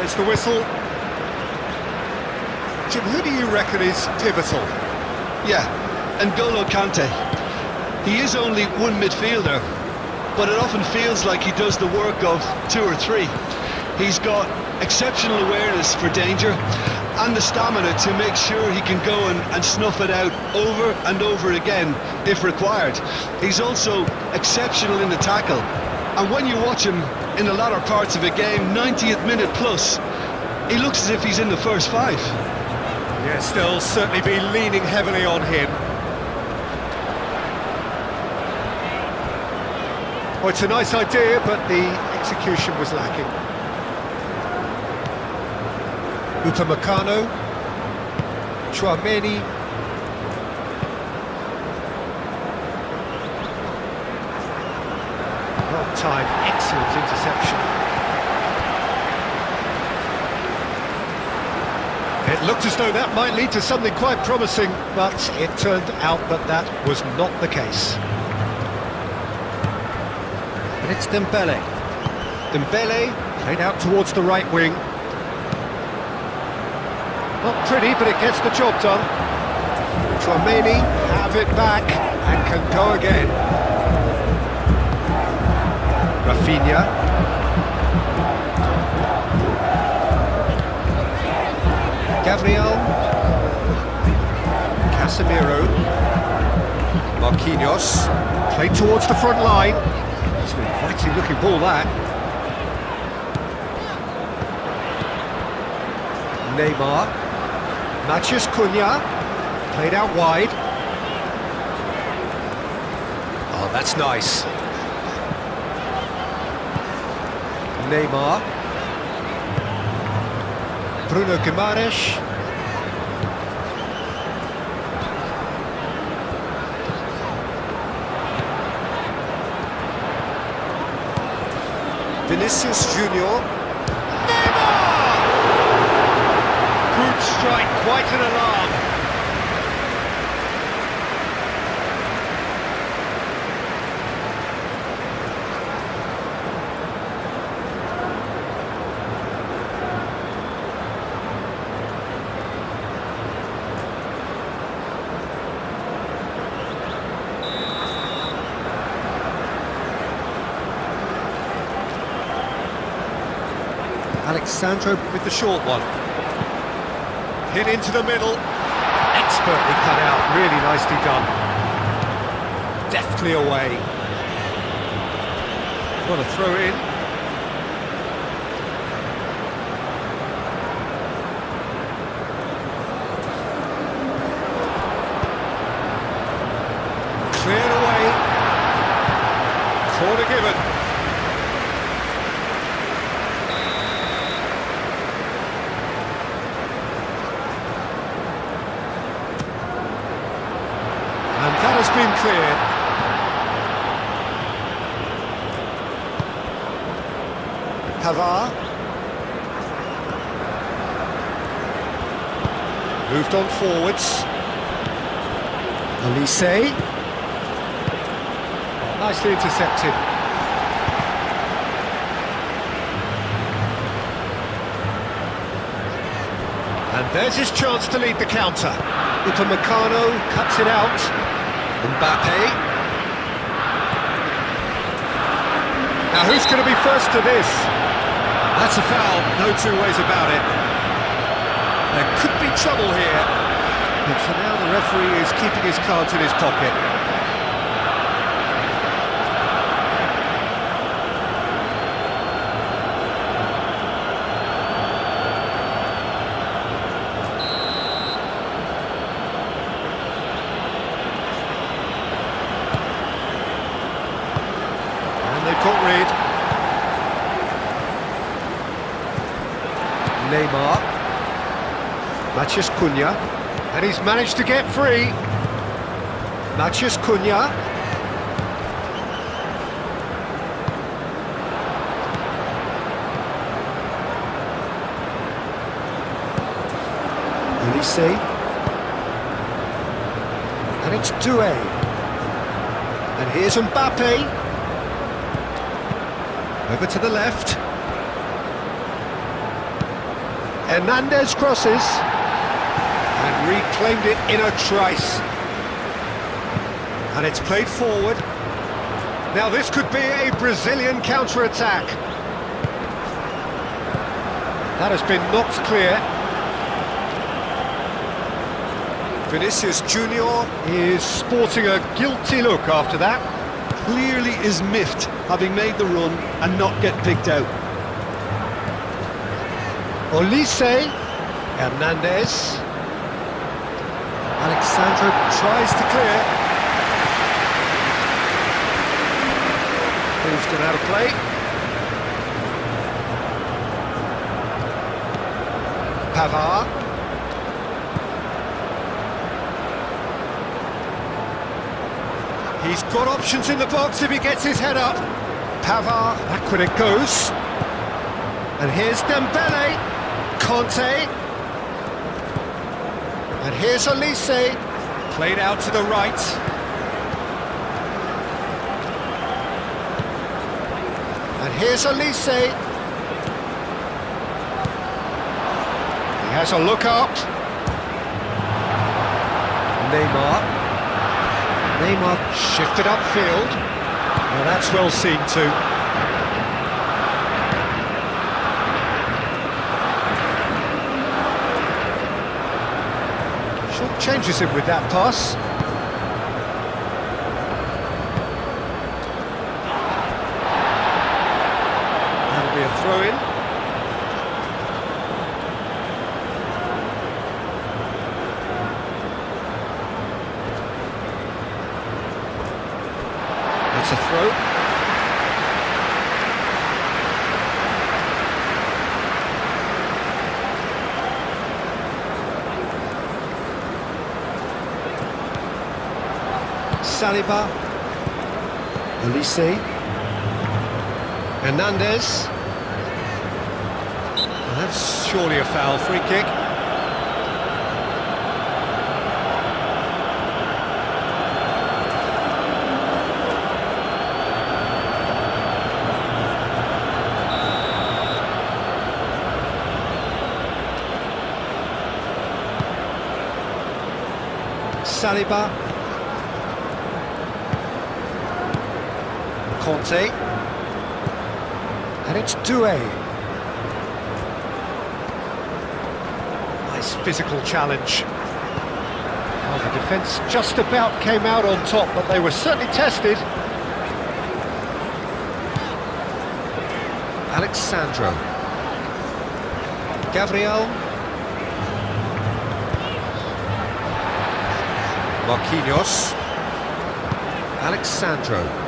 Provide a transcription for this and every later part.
There's the whistle. Jim, who do you reckon is pivotal? Yeah, N'Golo Kante. He is only one midfielder, but it often feels like he does the work of two or three. He's got exceptional awareness for danger and the stamina to make sure he can go and snuff it out over and over again if required. He's also exceptional in the tackle, and when you watch him in the latter parts of a game, 90th minute plus, he looks as if he's in the first five. Yes, they'll certainly be leaning heavily on him. Well, it's a nice idea, but the execution was lacking. Upamecano, Chouameni, well timed, excellent interception. It looked as though that might lead to something quite promising, but it turned out that that was not the case. And it's Dembele. Dembele played out towards the right wing. Not pretty, but it gets the job done. Chouameni have it back and can go again. Rafinha. Gabriel. Casemiro. Marquinhos. Played towards the front line. It's an inviting looking ball, that. Neymar. Matheus Cunha, played out wide. Oh, that's nice. Neymar. Bruno Guimaraes. Vinicius Junior. Good strike, quite an alarm. Alexandro with the short one. Hit into the middle. Expertly cut out, really nicely done. Deftly away. What a throw in. Cleared away. Corner given. And that has been cleared. Pavard. Moved on forwards. Olise. Nicely intercepted. And there's his chance to lead the counter. Upamecano cuts it out. Mbappe. Now who's going to be first to this? That's a foul, no two ways about it. There could be trouble here. But for now the referee is keeping his cards in his pocket. They've got rid. Neymar. Matheus Cunha. And he's managed to get free. Matheus Cunha. Olise. And it's Doué. And here's Mbappe. Over to the left. Hernandez crosses. And reclaimed it in a trice. And it's played forward. Now this could be a Brazilian counter-attack. That has been knocked clear. Vinicius Junior is sporting a guilty look after that. Clearly is miffed, having made the run and not get picked out. Olise, Hernandez. Alexandra tries to clear. Ball's gone out of play. Pavard. He's got options in the box if he gets his head up. Pavard, back when it goes. And here's Dembele. Conte. And here's Olise. Played out to the right. And here's Olise. He has a look up. Neymar. Neymar shifted upfield. Well, that's well seen too. Short changes him with that pass. That'll be a throw-in. It's a throw. Saliba. Olise. Hernandez. Well, that's surely a foul. Free kick. Saliba. Conte. And it's Doué. Nice physical challenge. Well, the defence just about came out on top, but they were certainly tested. Alexandro. Gabriel. Marquinhos. Alexandro.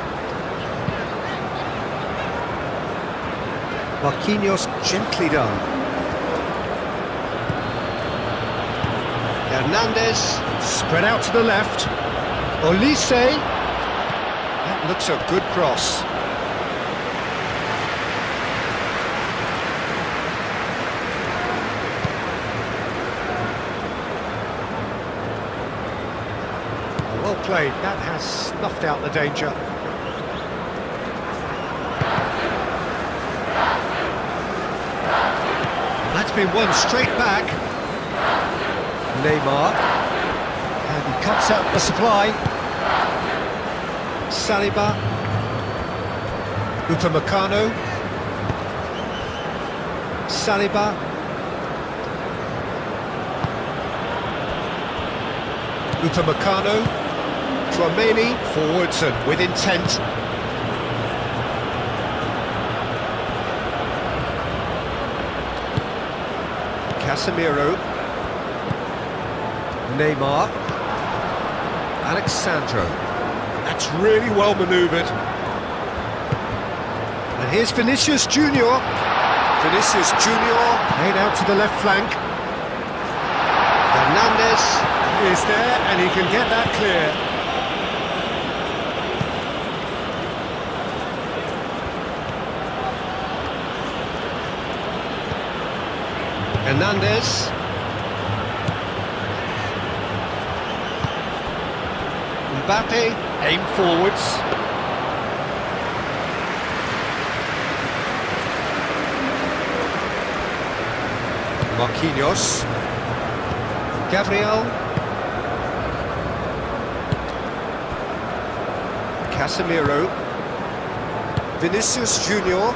Marquinhos gently done. Hernandez spread out to the left. Olise. That looks a good cross. Well played. That has snuffed out the danger. That's been won straight back. Neymar. And he cuts out the supply. Saliba. Upamecano. Saliba. Upamecano. Tchouaméni forwards and with intent. Casemiro. Neymar. Alexandro. That's really well manoeuvred. And here's Vinicius Junior. Vinicius Junior played out to the left flank. Hernandez is there and he can get that clear. Hernandez. Mbappe, aim forwards. Marquinhos. Gabriel. Casemiro. Vinicius Junior.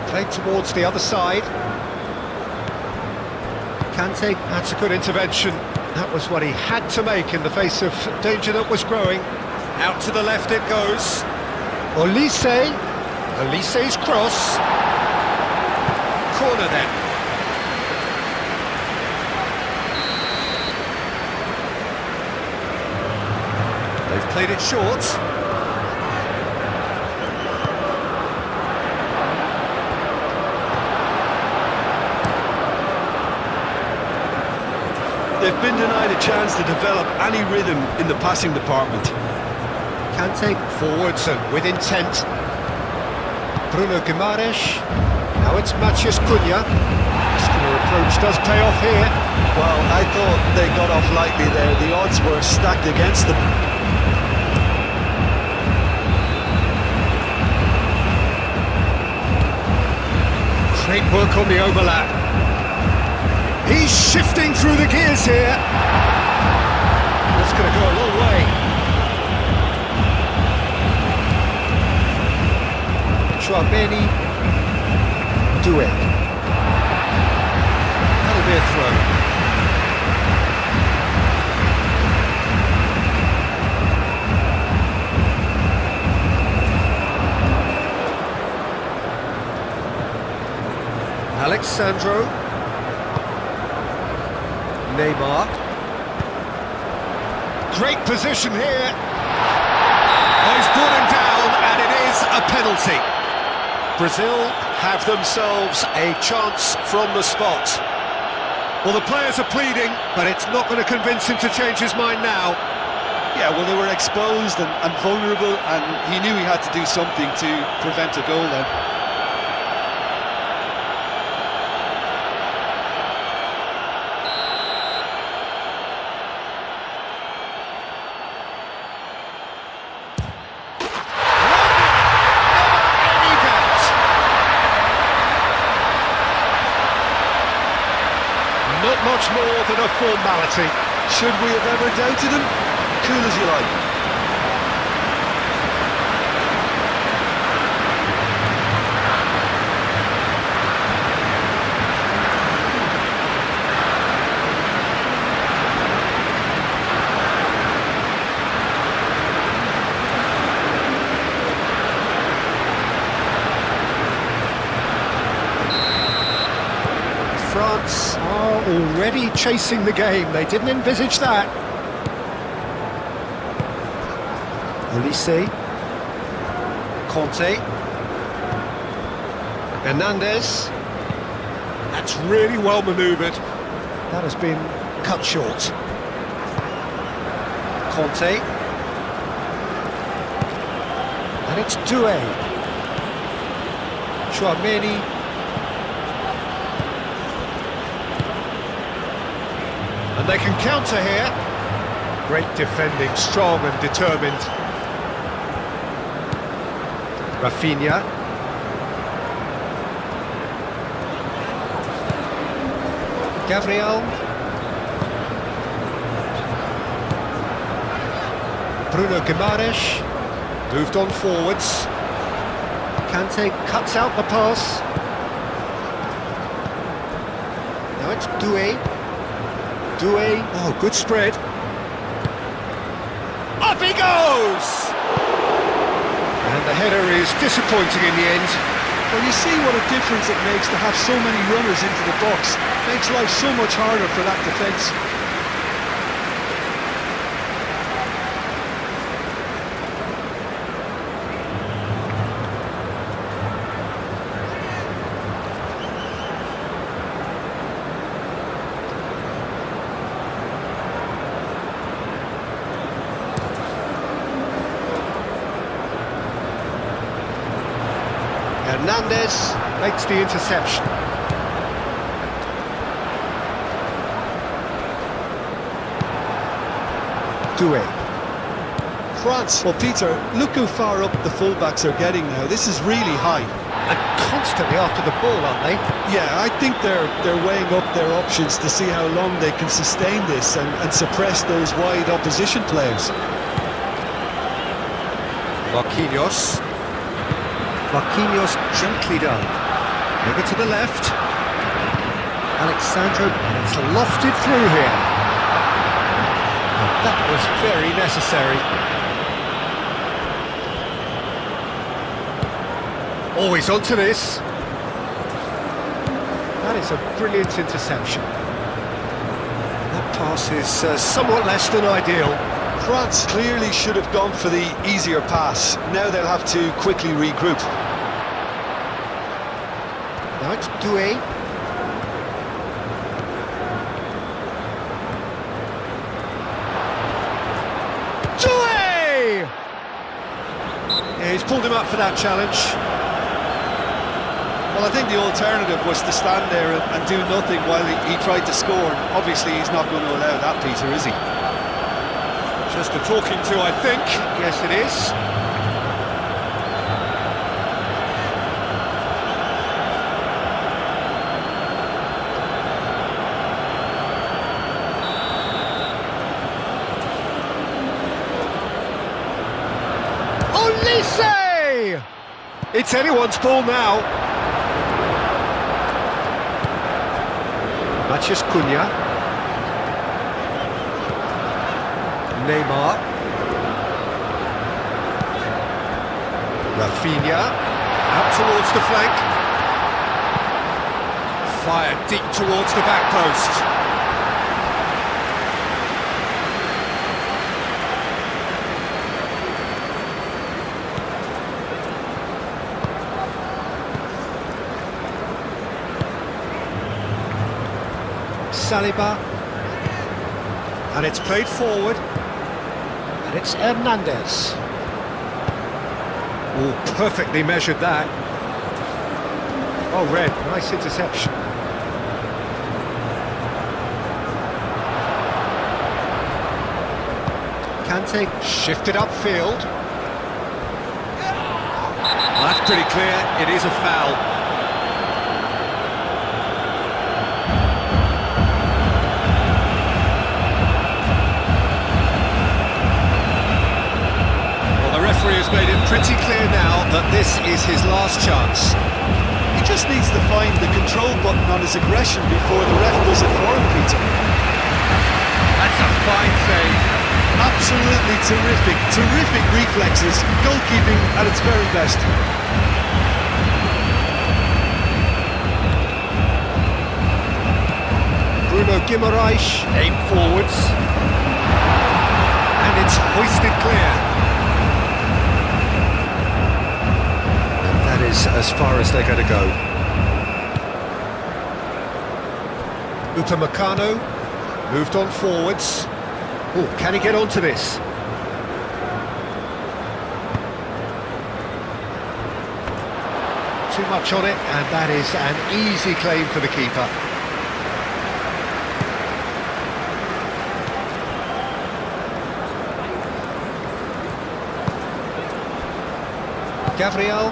Played towards the other side. Kante, that's a good intervention. That was what he had to make in the face of danger that was growing. Out to the left it goes. Olise. Olise's cross. Corner then. They've played it short. They've been denied a chance to develop any rhythm in the passing department. Kante forwards and with intent. Bruno Guimaraes. Now it's Matheus Cunha. Muscular approach does pay off here. Well, I thought they got off lightly there. The odds were stacked against them. Great work on the overlap. He's shifting through the gears here. That's going to go a long way. Chouameni. Doué. That'll be a throw. Alexandro. Neymar. Great position here. Oh, he's brought him down, and it is a penalty. Brazil have themselves a chance from the spot. Well, the players are pleading, but it's not going to convince him to change his mind now. Yeah, well, they were exposed and vulnerable, and he knew he had to do something to prevent a goal then. Not much more than a formality. Should we have ever doubted him? Cool as you like. France are already chasing the game. They didn't envisage that. Olise. Conte. Hernandez. That's really well manoeuvred. That has been cut short. Conte. And it's Doué. Chouameni. And they can counter here. Great defending, strong and determined. Rafinha. Gabriel. Bruno Guimaraes. Moved on forwards. Kante cuts out the pass. Now it's Doué. Doué, oh, good spread. Up he goes! And the header is disappointing in the end. Well, you see what a difference it makes to have so many runners into the box. Makes life so much harder for that defence. Hernandez makes the interception. Doué. France. Well, Peter, look how far up the fullbacks are getting now. This is really high. and constantly after the ball, aren't they? Yeah, I think they're weighing up their options to see how long they can sustain this and suppress those wide opposition players. Marquinhos. Marquinhos gently done. Over to the left. Alexandro, and it's lofted through here. And that was very necessary. Always onto this. That is a brilliant interception. That pass is somewhat less than ideal. France clearly should have gone for the easier pass. Now they'll have to quickly regroup. Now it's Doué. Doué! Yeah, he's pulled him up for that challenge. Well, I think the alternative was to stand there and do nothing while he tried to score. Obviously, he's not going to allow that, Peter, is he? Just a talking to, I think. Yes, it is. Olise! It's anyone's ball now. Matheus Cunha. Neymar. Rafinha. Out towards the flank. Fired deep towards the back post. Saliba, and it's played forward, and it's Hernandez. Oh, perfectly measured that. Oh, red, nice interception. Kante shifted upfield. Well, that's pretty clear, it is a foul. The referee has made it pretty clear now that this is his last chance. He just needs to find the control button on his aggression before the ref does it for him, Peter. That's a fine save. Absolutely terrific, terrific reflexes, goalkeeping at its very best. Bruno Guimaraes, aim forwards. And it's hoisted clear. Is as far as they're going to go. Upamecano moved on forwards. Oh, can he get onto this? Too much on it, and that is an easy claim for the keeper. Gabriel.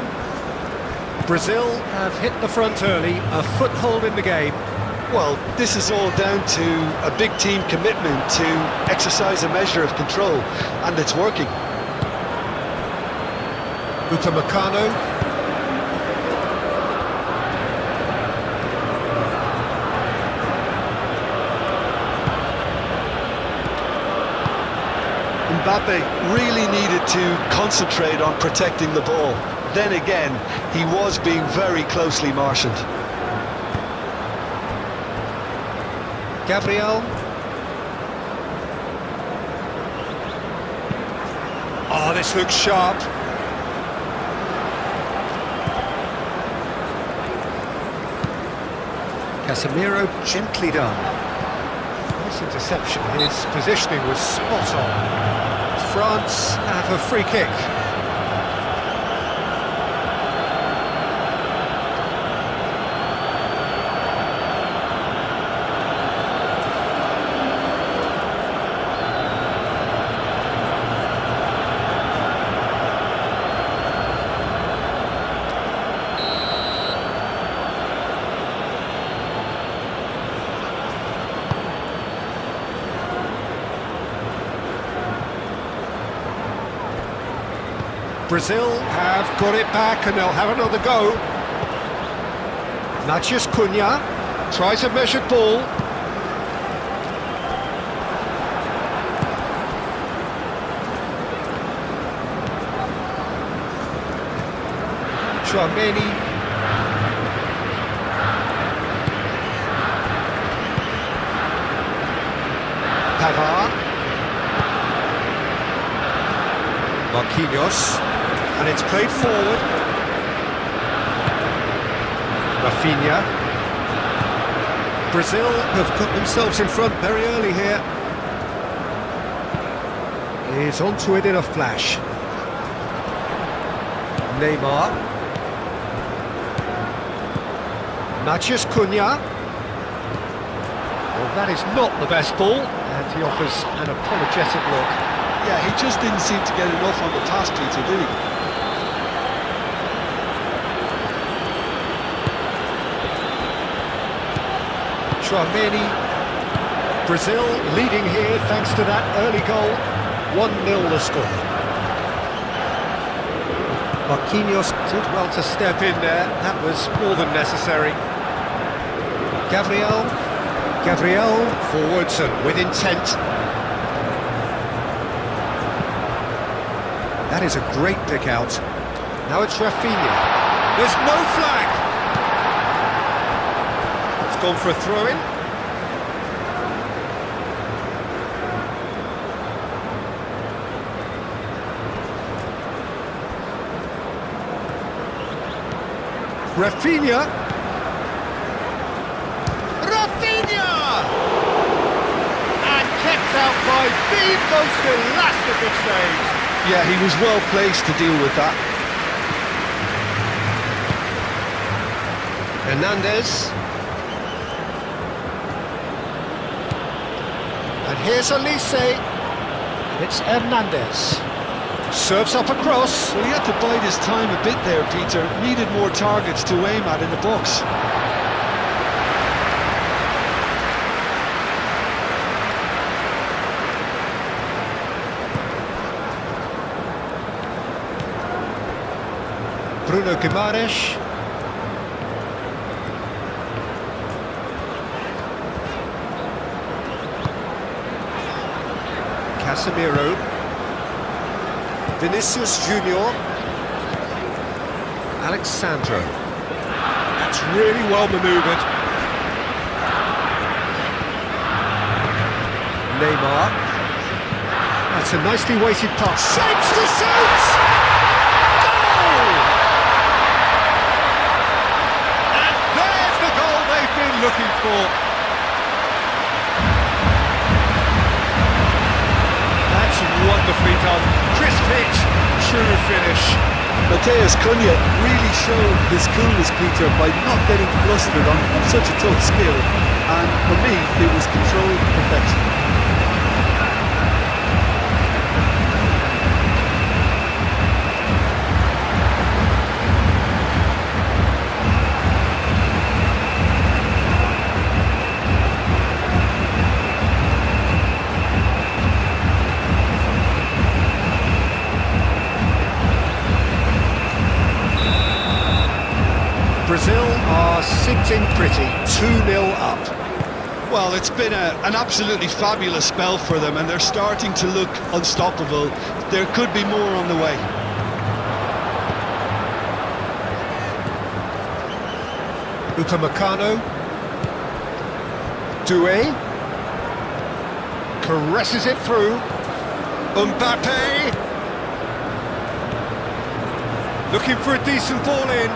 Brazil have hit the front early, a foothold in the game. Well, this is all down to a big team commitment to exercise a measure of control, and it's working. Upamecano. Mbappe really needed to concentrate on protecting the ball. Then again, he was being very closely marshalled. Gabriel. Oh, this looks sharp. Casemiro gently done. Nice interception. His positioning was spot on. France have a free kick. Brazil have got it back and they'll have another go. Matheus Cunha tries a measured ball. Tchouaméni. Pavard. Marquinhos. And it's played forward. Rafinha. Brazil have put themselves in front very early here. He's onto it in a flash. Neymar. Matheus Cunha. Well, that is not the best ball, and he offers an apologetic look. Yeah, he just didn't seem to get enough on the pass, Peter, did he? Tchouaméni. Brazil leading here thanks to that early goal. 1-0 the score. Marquinhos did well to step in there. That was more than necessary. Gabriel forwards and with intent. That is a great pick out. Now it's Rafinha. There's no flag. It's gone for a throw-in. Rafinha! And kept out by the most elastic of saves. Yeah, he was well placed to deal with that. Hernandez. And here's Elise. And it's Hernandez. Serves up across. Well, he had to bide his time a bit there, Peter. Needed more targets to aim at in the box. Bruno Guimaraes. Casemiro. Vinicius Junior. Alexandro. That's really well manoeuvred. Neymar. That's a nicely weighted pass. Shapes to shoot! Goal! And there's the goal they've been looking for. That's wonderfully done. Crisp hit, true finish. Matheus Cunha really showed his coolness, Peter, by not getting flustered on such a tough skill. And for me, it was controlled perfection. Brazil are sitting pretty, 2-0 up. Well, it's been an absolutely fabulous spell for them, and they're starting to look unstoppable. There could be more on the way. Upamecano. Doué. Caresses it through. Mbappe. Looking for a decent ball in.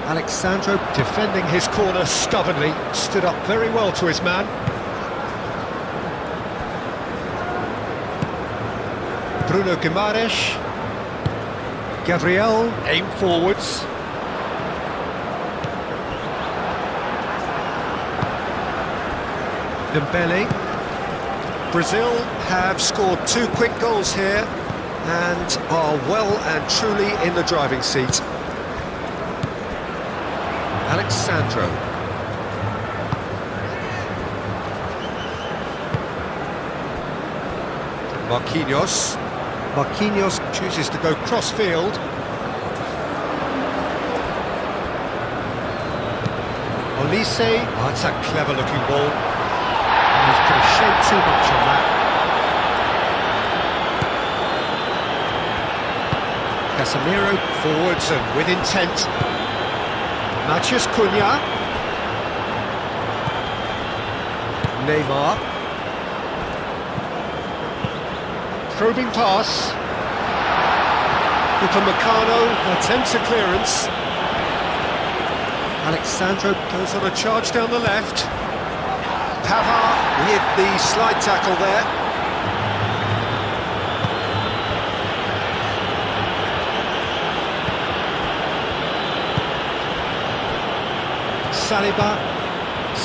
Alexandro defending his corner stubbornly, stood up very well to his man. Bruno Guimaraes. Gabriel, aim forwards. Dembele. Brazil have scored 2 quick goals here and are well and truly in the driving seat. Alexandro. Marquinhos. Marquinhos chooses to go cross-field. Olise, oh, that's a clever-looking ball. He's put a shade too much on that. Casemiro forwards and with intent. Matheus Cunha. Neymar. Probing pass. Upamecano attempts a clearance. Alexandro goes on a charge down the left. Pavard with the slide tackle there.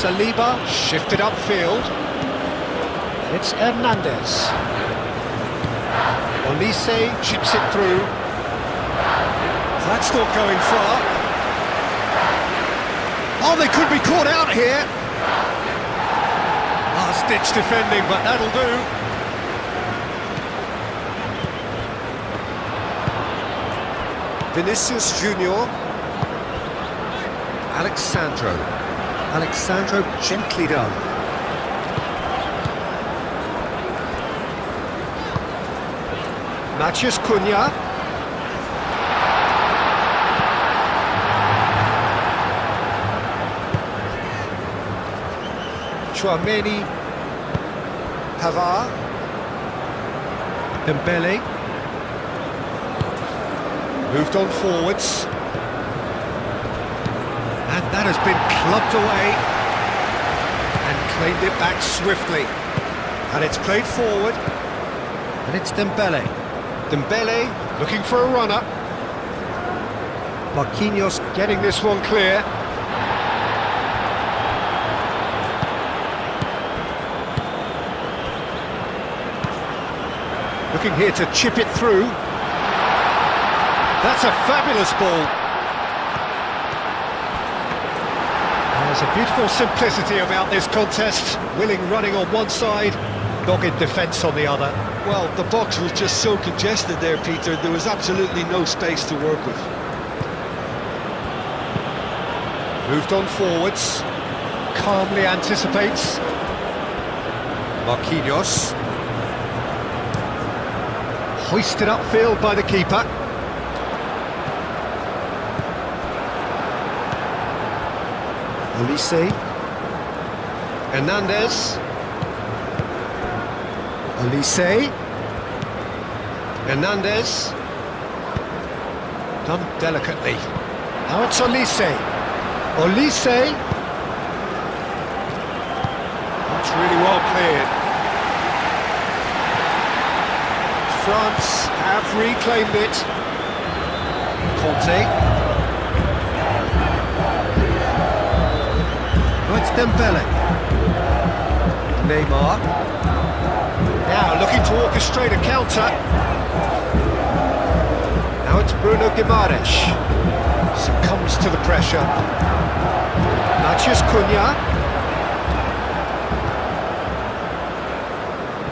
Saliba shifted upfield. It's Hernandez. Olise chips it through. That's not going far. Oh, they could be caught out here. Last-ditch defending, but that'll do. Vinicius Junior. Alexandro gently done. Matheus Cunha. Chouameni. Pavard. Dembele. Moved on forwards. And that has been clubbed away and claimed it back swiftly. And it's played forward. And it's Dembele. Dembele looking for a runner. Marquinhos getting this one clear. Looking here to chip it through. That's a fabulous ball. There's a beautiful simplicity about this contest. Willing running on one side, dogged defence on the other. Well, the box was just so congested there, Peter. There was absolutely no space to work with. Moved on forwards. Calmly anticipates. Marquinhos. Hoisted upfield by the keeper. Olise. Hernandez. Olise. Hernandez. Done delicately. Now it's Olise. Olise. That's really well cleared. France have reclaimed it. Conte. Oh, it's Dembele. Neymar. Now looking to orchestrate a counter. Now it's Bruno Guimaraes. Succumbs to the pressure. Matheus Cunha.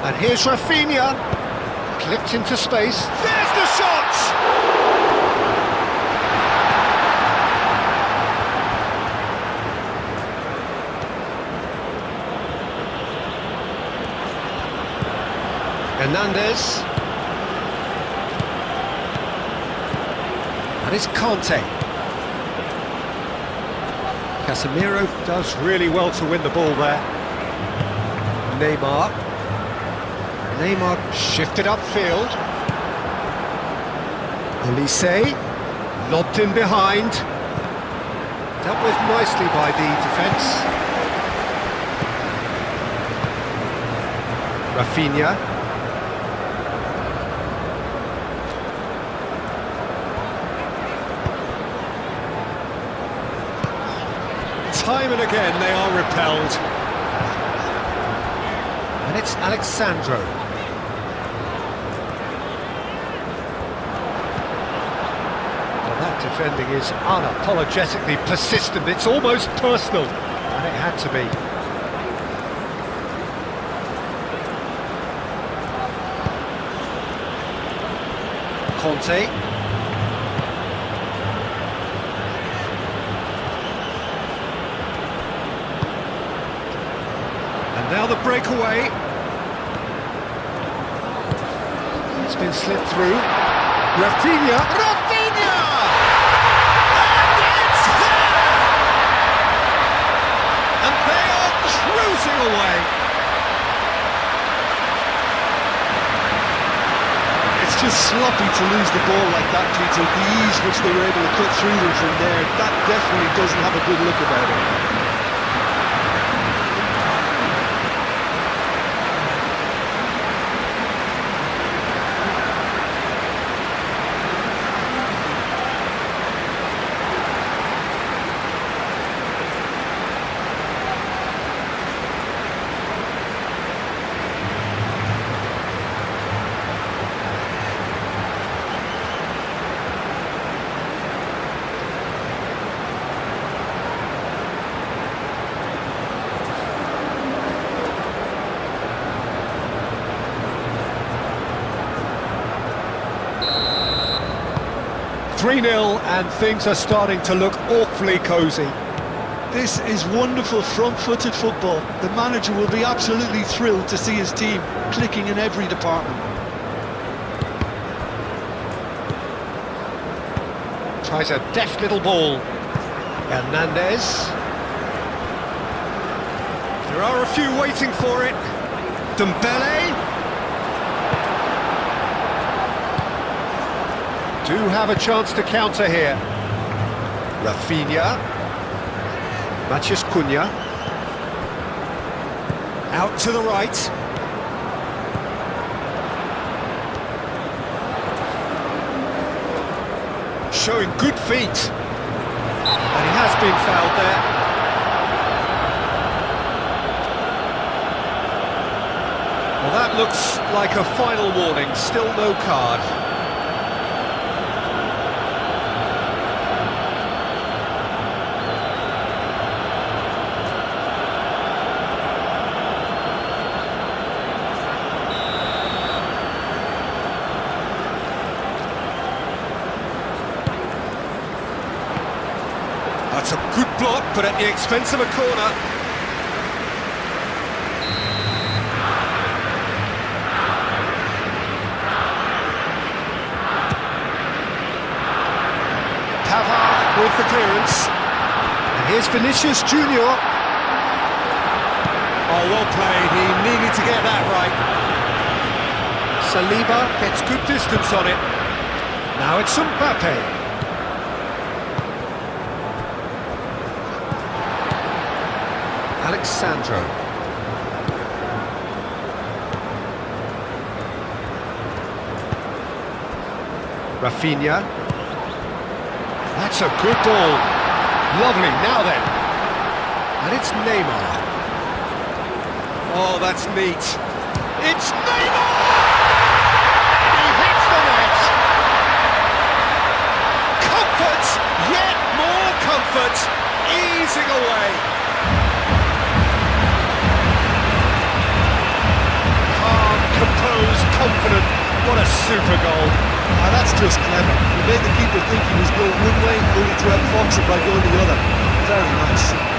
And here's Rafinha. Clipped into space. There's the shot! Hernandez. And it's Conte. Casemiro does really well to win the ball there. Neymar. Neymar shifted upfield. Olise. Lobbed in behind. Dealt with nicely by the defence. Rafinha. Time and again they are repelled. And it's Alexandro. Well, that defending is unapologetically persistent. It's almost personal. And it had to be. Conte. And now the breakaway. It's been slipped through. Rafinha! Rafinha! And it's there! And they are cruising away. It's just sloppy to lose the ball like that, Peter. The ease which they were able to cut through them from there, that definitely doesn't have a good look about it. 3-0 and things are starting to look awfully cosy. This is wonderful front-footed football. The manager will be absolutely thrilled to see his team clicking in every department. Tries a deft little ball. Hernandez. There are a few waiting for it. Dembele. Do have a chance to counter here. Rafinha. Matheus Cunha. Out to the right. Showing good feet. And he has been fouled there. Well, that looks like a final warning. Still no card. That's a good block, but at the expense of a corner. Pavard with the clearance. And here's Vinicius Junior. Oh, well played. He needed to get that right. Saliba gets good distance on it. Now it's Mbappe. Alexandro. Rafinha. That's a good ball. Lovely, now then. And it's Neymar. Oh, that's neat. It's Neymar! He hits the net! Comfort, yet more comfort, easing away. Composed, confident, what a super goal. Ah, that's just clever. He made the keeper think he was going one way, only to outfox it by going the other. Very nice.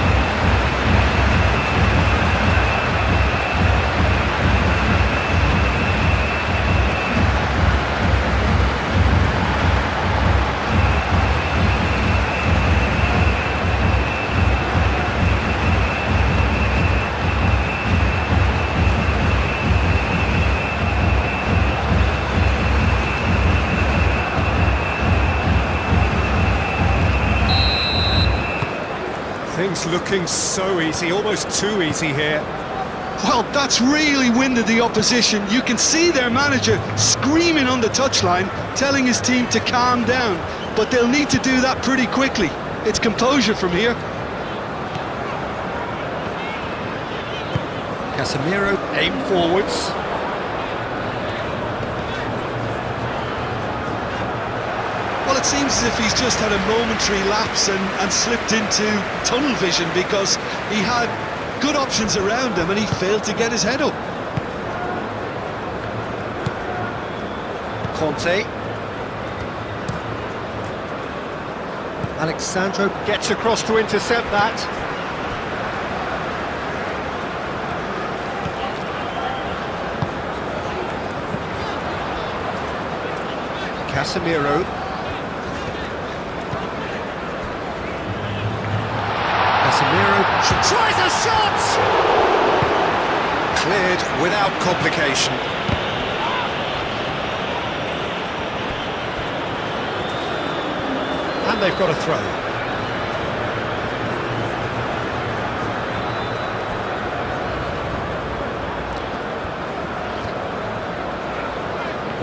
Things looking so easy, almost too easy here. Well, that's really winded the opposition. You can see their manager screaming on the touchline, telling his team to calm down. But they'll need to do that pretty quickly. It's composure from here. Casemiro aim forwards. Well, it seems as if he's just had a momentary lapse and slipped into tunnel vision, because he had good options around him and he failed to get his head up. Conte. Alexandro gets across to intercept that. Casemiro. She tries a shot! Cleared without complication. And they've got a throw.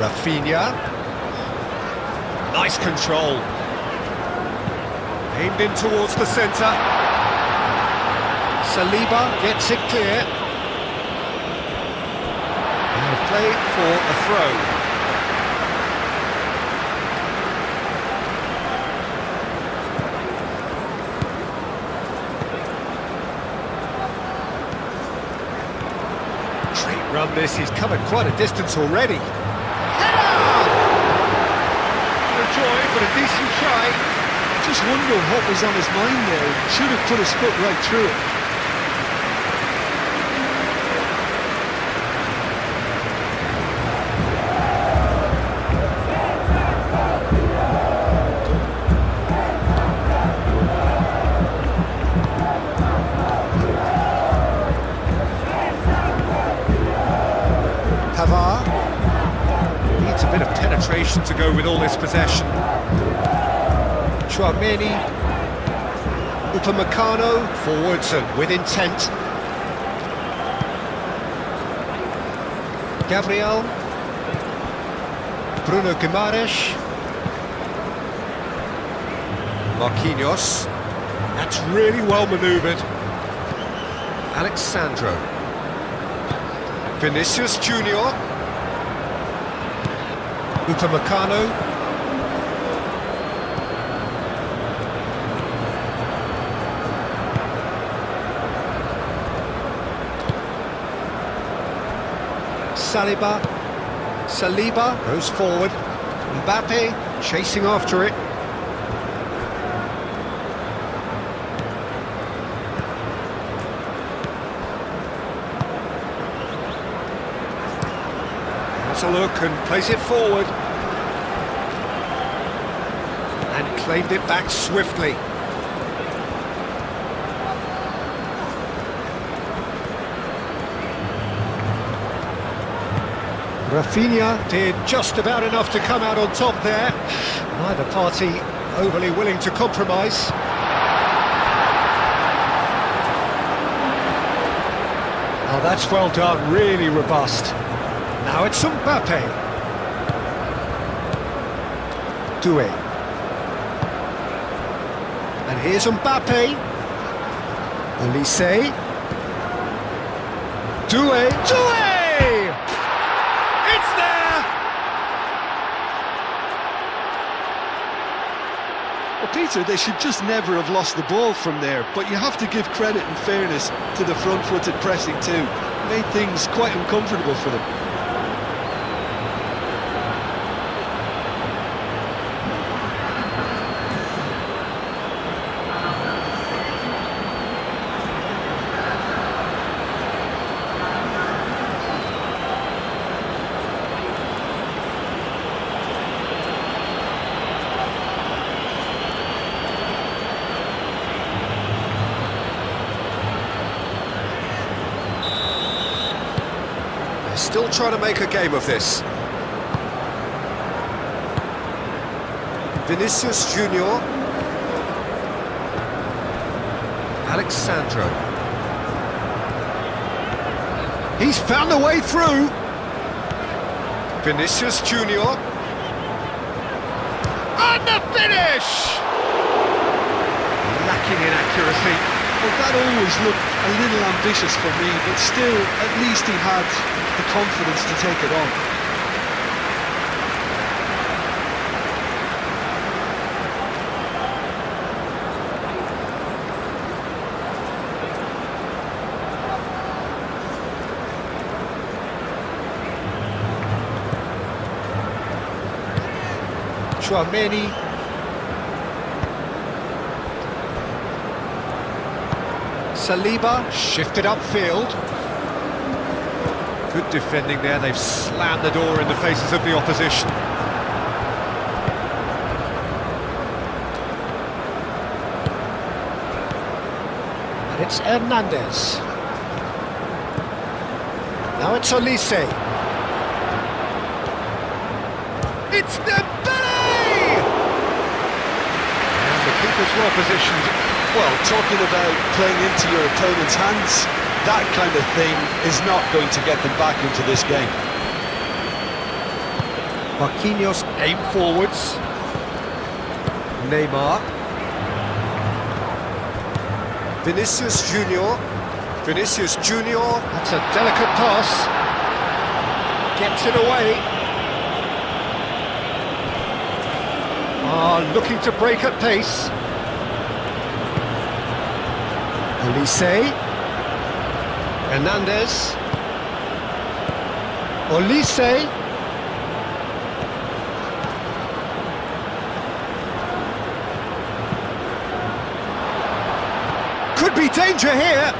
Rafinha. Nice control. Aimed in towards the centre. Saliba gets it clear. And play for a throw. Great run this, he's covered quite a distance already. Header! No joy, but a decent try. Just wonder what was on his mind there. Should have put his foot right through it. Needs a bit of penetration to go with all this possession. Chouameni, Upamecano, forwards and with intent. Gabriel, Bruno Guimaraes, Marquinhos. That's really well manoeuvred. Alexandro. Vinicius Junior. Upamecano. Saliba goes forward. Mbappe chasing after it. Has a look and plays it forward. And claimed it back swiftly. Rafinha did just about enough to come out on top there. Neither party overly willing to compromise. Oh, that's well done, really robust. Now it's Mbappe. Doué. And here's Mbappe. Olise. Doué! It's there! Well, Peter, they should just never have lost the ball from there, but you have to give credit and fairness to the front-footed pressing too. Made things quite uncomfortable for them. Still trying to make a game of this. Vinicius Junior. Alexandro. He's found a way through. Vinicius Junior. And the finish! Lacking in accuracy. Well, that always looked a little ambitious for me, but still, at least he had the confidence to take it on. Chouameni. Saliba shifted upfield. Good defending there, they've slammed the door in the faces of the opposition. And it's Hernandez. Now it's Olise. It's Dembele! And the keeper's well positioned. Well, talking about playing into your opponent's hands, that kind of thing is not going to get them back into this game. Marquinhos aim forwards. Neymar. Vinicius Junior. Vinicius Junior. That's a delicate pass. Gets it away. Looking to break at pace. Olise. Hernandez. Olise. Could be danger here.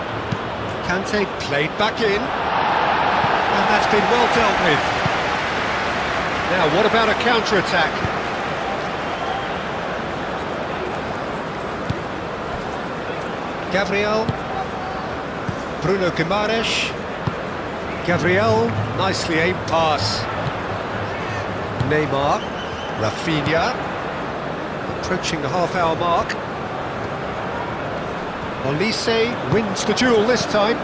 Kante played back in. And that's been well dealt with. Now, what about a counter-attack? Gabriel, Bruno Guimaraes, Gabriel, nicely aimed pass. Neymar, Rafinha, approaching the half-hour mark. Olise wins the duel this time.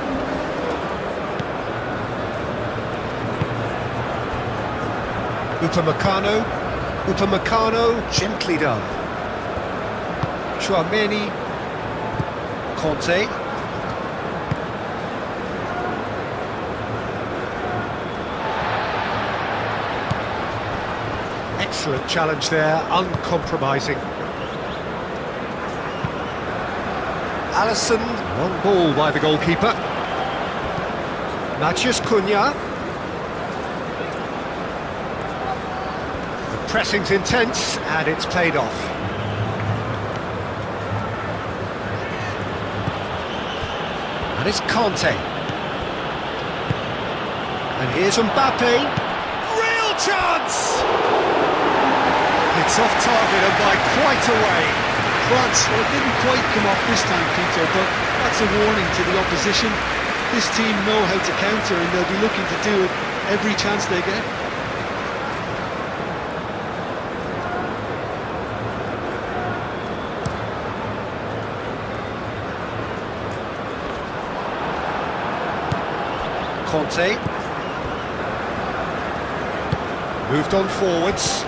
Upamecano, gently done. Tchouaméni. Conte. Excellent challenge there, uncompromising. Alisson, long ball by the goalkeeper. Matheus Cunha. The pressing's intense and it's played off. And it's Conte. And here's Mbappe. Real chance! It's off target and by quite a way. France, well, it didn't quite come off this time, Peter, but that's a warning to the opposition. This team know how to counter and they'll be looking to do it every chance they get. Conte. Moved on forwards.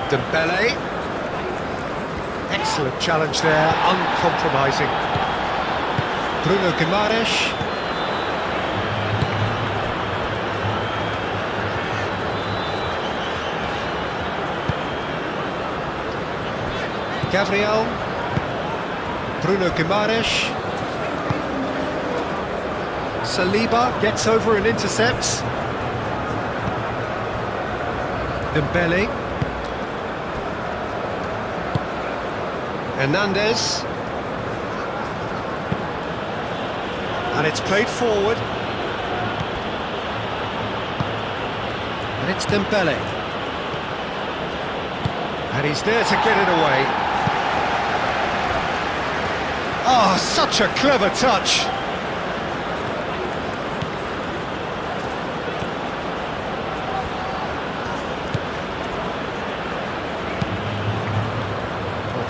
Dembele. Excellent challenge there, uncompromising. Bruno Guimaraes. Gabriel. Bruno Guimaraes. Saliba gets over and intercepts. Dembele. Hernandez. And it's played forward. And it's Dembele. And he's there to get it away. Oh, such a clever touch.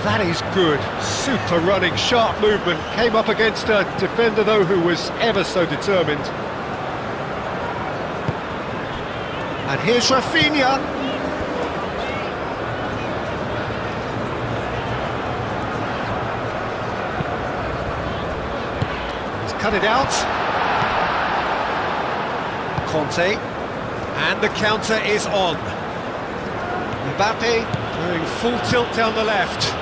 That is good, super running, sharp movement, came up against a defender though who was ever so determined. And here's Rafinha. He's cut it out. Conte, and the counter is on. Mbappe doing full tilt down the left.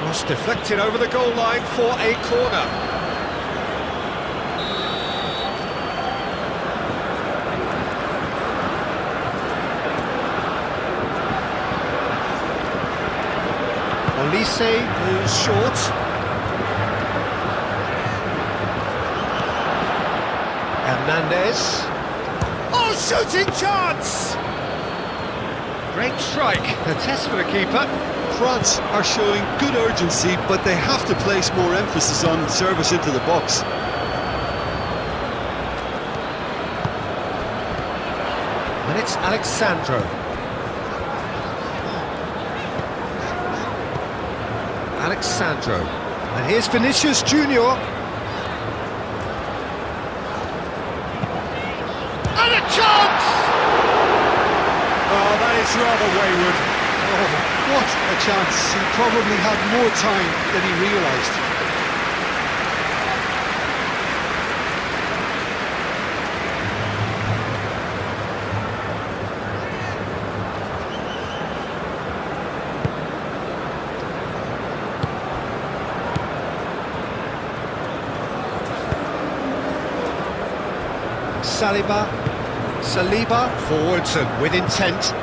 Cross deflected over the goal line for a corner. Olise moves short. Hernandez. Oh, shooting chance! Great strike. A test for the keeper. France are showing good urgency, but they have to place more emphasis on service into the box. And it's Alexandro. Alexandro. And here's Vinicius Junior. And a chance! Oh, that is rather wayward. Oh, what a chance. He probably had more time than he realised. Saliba, forwards and with intent.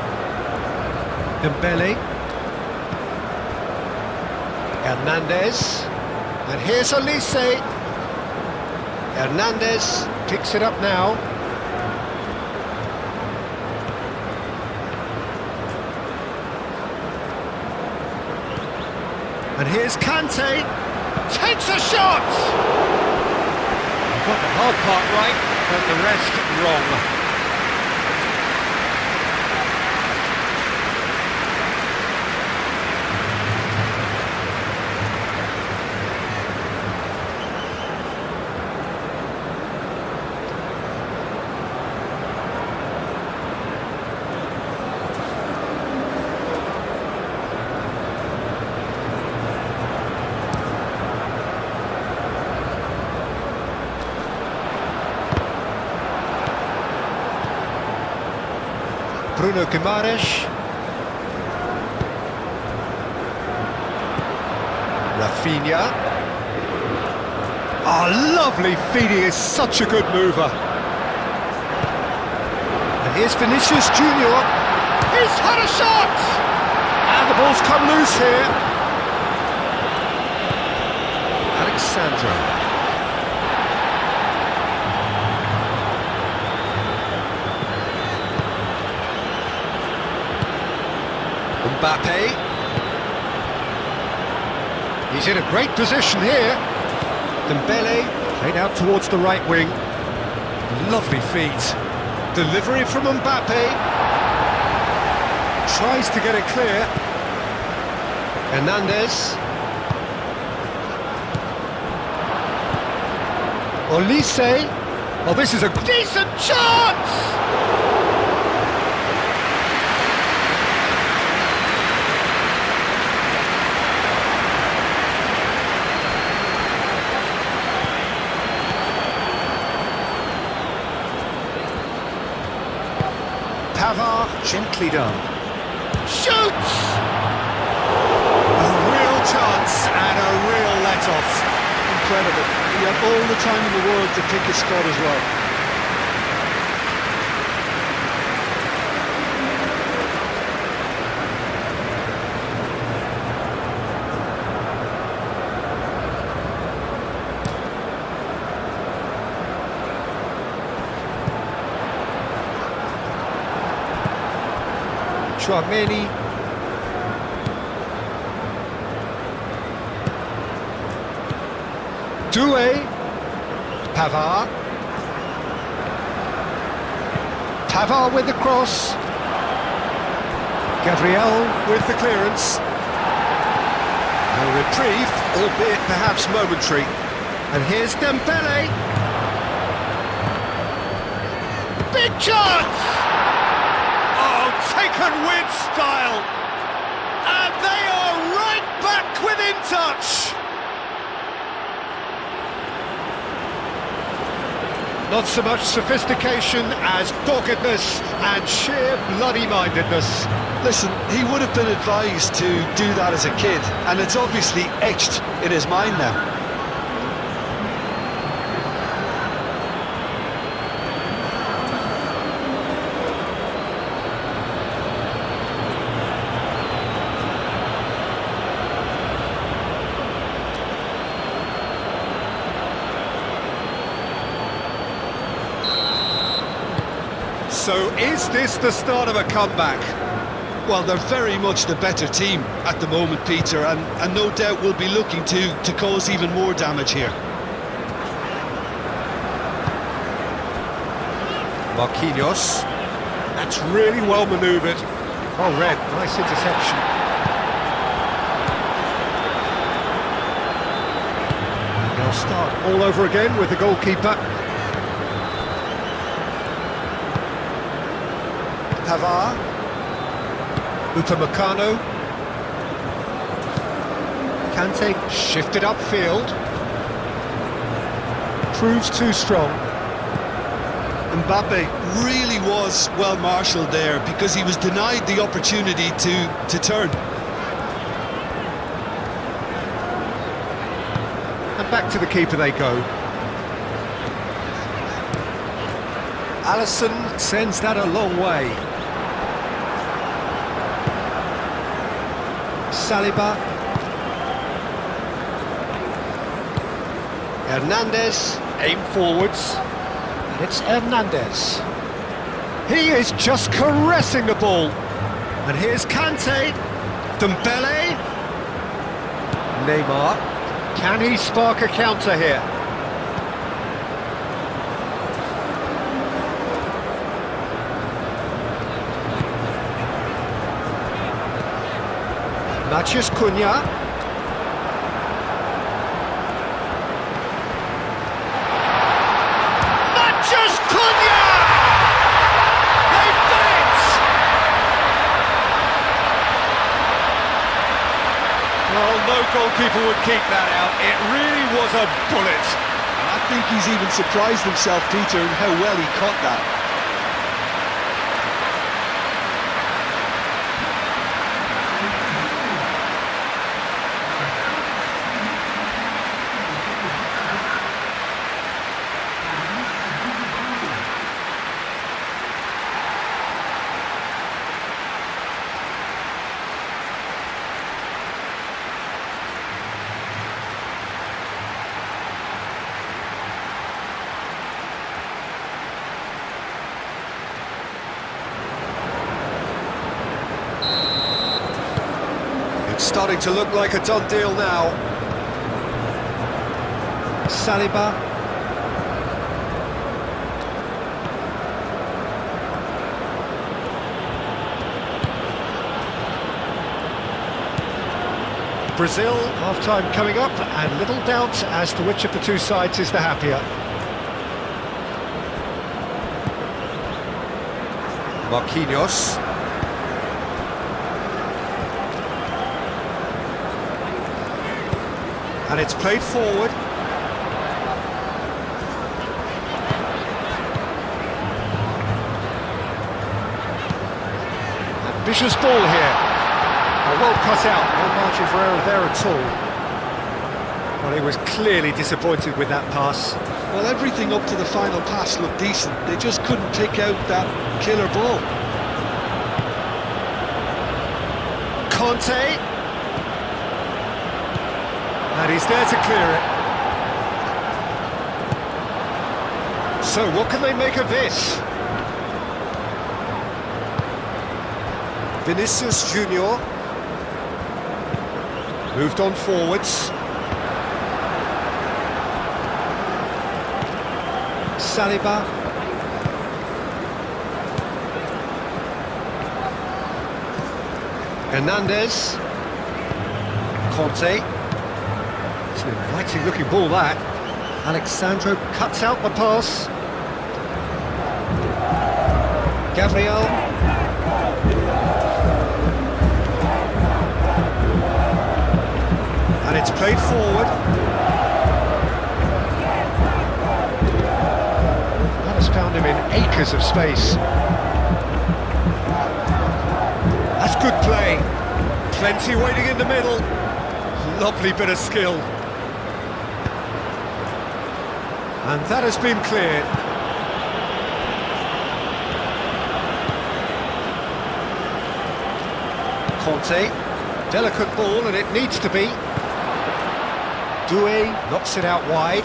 Dembele. Hernandez. And here's Olise. Hernandez picks it up now. And here's Kante. Takes a shot! Got the hard part right, but the rest wrong. Bruno Guimaraes. Rafinha. Oh, lovely feeding, is such a good mover. And here's Vinicius Junior. He's had a shot! And the ball's come loose here. Alexandro. Mbappe. He's in a great position here. Dembele played out towards the right wing. Lovely feet. Delivery from Mbappe. Tries to get it clear. Hernandez. Olise. Oh, this is a decent chance! Pavard, gently done. Shoots! A real chance and a real let-off. Incredible. He had all the time in the world to pick his spot as well. Chouameni. Doué. Pavard. Pavard with the cross. Gabriel with the clearance. A reprieve, albeit perhaps momentary. And here's Dembele. Big chance! Oh, taken with style! And they are right back within touch! Not so much sophistication as doggedness and sheer bloody-mindedness. Listen, he would have been advised to do that as a kid, and it's obviously etched in his mind now. So is this the start of a comeback? Well, they're very much the better team at the moment, Peter, and no doubt will be looking to cause even more damage here. Marquinhos. That's really well manoeuvred. Well read, nice interception. And they'll start all over again with the goalkeeper. Pavard. Upamecano. Kante shifted upfield. Proves too strong. Mbappe really was well marshalled there because he was denied the opportunity to turn. And back to the keeper they go. Alisson sends that a long way. Saliba. Hernandez, aim forwards. And it's Hernandez. He is just caressing the ball. And here's Kante. Dembele. Neymar. Can he spark a counter here? Matheus Cunha. Matheus Cunha! They've done it! Well, no goalkeeper would keep that out. It really was a bullet. I think he's even surprised himself, Peter, in how well he caught that. It's starting to look like a done deal now. Saliba. Brazil, half-time coming up, and little doubt as to which of the two sides is the happier. Marquinhos. And it's played forward. Ambitious ball here. Well cut out, no margin for error there at all. Well, he was clearly disappointed with that pass. Well, everything up to the final pass looked decent. They just couldn't take out that killer ball. Conte. And he's there to clear it. So what can they make of this? Vinicius Junior moved on forwards. Saliba. Hernandez. Conte. It's an inviting looking ball that. Alexandro cuts out the pass. Gabriel. And it's played forward. That has found him in acres of space. That's good play. Plenty waiting in the middle. Lovely bit of skill. And that has been cleared. Conte. Delicate ball, and it needs to be. Doué knocks it out wide.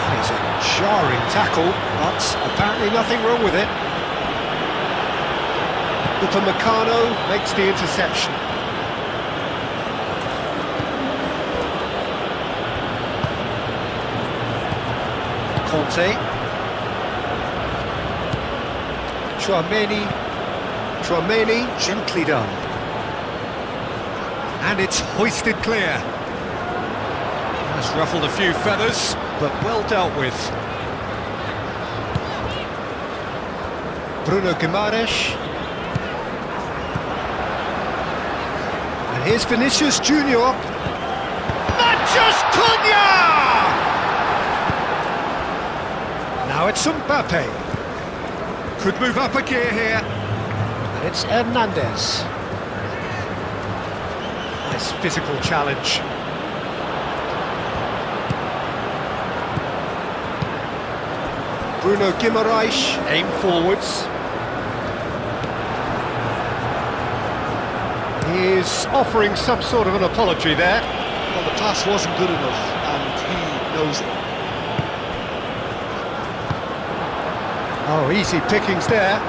That is a Jarring tackle, but apparently nothing wrong with it. Upamecano makes the interception. Conte. Chouameni, gently done. And it's hoisted clear. Has ruffled a few feathers, but well dealt with. Bruno Guimaraes. And here's Vinicius Junior. Manchus Cunha! Now it's Mbappe. Could move up a gear here. And it's Hernandez. Nice physical challenge. Bruno Guimaraes, aim forwards. He is offering some sort of an apology there. Well, the pass wasn't good enough, and he knows it. Oh, easy pickings there.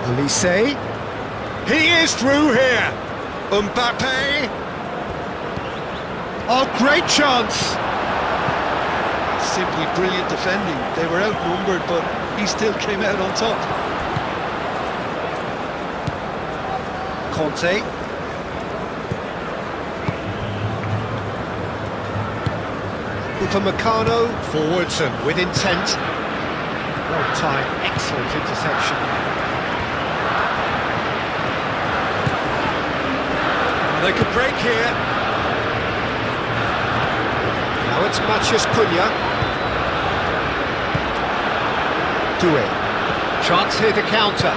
Elise. He is through here. Mbappe. Oh, great chance. Simply brilliant defending. They were outnumbered, but he still came out on top. Conte. Upamecano forwards and with intent. Well timed, excellent interception. Well, they could break here. Now it's Manchus Cunha. Doué. Chance here to counter.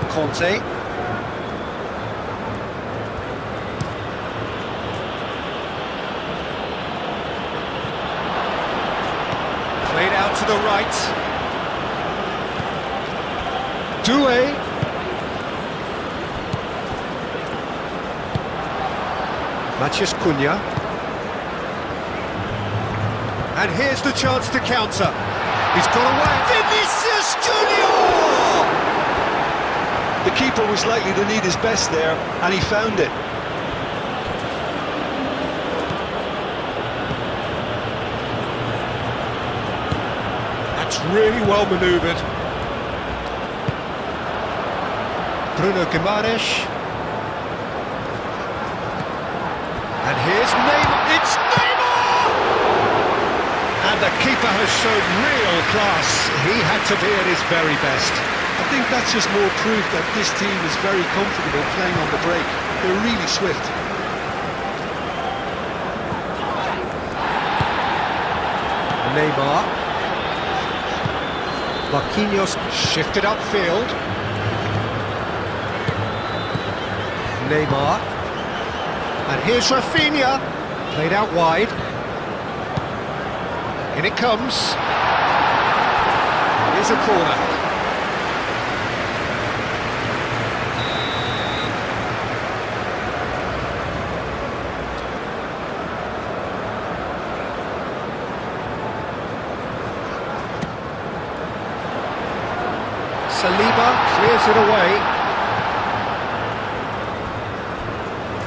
Conte. Played out to the right. Doué. Manchus Cunha. And here's the chance to counter. He's got away. Vinicius Junior! The keeper was likely to need his best there, and he found it. That's really well manoeuvred. Bruno Guimaraes. And here's Neymar. It's Neymar! And the keeper has shown real class. He had to be at his very best. I think that's just more proof that this team is very comfortable playing on the break. They're really swift. Neymar. Marquinhos shifted upfield. Neymar. And here's Rafinha. Played out wide. In it comes. Here's a corner. Saliba clears it away.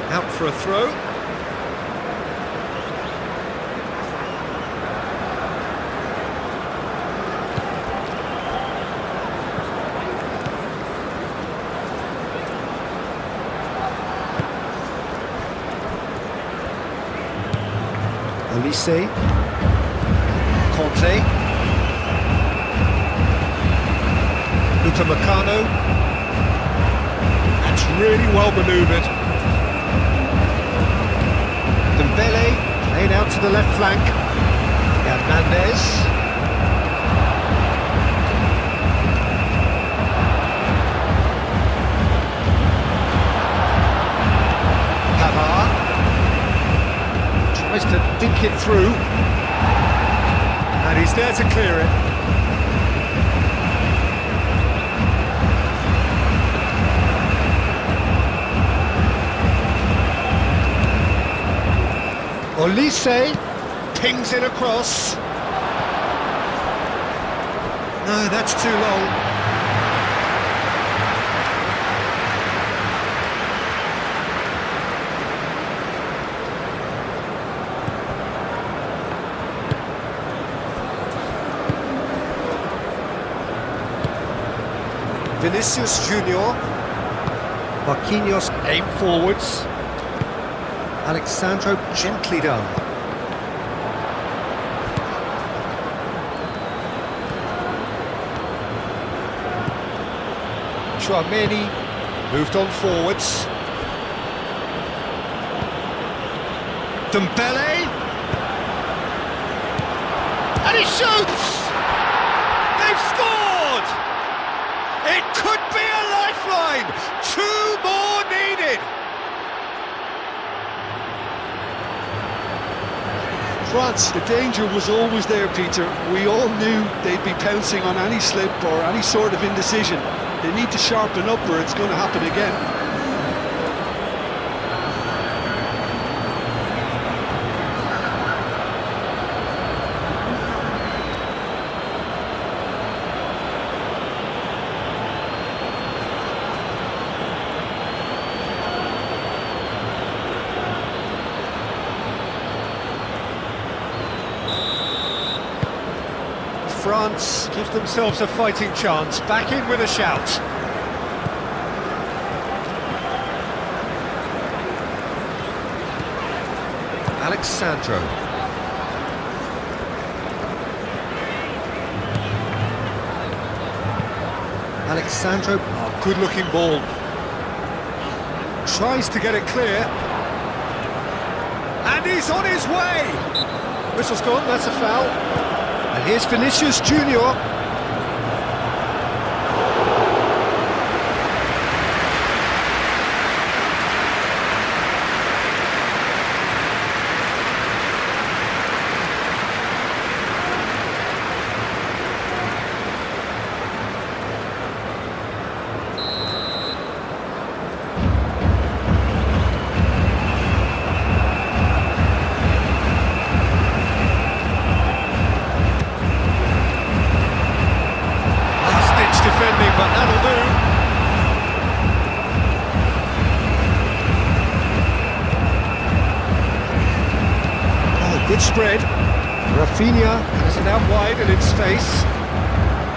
Out for a throw. Elise. Conte. Upamecano. That's really well manoeuvred. Dembele, played out to the left flank. Hernandez. Pavard. Tries to dink it through. And he's there to clear it. Olise pings it across. No, that's too long. Vinicius Junior. Marquinhos aim forwards. Alexandro gently done. Chouameni moved on forwards. Dembele. And he shoots! They've scored! It could be a lifeline! 2 more needed! France, the danger was always there, Peter. We all knew they'd be pouncing on any slip or any sort of indecision. They need to sharpen up or it's going to happen again. France give themselves a fighting chance, back in with a shout. Alexandro. Alexandro, oh, good-looking ball. Tries to get it clear. And he's on his way! Whistle's gone, that's a foul. And here's Vinicius Junior. Defending, but that'll do. Oh, good spread. Rafinha has it out wide and in space.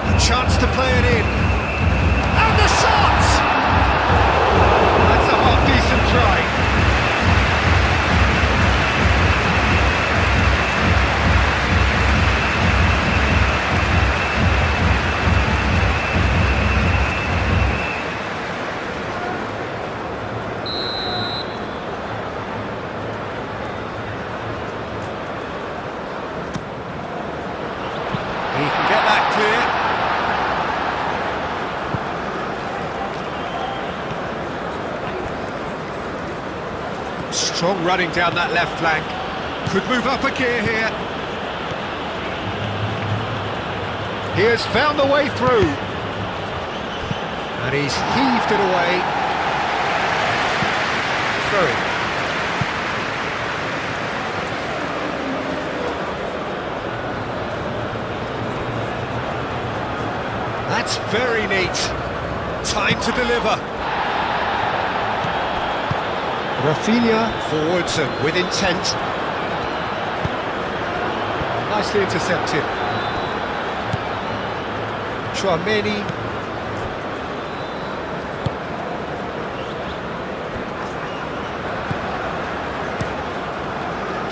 A chance to play it in. And the shot! That's a half-decent try. He can get that clear. Strong running down that left flank. Could move up a gear here. He has found the way through. And he's heaved it away. Through. That's very neat. Time to deliver. Rafinha forwards and with intent. Nicely intercepted. Chouameni.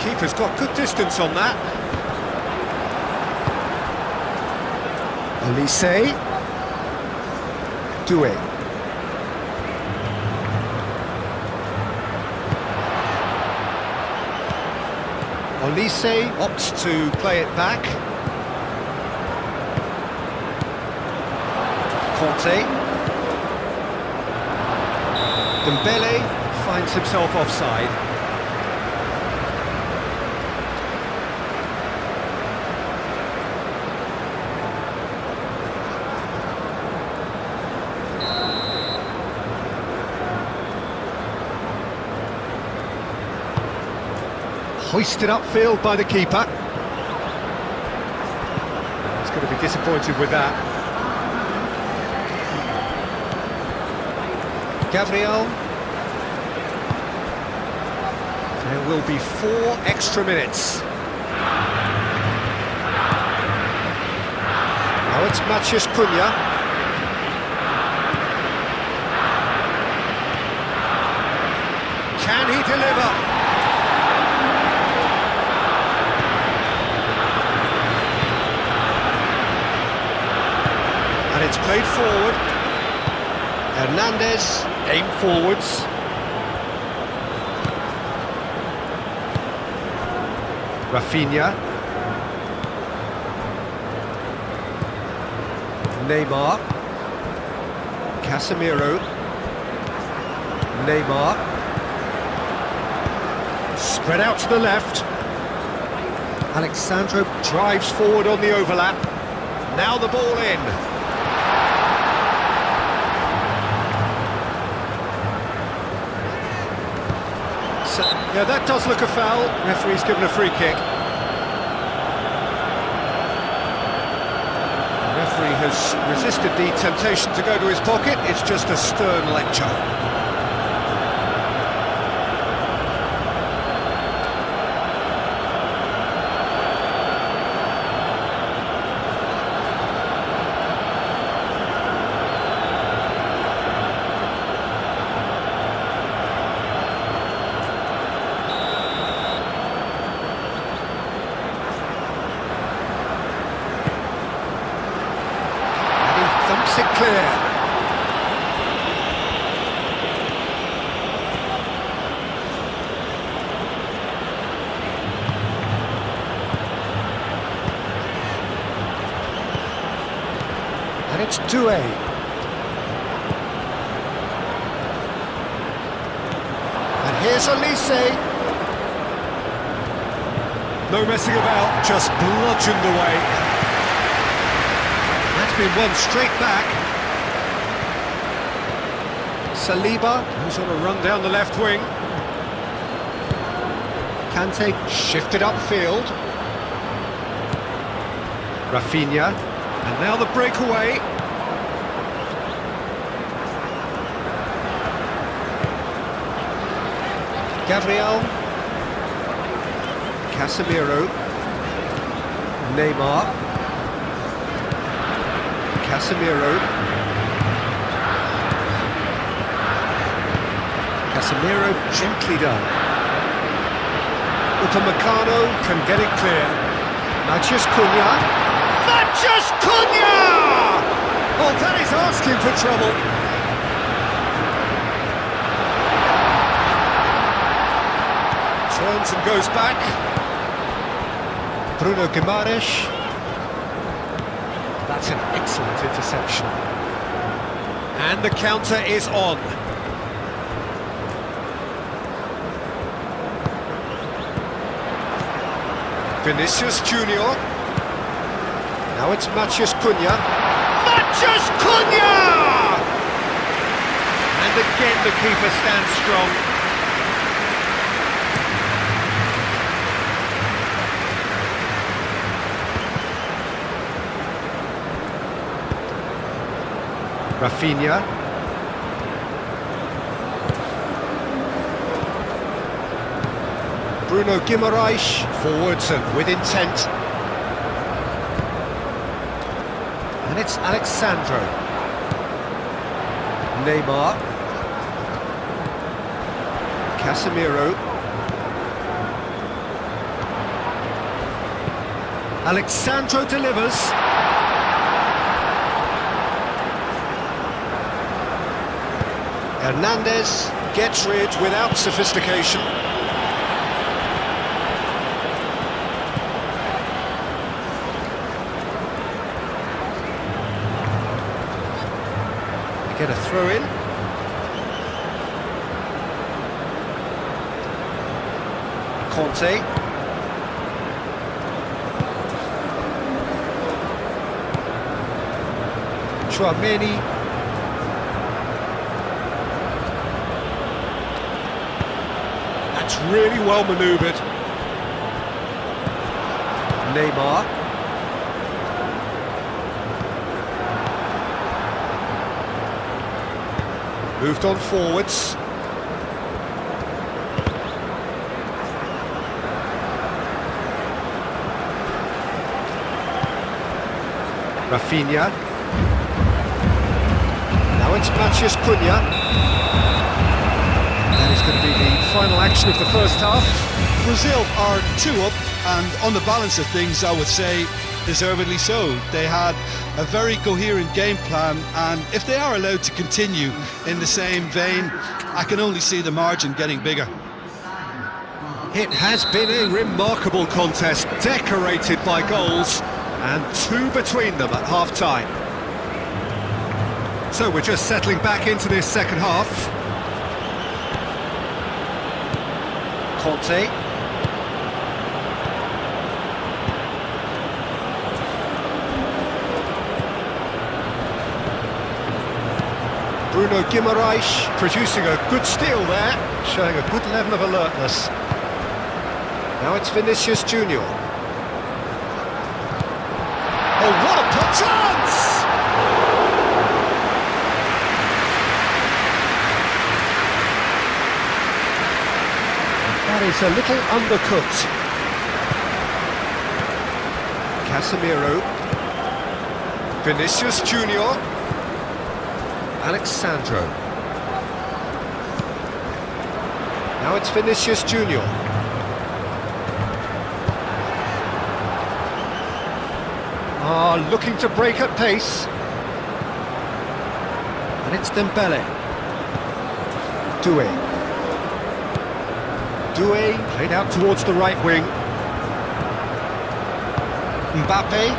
Keeper's got good distance on that. Olise. Doué. Olise opts to play it back. Conte. Dembele finds himself offside. Hoisted upfield by the keeper. He's going to be disappointed with that. Gabriel. There will be 4 extra minutes. Now it's Matheus Cunha. Can he deliver? And it's played forward. Hernandez aimed forwards. Rafinha. Neymar. Casemiro. Neymar. Spread out to the left. Alexandro drives forward on the overlap. Now the ball in. So, yeah, that does look a foul. Referee's given a free kick. The referee has resisted the temptation to go to his pocket. It's just a stern lecture. Thumps it clear. And it's 2-A. And here's Olise. No messing about, just bludgeoned away. That's been won straight back. Saliba, who's on a run down the left wing. Kante shifted upfield. Rafinha, and now the breakaway. Gabriel. Casemiro. Neymar. Casemiro. Casemiro gently done. Upamecano can get it clear. Matheus Cunha. Matheus Cunha! Oh, that is asking for trouble. Turns and goes back. Bruno Guimaraes. That's an excellent interception. And the counter is on. Vinicius Junior. Now it's Matheus Cunha. Matheus Cunha! And again the keeper stands strong. Rafinha. Bruno Guimaraes, forwards and with intent. And it's Alexandro. Neymar. Casemiro. Alexandro delivers. Hernandez gets rid without sophistication. They get a throw in. Conte. Chouameni. Really well manoeuvred. Neymar. Moved on forwards. Rafinha. Now it's Matheus Cunha. That is going to be the final action of the first half. Brazil are 2 up, and on the balance of things, I would say deservedly so. They had a very coherent game plan, and if they are allowed to continue in the same vein, I can only see the margin getting bigger. It has been a remarkable contest, decorated by goals, and 2 between them at half-time. So we're just settling back into this second half. Conte. Bruno Guimaraes producing a good steal there, showing a good level of alertness. Now it's Vinicius Junior. Oh, what a chance! That is a little undercooked. Casemiro. Vinicius Junior. Alexandro. Now it's Vinicius Junior. Looking to break at pace. And it's Dembele. Doué. Doué played out towards the right wing. Mbappe.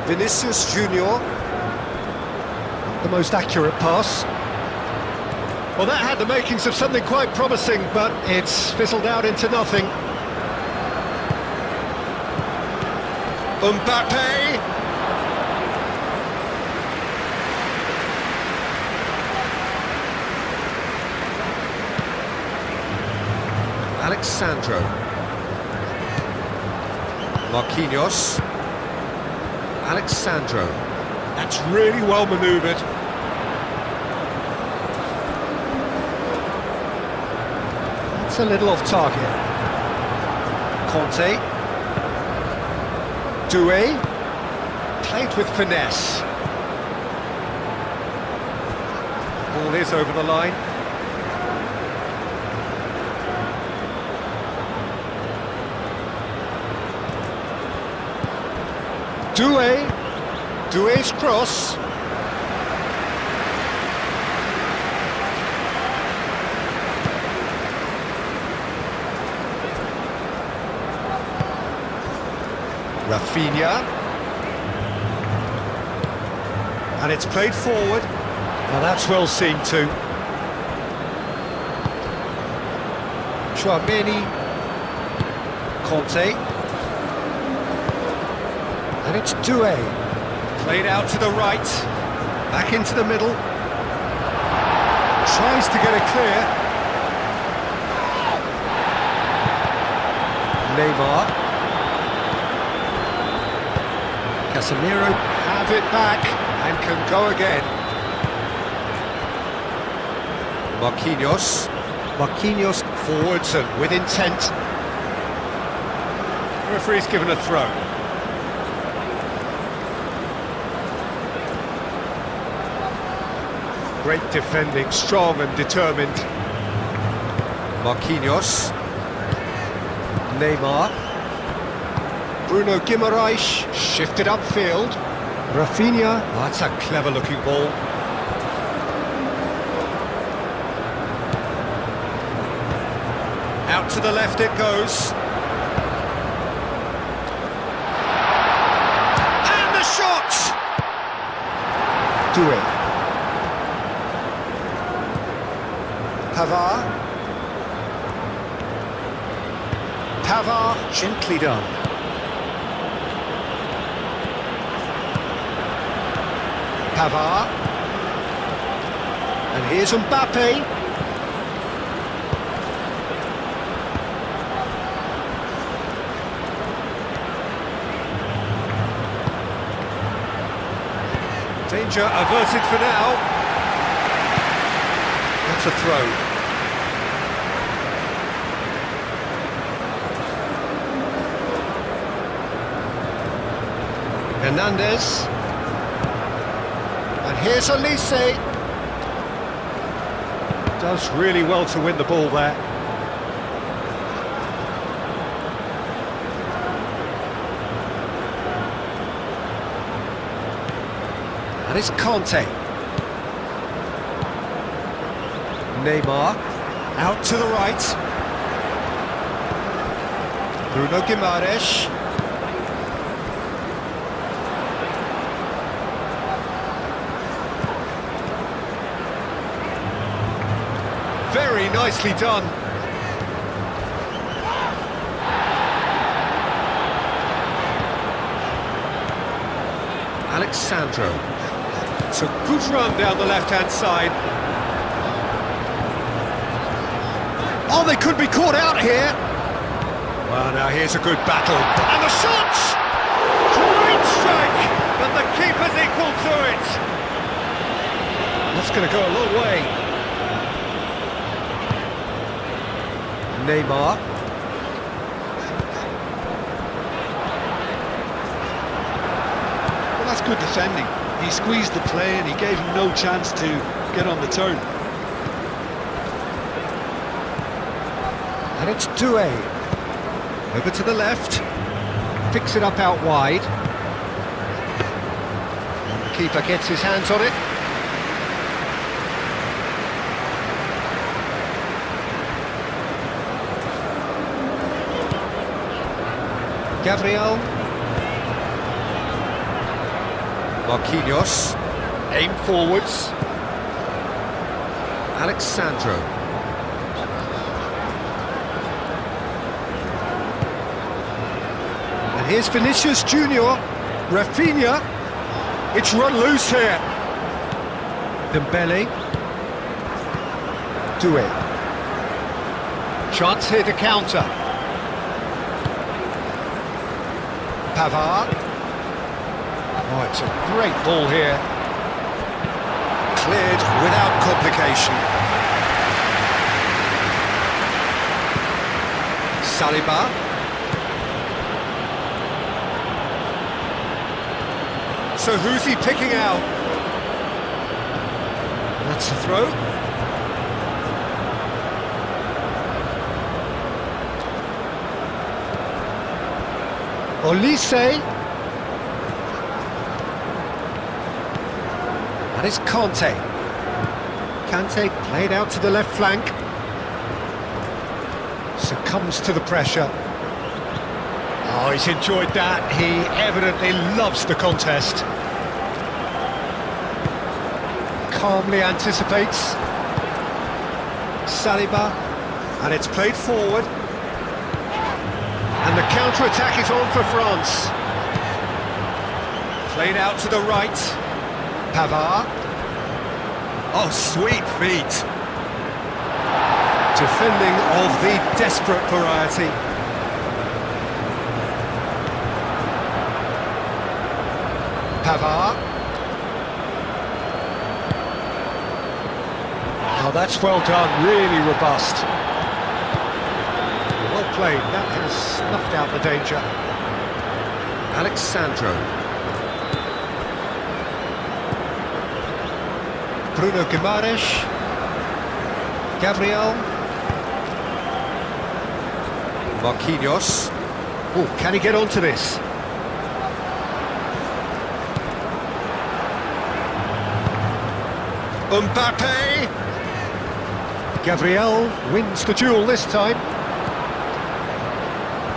Vinicius Junior. The most accurate pass. Well, that had the makings of something quite promising, but it's fizzled out into nothing. Mbappe! Alexandro. Marquinhos. Alexandro. That's really well manoeuvred. A little off target. Conte. Doué. Played with finesse. Ball is over the line. Doué. Doué's cross. Rafinha, and it's played forward. Now that's well seen too. Chouameni, Conte, and it's Doué. Played out to the right, back into the middle. Tries to get it clear. Neymar. Casemiro have it back and can go again. Marquinhos forwards and with intent. The referee's given a throw. Great defending, strong and determined. Marquinhos. Neymar. Bruno Guimaraes shifted upfield. Rafinha. Oh, that's a clever looking ball. Out to the left it goes. And the shot! Doué. Pavard, gently done. Pavard. And here's Mbappe. Danger averted for now. That's a throw. Hernandez. And here's Elise. Does really well to win the ball there. And it's Conte. Neymar, out to the right. Bruno Guimaraes. Very nicely done. Alexandro. It's a good run down the left-hand side. Oh, they could be caught out here. Well, now here's a good battle. And the shot! Great strike! But the keeper's equal to it. That's going to go a long way. Neymar. Well, that's good defending. He squeezed the play and he gave him no chance to get on the turn. And it's Doué. Over to the left. Picks it up out wide. And the keeper gets his hands on it. Gabriel. Marquinhos. Aim forwards. Alexandro. And here's Vinicius Junior. Rafinha. It's run loose here. Dembele. Doué. Chance here to counter. Pavard. Oh, it's a great ball here. Cleared without complication. Saliba. So who's he picking out? That's a throw. Olise. That is Conte. Kante played out to the left flank. Succumbs to the pressure. Oh, he's enjoyed that. He evidently loves the contest. Calmly anticipates. Saliba. And it's played forward. And the counter-attack is on for France. Played out to the right. Pavard. Oh, sweet feet. Defending of the desperate variety. Pavard. Oh, that's well done, really robust. Well played, that has snuffed out the danger. Alexandro. Bruno Guimaraes. Gabriel. Marquinhos. Oh, can he get onto this? Mbappe. Gabriel wins the duel this time.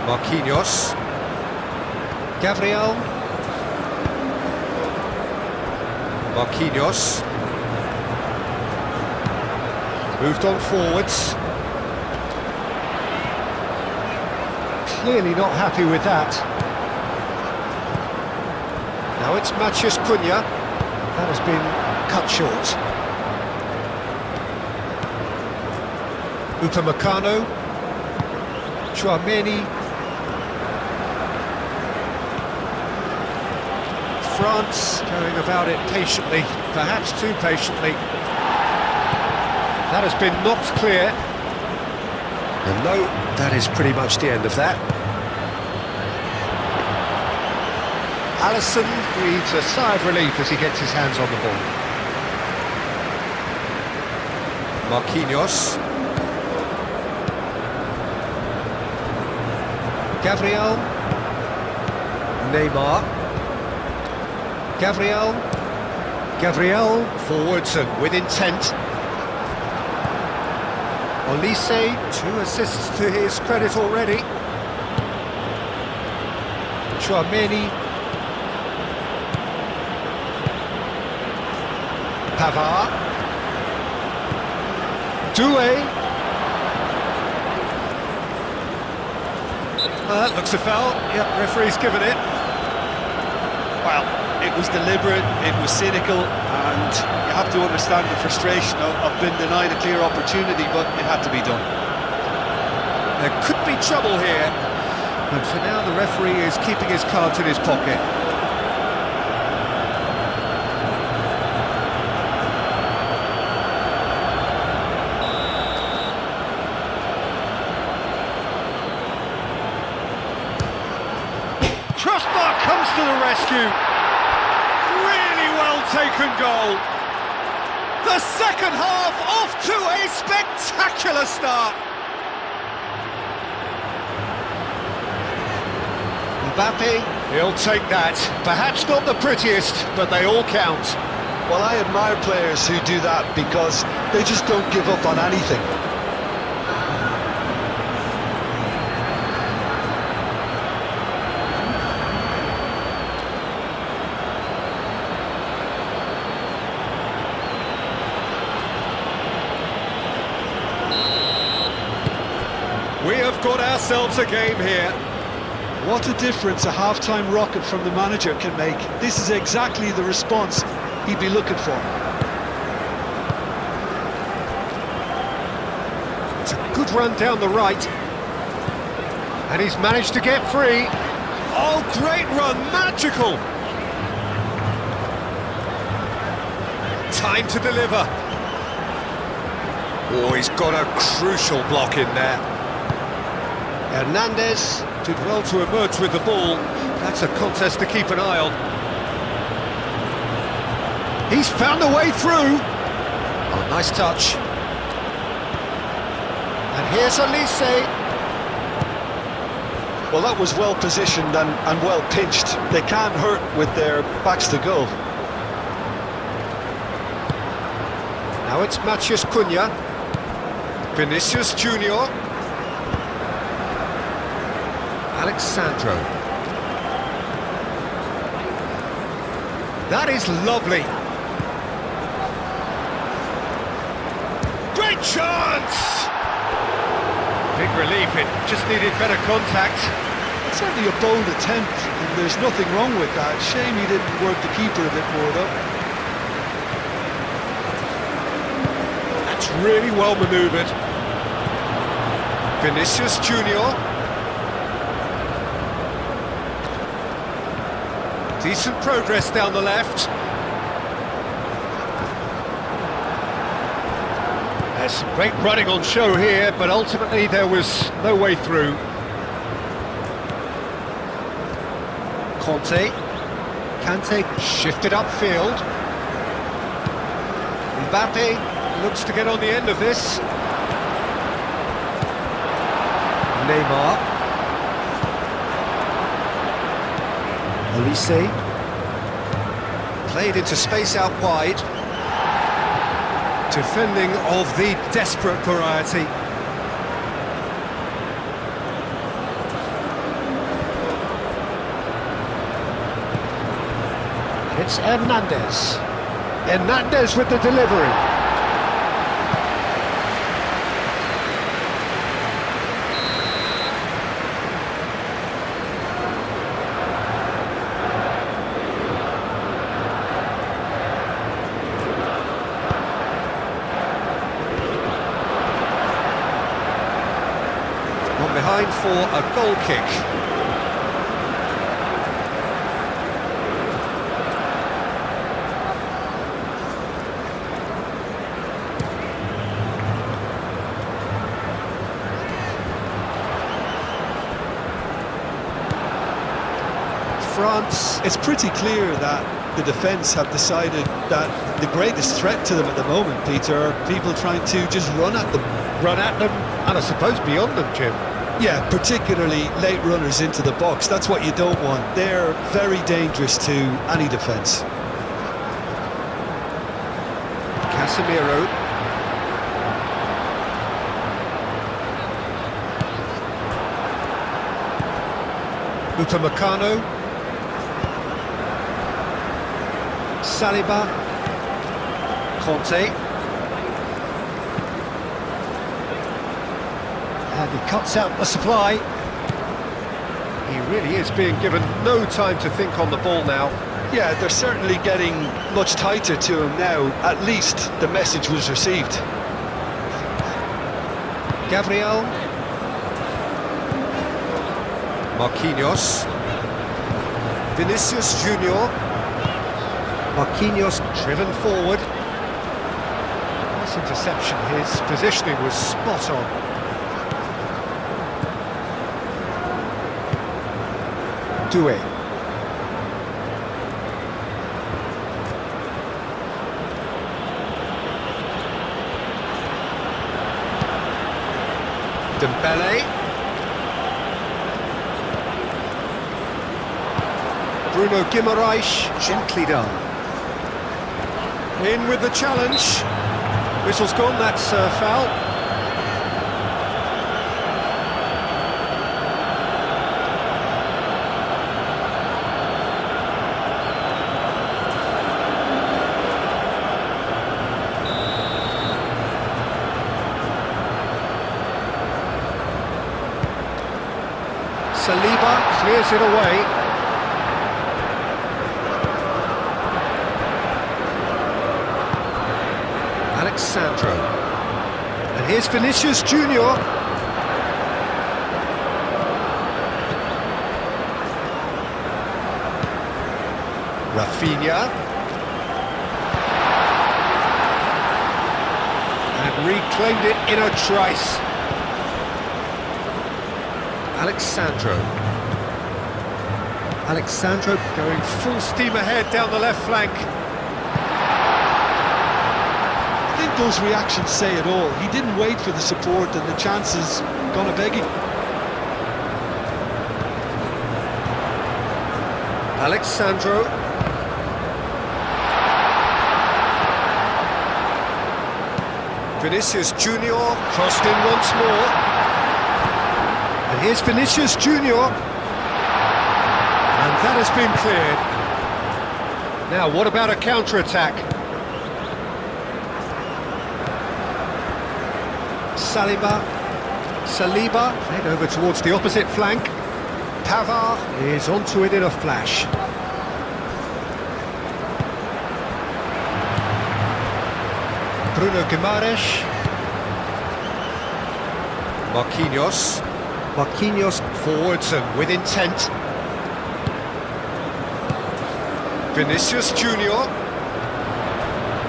Marquinhos. Gabriel. Marquinhos. Moved on forwards. Clearly not happy with that. Now it's Matheus Cunha. That has been cut short. Upamecano, Chouameni, France going about it patiently, perhaps too patiently. That has been knocked clear. And no, that is pretty much the end of that. Alisson breathes a sigh of relief as he gets his hands on the ball. Marquinhos. Gabriel. Neymar. Gabriel forwards and with intent. Olise, 2 assists to his credit already. Chouameni. Pavard. Doué. That looks a foul. Yep, referee's given it. Well, it was deliberate, it was cynical, and you have to understand the frustration of being denied a clear opportunity, but it had to be done. There could be trouble here, but for now the referee is keeping his cards in his pocket. Crossbar comes to the rescue. Really well taken goal. The second half off to a spectacular start. Mbappe, he'll take that. Perhaps not the prettiest, but they all count. Well, I admire players who do that because they just don't give up on anything. We have got ourselves a game here. What a difference a half-time rocket from the manager can make. This is exactly the response he'd be looking for. It's a good run down the right. And he's managed to get free. Oh, great run, magical! Time to deliver. Oh, he's got a crucial block in there. Hernandez did well to emerge with the ball. That's a contest to keep an eye on. He's found a way through. Oh, nice touch. And here's Olise. Well, that was well positioned and well pinched. They can't hurt with their backs to goal. Now it's Matheus Cunha. Vinicius Junior. Alexandro. That is lovely. Great chance! Big relief, it just needed better contact. Certainly a bold attempt, and there's nothing wrong with that. Shame he didn't work the keeper a bit more, though. That's really well manoeuvred. Vinicius Junior. Decent progress down the left. There's some great running on show here, but ultimately there was no way through. Kante shifted upfield. Mbappe looks to get on the end of this. Neymar. Olise. Played into space out wide. Defending of the desperate variety. And it's Hernandez. Hernandez with the delivery. behind for a goal kick. France. It's pretty clear that the defence have decided that the greatest threat to them at the moment, Peter, are people trying to just run at them. Run at them, and I suppose beyond them, Jim. Yeah, particularly late runners into the box. That's what you don't want. They're very dangerous to any defence. Casemiro. Upamecano. Saliba. Conte. And he cuts out the supply. He really is being given no time to think on the ball now. Yeah, they're certainly getting much tighter to him now. At least the message was received. Gabriel. Marquinhos. Vinicius Junior. Marquinhos driven forward. Nice interception. His positioning was spot on. Doué. Dembele. Bruno Guimaraes, gently done. In with the challenge. Whistle's gone, that's a foul. Saliba clears it away. Alexandro. And here's Vinicius Junior. Rafinha. And reclaimed it in a trice. Alexandro going full steam ahead down the left flank. I think those reactions say it all. He didn't wait for the support and the chances gonna beg him. Alexandro. Vinicius Junior crossed in once more. And here's Vinicius Junior. And that has been cleared. Now, what about a counter-attack? Saliba, played over towards the opposite flank. Pavard is onto it in a flash. Bruno Guimaraes. Marquinhos forwards and with intent. Vinicius Junior.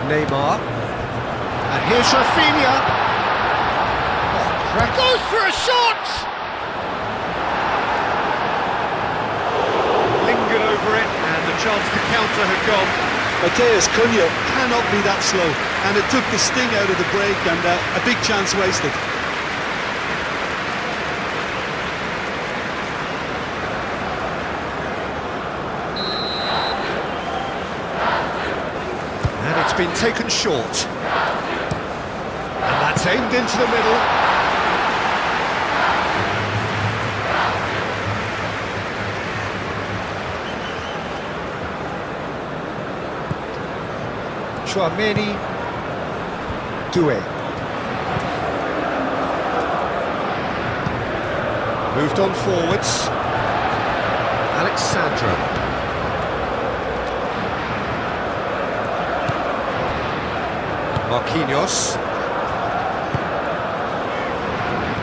Neymar. And here's Rafinha. Goes for a shot! Lingered over it, and the chance to counter had gone. Mateus Cunha cannot be that slow, and it took the sting out of the break and a big chance wasted. And it's been taken short. And that's aimed into the middle. Chouameni, Doué. Moved on forwards. Alexandro. Marquinhos.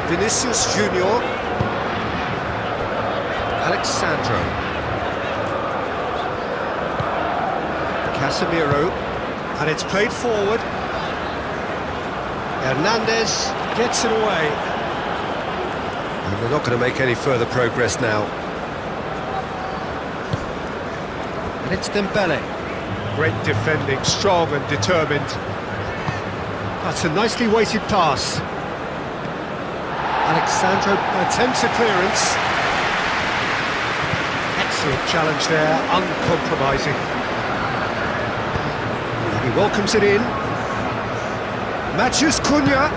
Vinicius Junior. Alexandro. Casemiro. And it's played forward. Hernandez gets it away. And they're not going to make any further progress now. And it's Dembele. Great defending, strong and determined. That's a nicely weighted pass. Alexandro attempts a clearance. Excellent challenge there, uncompromising. He welcomes it in. Matthews Cunha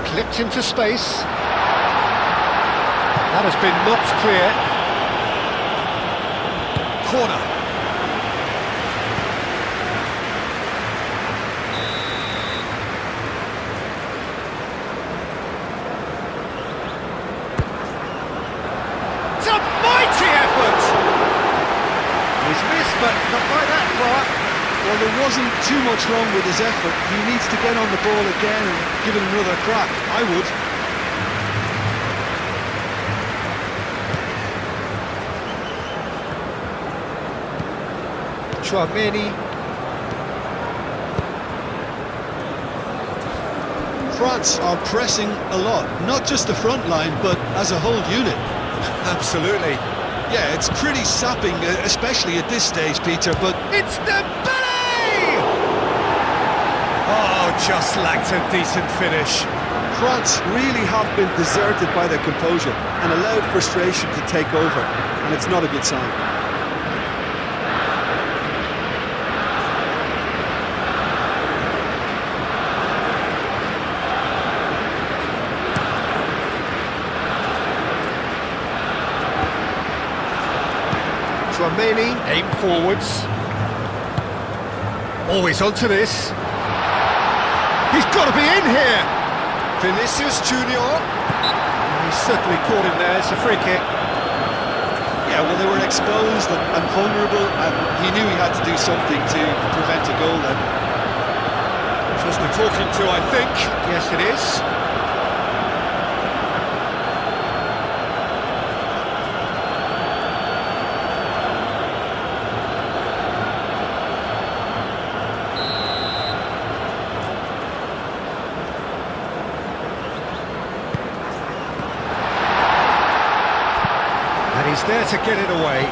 clipped into space. That has been knocked clear. Corner. It's a mighty effort! He's missed, but not by that far. Well, there wasn't too much wrong with his effort. He needs to get on the ball again and give it another crack. I would. Chouameni. France are pressing a lot, not just the front line, but as a whole unit. Absolutely. Yeah, it's pretty sapping, especially at this stage, Peter, but... It's Dembele! Oh, just lacked a decent finish. France really have been deserted by their composure and allowed frustration to take over, and it's not a good sign. Chouameni, aim forwards. Always onto this. He's got to be in here! Vinicius Junior. He's certainly caught him there, it's a free kick. Yeah, well, they were exposed and vulnerable, and he knew he had to do something to prevent a goal then. Just a talking to, I think. Yes, it is. And he's there to get it away.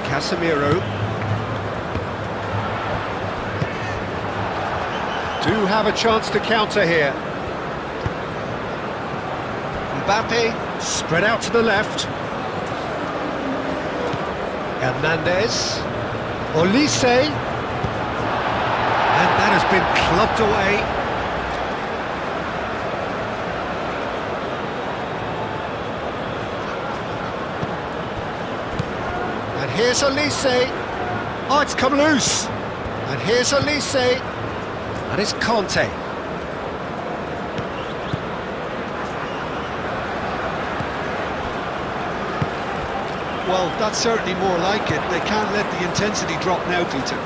Casemiro. Do have a chance to counter here. Mbappe, spread out to the left. Hernandez. Olise. And that has been clubbed away. And here's Olise. Oh, it's come loose. And here's Olise. And it's Conte. Well, that's certainly more like it. They can't let the intensity drop now, Peter.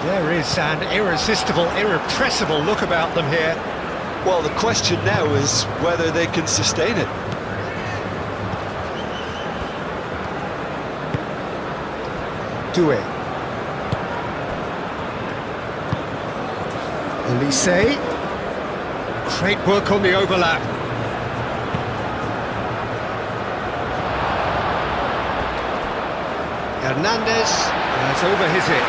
There is an irresistible, irrepressible look about them here. Well, the question now is whether they can sustain it. Doué. Olise. Great work on the overlap. Hernandez has over his hit.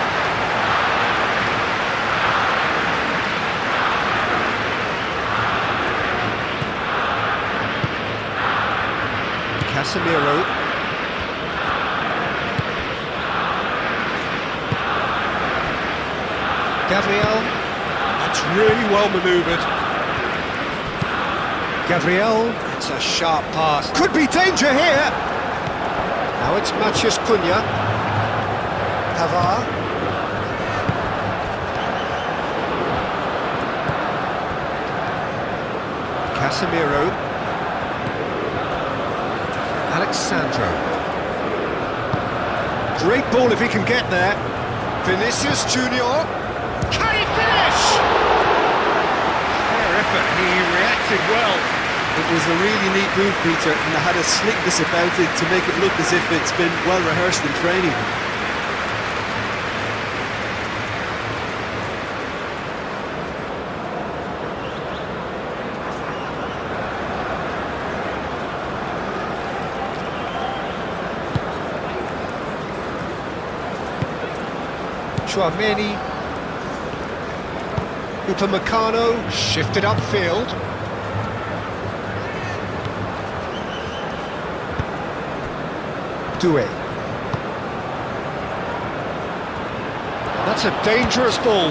Casemiro. Gabriel. That's really well manoeuvred. Gabriel. That's a sharp pass. Could be danger here. Now it's Matthews Cunha. Pavard. Casemiro. Alexandro. Great ball if he can get there. Vinicius Junior. Can he finish? effort, he reacted well. It was a really neat move, Peter, and it had a slickness about it to make it look as if it's been well rehearsed in training. Chouameni, Upamecano, shifted upfield. Doué. That's a dangerous ball.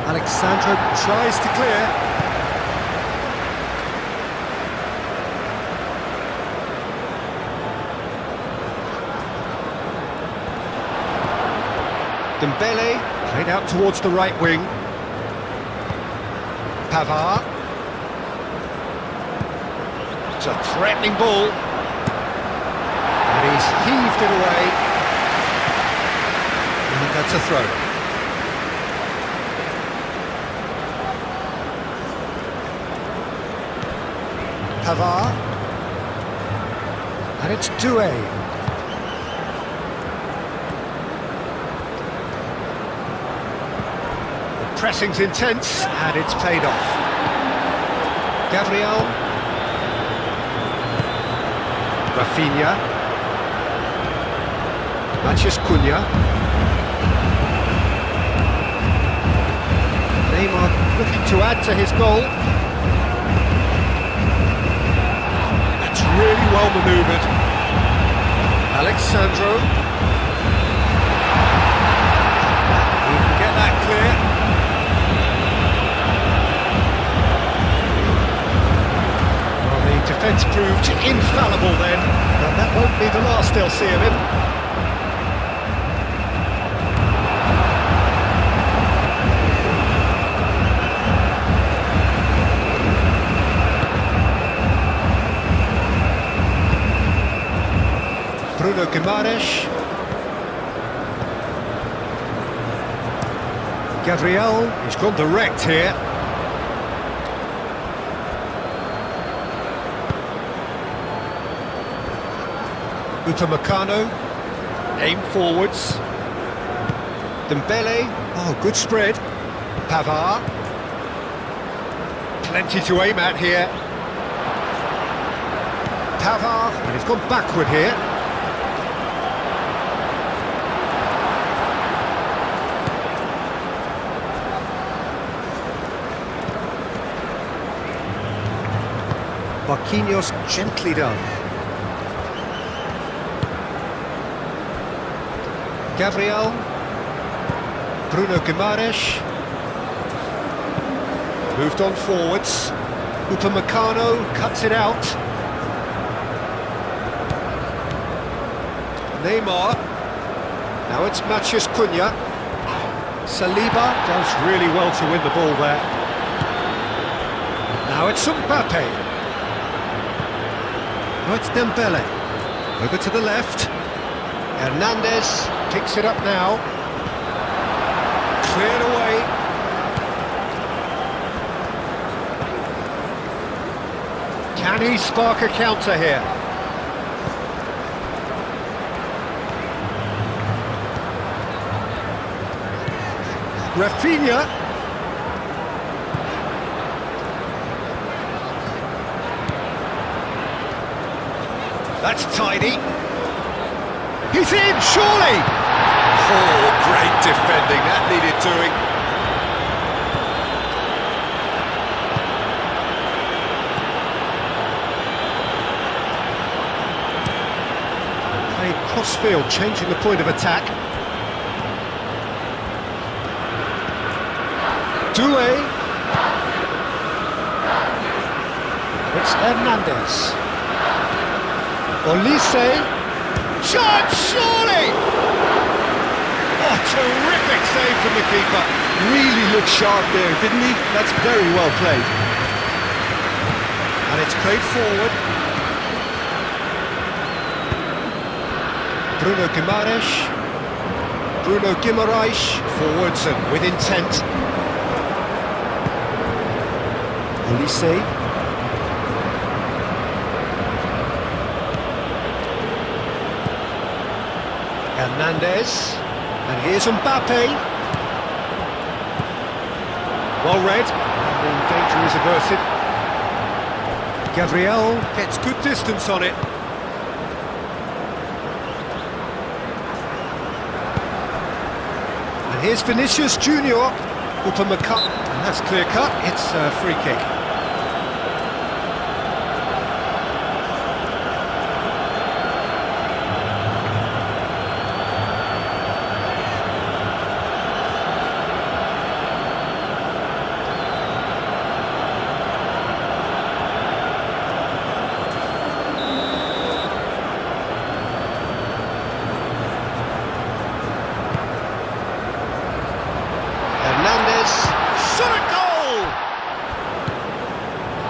Alexandro tries to clear. Dembele, played out towards the right wing. Pavard. It's a threatening ball. And he's heaved it away. And that's a throw. Pavard. And it's Doué. Pressing's intense, and it's paid off. Gabriel. Rafinha. Matheus Cunha. Neymar looking to add to his goal. That's really well manoeuvred. Alexandro. He can get that clear. Defence proved infallible then, but that won't be the last they'll see of him. Bruno Guimaraes. Gabriel, he's gone direct here. Upamecano, aim forwards. Dembele, oh, good spread. Pavard, plenty to aim at here. Pavard, and he's gone backward here. Marquinhos gently done. Gabriel, Bruno Guimaraes, moved on forwards. Upamecano cuts it out. Neymar, now it's Matheus Cunha. Saliba does really well to win the ball there. Now it's Mbappe. Now it's Dembele, over to the left. Hernandez picks it up now. Cleared away. Can he spark a counter here? Rafinha. That's tidy. He's in, surely! Oh, great defending, that needed doing. Played cross-field, changing the point of attack. Doué. It's Hernandez. Olise. Shot, surely! Oh, terrific save from the keeper. Really looked sharp there, didn't he? That's very well played. And it's played forward. Bruno Guimaraes. Bruno Guimaraes forwards and with intent. Olise. Hernandez. And here's Mbappe. Well read. And the danger is averted. Gabriel gets good distance on it. And here's Vinicius Junior. Upamecano. And that's clear cut. It's a free kick. Hernandez, shot a goal!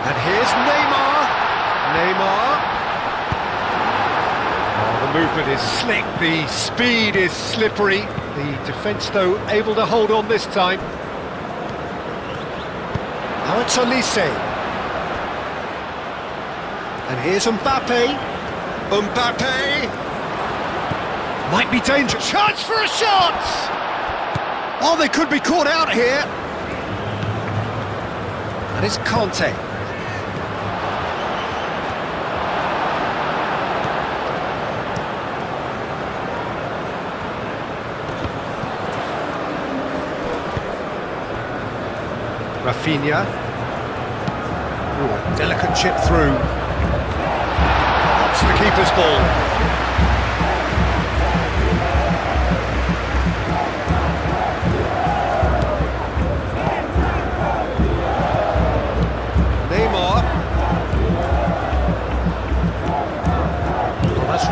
And here's Neymar. Oh, the movement is slick, the speed is slippery. The defence, though, able to hold on this time. Now it's Olise. And here's Mbappe. Might be dangerous. Chance for a shot! Oh, they could be caught out here. And it's Conte. Rafinha. Ooh, a delicate chip through. That's the keeper's ball.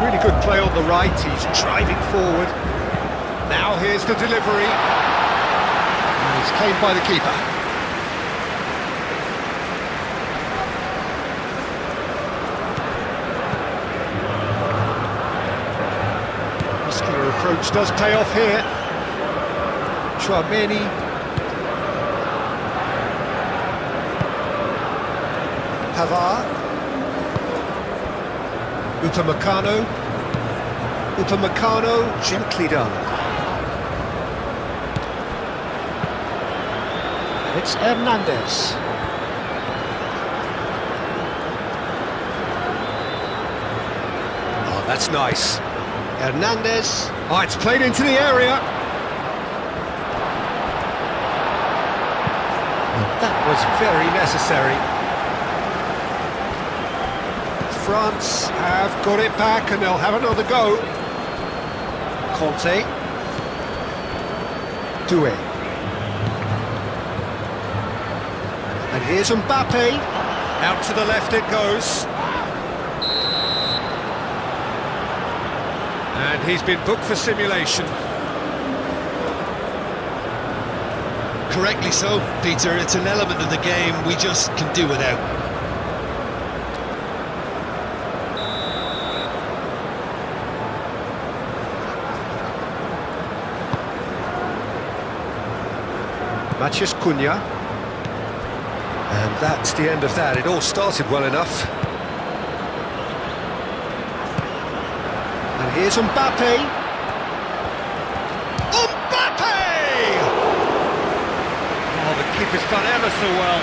Really good play on the right, he's driving forward. Now here's the delivery. And it's claimed by the keeper. Muscular approach does pay off here. Chouameni. Pavard. Upamecano, gently done. And it's Hernandez. Oh, that's nice. Hernandez. Oh, it's played into the area. And that was very necessary. France have got it back and they'll have another go. Conte. Doué. And here's Mbappe. Out to the left it goes. And he's been booked for simulation. Correctly so, Peter. It's an element of the game we just can do without. Matheus Cunha. And that's the end of that. It all started well enough. And here's Mbappe. Oh, the keeper's done ever so well.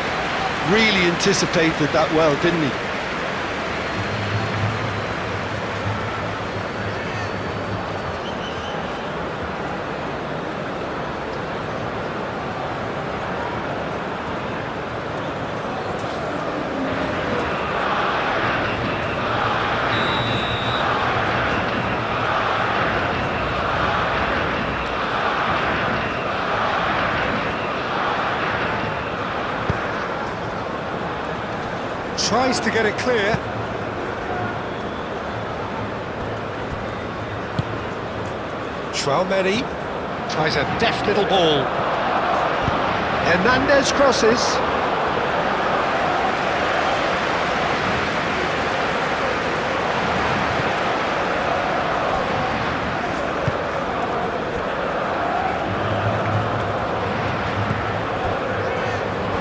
Really anticipated that well, didn't he? Tries to get it clear. Chouameni tries a deft little ball. Hernandez crosses.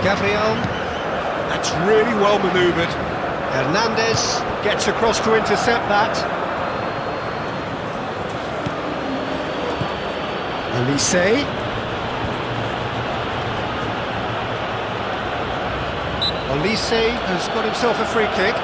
Gabriel. That's really well manoeuvred. Hernandez gets across to intercept that. Elise. Elise has got himself a free kick.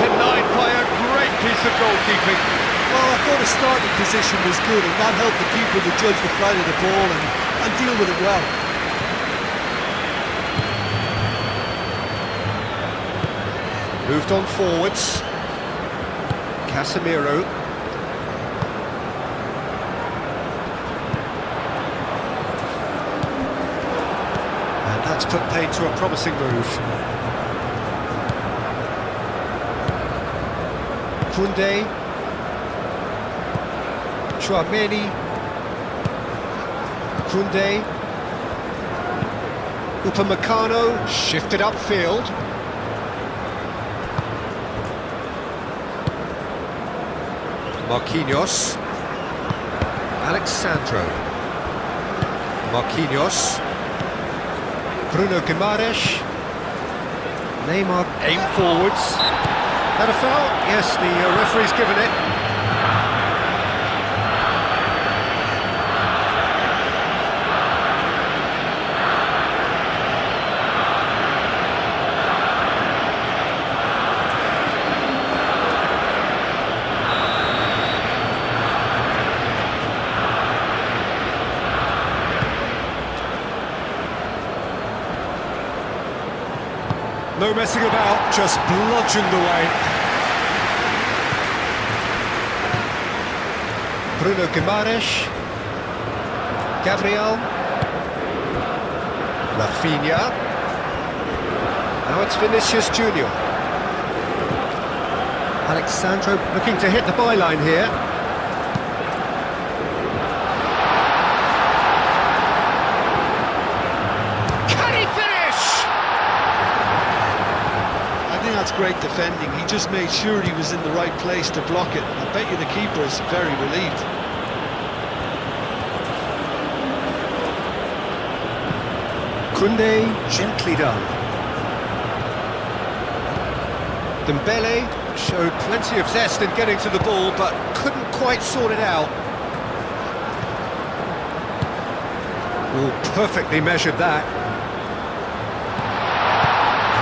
Denied by a great piece of goalkeeping. Well, I thought his starting position was good, and that helped the keeper to judge the flight of the ball and deal with it well. Moved on forwards. Casemiro. And that's put paid to a promising move. Koundé. Chouameni. Koundé. Upamecano shifted upfield. Marquinhos. Alexandro. Marquinhos. Bruno Guimaraes. Neymar aim forwards. That a foul? Yes, the referee's given it. No messing about, just bludgeoned away. Bruno Guimaraes. Gabriel. Rafinha. Now it's Vinicius Junior. Alexandro looking to hit the byline here. That's great defending. He just made sure he was in the right place to block it. I bet you the keeper is very relieved. Koundé, gently done. Dembele showed plenty of zest in getting to the ball, but couldn't quite sort it out. Oh, perfectly measured that.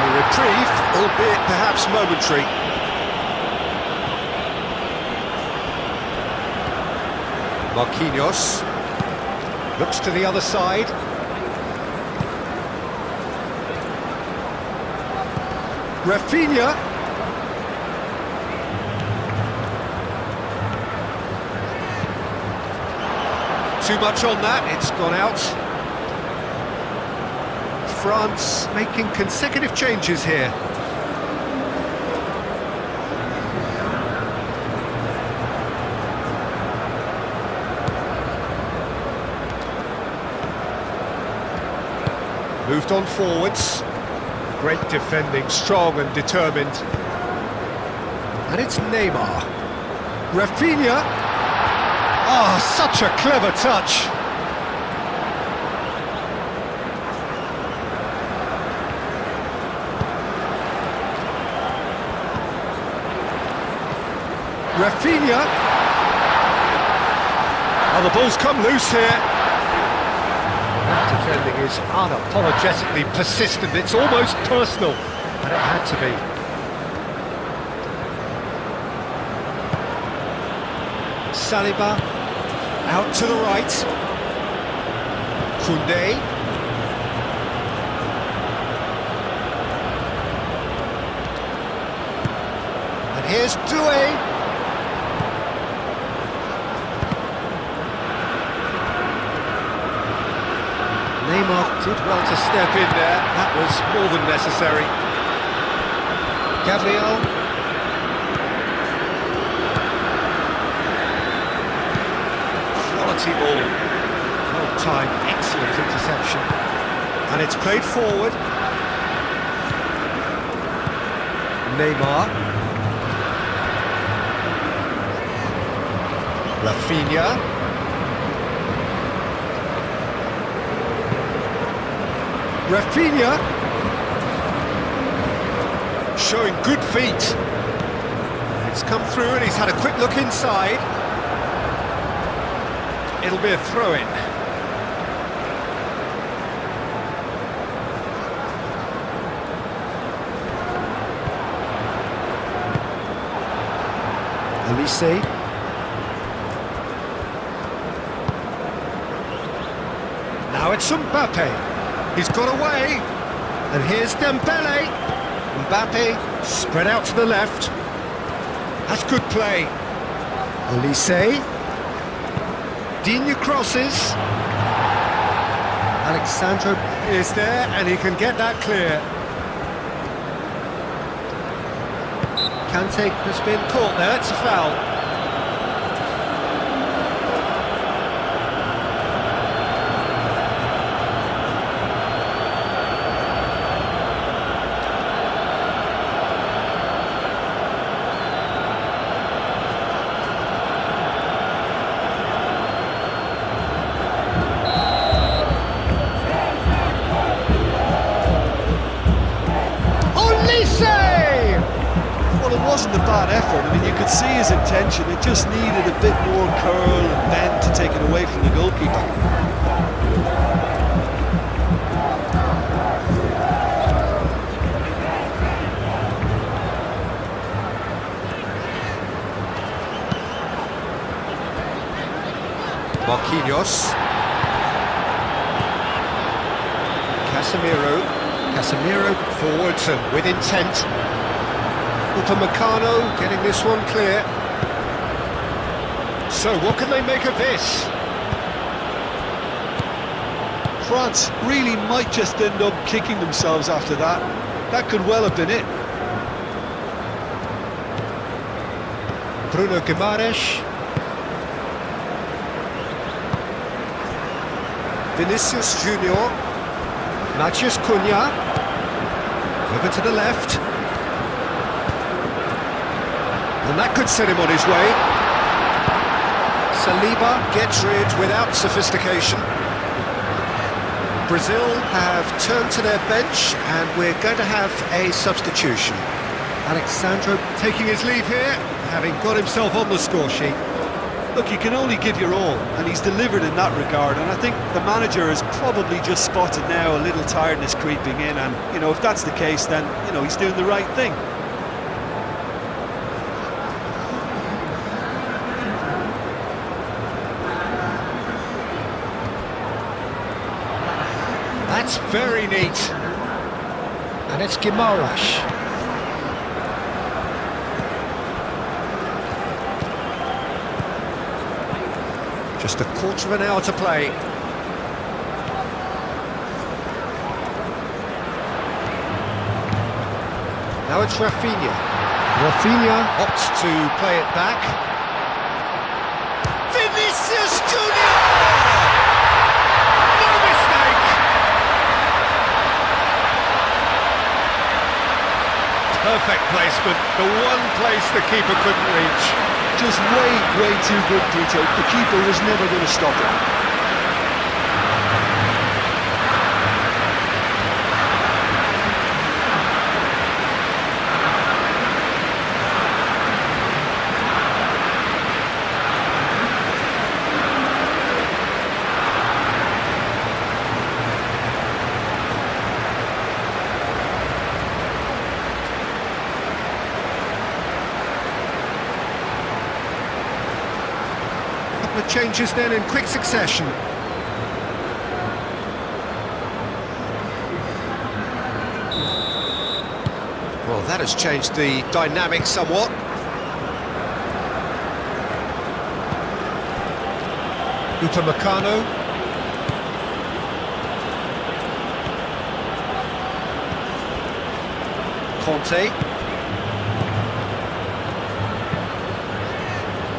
Reprieve, albeit perhaps momentary. Marquinhos looks to the other side. Rafinha. Too much on that, it's gone out. France making consecutive changes here. Moved on forwards. Great defending, strong and determined. And it's Neymar. Rafinha. Ah, such a clever touch. Rafinha. Oh, the ball's come loose here. That defending is unapologetically persistent. It's almost personal, and it had to be. Saliba out to the right. Koundé. And here's Doué. Neymar did well to step in there. That was more than necessary. Gabriel. Quality ball. Well time. Excellent interception. And it's played forward. Neymar. Rafinha. Rafinha. Showing good feet. It's come through and he's had a quick look inside. It'll be a throw-in. Elise. Now it's Mbappe. He's got away. And here's Dembele. Mbappe spread out to the left. That's good play. Elise. Digne crosses. Alexandro is there and he can get that clear. Kante has been caught there, it's a foul. Well, it wasn't a bad effort. I mean, you could see his intention. It just needed a bit more curl and bend to take it away from the goalkeeper. Marquinhos. Casemiro forwards and with intent. Upamecano getting this one clear. So what can they make of this? France really might just end up kicking themselves after that. That could well have been it. Bruno Guimaraes. Vinicius Junior. Matheus Cunha. Over to the left. And that could set him on his way. Saliba gets rid without sophistication. Brazil have turned to their bench and we're going to have a substitution. Alexandro taking his leave here, having got himself on the score sheet. Look, you can only give your all, and he's delivered in that regard, and I think the manager has probably just spotted now a little tiredness creeping in, and, you know, if that's the case, then, you know, he's doing the right thing. That's very neat. And it's Guimaraes. Just a quarter of an hour to play. Now it's Rafinha. Rafinha opts to play it back. Vinicius Junior! No mistake! Perfect placement, the one place the keeper couldn't reach. Just way too good, Peter. The keeper was never going to stop it. Changes then in quick succession. Well, that has changed the dynamic somewhat. Upamecano. Conte.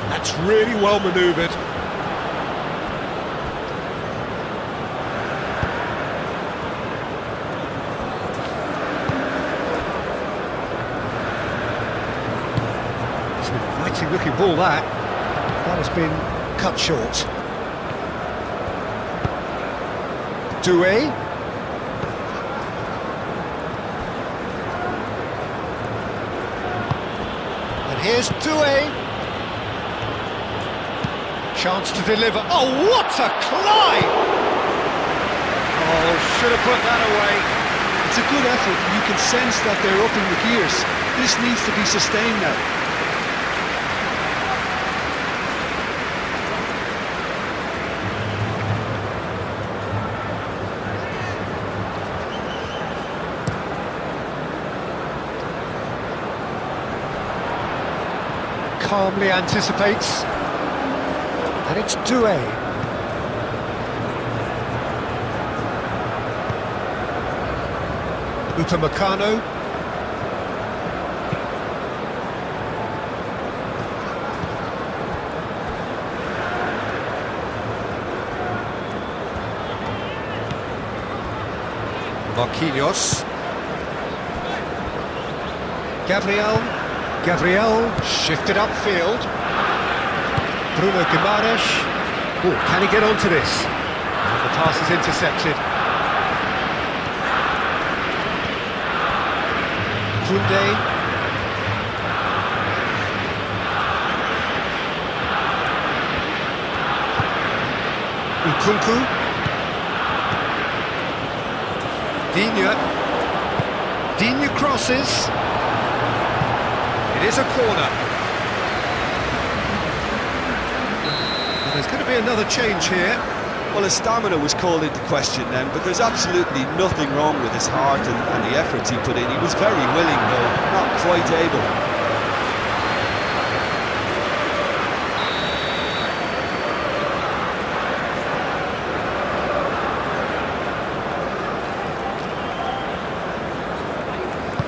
That's really well manoeuvred. promising looking ball that. That has been cut short. Doué. And here's Doué. Chance to deliver. Oh, what a climb! Oh, should have put that away. It's a good effort, and you can sense that they're upping the gears. This needs to be sustained now. Calmly anticipates. And it's Doué. Upamecano. Marquinhos. Gabriel shifted upfield. Bruno Guimaraes. Oh, can he get onto this? The pass is intercepted. Koundé. Nkunku. Digne crosses. It is a corner. And there's going to be another change here. Well, his stamina was called into question then, but there's absolutely nothing wrong with his heart and the efforts he put in. He was very willing, though, not quite able.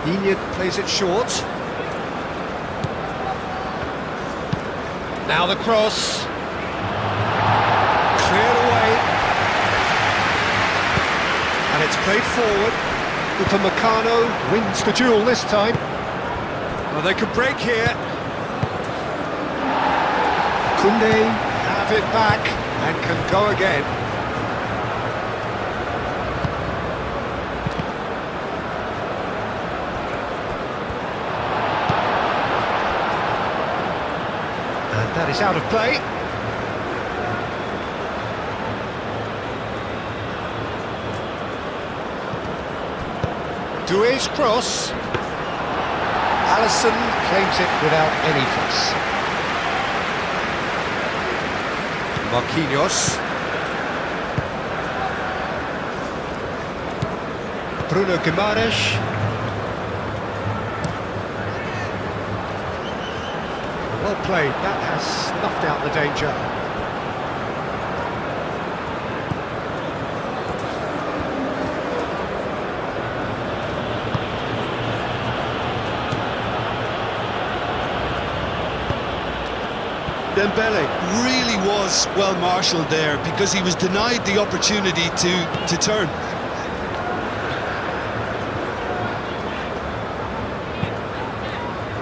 Digne plays it short. Now the cross. Cleared away. And it's played forward. Upamecano wins the duel this time. Well, they could break here. Koundé have it back and can go again. And that is out of play. Doué's cross. Alisson claims it without any fuss. Marquinhos. Bruno Guimaraes. Well played, that has snuffed out the danger. Dembele really was well marshalled there because he was denied the opportunity to turn.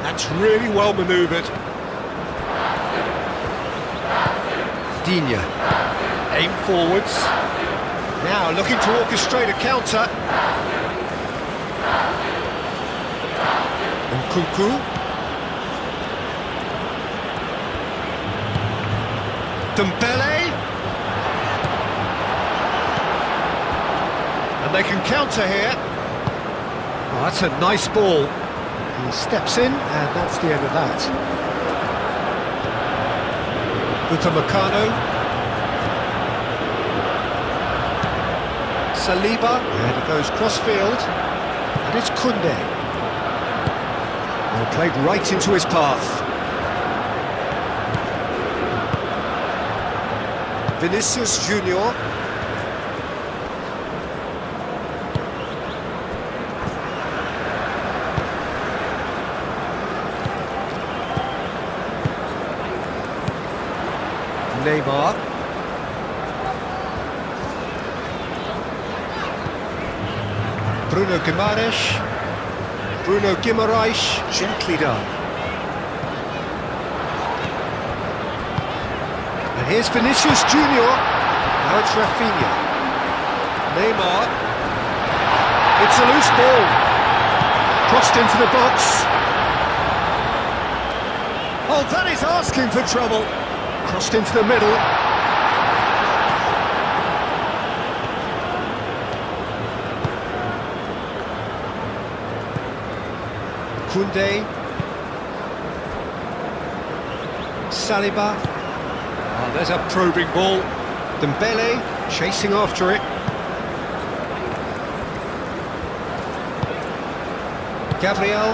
That's really well manoeuvred. Digne, aim forwards. Now looking to orchestrate a counter. Nkunku. Dembele. And they can counter here. Oh, that's a nice ball. He steps in, and that's the end of that. Upamecano. Saliba, and it goes cross-field, and it's Koundé. Well, played right into his path. Vinicius Junior. Neymar. Bruno Guimaraes. Gently done. Here's Vinicius Junior. Now it's Rafinha. Neymar. It's a loose ball. Crossed into the box. Oh, that is asking for trouble. Crossed into the middle. Koundé. Saliba. Oh, there's a probing ball. Dembele chasing after it. Gabriel.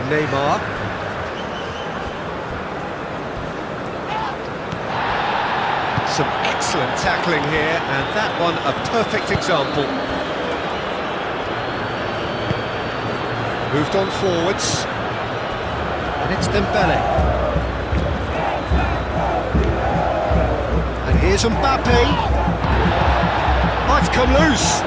Neymar. Some excellent tackling here, and that one a perfect example. Moved on forwards, and it's Dembele. And here's Mbappe. Oh, it's come loose.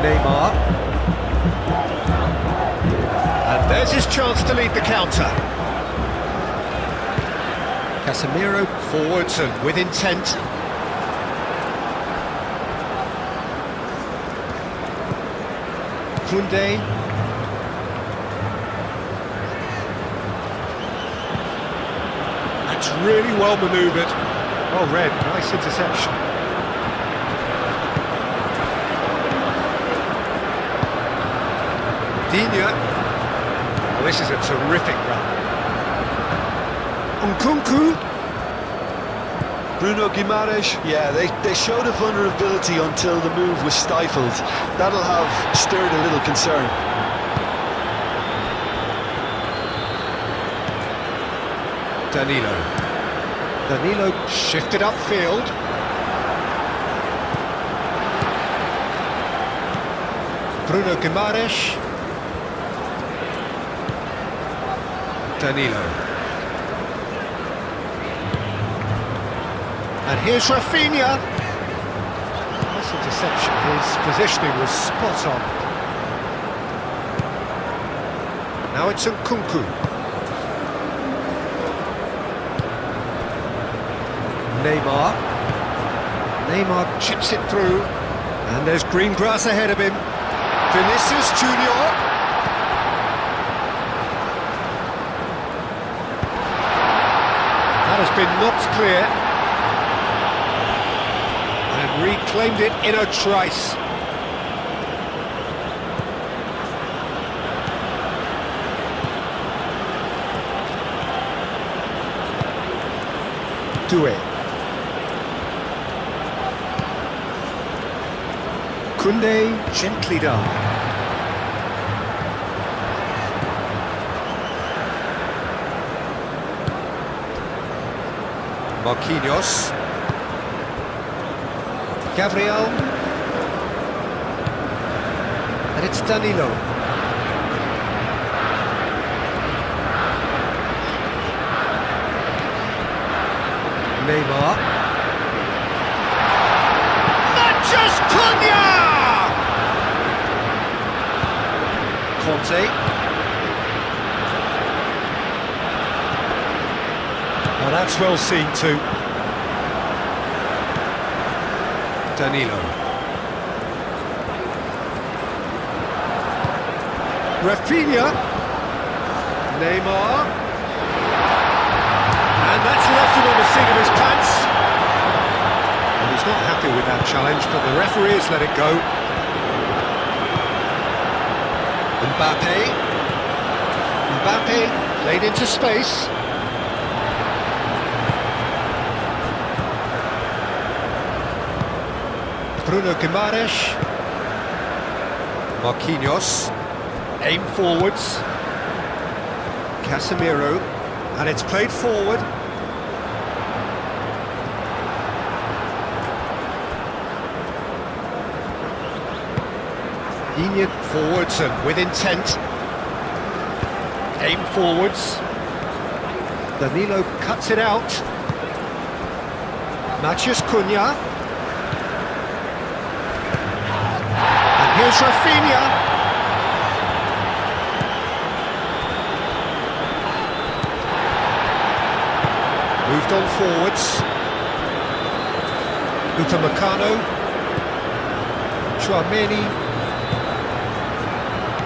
Neymar. And there's his chance to lead the counter. Casemiro forwards and with intent. Koundé. That's really well manoeuvred. Well read, nice interception. Digne. Well, this is a terrific run. Nkunku. Bruno Guimaraes. Yeah, they showed a vulnerability until the move was stifled. That'll have stirred a little concern. Danilo shifted upfield. Bruno Guimaraes. Danilo. And here's Rafinha. Nice interception. His positioning was spot on. Now it's Nkunku. Neymar chips it through, and there's green grass ahead of him. Vinicius Junior. That has been knocked clear, and reclaimed it in a trice. Doué. Koundé, gently done. Marquinhos. Gabriel. And it's Danilo. Neymar. Matches Cunha! Conte. Oh, that's well seen too. Danilo. Rafinha. Neymar. And that's left him on the seat of his pants. Well, he's not happy with that challenge, but the referee has let it go. Mbappe played into space. Bruno Guimaraes. Marquinhos. Aim forwards. Casemiro. And it's played forward. Digne forwards and with intent. Aim forwards. Danilo cuts it out. Matches Cunha. Here's Rafinha. Moved on forwards. Upamecano. Tchouaméni.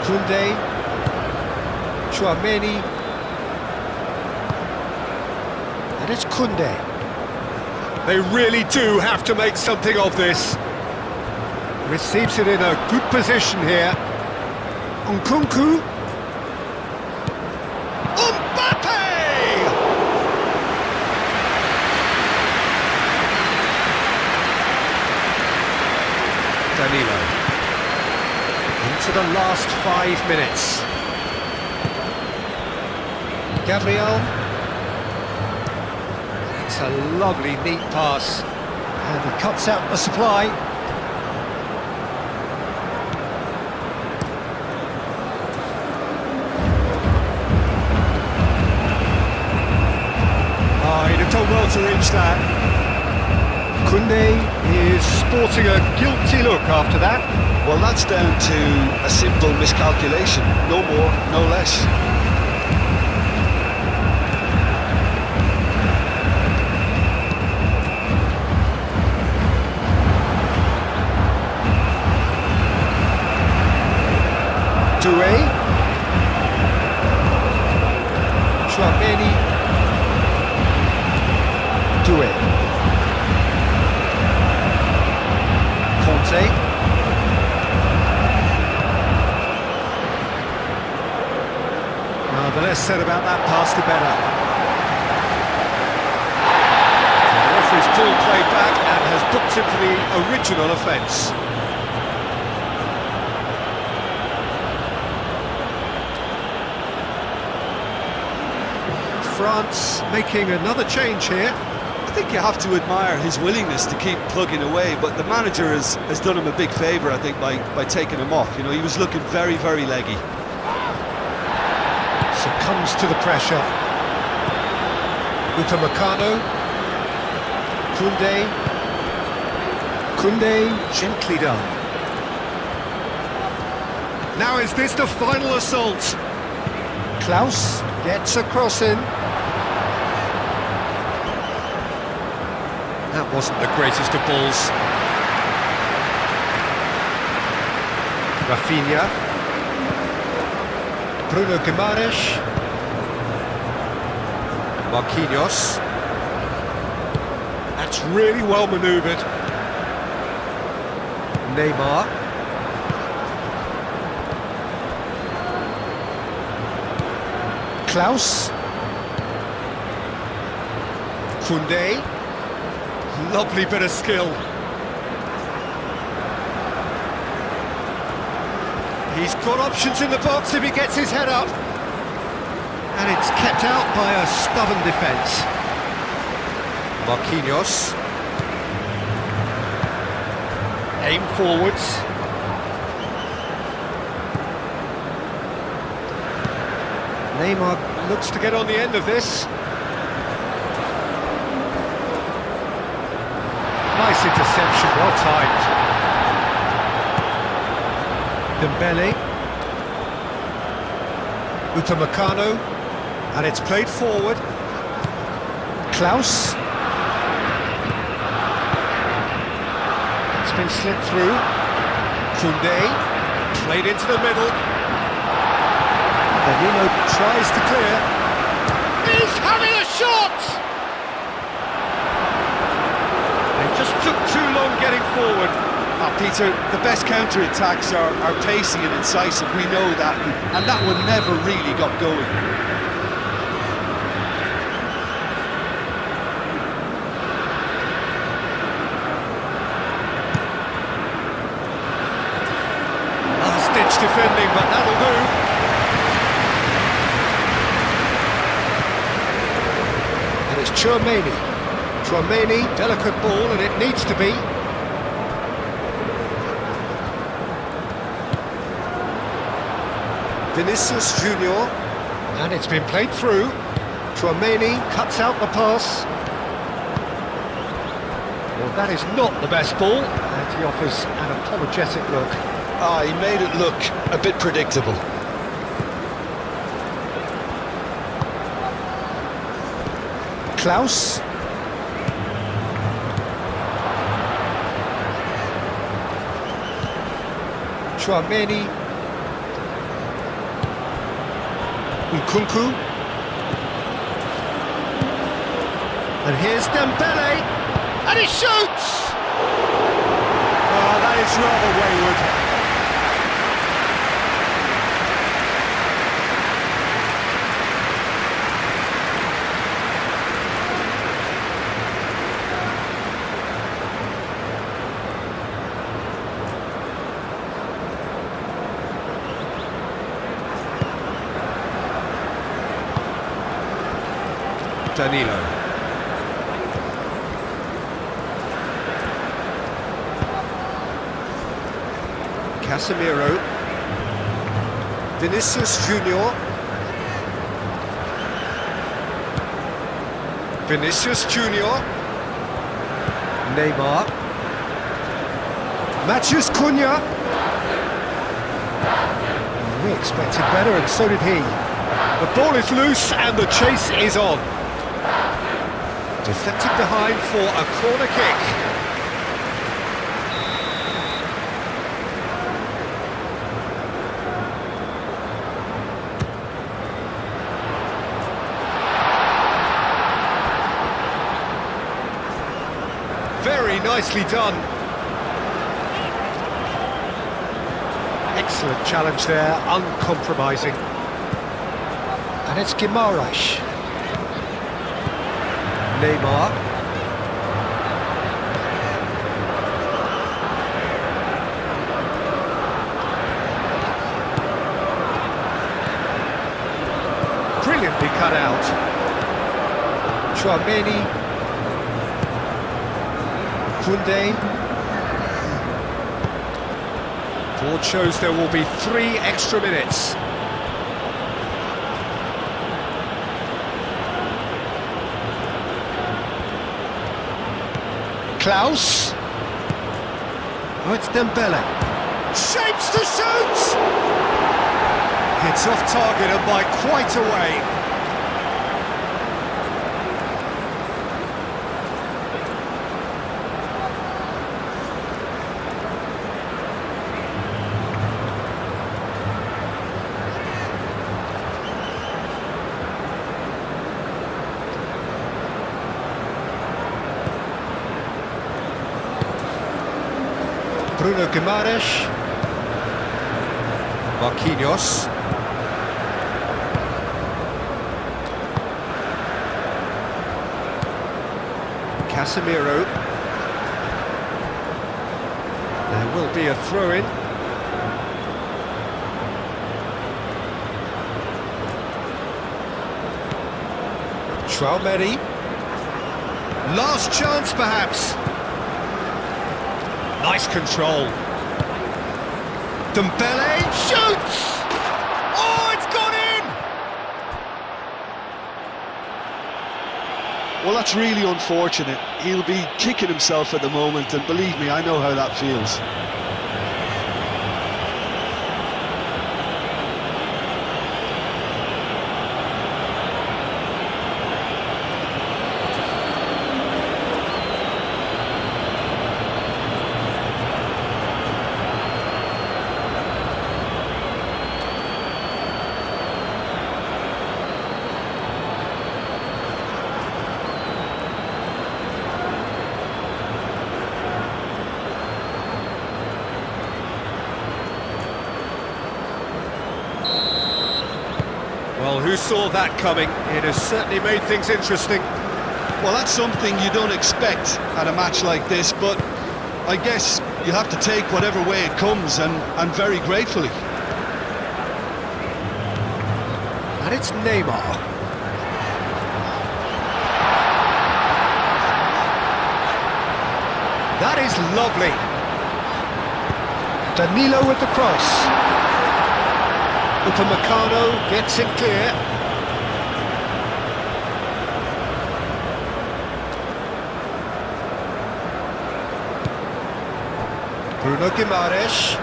Koundé. Tchouaméni. And it's Koundé. They really do have to make something of this. Receives it in a good position here. Nkunku. Mbappe! Danilo. Into the last 5 minutes. Gabriel. It's a lovely, neat pass. And he cuts out the supply. He'd have done well to reach that. Koundé is sporting a guilty look after that. Well, that's down to a simple miscalculation. No more, no less. Doué. Tchouaméni. Doué. Conte. The less said about that pass, the better. The referee's pulled play back and has booked him for the original offence. France making another change here. I think you have to admire his willingness to keep plugging away, but the manager has done him a big favour, I think, by taking him off. You know, he was looking very, very leggy. Succumbs to the pressure. Upamecano. Koundé. Koundé, gently done. Now is this the final assault? Klaus gets a cross in. That wasn't the greatest of balls. Rafinha. Bruno Guimaraes. Marquinhos. That's really well manoeuvred. Neymar. Klaus. Koundé. Lovely bit of skill. He's got options in the box if he gets his head up. And it's kept out by a stubborn defence. Marquinhos. Aim forwards. Neymar looks to get on the end of this. Nice interception, well timed. Dembele. Upamecano. And it's played forward. Klaus. It's been slipped through. Koundé. Played into the middle. Danilo tries to clear. He's having a shot! They just took too long getting forward. Peter, the best counter-attacks are pacey and incisive, we know that, and that one never really got going. Last-ditch defending, but that'll do. And it's Tchouaméni. Tchouaméni, delicate ball, and it needs to be. Vinicius Junior, and it's been played through. Tchouaméni cuts out the pass. Well, that is not the best ball, and he offers an apologetic look. Ah, he made it look a bit predictable. Klaus. Chouameni. Nkunku. And here's Dembele. And he shoots! Oh, that is rather wayward. Danilo. Casemiro. Vinicius Junior. Vinicius Junior. Neymar. Matheus Cunha. We expected better, and so did he. The ball is loose and the chase is on. Deflected behind for a corner kick. Very nicely done. Excellent challenge there, uncompromising. And it's Guimaraes. Neymar. Brilliantly cut out. Chouameni. Koundé. Board shows there will be 3 extra minutes. Klaus. Oh, it's Dembele. Shapes to shoot! It's off target and by quite a way. Bruno Guimaraes. Marquinhos. Casemiro. There will be a throw-in. Chouameni. Last chance, perhaps. Nice control. Dembele shoots! Oh, it's gone in! Well, that's really unfortunate. He'll be kicking himself at the moment, and believe me, I know how that feels. Well, who saw that coming? It has certainly made things interesting. Well, that's something you don't expect at a match like this, but I guess you have to take whatever way it comes, and very gratefully. And it's Neymar. That is lovely. Danilo with the cross. Upamecano gets it clear. Bruno Guimaraes.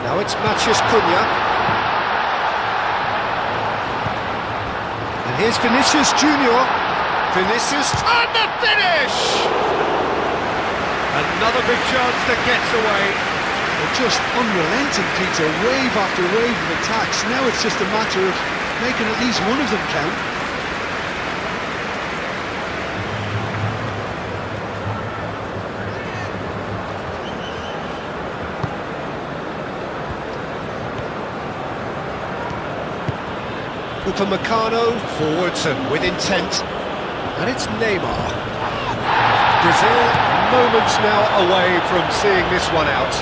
Now it's Matheus Cunha. And here's Vinicius Junior. Vinicius, and the finish! Another big chance that gets away. They're just unrelenting, Peter, wave after wave of attacks. Now it's just a matter of making at least one of them count. Upamecano forwards and with intent, and it's Neymar. Brazil moments now away from seeing this one out.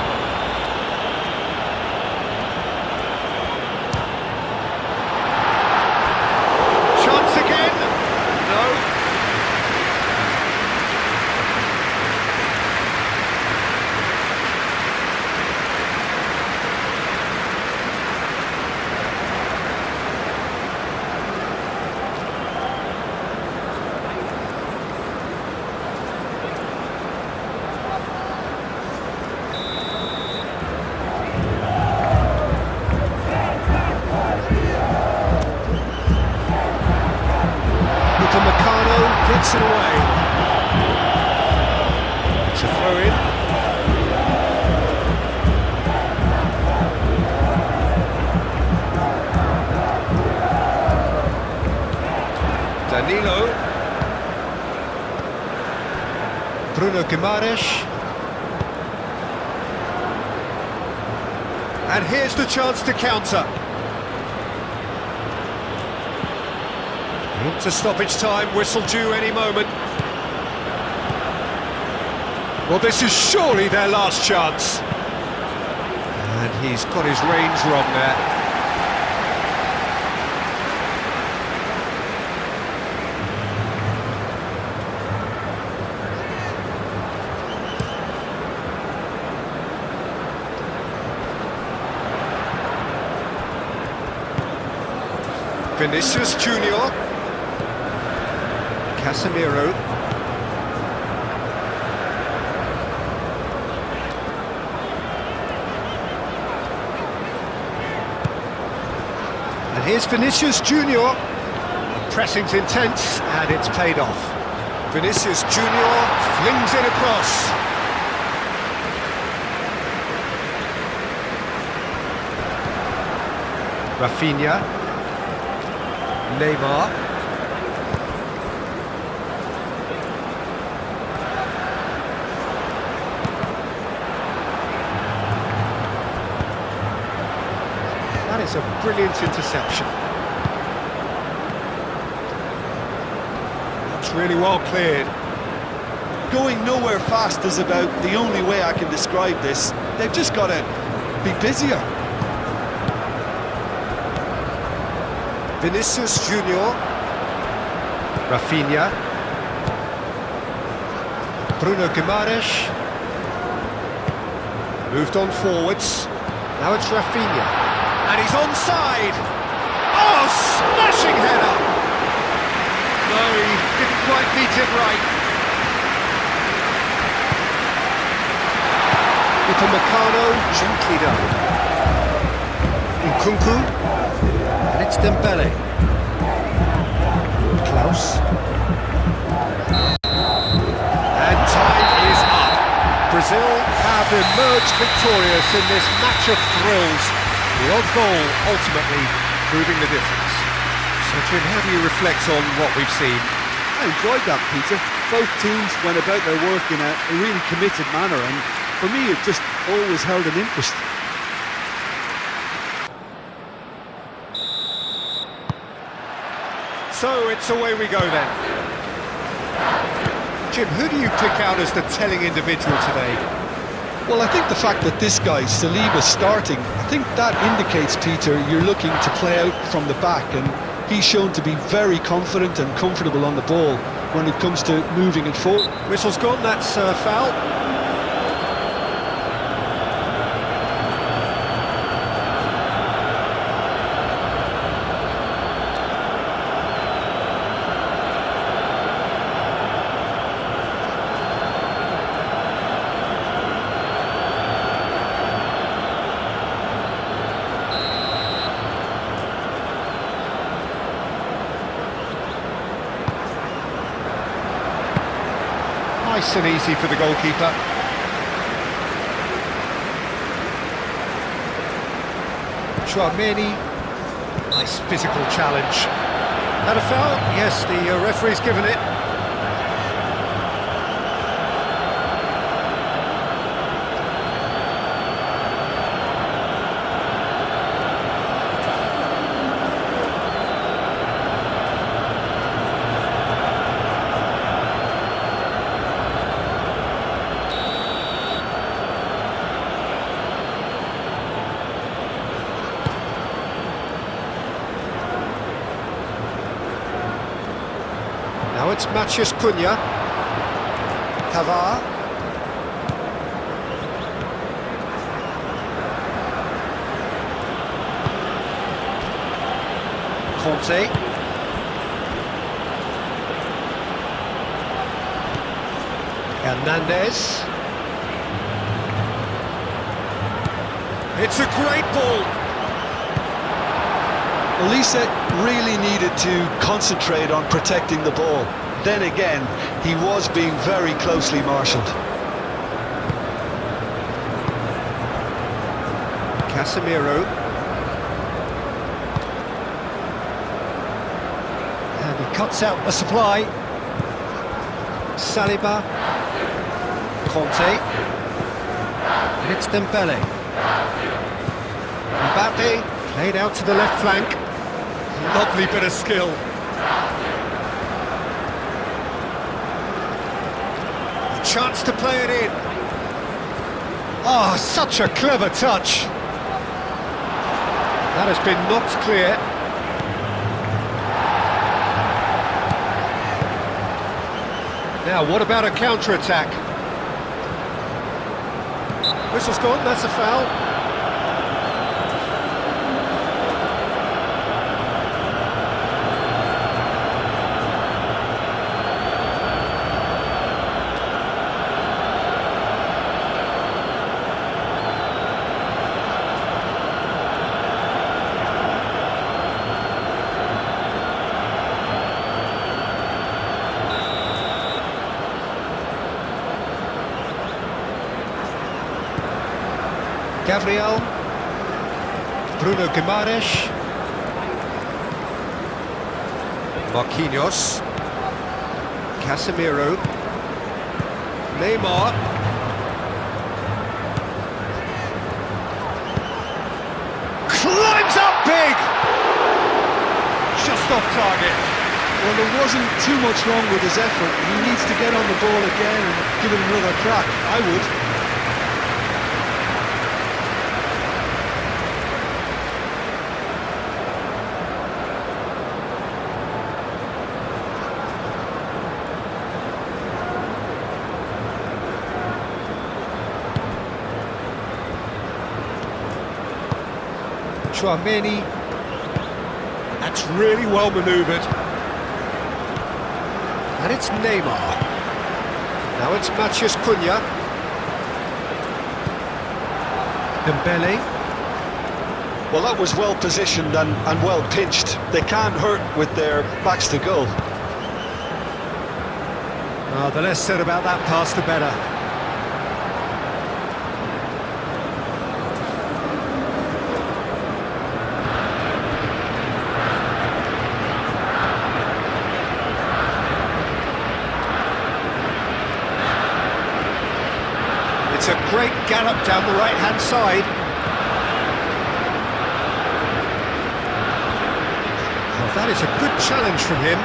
Chance again? No. Upamecano gets it away. It's a throw in. Danilo. Bruno Guimaraes. And here's the chance to counter. Into stoppage time, whistle due any moment. Well, this is surely their last chance. And he's got his range wrong there. Vinicius Junior. Casemiro. And here's Vinicius Junior. Pressing's intense and it's paid off. Vinicius Junior flings it across. Rafinha. Neymar. That is a brilliant interception. That's really well cleared. Going nowhere fast is about the only way I can describe this. They've just got to be busier. Vinicius Junior. Rafinha. Bruno Guimaraes. Moved on forwards. Now it's Rafinha. And he's onside. Oh, smashing header. No, he didn't quite beat it right. Upamecano, gently done. Nkunku. And it's Dembele. Klaus. And time is up. Brazil have emerged victorious in this match of thrills. The odd goal ultimately proving the difference. So, Jim, how do you reflect on what we've seen? I enjoyed that, Peter. Both teams went about their work in a really committed manner, and for me it just always held an interest. So it's away we go then. Jim, who do you pick out as the telling individual today? Well, I think the fact that this guy, Saliba's starting, I think that indicates, Peter, you're looking to play out from the back, and he's shown to be very confident and comfortable on the ball when it comes to moving it forward. Whistle's gone, that's a foul. nice and easy for the goalkeeper. Chouameni, nice physical challenge. That a foul? Yes, the referee's given it. Now it's Matheus Cunha. Cavar. Conte. Hernandez. It's a great ball. Elise really needed to concentrate on protecting the ball. Then again, he was being very closely marshalled. Casemiro. And he cuts out the supply. Saliba. Conte. And it's Dembele. Mbappe. Played out to the left flank. Lovely bit of skill. A chance to play it in. Oh, such a clever touch. That has been knocked clear. Now, what about a counter-attack? Whistle's gone, that's a foul. Gabriel, Bruno Guimaraes, Marquinhos, Casemiro, Neymar, climbs up big, just off target. Well, there wasn't too much wrong with his effort. He needs to get on the ball again and give it another crack. I would. Chouameni, that's really well manoeuvred. And it's Neymar. Now it's Matheus Cunha. Dembele. Well, that was well positioned and well pinched. They can't hurt with their backs to goal. Oh, the less said about that pass, the better. It's a great gallop down the right-hand side. Well, that is a good challenge from him.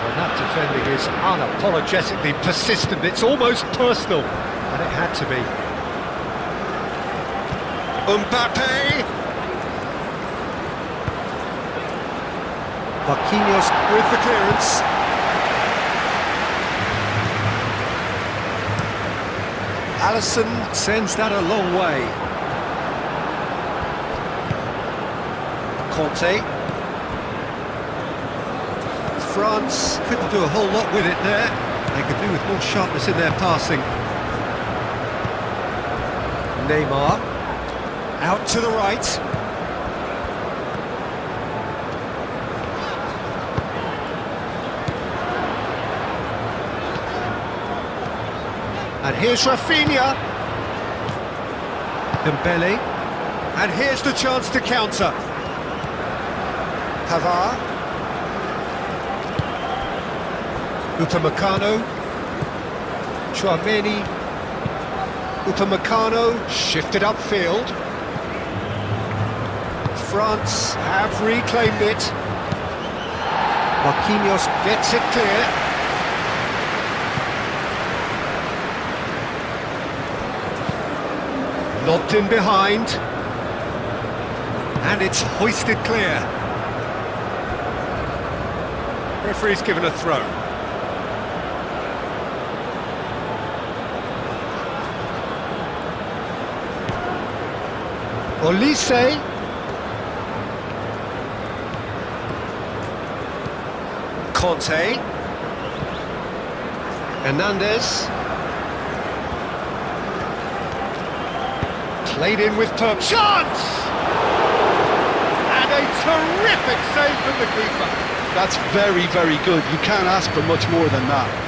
Well, that defending is unapologetically persistent. It's almost personal, and it had to be. Mbappe! Marquinhos with the clearance. Alisson sends that a long way. Conte. France couldn't do a whole lot with it there. They could do with more sharpness in their passing. Neymar. Out to the right. And here's Rafinha. Dembele. And here's the chance to counter. Pavard. Upamecano. Tchouaméni. Upamecano shifted upfield. France have reclaimed it. Marquinhos gets it clear. Lobbed in behind. And it's hoisted clear. Referee's given a throw. Olise. Conte. Hernandez. Played in with purpose. Chance! And a terrific save from the keeper. That's very, very good. You can't ask for much more than that.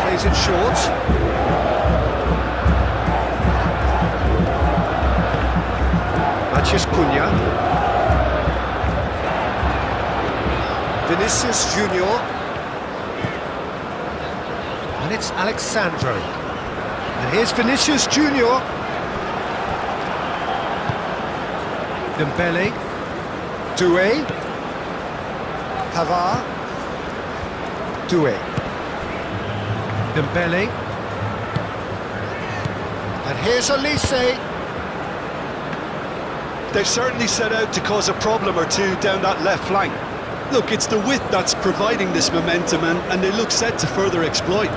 Plays it short. Matheus Cunha. Vinicius Junior. And it's Alexandro. And here's Vinicius Junior. Dembele. Doué. Pavard. Doué. Dembele. And here's Olise. They've certainly set out to cause a problem or two down that left flank. Look, it's the width that's providing this momentum, and they look set to further exploit.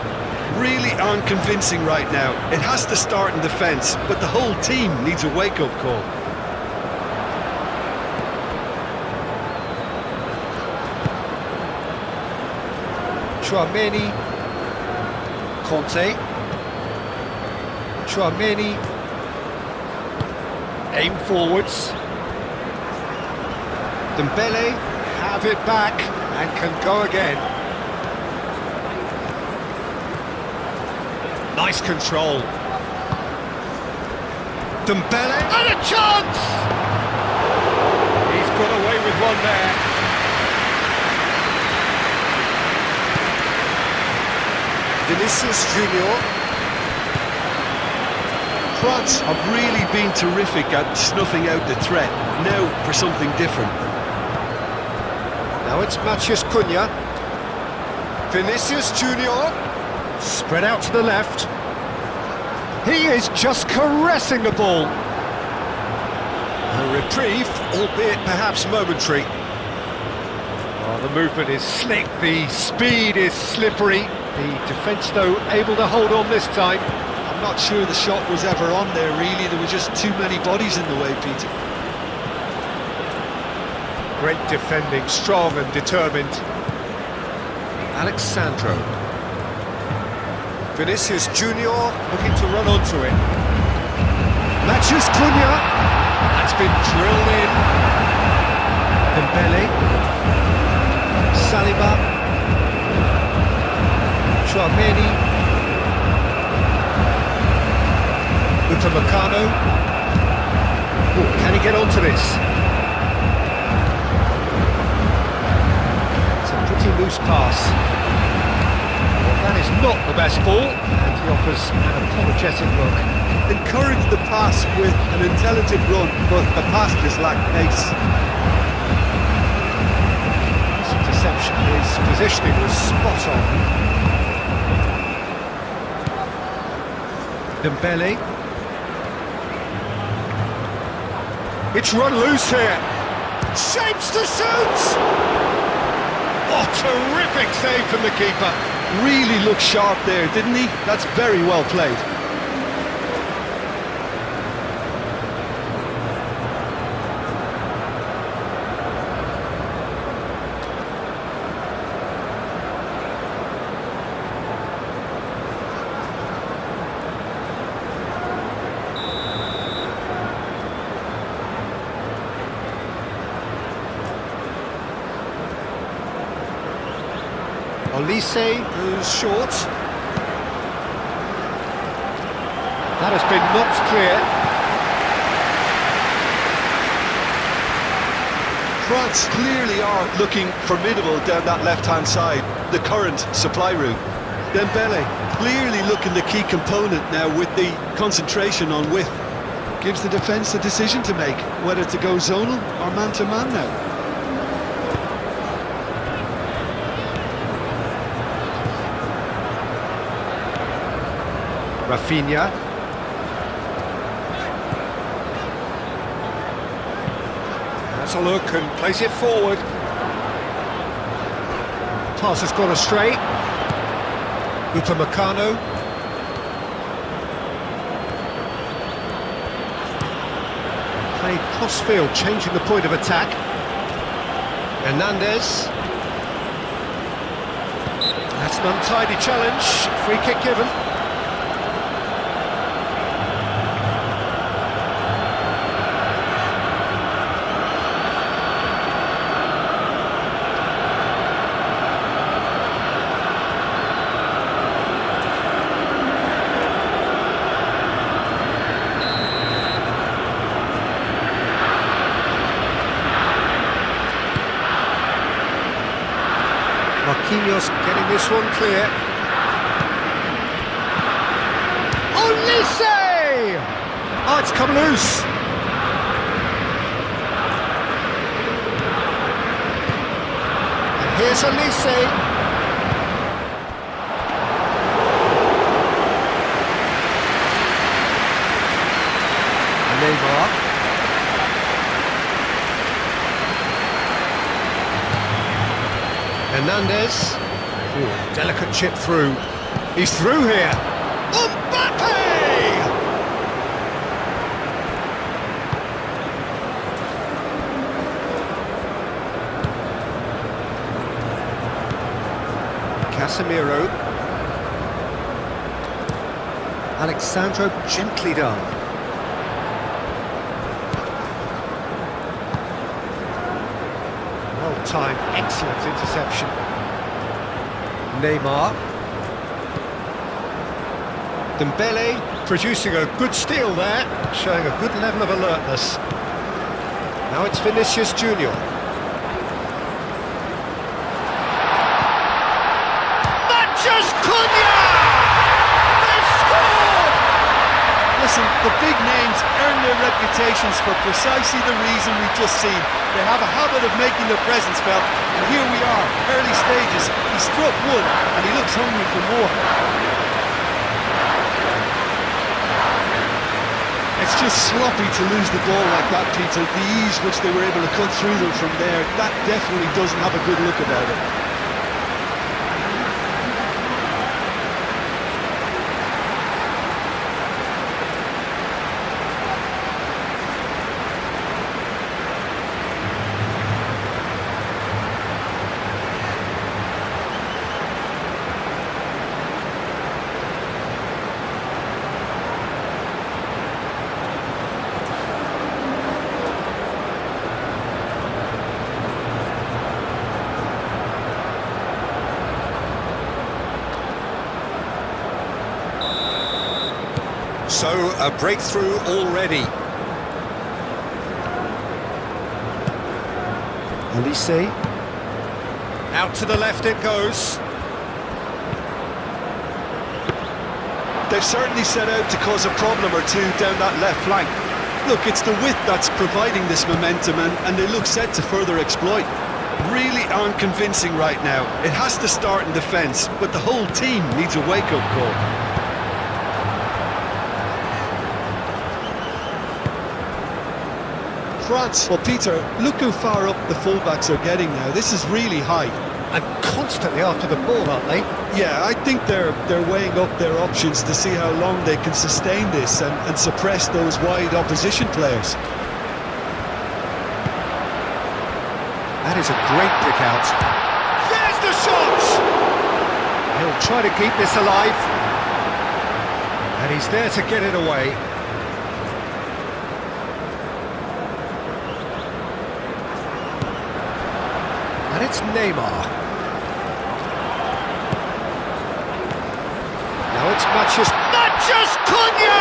Really aren't convincing right now. It has to start in defence, but the whole team needs a wake-up call. Tchouaméni. Conte. Tchouaméni. Aim forwards. Dembele have it back and can go again. Nice control. Dembele and a chance! He's got away with one there. Vinicius Junior. France have really been terrific at snuffing out the threat. Now for something different. Now it's Matheus Cunha. Vinicius Junior. Spread out to the left. He is just caressing the ball. A reprieve, albeit perhaps momentary. Oh, the movement is slick, the speed is slippery. The defence, though, able to hold on this time. I'm not sure the shot was ever on there, really. There were just too many bodies in the way, Peter. Great defending, strong and determined. Alexandro. Vinicius Junior looking to run onto it. Matheus Cunha. That's been drilled in. Dembele. Saliba. Tchouaméni. Upamecano. Can he get onto this? It's a pretty loose pass. Well, that is not the best ball, and he offers an apologetic look. Encourage the pass with an intelligent run, but the pass just lacked pace. His interception, his positioning was spot on. Dembele. It's run loose here. Shapes to shoot! Oh, terrific save from the keeper. Really looked sharp there, didn't he? That's very well played. Olise goes short. That has been knocked clear. France clearly are looking formidable down that left-hand side, the current supply route. Dembele clearly looking the key component now with the concentration on width. Gives the defence a decision to make, whether to go zonal or man-to-man now. Rafinha. Has a look and plays it forward. Pass has gone astray. Upamecano. Played cross-field, changing the point of attack. Hernandez. That's an untidy challenge. Free kick given. Marquinhos getting this one clear. Olise! Oh, it's come loose. And here's Olise. Neymar. Hernandez. Ooh, delicate chip through. He's through here. Mbappe! Casemiro. Alexandro gently done. Well-timed, excellent interception. Neymar. Dembele producing a good steal there, showing a good level of alertness. Now it's Vinicius Junior. Matches Cunha! They've scored! Listen, the big names earn their reputations for precisely the reason we've just seen. They have a habit of making their presence felt, and here we are, early stages. He struck one, and he looks hungry for more. It's just sloppy to lose the ball like that, Peter. The ease which they were able to cut through them from there, that definitely doesn't have a good look about it. So, a breakthrough already. Olise. Out to the left it goes. They've certainly set out to cause a problem or two down that left flank. Look, it's the width that's providing this momentum, and they look set to further exploit. Really aren't convincing right now. It has to start in defence, but the whole team needs a wake-up call. France. Well, Peter, look how far up the fullbacks are getting now. This is really high. And constantly after the ball, aren't they? Yeah, I think they're weighing up their options to see how long they can sustain this and suppress those wide opposition players. That is a great pick out. There's the shot! He'll try to keep this alive. And he's there to get it away. And it's Neymar. Now it's Matches Cunha!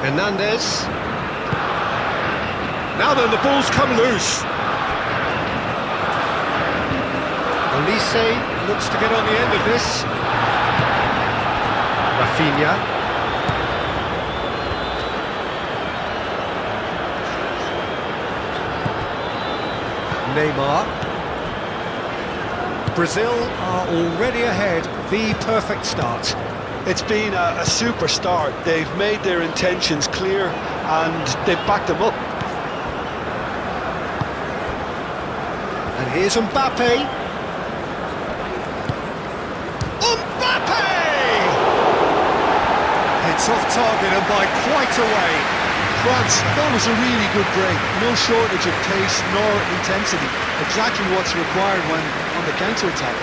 Hernandez. Now then, the ball's come loose. Olise looks to get on the end of this. Rafinha. Neymar. Brazil are already ahead. The perfect start. It's been a super start. They've made their intentions clear and they've backed them up. And here's Mbappe. Mbappe! It's off target and by quite a way. France, that was a really good break. No shortage of pace nor intensity. Exactly what's required when on the counter-attack.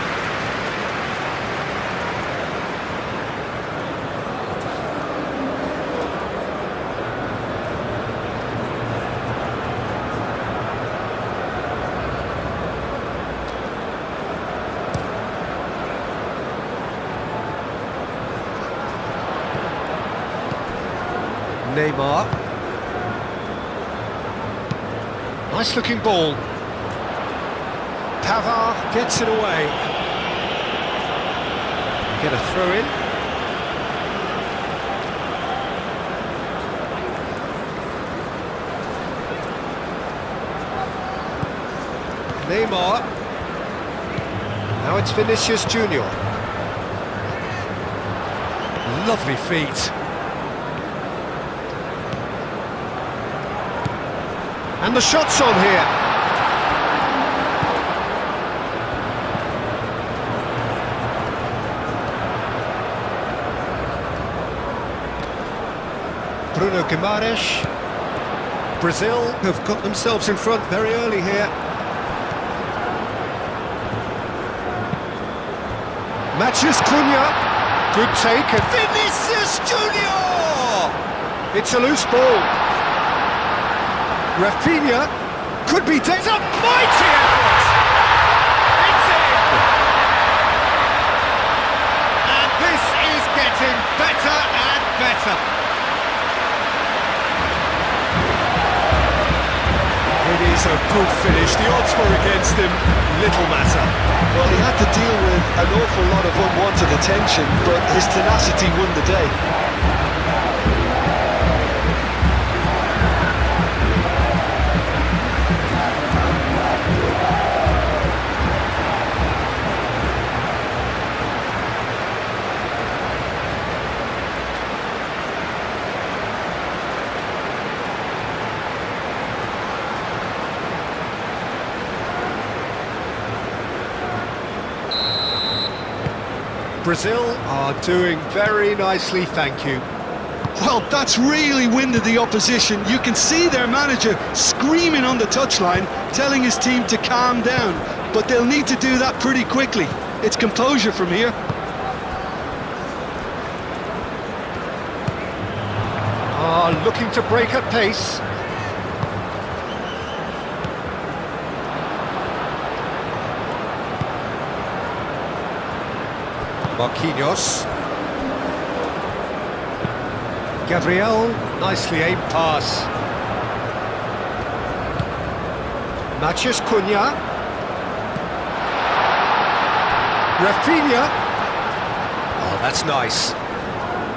Neymar. Nice looking ball. Pavard gets it away. Get a throw in. Neymar. Now it's Vinicius Junior. Lovely feet. And the shot's on here. Bruno Guimaraes. Brazil have got themselves in front very early here. Matches Cunha. Good take. And Vinicius Junior! It's a loose ball. Rafinha could be takes a mighty effort. It's in. And this is getting better and better. It is a good finish. The odds were against him. Little matter. Well, he had to deal with an awful lot of unwanted attention, but his tenacity won the day. Brazil are doing very nicely, thank you. Well, that's really winded the opposition. You can see their manager screaming on the touchline, telling his team to calm down. But they'll need to do that pretty quickly. It's composure from here. Looking to break at pace. Marquinhos. Gabriel, nicely aimed pass. Matches Cunha. Rafinha. Oh, that's nice.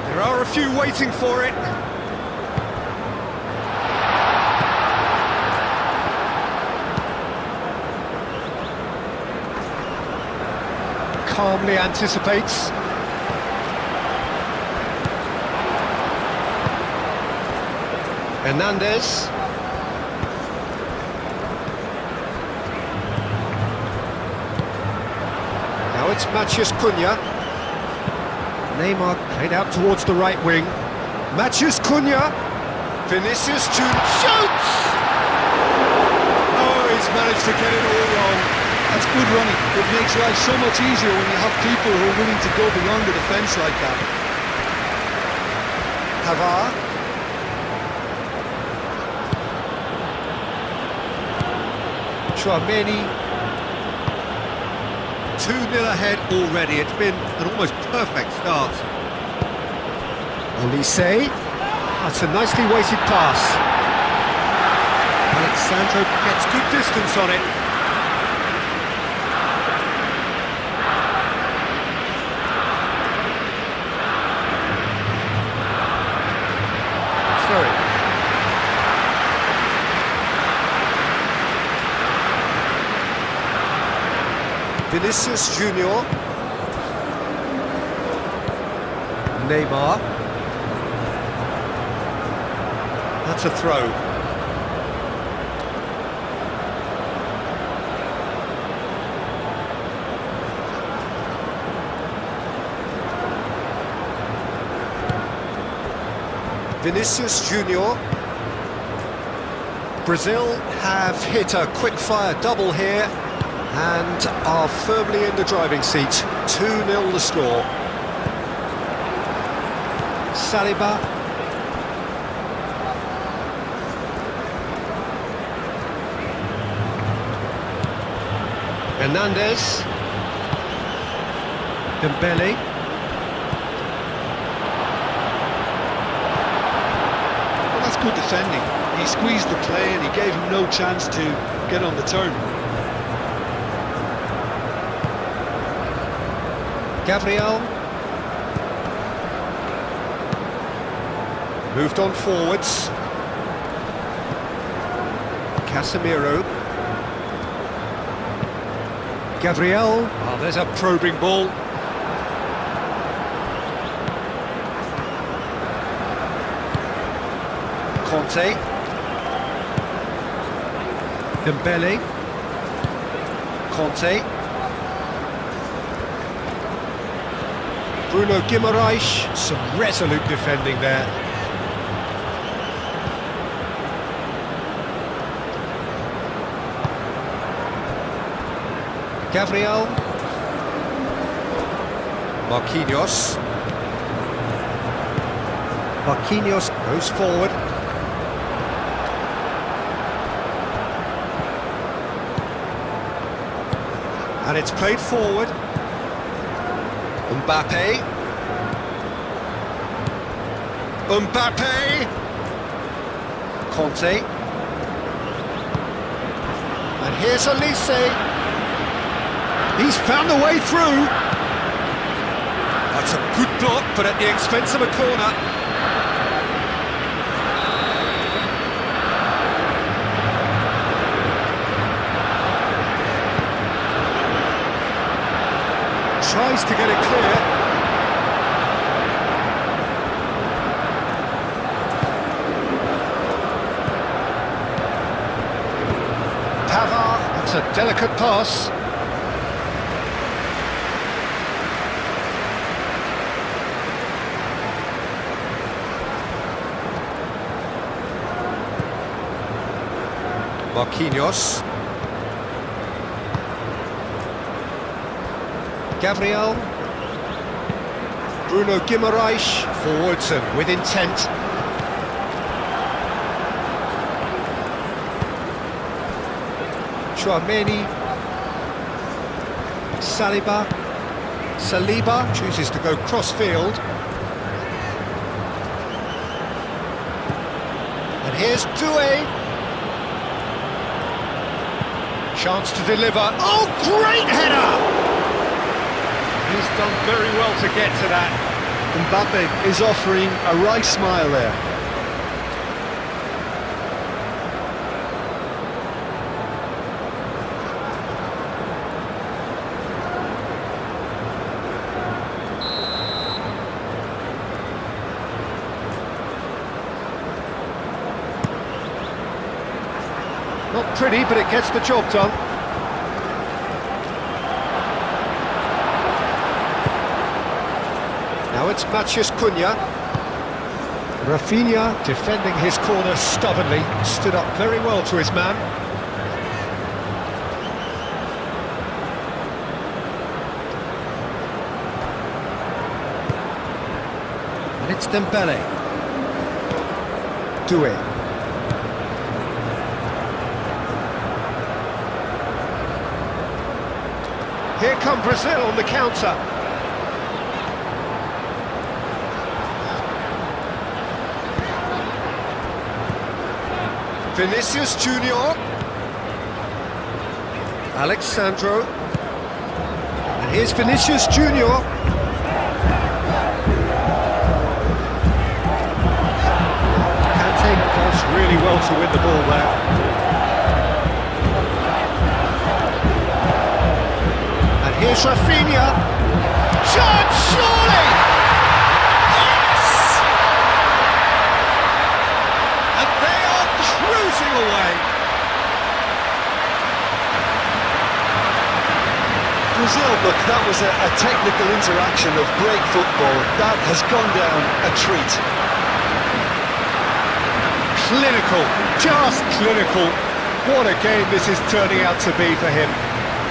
There are a few waiting for it. Calmly anticipates. Hernandez. Now it's Matches Cunha. Neymar played out towards the right wing. Matches Cunha. Vinicius Junior shoots! Oh, he's managed to get it all wrong. That's good running. It makes life so much easier when you have people who are willing to go beyond the defence like that. Pavard. Chouameni. 2-0 ahead already. It's been an almost perfect start. Olise. That's a nicely weighted pass. Alexandro gets good distance on it. Sorry. Vinicius Junior. Neymar. That's a throw. Vinicius Junior. Brazil have hit a quick-fire double here and are firmly in the driving seat. 2-0 the score. Saliba. Hernandez. Dembele. Well, that's good defending. He squeezed the play and he gave him no chance to get on the turn. Gabriel. Moved on forwards. Casemiro. Gabriel. Oh, there's a probing ball. Conte. Dembele. Conte. Bruno Guimaraes. Some resolute defending there. Gabriel. Marquinhos. Marquinhos goes forward. And it's played forward. Mbappe. Mbappe. Conte. And here's Olise. He's found a way through. That's a good block, but at the expense of a corner. Tries to get it clear. Pavard, that's a delicate pass. Marquinhos. Gabriel. Bruno Guimaraes forwards and with intent. Chouameni. Saliba chooses to go cross-field. And here's Doué. Chance to deliver. Oh, great header! He's done very well to get to that. Mbappe is offering a right smile there. Not pretty, but it gets the job done. Now it's Matheus Cunha. Rafinha defending his corner stubbornly, stood up very well to his man. And it's Dembele. Doué. Here come Brazil on the counter. Vinicius Junior. Alexandro. And here's Vinicius Junior. Kante does really well to win the ball there. And here's Rafinha. Shot, surely! Yes! And they are cruising away. Brazil, look, that was a technical interaction of great football. That has gone down a treat. Clinical, just clinical. What a game this is turning out to be for him.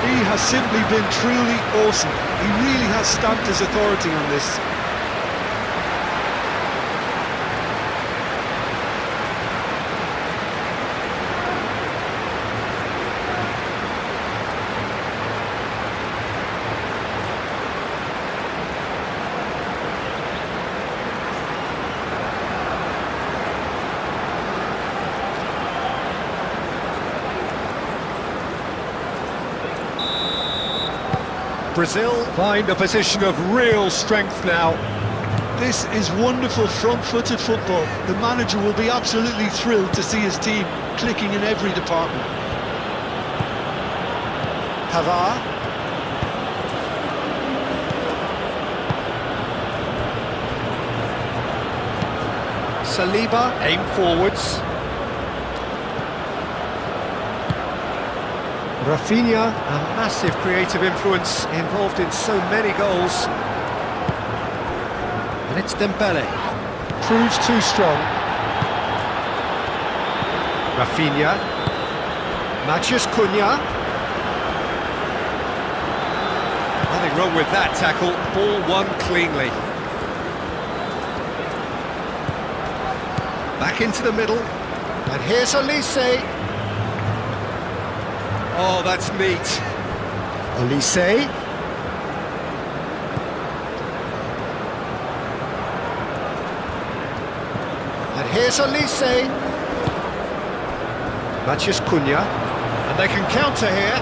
He has simply been truly awesome. He really has stamped his authority on this. Brazil find a position of real strength now. This is wonderful front-footed football. The manager will be absolutely thrilled to see his team clicking in every department. Pavard. Saliba, aim forwards. Rafinha, a massive creative influence, involved in so many goals. And it's Dembele. Proves too strong. Rafinha. Matheus Cunha. Nothing wrong with that tackle. Ball won cleanly. Back into the middle. And here's Olise. Oh, that's neat. Olise. And here's Olise. Matheus Cunha. And they can counter here.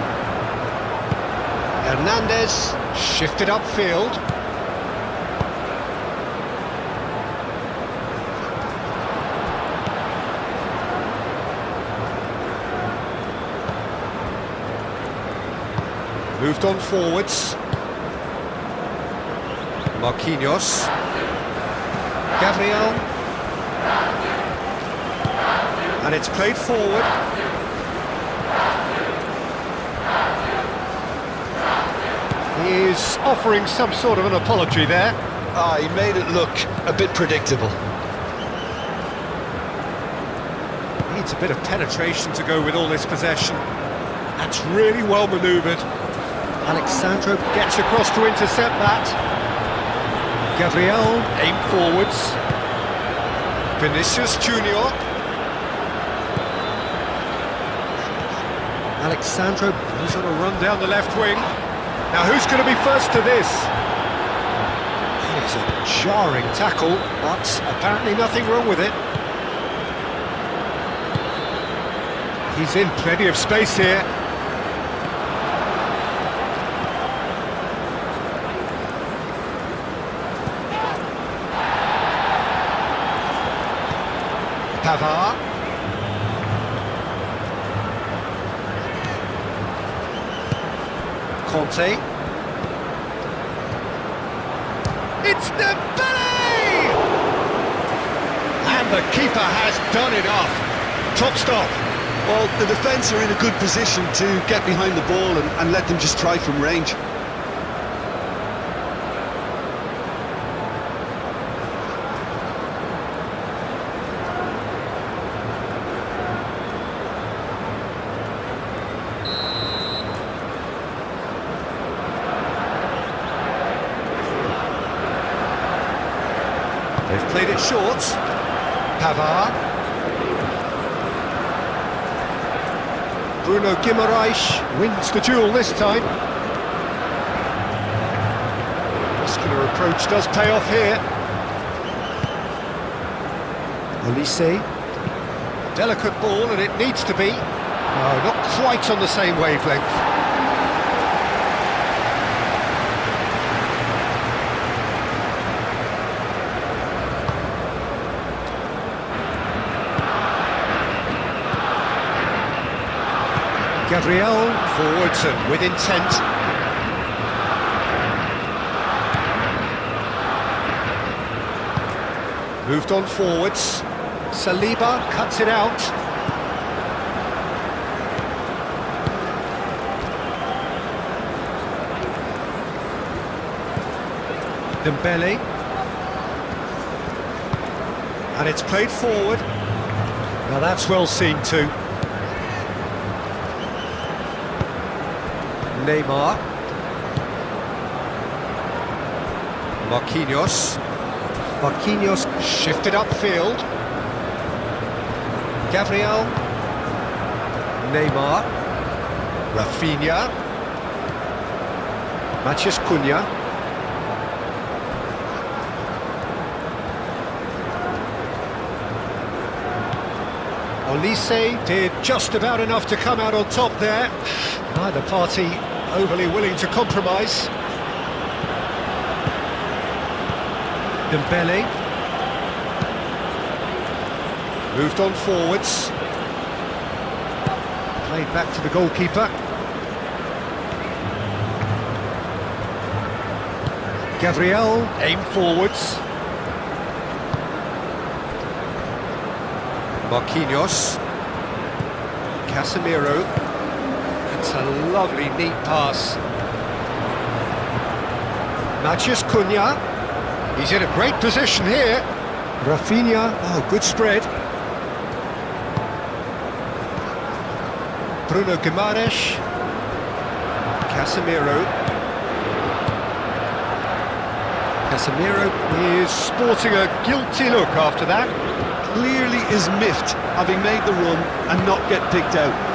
Hernandez shifted upfield. Moved on forwards. Marquinhos. Gabriel. And it's played forward. He is offering some sort of an apology there. He made it look a bit predictable. Needs a bit of penetration to go with all this possession. That's really well manoeuvred. Alexandro gets across to intercept that. Gabriel, aim forwards. Vinicius Junior. Alexandro goes on a run down the left wing. Now who's going to be first to this? It's a jarring tackle, but apparently nothing wrong with it. He's in plenty of space here. Pavard. Conte. It's Dembele! And the keeper has done it off. Top stop. Well, the defence are in a good position to get behind the ball and let them just try from range. They've played it short. Pavard. Bruno Guimaraes wins the duel this time. approach does pay off here. Olise. Delicate ball, and it needs to be. No, not quite on the same wavelength. Gabriel, forwards and with intent. Moved on forwards. Saliba cuts it out. Dembele. And it's played forward. Now that's well seen too. Neymar. Marquinhos. Marquinhos shifted upfield. Gabriel. Neymar. Rafinha. Matheus Cunha. Olise did just about enough to come out on top there. Neither party overly willing to compromise. Dembele. Moved on forwards. Played back to the goalkeeper. Gabriel aimed forwards. Marquinhos. Casemiro. It's a lovely, neat pass. Matheus Cunha. He's in a great position here. Rafinha. Oh, good spread. Bruno Guimaraes. Casemiro. Casemiro is sporting a guilty look after that. Clearly is miffed, having made the run and not get picked out.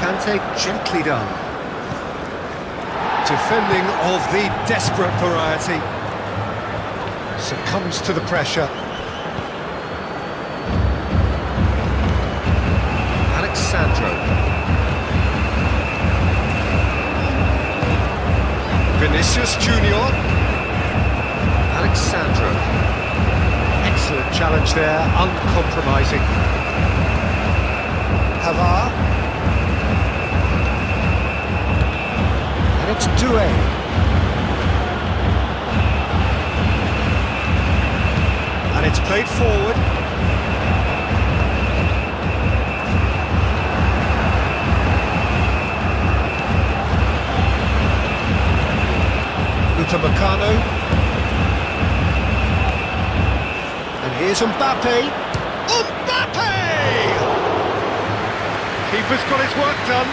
Kante gently done. Defending of the desperate variety. Succumbs to the pressure. Alexandro. Vinicius Junior. Alexandro. Excellent challenge there, uncompromising. Havard. And it's Doué. And it's played forward. Upamecano. And here's Mbappe. Mbappe! Keeper's got his work done.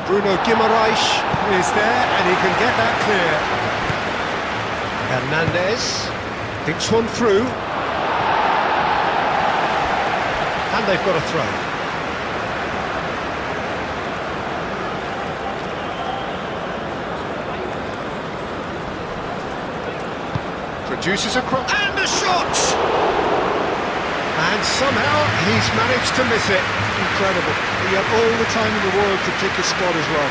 Bruno Guimaraes is there, and he can get that clear. Hernandez thinks one through. And they've got a throw. Produces a cross. And a shot! And somehow he's managed to miss it. Incredible. He had all the time in the world to pick his spot as well.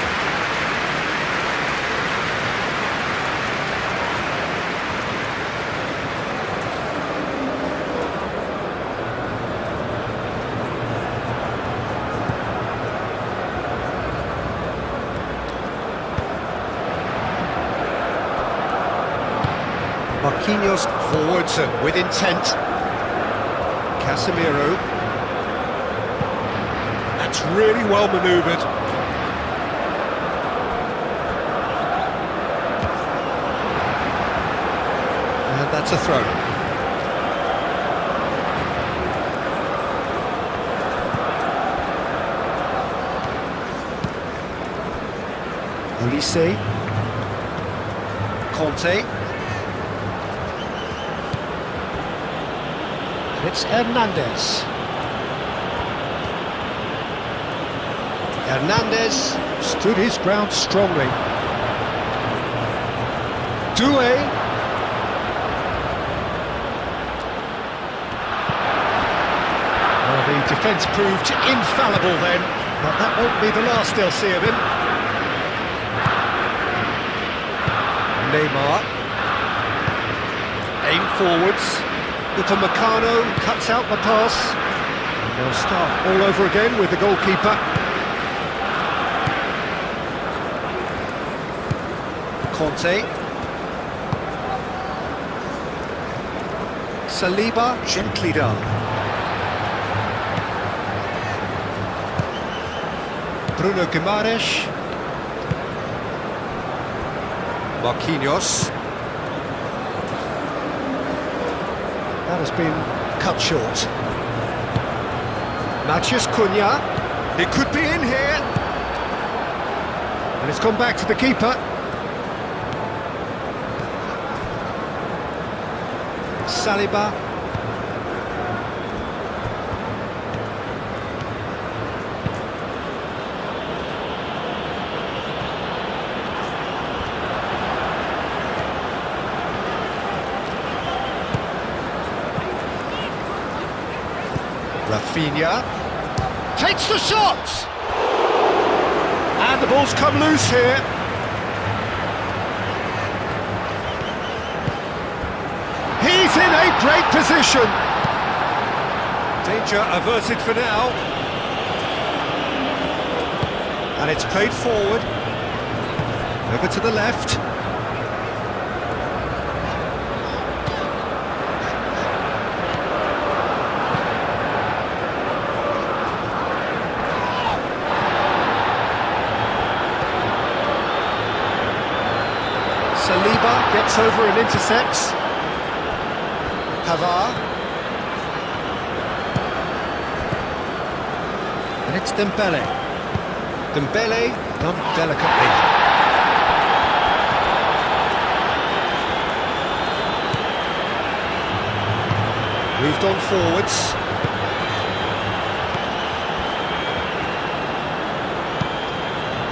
Marquinhos forwards and with intent. Casemiro. That's really well manoeuvred. And that's a throw. Olise. Conte. It's Hernandez. Hernandez stood his ground strongly. Doué. Well, the defence proved infallible then, but that won't be the last they'll see of him. Neymar. Aim forwards. Upamecano cuts out the pass. And they'll start all over again with the goalkeeper. Conte. Saliba, gently done. Bruno Guimaraes. Marquinhos. That has been cut short. Matheus Cunha. It could be in here. And it's gone back to the keeper. Saliba. Rafinha takes the shot, and the ball's come loose here. He's in a great position. Danger averted for now. And it's played forward. Over to the left. Saliba gets over and intercepts. Pavard. And it's Dembele. Dembele done delicately. Moved on forwards.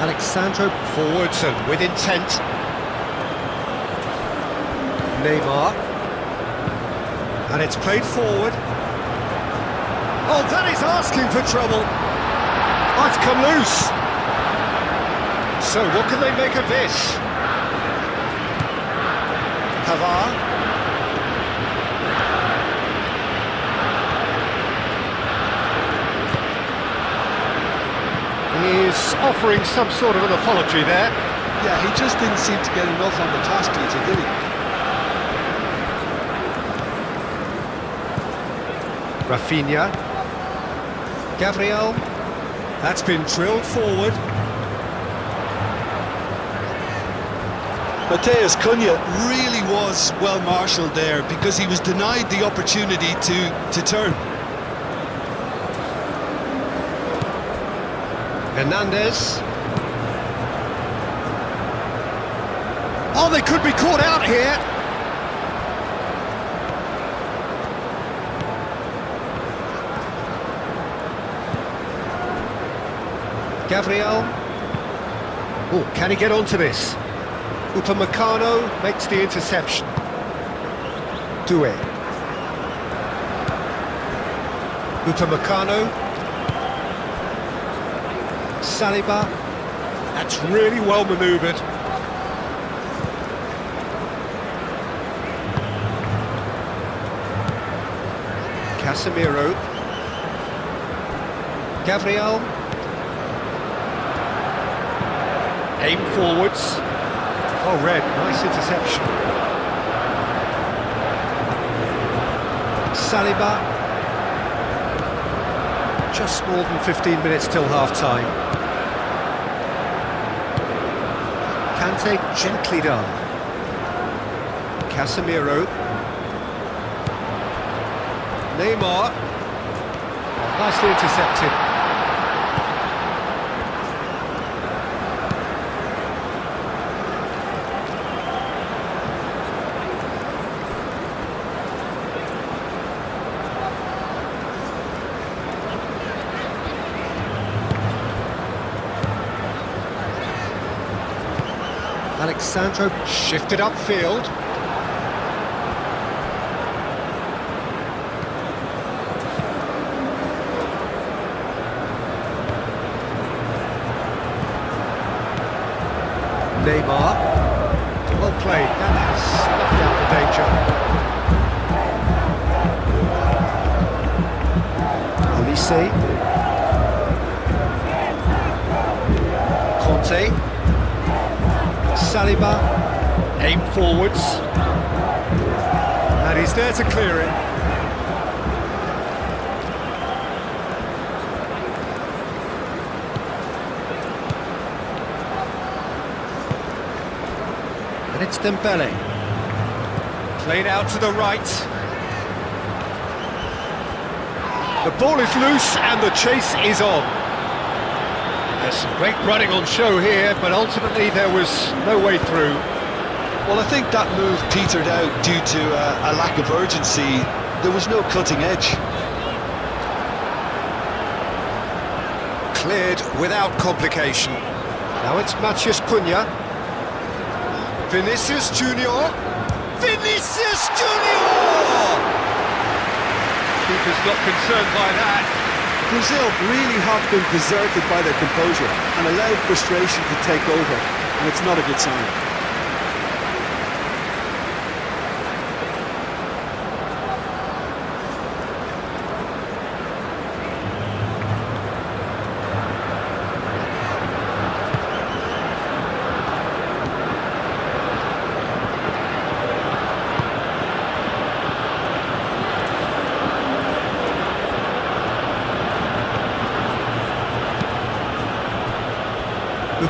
Alexandro forwards and with intent. Neymar. And it's played forward. Oh, that is asking for trouble. Oh, it's come loose. So what can they make of this? Pavard. He's offering some sort of an apology there. Yeah, he just didn't seem to get enough on the pass, Peter, did he? Rafinha. Gabriel. That's been drilled forward. Matheus Cunha really was well marshalled there because he was denied the opportunity to turn. Hernandez. Oh, they could be caught out here. Gabriel. Oh, can he get onto this? Upamecano makes the interception. Doué. Upamecano. Saliba. That's really well manoeuvred. Casemiro. Gabriel. Aim forwards. Oh, Red, nice interception. Saliba. Just more than 15 minutes till half-time. Kante gently done. Casemiro. Neymar. Nicely intercepted. Alexandro shifted upfield. Neymar. Well played. That has snuffed out the danger. Olise. Conte. Saliba. Aim forwards. And he's there to clear it. And it's Dembele. Played out to the right. The ball is loose and the chase is on. There's some great running on show here, but ultimately there was no way through. Well, I think that move petered out due to a lack of urgency. There was no cutting edge. Cleared without complication. Now it's Matheus Cunha. Vinicius Junior. Vinicius Junior! Keeper's not concerned by that. Brazil really have been deserted by their composure and allowed frustration to take over, and it's not a good sign.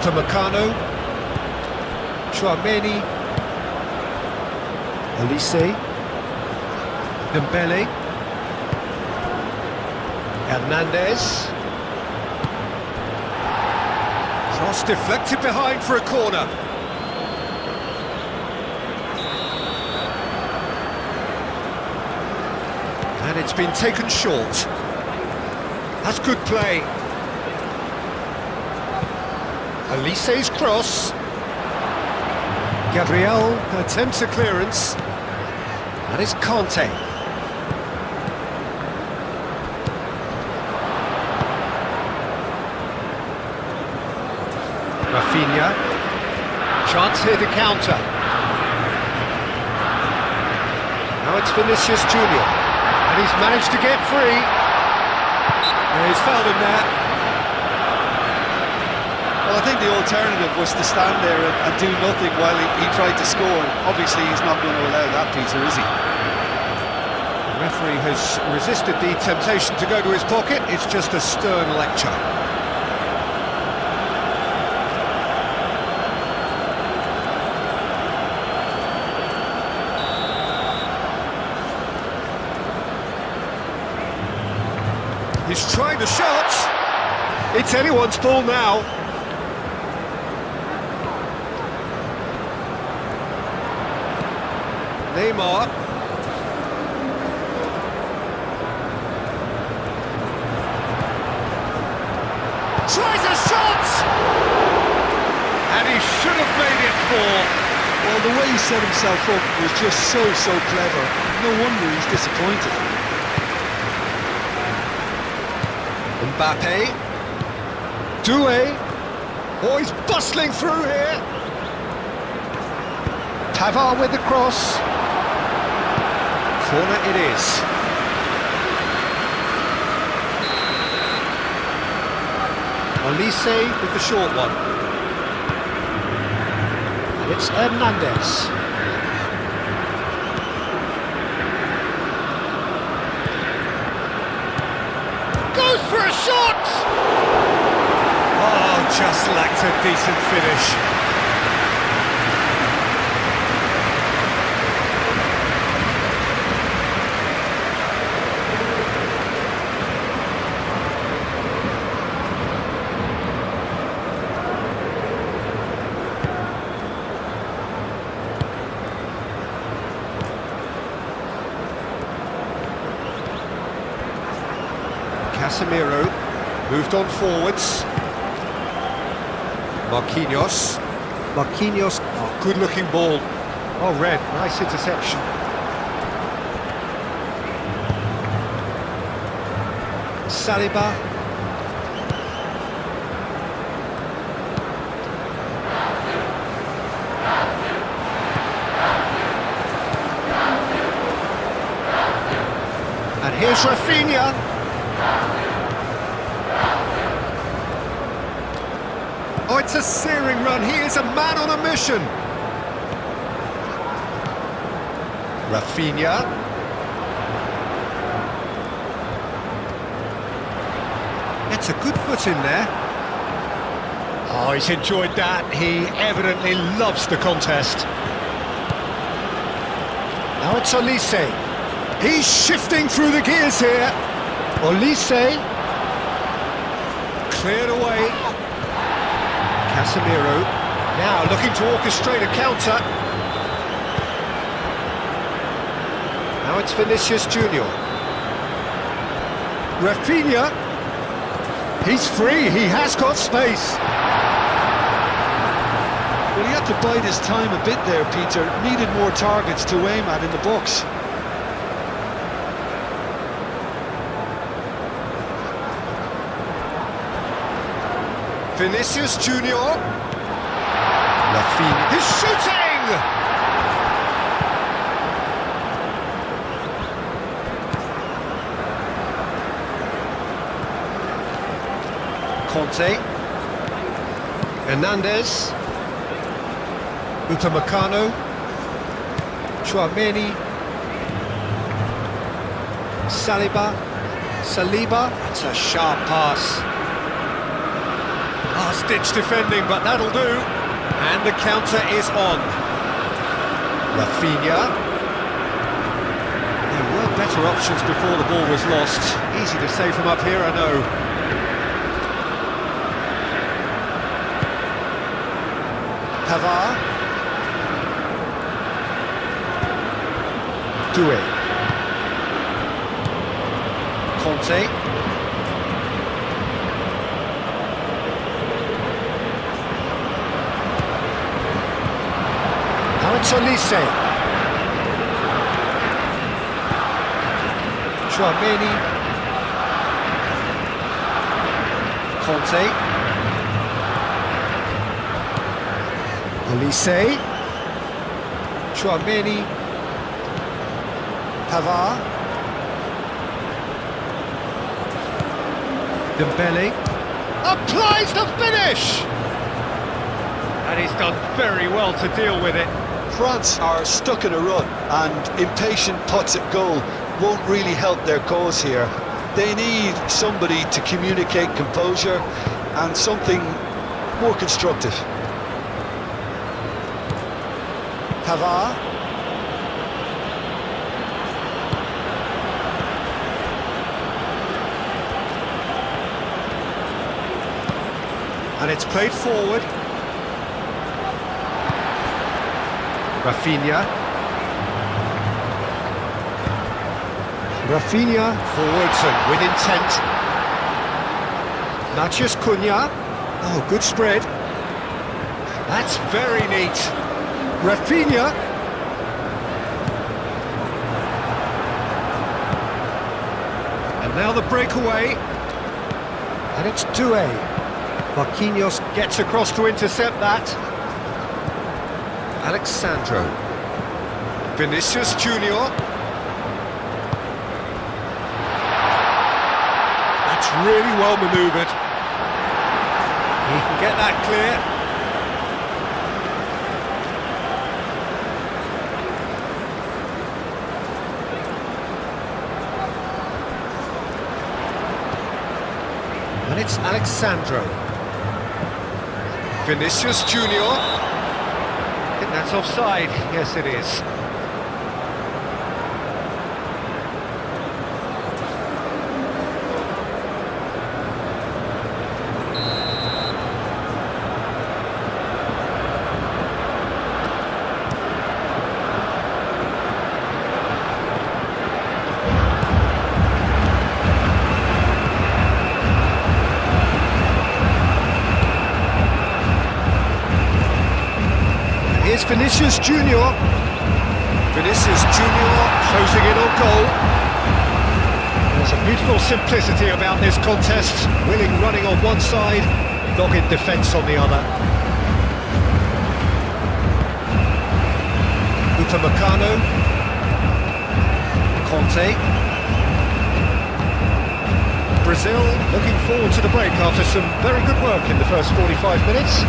Upamecano, Chouameni, Olise, Dembele, Hernandez. Cross deflected behind for a corner. And it's been taken short. That's good play. Olise's cross. Gabriel attempts a clearance. That is Conte. Rafinha. Chance here to counter. Now it's Vinicius Junior. And he's managed to get free. And he's fouled him there. Well, I think the alternative was to stand there and do nothing while he tried to score. Obviously, he's not going to allow that, Peter, is he? The referee has resisted the temptation to go to his pocket. It's just a stern lecture. He's trying the shot. It's anyone's ball now. Neymar. Tries a shot! And he should have made it four. Well, the way he set himself up was just so clever. No wonder he's disappointed. Mbappe. Doué. Oh, he's bustling through here. Pavard with the cross. Corner it is. Olise with the short one. And it's Hernandez. Goes for a shot! Oh, just lacked a decent finish. Casemiro moved on forwards. Marquinhos. Marquinhos. Oh, good-looking ball. Oh, Red, nice interception. Saliba. And here's Rafinha. Oh, it's a searing run. He is a man on a mission. Rafinha. It's a good foot in there. Oh, he's enjoyed that. He evidently loves the contest. Now it's Olise. He's shifting through the gears here. Olise. Cleared away. Casemiro. Now looking to orchestrate a counter. Now it's Vinicius Junior. Rafinha. He's free, he has got space. Well, he had to bide his time a bit there, Peter. Needed more targets to aim at in the box. Vinicius Junior. Rafinha. He's shooting! Conte. Hernandez. Upamecano. Chouameni. Saliba. That's a sharp pass. Last-ditch defending, but that'll do. And the counter is on. Rafinha. There were better options before the ball was lost. Easy to say from up here, I know. Pavard. Doué. Conte. Now it's Olise. Chouameni. Conte. Olise. Chouameni. Pavard. Dembele. Applies the finish! And he's done very well to deal with it. France are stuck in a rut, and impatient putts at goal won't really help their cause here. They need somebody to communicate composure and something more constructive. Pavard. And it's played forward. Rafinha. Forwards and with intent. Matheus Cunha. Oh, good spread. That's very neat. Rafinha. And now the breakaway. And it's Doué. Marquinhos gets across to intercept that. Alexandro. Vinicius Junior. That's really well manoeuvred. He can get that clear. And it's Alexandro. Vinicius Junior. I think that's offside. Yes, it is. It's Vinicius Junior. Vinicius Junior closing in on goal. There's a beautiful simplicity about this contest. Willing running on one side, dogged defence on the other. Upamecano. Conte. Brazil looking forward to the break after some very good work in the first 45 minutes.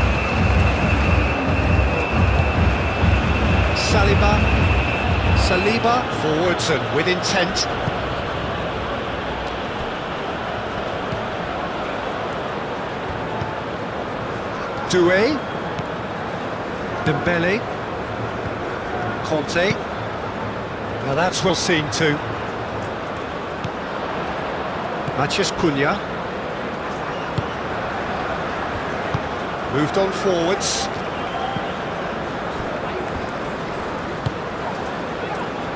Saliba forwards and with intent. Doué, Dembele, Conte. Now that's well seen too. Matheus Cunha. Moved on forwards.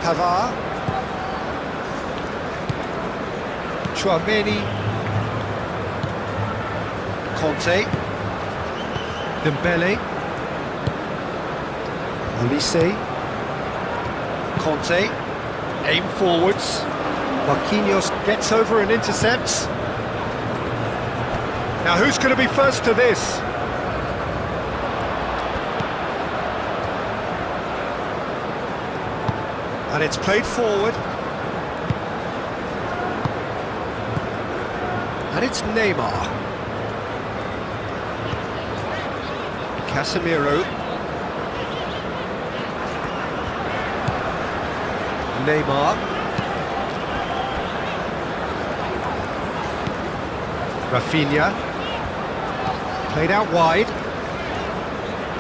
Pavard. Chouameni. Conte. Dembele. Olise. Conte. Aim forwards. Marquinhos gets over and intercepts. Now who's going to be first to this? And it's played forward. And it's Neymar. Casemiro. Neymar. Rafinha. Played out wide.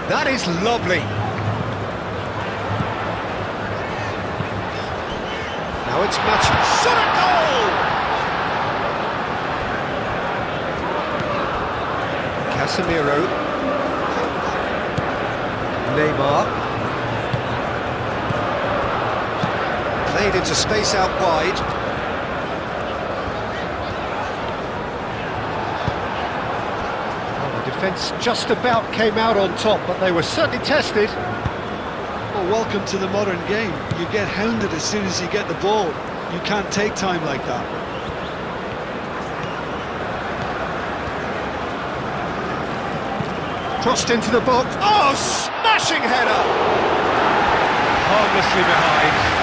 That is lovely. Now it's Matheus. Shot at goal! Casemiro. Neymar. Played into space out wide. Defence just about came out on top, but they were certainly tested. Well, welcome to the modern game. You get hounded as soon as you get the ball. You can't take time like that. Crossed into the box. Oh, smashing header! Harmlessly behind.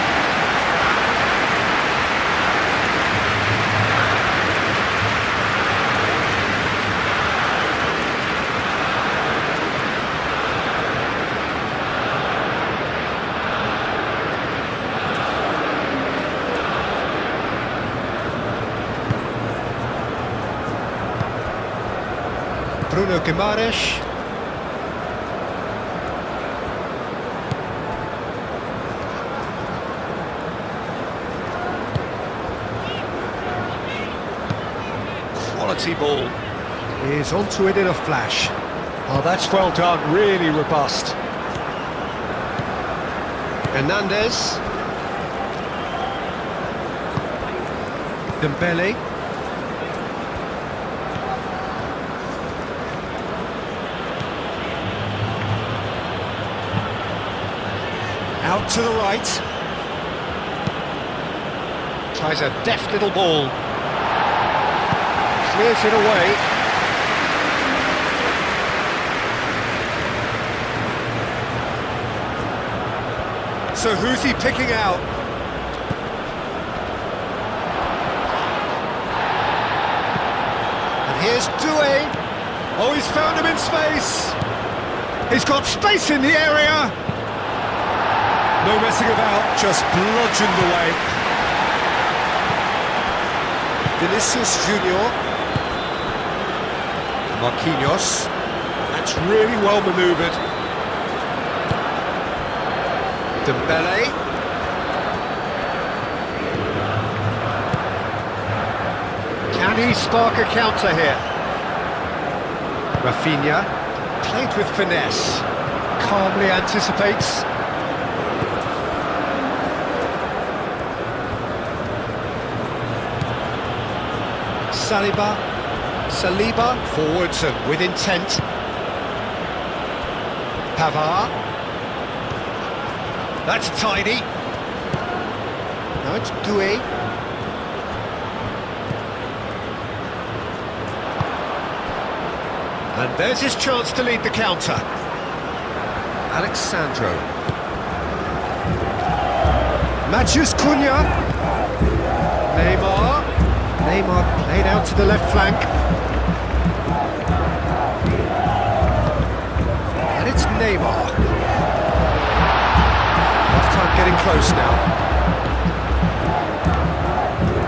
Bruno Guimaraes. Quality ball. Is onto it in a flash. Oh, that's well done, really robust. Hernandez. Dembele. Out to the right. Tries a deft little ball. Clears it away. So who's he picking out? And here's Doué. Oh, he's found him in space. He's got space in the area. No messing about, just bludgeoned away. Vinicius Junior. Marquinhos. That's really well manoeuvred. Dembele. Can he spark a counter here? Rafinha. Played with finesse. Calmly anticipates. Saliba, forwards and with intent. Pavard. That's tidy. Now it's Doué. And there's his chance to lead the counter. Alexandro. Matheus Cunha. Neymar. Neymar played out to the left flank. And it's Neymar. Half-time getting close now.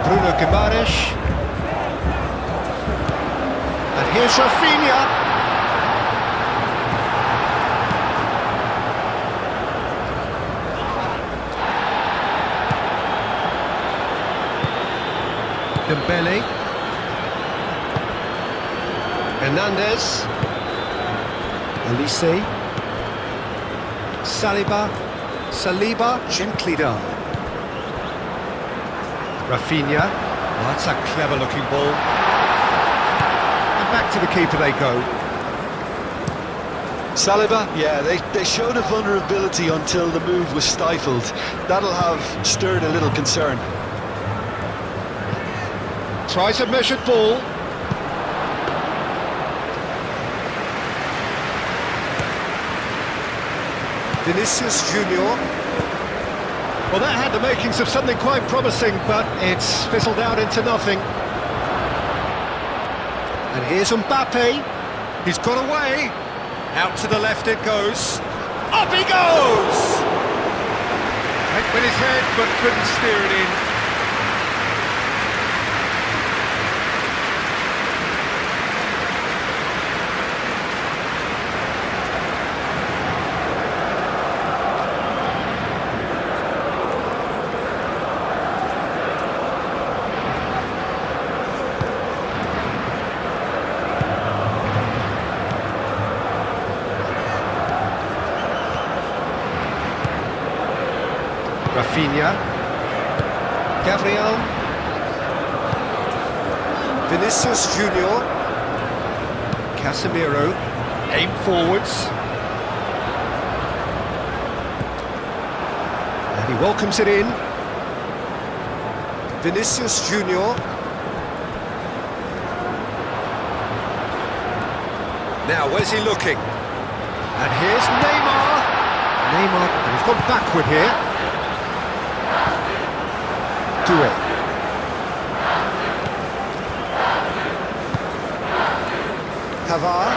Bruno Guimaraes. And here's Rafinha. Dembele. Hernandez. Olise. Saliba, gently done. Rafinha. Oh, that's a clever looking ball. And back to the keeper they go. Saliba, yeah, they showed a vulnerability until the move was stifled. That'll have stirred a little concern. Tries a measured ball. Vinicius Junior. Well, that had the makings of something quite promising, but it's fizzled out into nothing. And here's Mbappe. He's got away. Out to the left it goes. Up he goes! Went with his head, but couldn't steer it in. Rafinha, Gabriel, Vinicius Junior, Casemiro, aim forwards, and he welcomes it in. Vinicius Junior. Now, where's he looking? And here's Neymar. Neymar, and he's gone backward here. Doué. Pavard.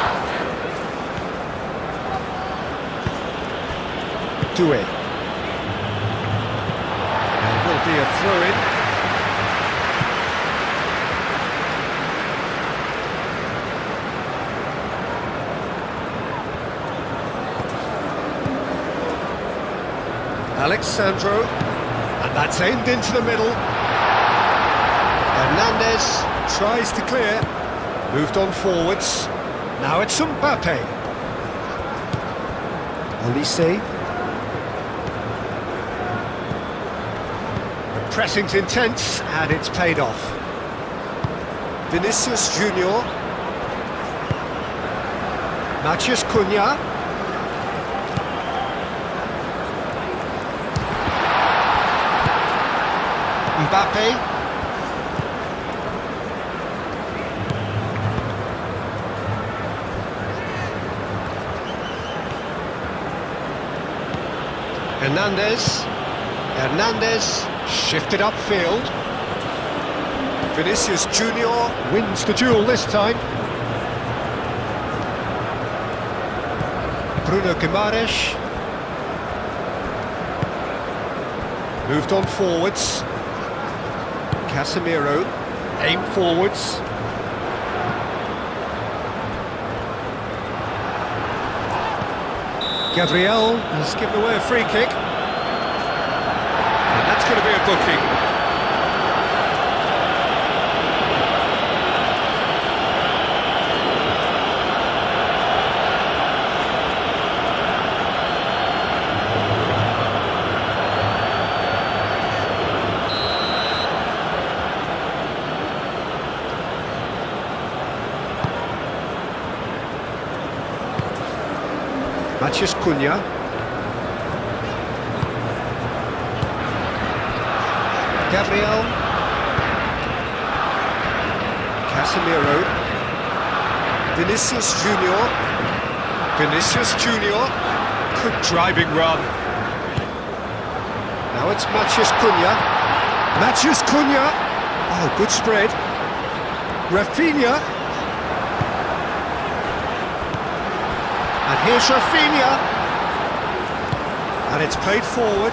Doué. And will be a throw-in. Alexandro. And that's aimed into the middle. Hernandez tries to clear. Moved on forwards. Now it's Mbappe. Olise. The pressing's intense and it's paid off. Vinicius Junior. Matheus Cunha. Mbappe. Hernandez shifted upfield. Vinicius Junior wins the duel this time. Bruno Guimaraes moved on forwards. Casemiro aimed forwards. Gabriel has given away a free kick. And that's going to be a booking. Matheus Cunha. Gabriel. Casemiro. Vinicius Junior. Vinicius Junior. Good driving run. Now it's Matheus Cunha. Matheus Cunha. Oh, good spread. Rafinha. And here's Rafinha. And it's played forward.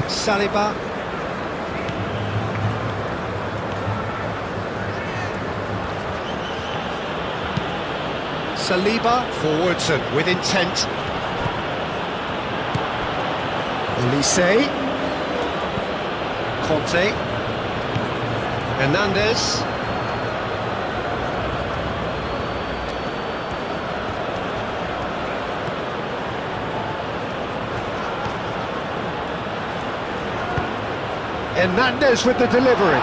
Saliba. Saliba forwards and with intent. Elise. Conte. Hernandez. Hernandez with the delivery.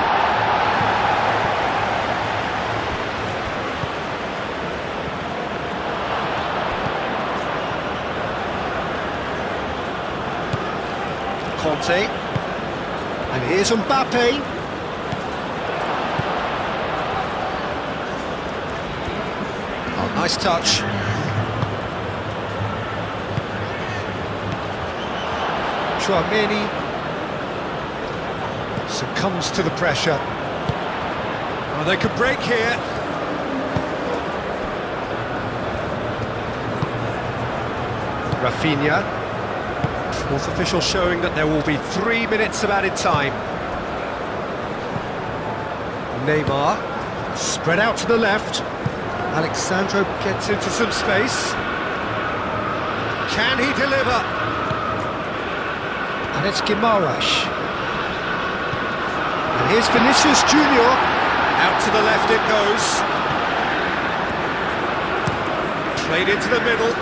Conte. And here's Mbappe. Oh, nice touch. Chouameni succumbs to the pressure. Oh, they could break here. Rafinha. Fourth official showing that there will be 3 minutes of added time. Neymar, spread out to the left. Alexandro gets into some space. Can he deliver? And it's Guimaraes. And here's Vinicius Junior. Out to the left it goes. Played into the middle.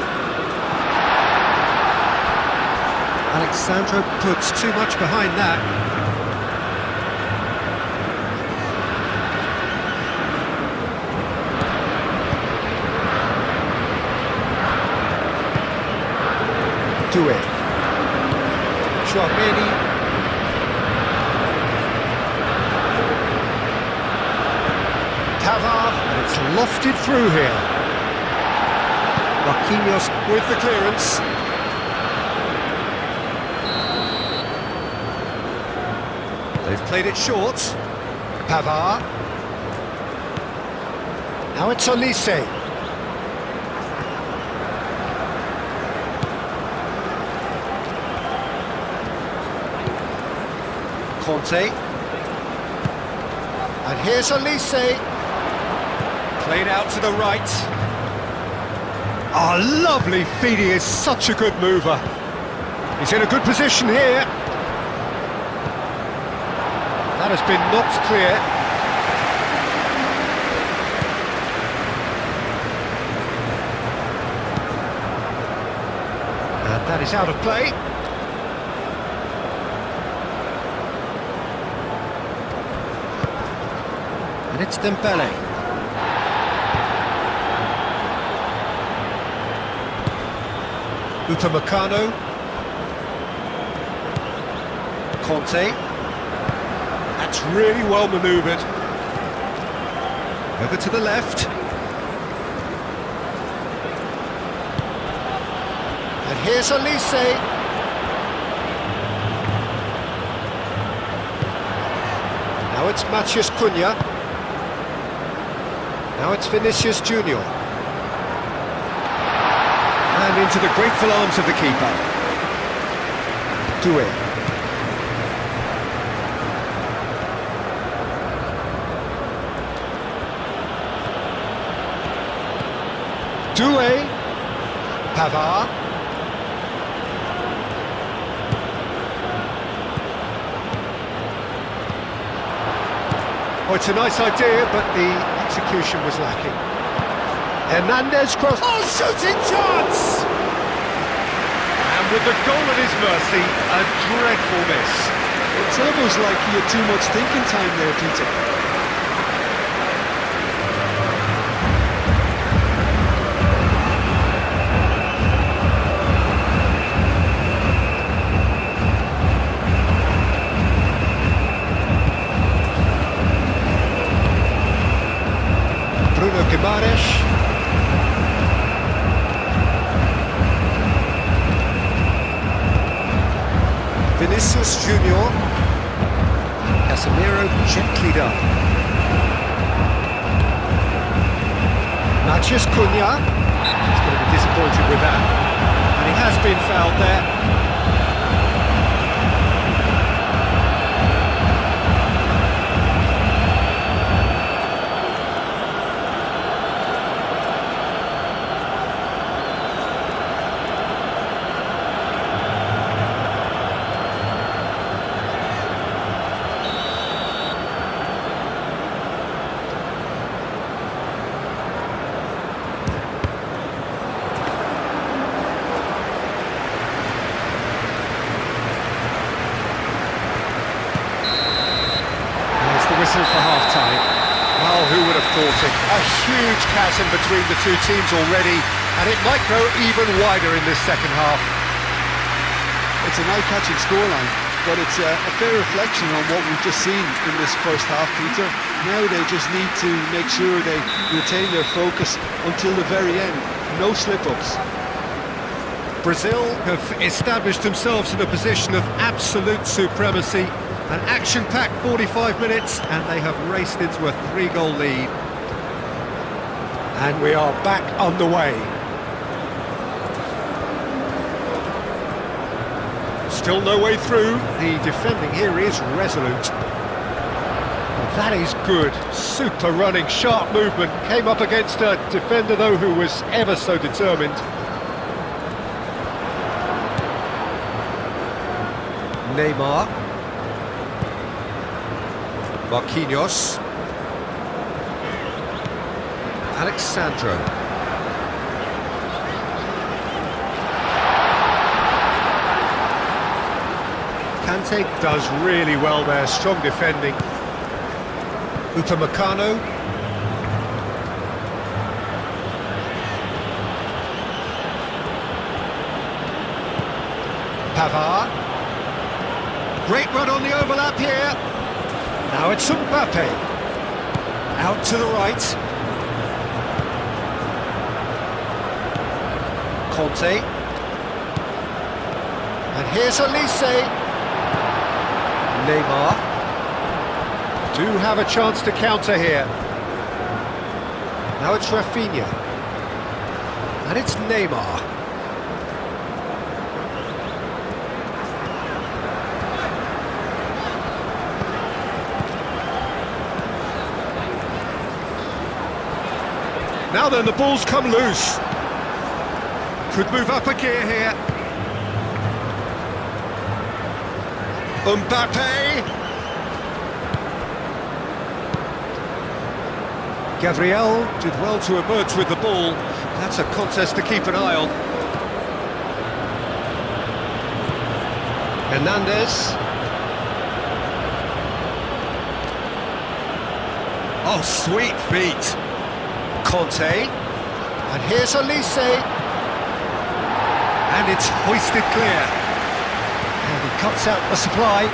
Alexandro puts too much behind that. Doué. Chouameni. Pavard, and it's lofted through here. Marquinhos with the clearance. They've played it short. Pavard. Now it's Olise. Conte. And here's Olise. Played out to the right. Oh, lovely feed. He is such a good mover. He's in a good position here. That has been knocked clear. And that is out of play. And it's Dembele. Upamecano. Conte. That's really well manoeuvred. Over to the left. And here's Olise. Now it's Matheus Cunha. Now it's Vinicius Junior. And into the grateful arms of the keeper. Doué. Doué, Pavard. Oh, it's a nice idea, but the execution was lacking. Hernandez cross. Oh, shooting chance! And with the goal at his mercy, a dreadful miss. It's almost like he had too much thinking time there, Peter. Gimares. Vinicius Junior. Casemiro gently done. Matheus Cunha. He's going to be disappointed with that. And he has been fouled there. Whistle for half-time. Well, who would have thought it? A huge chasm between the two teams already, and it might grow even wider in this second half. It's an eye-catching scoreline, but it's a fair reflection on what we've just seen in this first half, Peter. Now they just need to make sure they retain their focus until the very end. No slip-ups. Brazil have established themselves in a position of absolute supremacy. An action-packed 45 minutes, and they have raced into a 3-goal lead. And we are back underway. Still no way through. The defending here is resolute. That is good. Super running, sharp movement. Came up against a defender, though, who was ever so determined. Neymar. Marquinhos. Alexandro. Kante does really well there, strong defending. Upamecano. Pavard. Great run on the overlap here. Now it's Mbappe. Out to the right. Conte. And here's Elise. Neymar. Do have a chance to counter here. Now it's Rafinha. And it's Neymar. Now then, the ball's come loose. Could move up a gear here. Mbappe. Gabriel did well to emerge with the ball. That's a contest to keep an eye on. Hernandez. Oh, sweet feet. Conte, and here's Elise, and it's hoisted clear, and he cuts out the supply.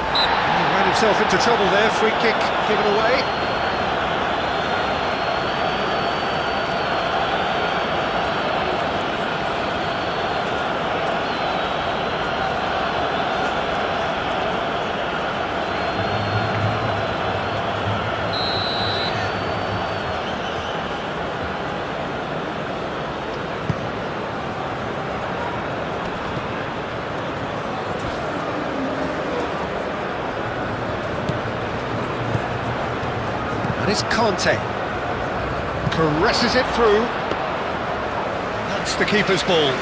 He ran himself into trouble there, free kick given away. And it's Conte. Caresses it through. That's the keeper's ball.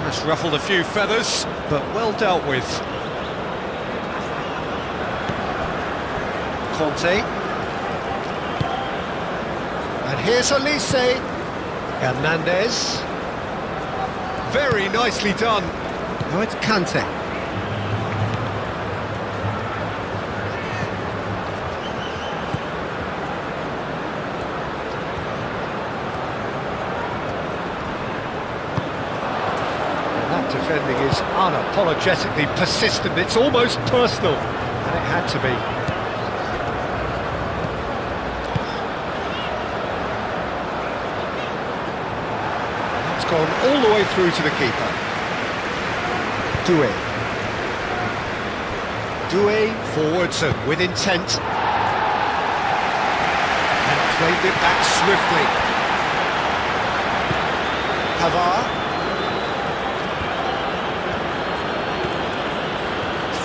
That's ruffled a few feathers, but well dealt with. Conte. And here's Elise. Hernandez. Very nicely done. Now it's Kante. Defending is unapologetically persistent. It's almost personal, and it had to be. It's gone all the way through to the keeper. Doué forwards and with intent. And claimed it back swiftly. Pavard.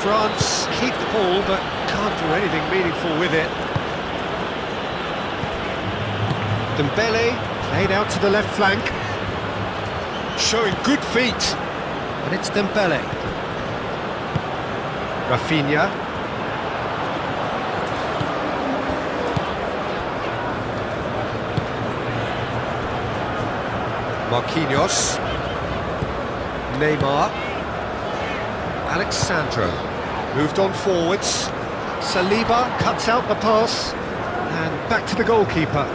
France keep the ball, but can't do anything meaningful with it. Dembele played out to the left flank, showing good feet, and it's Dembele. Rafinha. Marquinhos. Neymar. Alexandro. Moved on forwards. Saliba cuts out the pass. And back to the goalkeeper.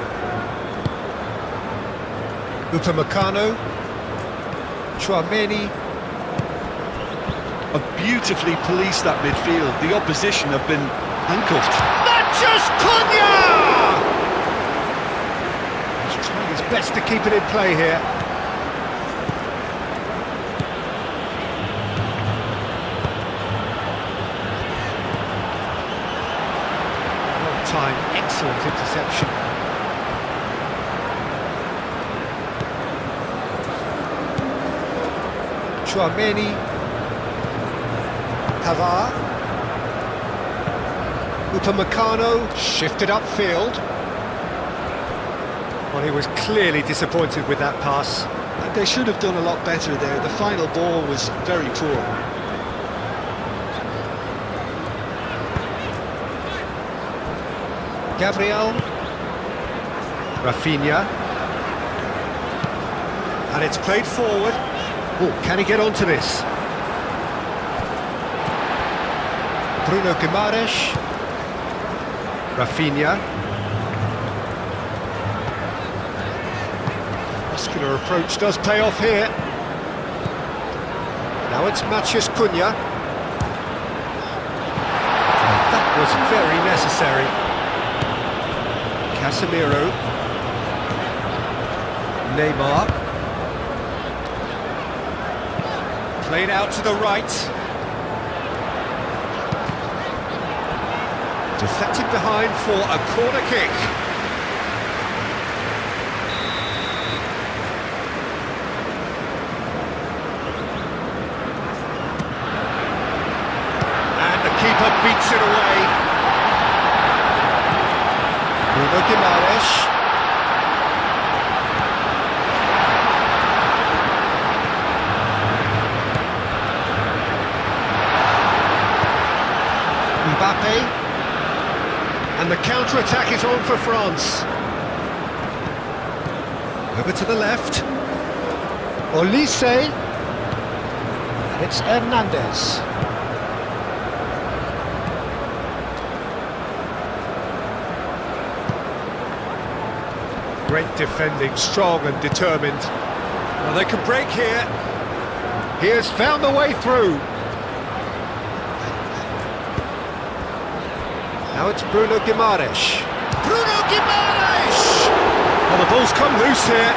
Upamecano. Chouameni. Have beautifully policed that midfield. The opposition have been handcuffed. Mathias Cunha! He's trying his best to keep it in play here. Long time, excellent interception. Chouameni. Pavard. Upamecano shifted upfield. Well, he was clearly disappointed with that pass. And they should have done a lot better there. The final ball was very poor. Gabriel. Rafinha. And it's played forward. Oh, can he get onto this? Bruno Guimaraes. Rafinha. Muscular approach does pay off here. Now it's Mathias Cunha. That was very necessary. Casemiro. Neymar. Played out to the right. Deflected behind for a corner kick. And the keeper beats it away. Bruno Guimaraes. Mbappe. And the counter-attack is on for France. Over to the left. Olise. And it's Hernandez. Great defending, strong and determined. Well, they can break here. He has found the way through. Now it's Bruno Guimaraes. Bruno Guimaraes! Well, the ball's come loose here.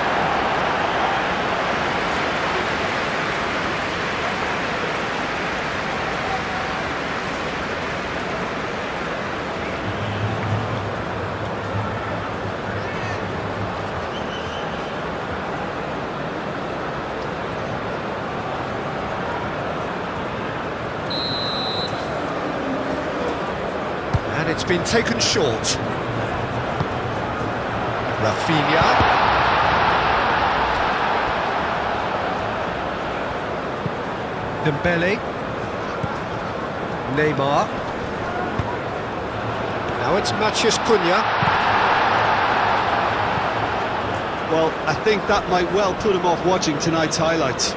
And it's been taken short. Rafinha. Dembele. Neymar. Now it's Mathias Cunha. Well, I think that might well put him off watching tonight's highlights.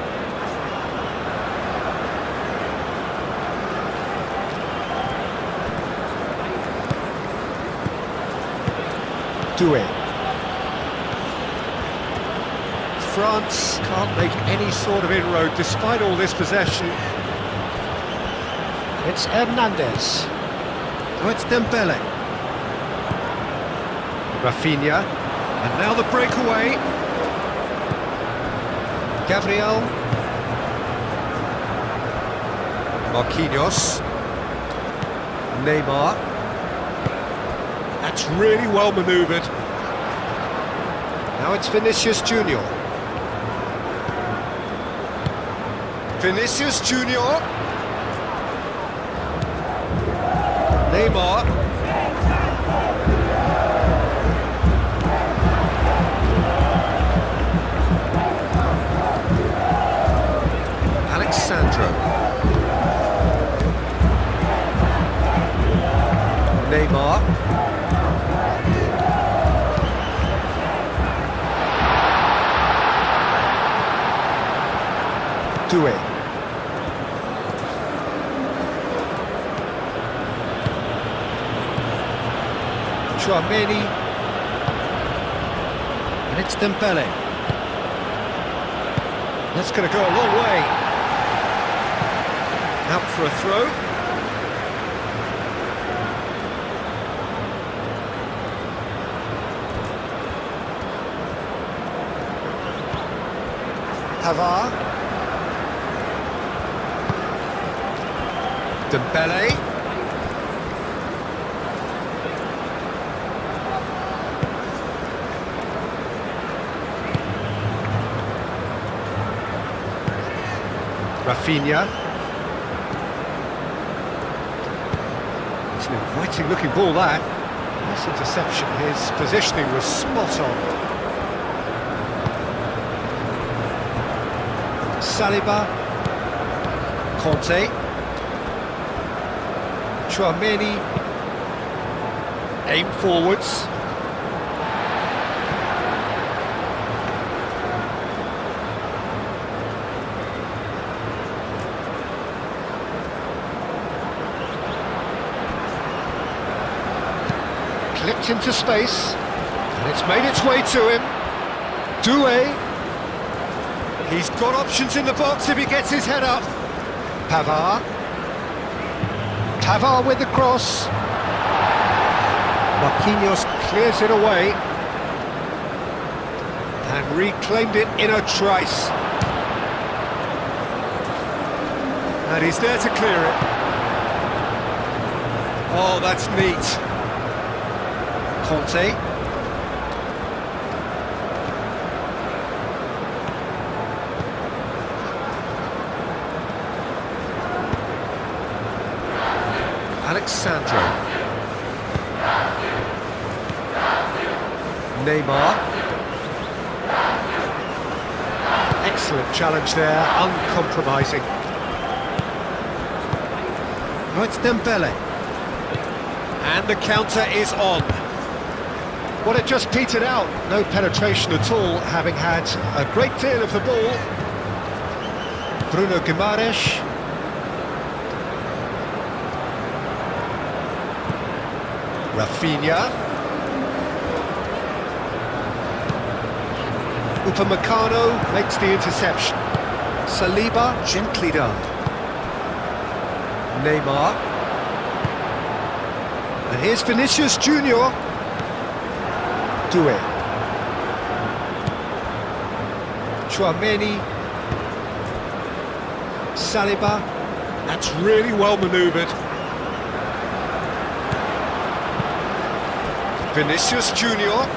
Doué. France can't make any sort of inroad despite all this possession. It's Hernandez. Oh, it's Dembele. Rafinha. And now the breakaway. Gabriel. Marquinhos. Neymar. That's really well manoeuvred. Now it's Vinicius Junior. Vinicius Junior. Neymar. Alexandro. Neymar. Doué. Chouameni. And it's Dembele. That's going to go a long way. Out for a throw. Pavard. Dembele. Rafinha. It's an inviting looking ball, that. Nice interception. His positioning was spot on. Saliba. Conte. Chouameni. Aim forwards. Clipped into space, and it's made its way to him. Doué. He's got options in the box if he gets his head up. Pavard. Pavard with the cross. Marquinhos clears it away. And reclaimed it in a trice. And he's there to clear it. Oh, that's neat. Conte. Alexandro. Neymar. Excellent challenge there, uncompromising. Oh, it's Dembele. And the counter is on. Well, it just petered out. No penetration at all, having had a great deal of the ball. Bruno Guimaraes. Rafinha. Upamecano makes the interception. Saliba, gently done. Neymar. And here's Vinicius Junior. Doué. Chouameni. Saliba. That's really well manoeuvred. Vinicius Junior.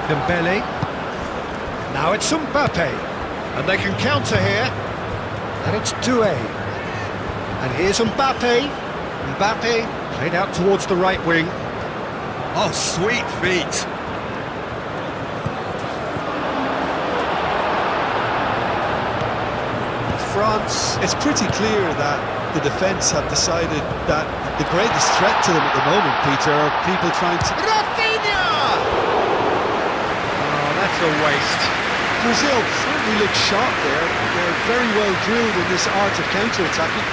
Dembele. Now it's Mbappe. And they can counter here. And it's Doué. And here's Mbappe. Mbappe. Played out towards the right wing. Oh, sweet feet. France. It's pretty clear that the defence have decided that the greatest threat to them at the moment, Peter, are people trying to... Rafinha! Oh, that's a waste. Brazil certainly look sharp there. They're very well drilled in this art of counter-attacking.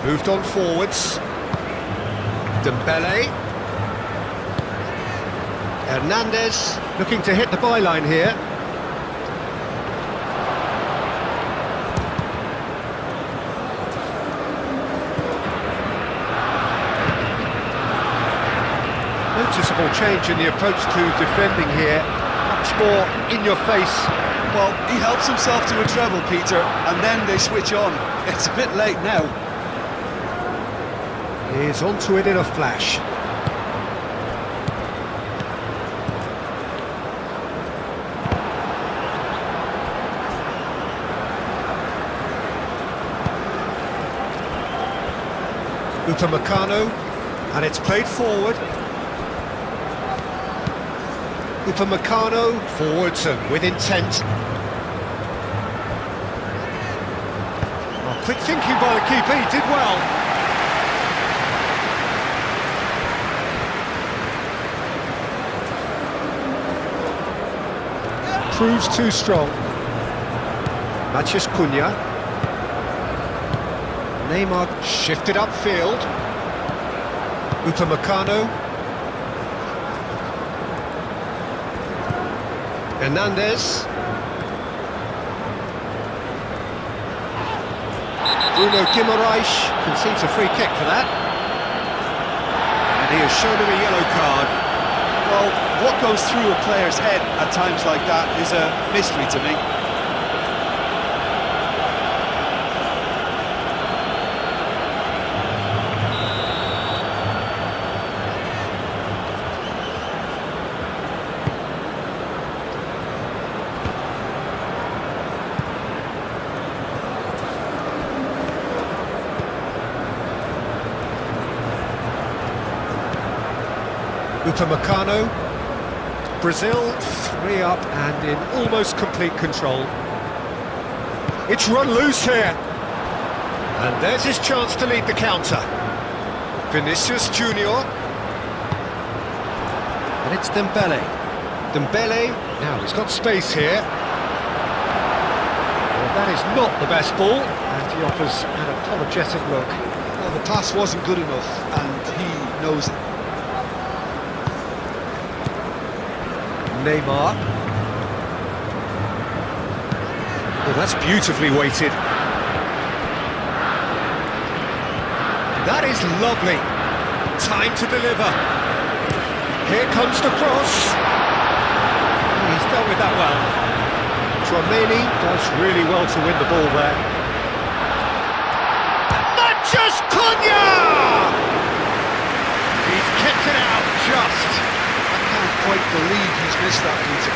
Moved on forwards. Dembele. Hernandez looking to hit the byline here. Noticeable change in the approach to defending here. Much more in your face. Well, he helps himself to a treble, Peter, and then they switch on. It's a bit late now. He's onto it in a flash. Upamecano, and it's played forward. Upamecano forwards and with intent. Oh, quick thinking by the keeper, he did well. Proves too strong. Matheus Cunha. Neymar shifted upfield. Upamecano. Hernandez. Bruno Guimaraes concedes a free kick for that. And he has shown him a yellow card. Well, what goes through a player's head at times like that is a mystery to me. Upamecano. Brazil 3 up and in almost complete control. It's run loose here. And there's his chance to lead the counter. Vinicius Junior. And it's Dembele. Dembele, now he's got space here. Well, that is not the best ball, and he offers an apologetic look. Well, the pass wasn't good enough, and he knows it. Neymar. Oh, that's beautifully weighted. That is lovely. Time to deliver. Here comes the cross. He's dealt with that well. Tchouaméni does really well to win the ball there. Matheus Cunha! He's kicked it out just. I can't quite believe he's missed that, Peter.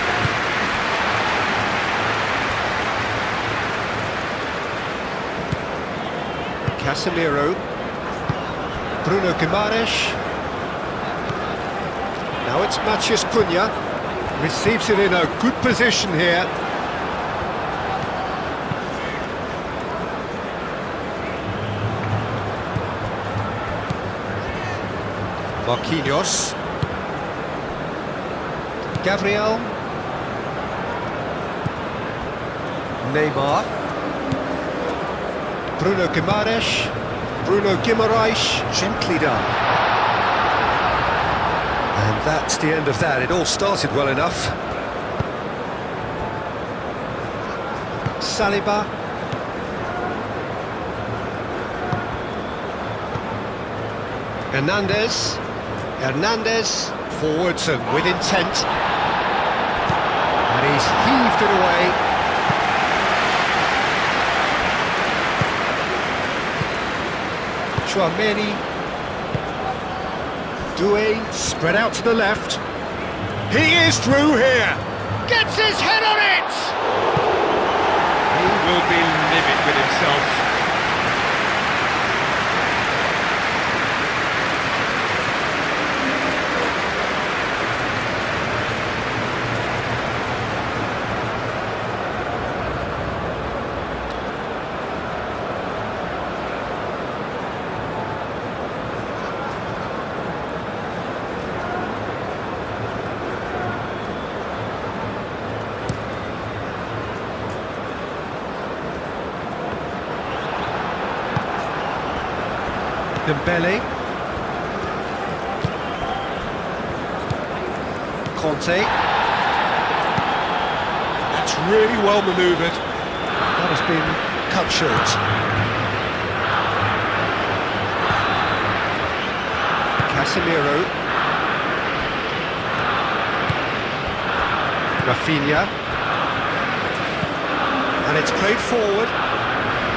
Casemiro. Bruno Guimaraes. Now it's Matheus Cunha. Receives it in a good position here. Marquinhos. Gabriel. Neymar. Bruno Guimaraes. Bruno Guimaraes, gently done. And that's the end of that. It all started well enough. Saliba. Hernandez. Hernandez, forwards and with intent. And he's heaved it away. Tchouaméni. Doué spread out to the left. He is through here. Gets his head on it. He will be livid with himself. Dembele. Conte. That's really well manoeuvred. That has been cut short. Casemiro. Rafinha. And it's played forward.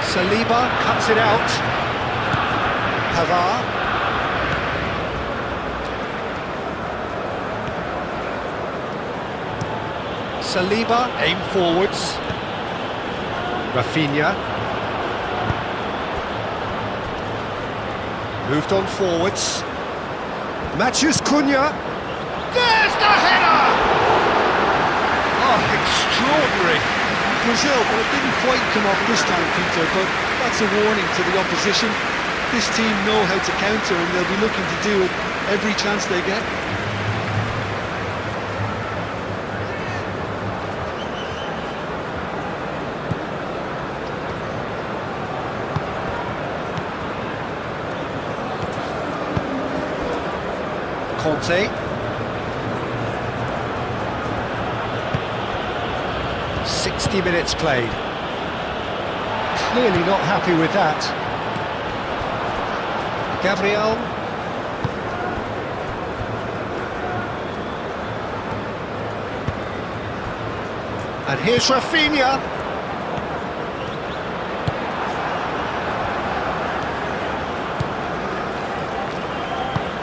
Saliba cuts it out. Pavard. Saliba, aim forwards. Rafinha. Moved on forwards. Matthews Cunha. There's the header! Oh, extraordinary. Brazil, but it didn't quite come off this time, Peter, but that's a warning to the opposition. This team know how to counter and they'll be looking to do it every chance they get. Conte. 60 minutes played. Clearly not happy with that. Gabriel. And here's Rafinha.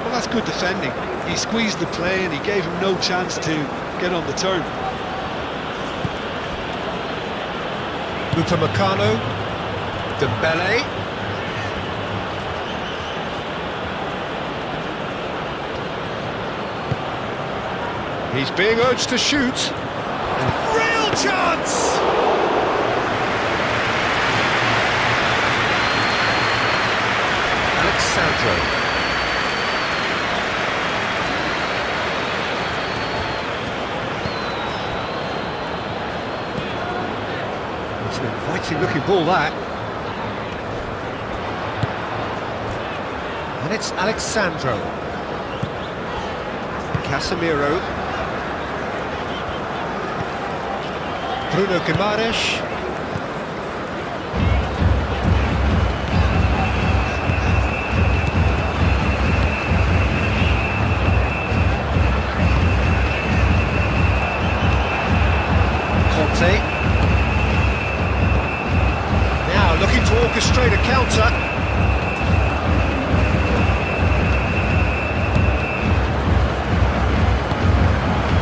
Well, that's good defending. He squeezed the play and he gave him no chance to get on the turn. Upamecano. Dembele. He's being urged to shoot. Real chance! Alexandro. It's an inviting looking ball, that. And it's Alexandro. Casemiro. Bruno Guimaraes. Conte. Now looking to orchestrate a counter.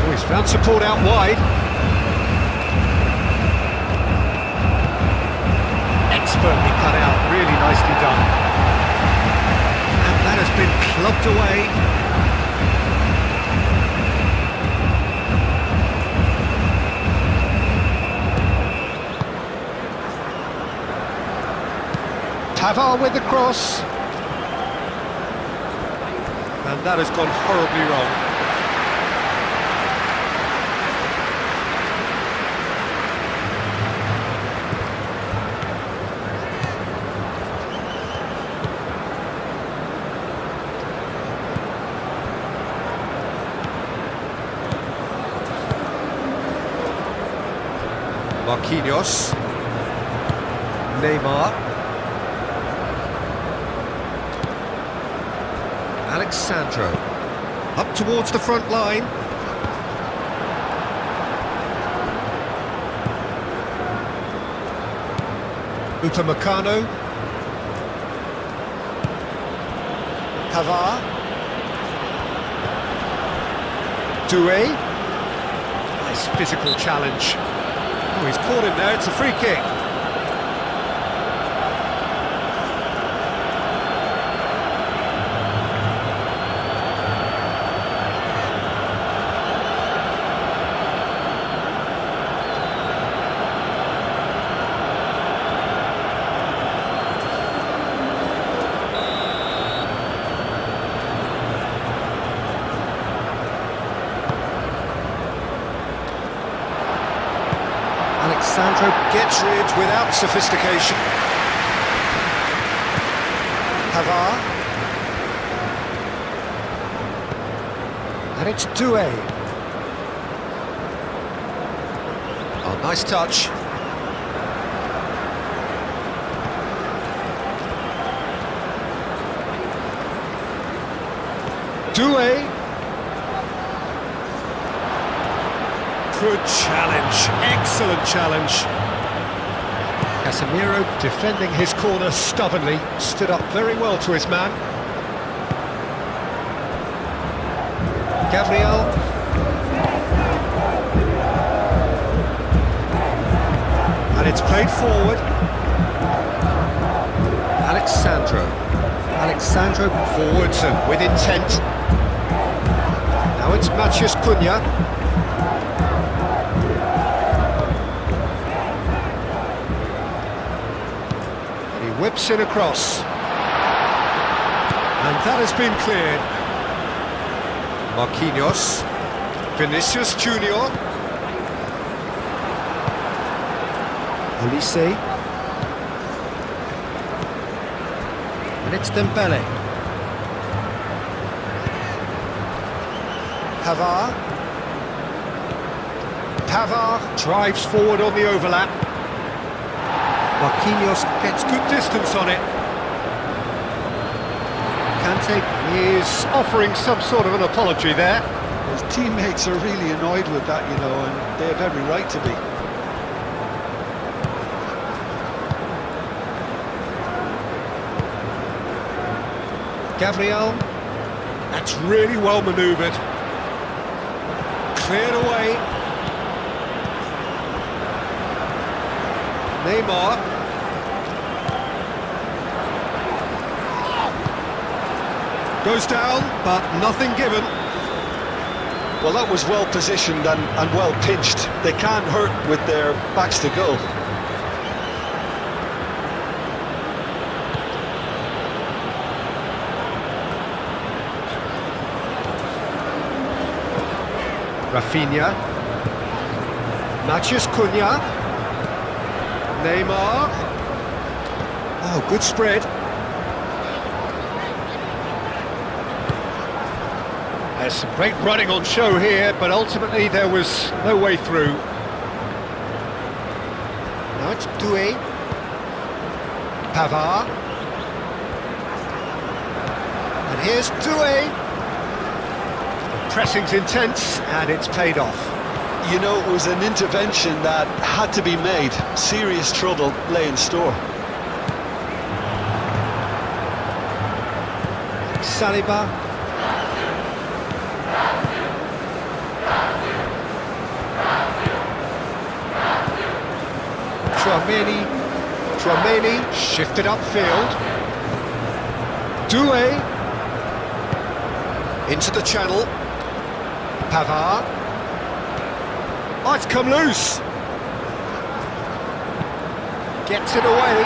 Oh, he's found support out wide. Expertly cut out, really nicely done. And that has been clubbed away. Pavard with the cross. And that has gone horribly wrong. Marquinhos. Neymar. Alexandro. Up towards the front line. Upamecano. Pavard. Doué. Nice physical challenge. Oh, he's caught him there, it's a free kick. Alexandro gets rid without sophistication. Pavard. And it's Doué. Oh, nice touch. Doué. Good challenge, excellent challenge. Casemiro defending his corner stubbornly, stood up very well to his man. Gabriel. And it's played forward. Alexandro forwards and with intent. Now it's Matheus Cunha. And he whips it across. And that has been cleared. Marquinhos. Vinicius Junior. Olise. And it's Dembele. Pavard drives forward on the overlap. Marquinhos gets good distance on it. Kante is offering some sort of an apology there. His teammates are really annoyed with that, you know, and they have every right to be. Gabriel, that's really well manoeuvred. Cleared away. Neymar. Goes down, but nothing given. Well, that was well positioned and well pinched. They can't hurt with their backs to goal. Rafinha. Matheus Cunha. Neymar. Oh, good spread. There's some great running on show here, but ultimately there was no way through. Now it's Doué. Pavard. And here's Doué. Pressing's intense, and it's paid off. You know, it was an intervention that had to be made. Serious trouble lay in store. Saliba. Tchouaméni shifted upfield. Doué into the channel. Pavard. Oh, it's come loose. Gets it away.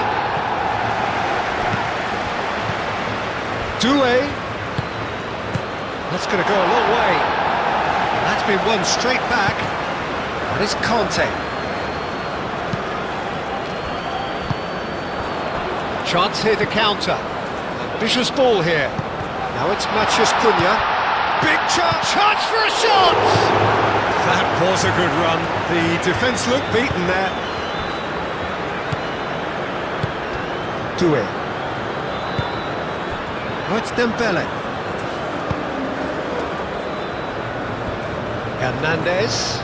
Doué. That's going to go a long way. And that's been won straight back. And it's Kante. Chance here to counter. Ambitious ball here. Now it's Matheus Cunha. Big chance for a shot! That was a good run. The defence looked beaten there. Doué. Oh, it's Dembele. Hernandez.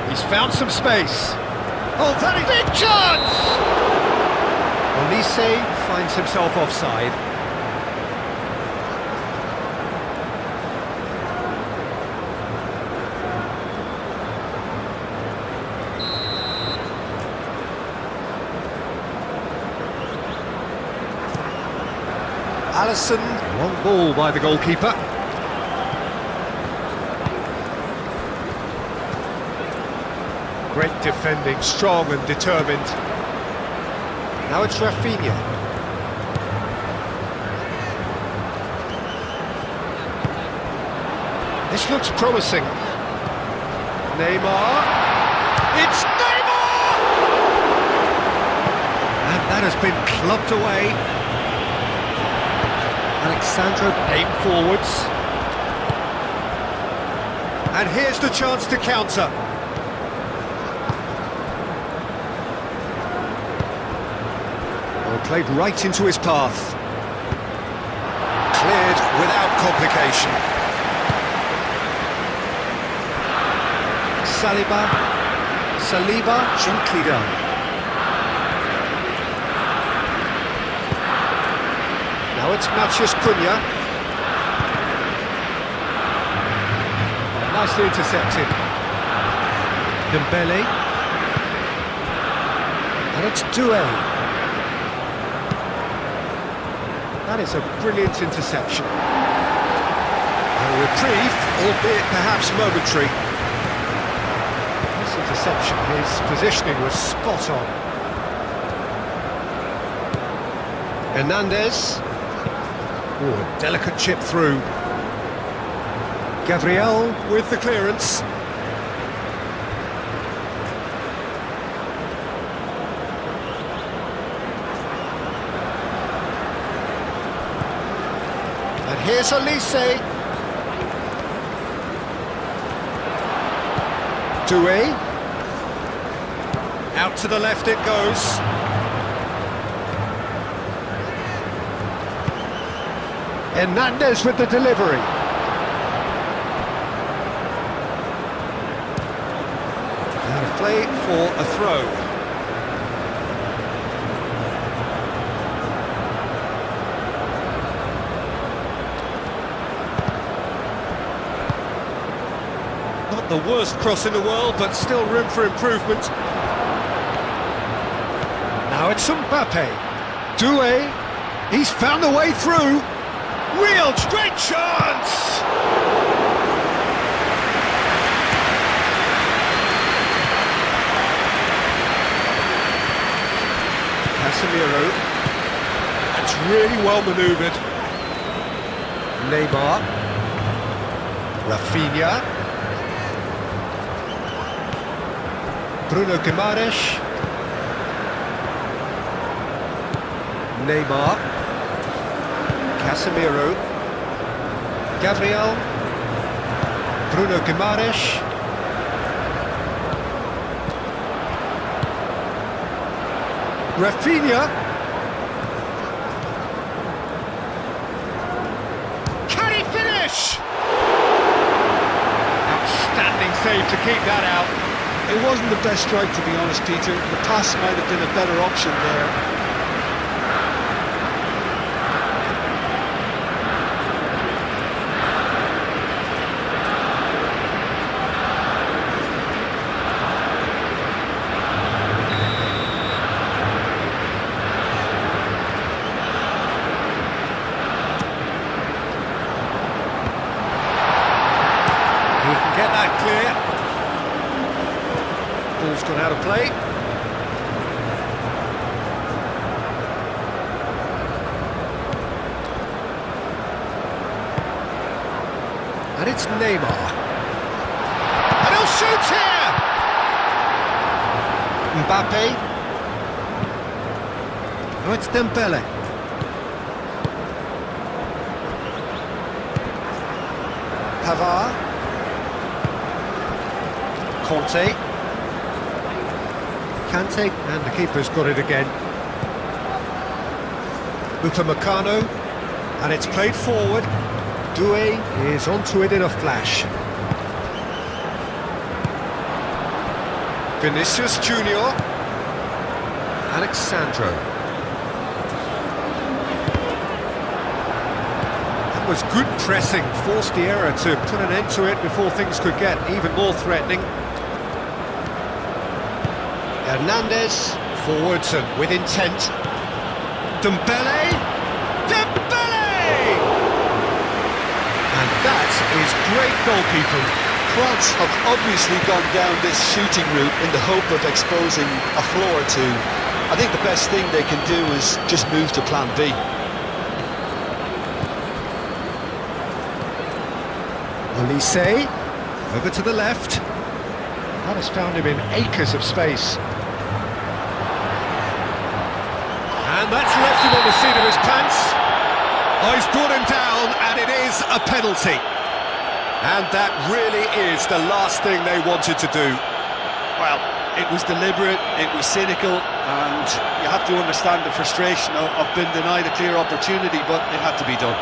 He's found some space. Oh, that is big chance! Olise finds himself offside. Alisson, long ball by the goalkeeper. Great defending, strong and determined. Now it's Rafinha. This looks promising. Neymar. It's Neymar! And that has been clubbed away. Alexandro aimed forwards. And here's the chance to counter. Well, played right into his path. Cleared without complication. Saliba, gently done. Now it's Matheus Cunha. Nicely intercepted. Dembele. And it's Doué. That is a brilliant interception. A reprieve, albeit perhaps momentary. This interception, his positioning was spot on. Hernandez. Oh, a delicate chip through. Gabriel with the clearance. And here's Olise. Doué. Out to the left it goes. Hernandez with the delivery. Out of play for a throw. Not the worst cross in the world, but still room for improvement. Now it's Mbappe. Doué. He's found a way through. Real great chance! Casemiro. That's really well manoeuvred. Neymar. Rafinha. Bruno Guimaraes. Neymar. Casemiro, Gabriel, Bruno Guimaraes, Rafinha, can he finish? Outstanding save to keep that out. It wasn't the best strike, to be honest, Peter. The pass might have been a better option there. Get that clear. Ball's gone out of play. And it's Neymar. And he'll shoot here! Mbappe. Oh, it's Dembele. Pavard. Kante, and the keeper's got it again. Upamecano, and it's played forward. Doué is onto it in a flash. Vinicius Junior, Alexandro. That was good pressing, forced the error to put an end to it before things could get even more threatening. Hernandez, forwards and with intent. Dembele! And that is great goalkeeping. France have obviously gone down this shooting route in the hope of exposing a flaw or two. I think the best thing they can do is just move to plan B. Olise, over to the left. That has found him in acres of space. And that's left him on the seat of his pants. Oh, he's brought him down, and it is a penalty. And that really is the last thing they wanted to do. Well, it was deliberate, it was cynical, and you have to understand the frustration of being denied a clear opportunity, but it had to be done.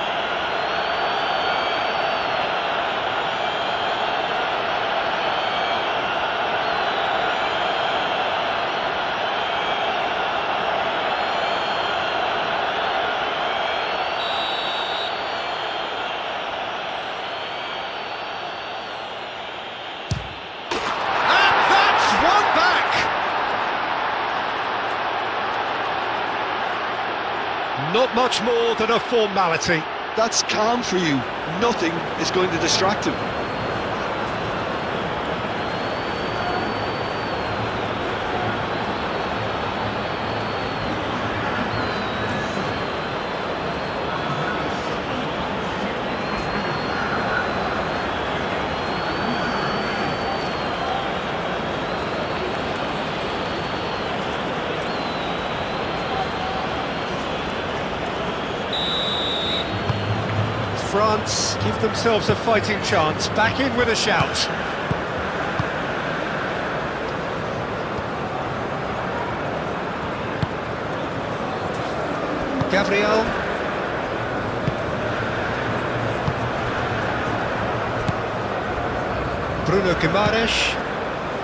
Not much more than a formality. That's calm for you. Nothing is going to distract him. France give themselves a fighting chance, back in with a shout. Gabriel.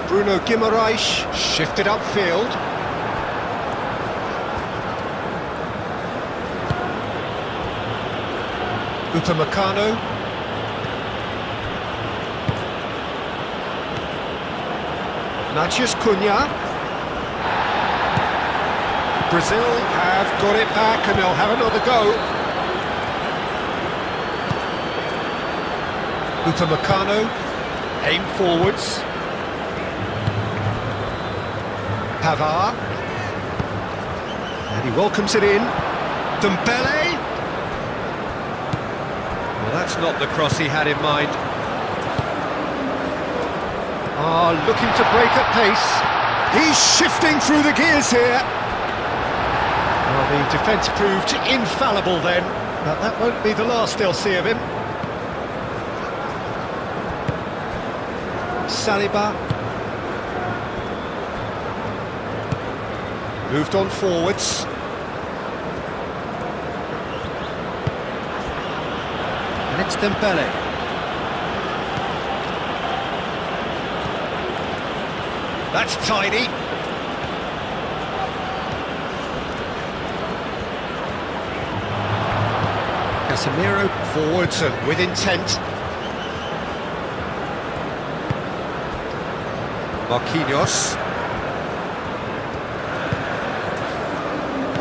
Bruno Guimaraes shifted upfield. Upamecano. Matheus Cunha. Brazil have got it back and they'll have another go. Upamecano, aim forwards. Pavard. And he welcomes it in. Dembele. Well, that's not the cross he had in mind. Looking to break at pace. He's shifting through the gears here. Well, the defence proved infallible then, but that won't be the last they'll see of him. Saliba. Moved on forwards. And it's Dembele. That's tidy. Casemiro forwards and with intent. Marquinhos.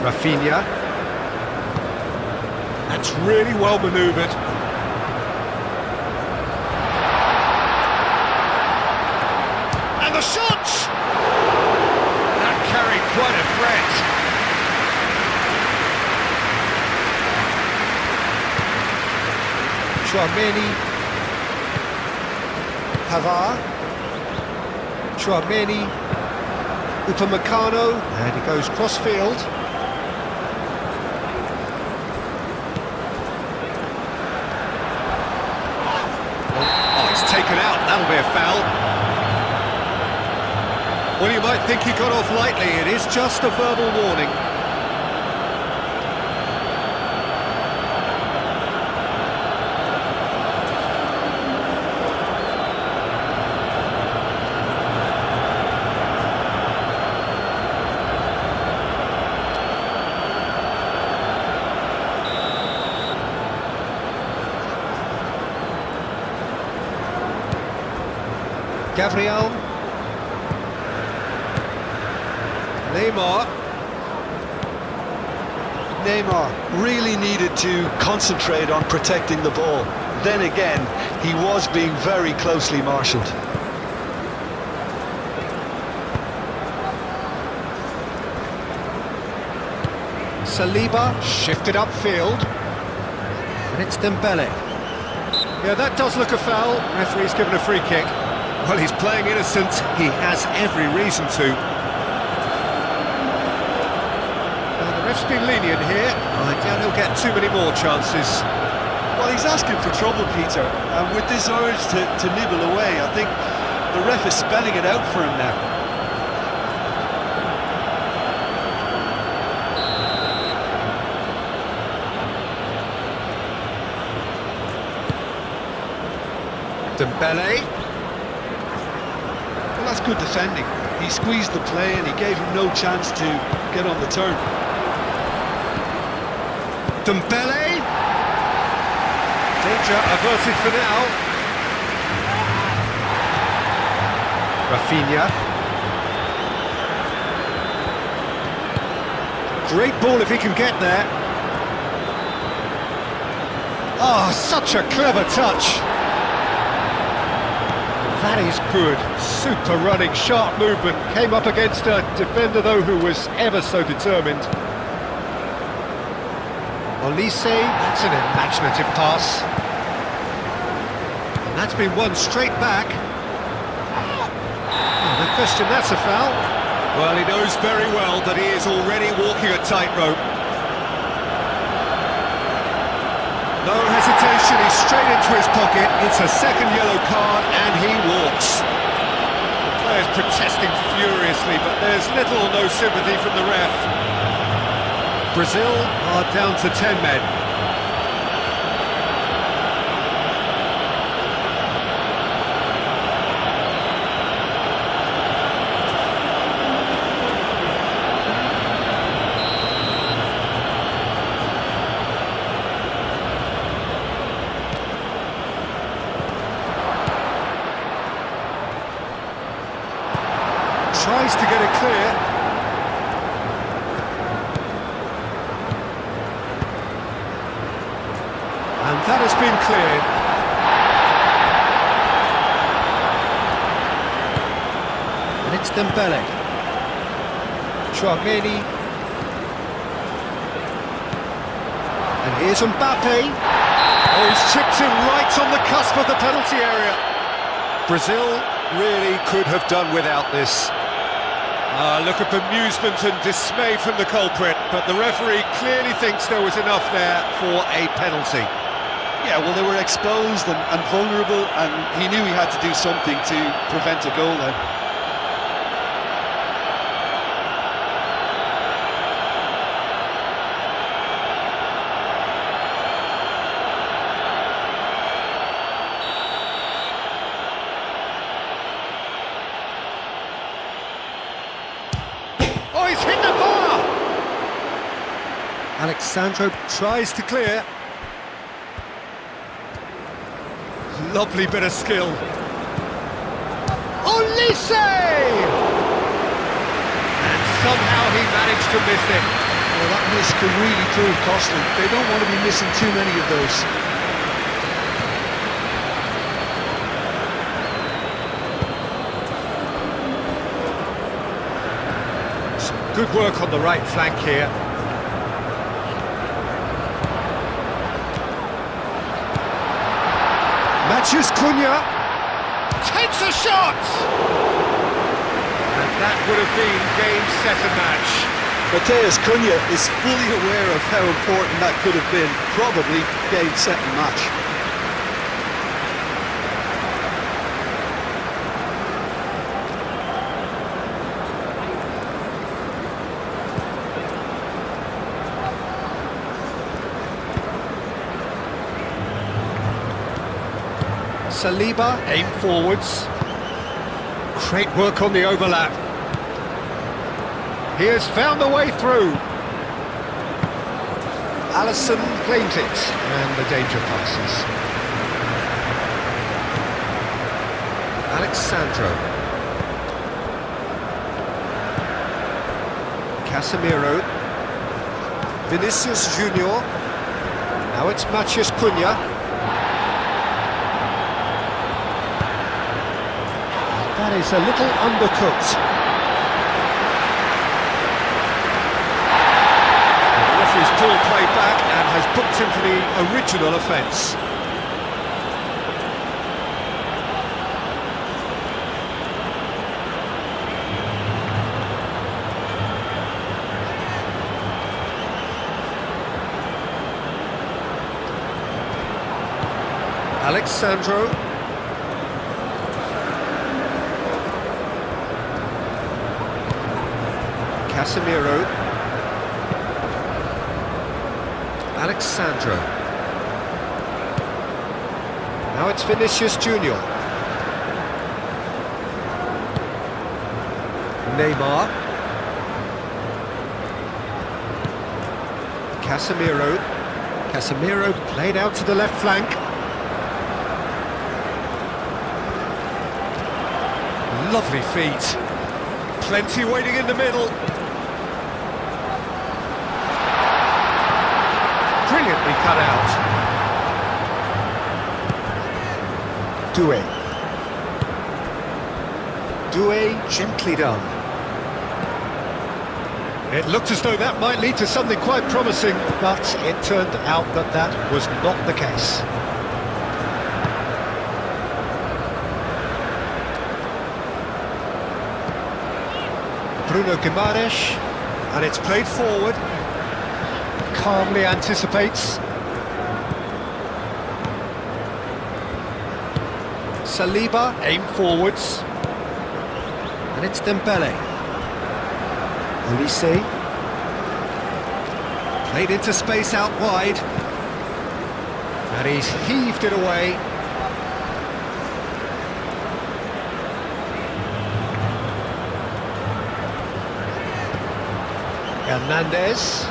Rafinha. That's really well manoeuvred. And the shot! That carried quite a threat. Chouameni. Pavard. Chouameni. Upamecano. And he goes cross-field. Oh, he's taken out. That'll be a foul. Well, you might think he got off lightly. It is just a verbal warning. Gabriel. Neymar really needed to concentrate on protecting the ball. Then again, he was being very closely marshalled. Saliba shifted upfield. And it's Dembele. Yeah, that does look a foul. Referee's given a free kick. Well, he's playing innocent. He has every reason to. The ref's been lenient here. I doubt he'll get too many more chances. Well, he's asking for trouble, Peter, and with this urge to nibble away, I think the ref is spelling it out for him now. Dembele. Well, that's good defending. He squeezed the play and he gave him no chance to get on the turn. Dembele. Danger averted for now. Rafinha. Great ball if he can get there. Oh, such a clever touch. That is good. Super running, sharp movement. Came up against a defender, though, who was ever so determined. Olise, that's an imaginative pass. And that's been won straight back. Oh, no question, that's a foul. Well, he knows very well that he is already walking a tightrope. No hesitation, he's straight into his pocket. It's a second yellow card and he walks. The player's protesting furiously, but there's little or no sympathy from the ref. Brazil are down to 10 men. Tries to get it clear. And that has been cleared. And it's Dembele. Chouameni. And here's Mbappe. Oh, he's chipped in right on the cusp of the penalty area. Brazil really could have done without this. Look at bemusement and dismay from the culprit, but the referee clearly thinks there was enough there for a penalty. Yeah, well, they were exposed and vulnerable, and he knew he had to do something to prevent a goal then. Oh, he's hit the bar! Alexandro tries to clear. Lovely bit of skill. Olise! And somehow he managed to miss it. Well, that miss could really prove costly. They don't want to be missing too many of those. Good work on the right flank here. Matthews Cunha takes a shot! And that would have been game, set and match. Mateus Cunha is fully aware of how important that could have been. Probably game, set and match. Saliba, aim forwards. Great work on the overlap. He has found the way through. Alisson claims it, and the danger passes. Alexandro. Casemiro. Vinicius Junior. Now it's Mathias Cunha. That is a little undercooked. The referee's pulled play back and has booked him for the original offence. Alexandro. Casemiro. Alexandro. Now it's Vinicius Junior. Neymar. Casemiro. Casemiro played out to the left flank. Lovely feet. Plenty waiting in the middle. Brilliantly cut out. Doué. Doué, gently done. It looked as though that might lead to something quite promising, but it turned out that that was not the case. Bruno Guimaraes, and it's played forward. Calmly anticipates. Saliba, aim forwards. And it's Dembele. Olise. Played into space out wide. And he's heaved it away. Hernandez.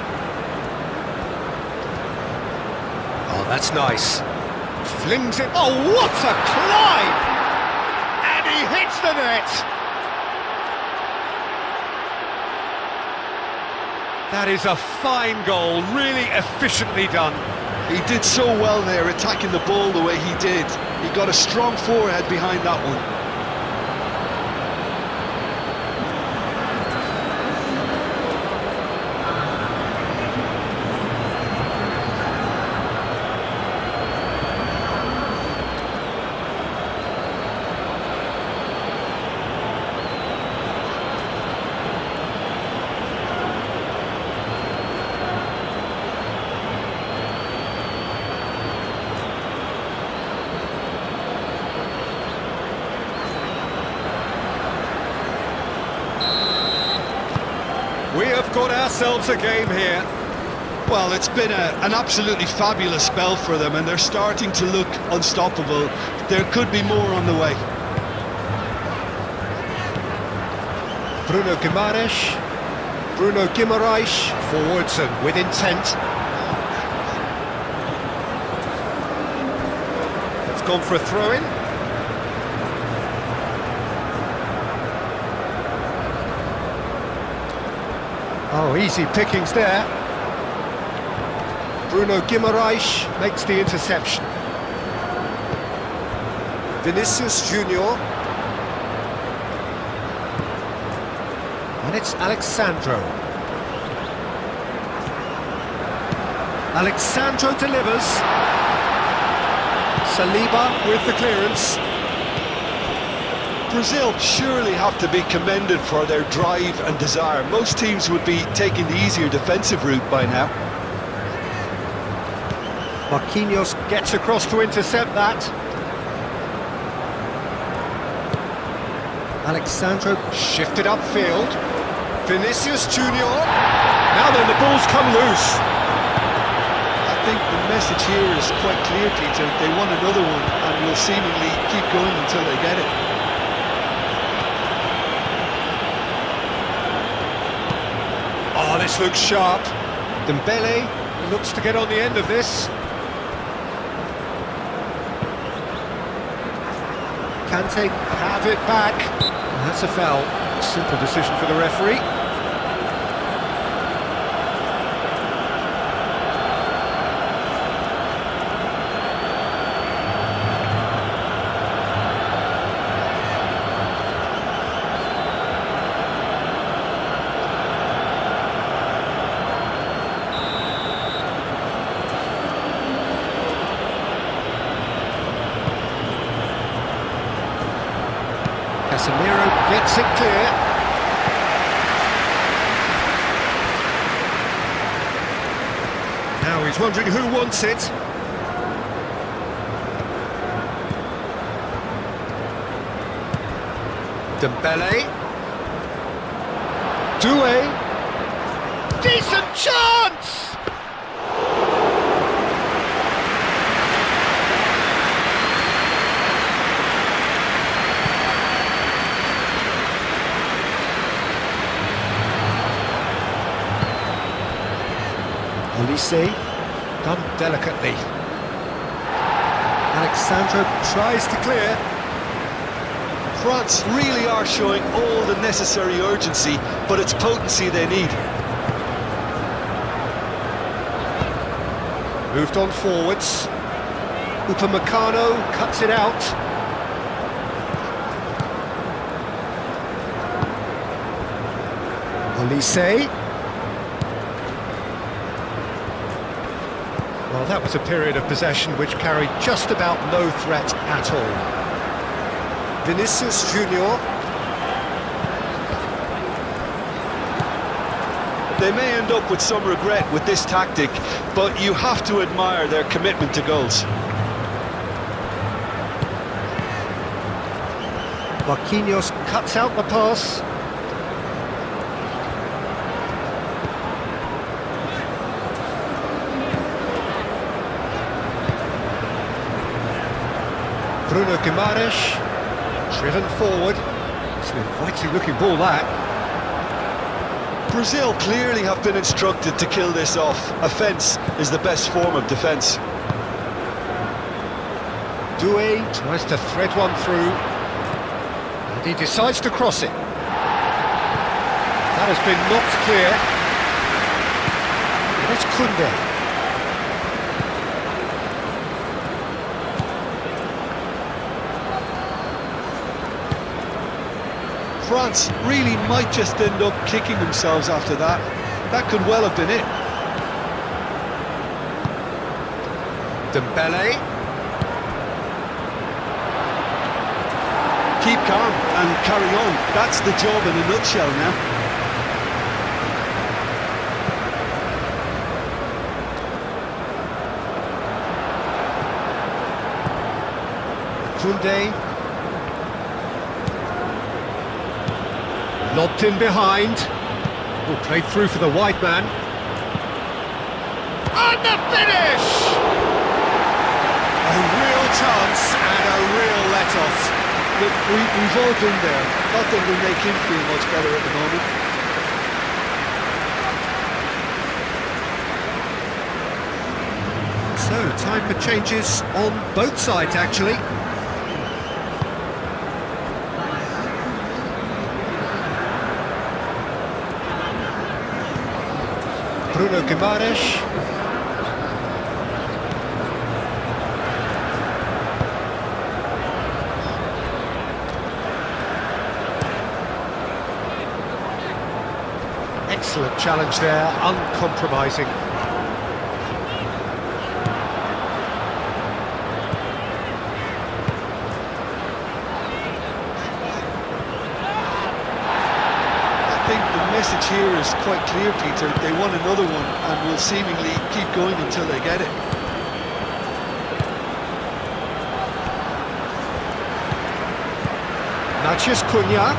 Oh, that's nice. Flings it. Oh, what a climb! And he hits the net! That is a fine goal, really efficiently done. He did so well there, attacking the ball the way he did. He got a strong forehead behind that one. We have got ourselves a game here. Well, it's been an absolutely fabulous spell for them, and they're starting to look unstoppable. There could be more on the way. Bruno Guimaraes. Bruno Guimaraes, forwards and with intent. It's gone for a throw-in. Oh, easy pickings there. Bruno Guimaraes makes the interception. Vinicius Junior. And it's Alexandro. Alexandro delivers. Saliba with the clearance. Brazil surely have to be commended for their drive and desire. Most teams would be taking the easier defensive route by now. Marquinhos gets across to intercept that. Alexandro shifted upfield. Vinicius Junior. Now then, the ball's come loose. I think the message here is quite clear, Peter. They want another one and will seemingly keep going until they get it. Oh, this looks sharp. Dembele looks to get on the end of this. Kante have it back. That's a foul. Simple decision for the referee. Casemiro gets it clear. Now he's wondering who wants it. Dembele. Doué. Decent chance! Olise, done delicately. Alexandro tries to clear. France really are showing all the necessary urgency, but it's potency they need. Moved on forwards. Upamecano cuts it out. Olise. Well, that was a period of possession which carried just about no threat at all. Vinicius Junior. They may end up with some regret with this tactic, but you have to admire their commitment to goals. Marquinhos cuts out the pass. Bruno Guimaraes, driven forward. It's an inviting looking ball, that. Brazil clearly have been instructed to kill this off. Offence is the best form of defence. Doué tries to thread one through, and he decides to cross it. That has been knocked clear. And it's Koundé. France really might just end up kicking themselves after that. That could well have been it. Dembele. Keep calm and carry on. That's the job in a nutshell now. Koundé. Lobbed in behind. Will play through for the wide man. And the finish! A real chance and a real let-off. Look, we've all been there. Nothing will make him feel much better at the moment. So, time for changes on both sides, actually. Bruno Guimaraes. Excellent challenge there, uncompromising. I think the message here is quite clear, Peter. They want another one and will seemingly keep going until they get it. Matheus Cunha.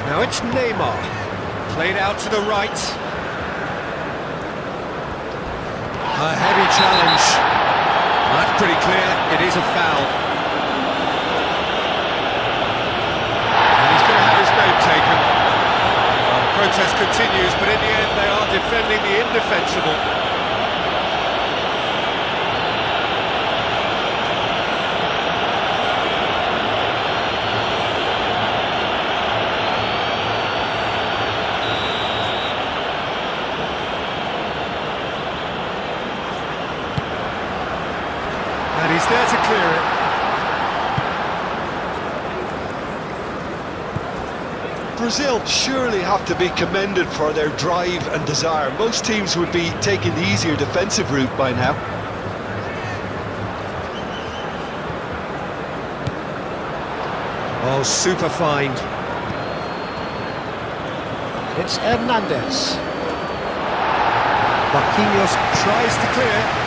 Now it's Neymar. Played out to the right. A heavy challenge. Well, that's pretty clear. It is a foul. And he's going to have his name taken. Well, the protest continues, but in the end they are defending the indefensible. And he's there to clear it. Brazil surely have to be commended for their drive and desire. Most teams would be taking the easier defensive route by now. Oh, super find. It's Hernandez. Marquinhos tries to clear.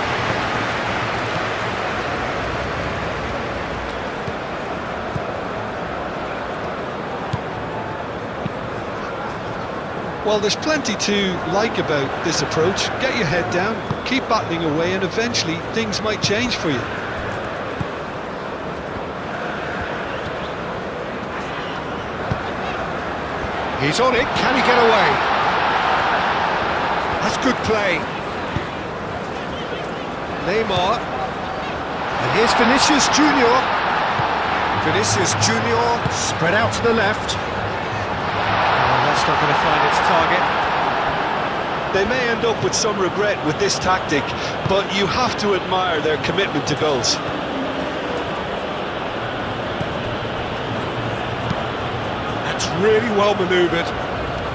Well, there's plenty to like about this approach. Get your head down, keep battling away, and eventually things might change for you. He's on it, can he get away? That's good play. Neymar. And here's Vinicius Junior. Vinicius Junior spread out to the left. Oh, that's not going to find its target. They may end up with some regret with this tactic, but you have to admire their commitment to goals. That's really well manoeuvred.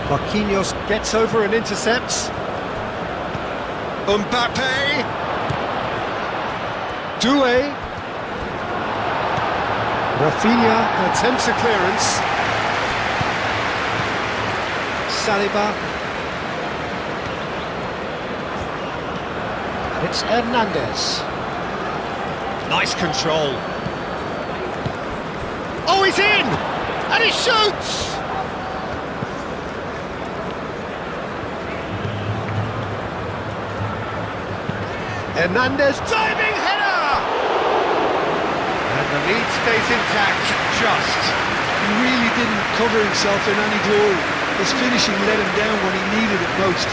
Marquinhos gets over and intercepts. Mbappe. Doué. Rafinha attempts a clearance. Saliba. And it's Hernandez. Nice control. Oh, he's in! And he shoots! Hernandez diving header! And the lead stays intact, just. He really didn't cover himself in any glory. His finishing let him down when he needed it most.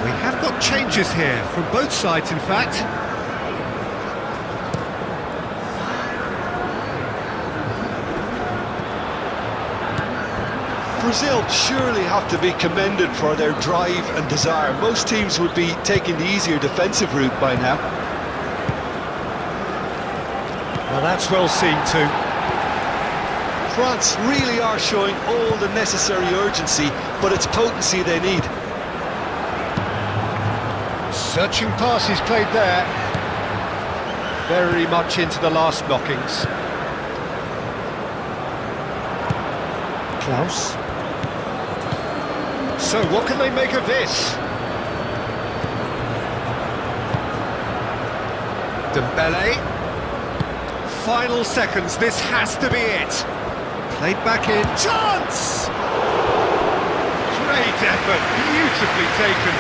We have got changes here, from both sides in fact. Brazil surely have to be commended for their drive and desire. Most teams would be taking the easier defensive route by now. Well, that's well seen too. France really are showing all the necessary urgency, but it's potency they need. Searching pass is played there. Very much into the last knockings. Klaus. So, what can they make of this? Dembele. Final seconds, this has to be it. Played back in. Chance! Great effort, beautifully taken.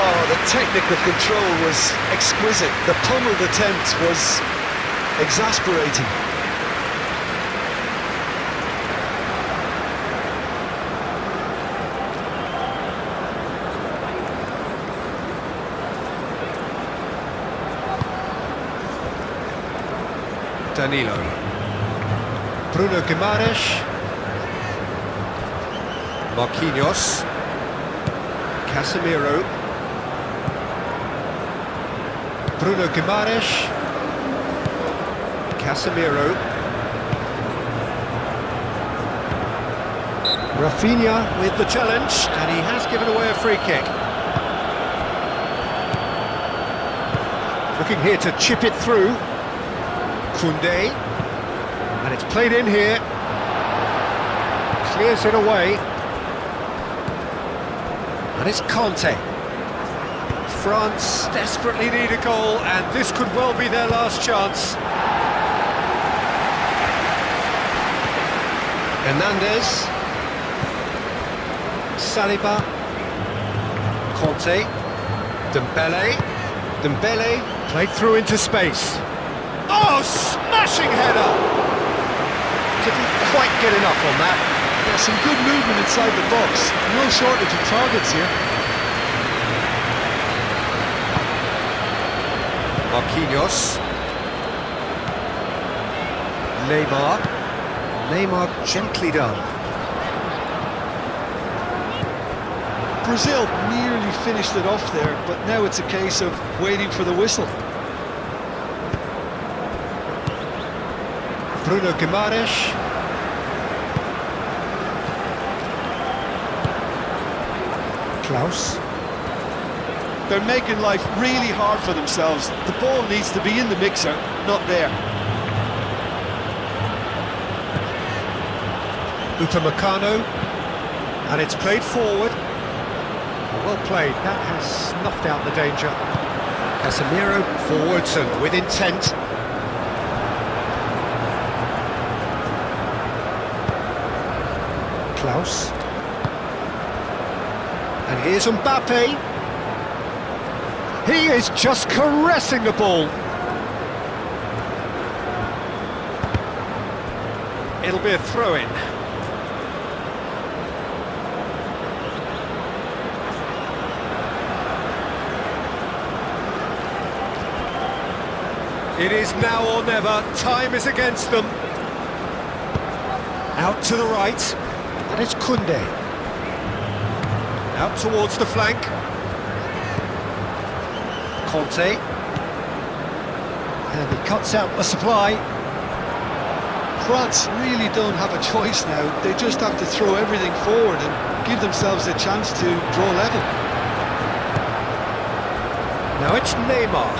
Oh, the technical control was exquisite. The pummeled attempt was exasperating. Danilo. Bruno Guimaraes. Marquinhos. Casemiro. Bruno Guimaraes. Casemiro. Rafinha with the challenge, and he has given away a free kick. Looking here to chip it through. Koundé, and it's played in here, clears it away, and it's Conte. France desperately need a goal, and this could well be their last chance. Hernandez, Saliba, Conte, Dembele, played through into space. Oh, smashing header! Didn't quite get enough on that. There's some good movement inside the box. No shortage of targets here. Marquinhos. Neymar gently done. Brazil nearly finished it off there, but now it's a case of waiting for the whistle. Bruno Guimaraes. Klaus. They're making life really hard for themselves. The ball needs to be in the mixer, not there. Upamecano. And it's played forward. Well played, that has snuffed out the danger. Casemiro forwards and with intent. Klaus. And here's Mbappe. He is just caressing the ball. It'll be a throw-in. It is now or never. Time is against them. Out to the right. And it's Koundé. Out towards the flank. Conte. And he cuts out the supply. France really don't have a choice now. They just have to throw everything forward and give themselves a chance to draw level. Now it's Neymar.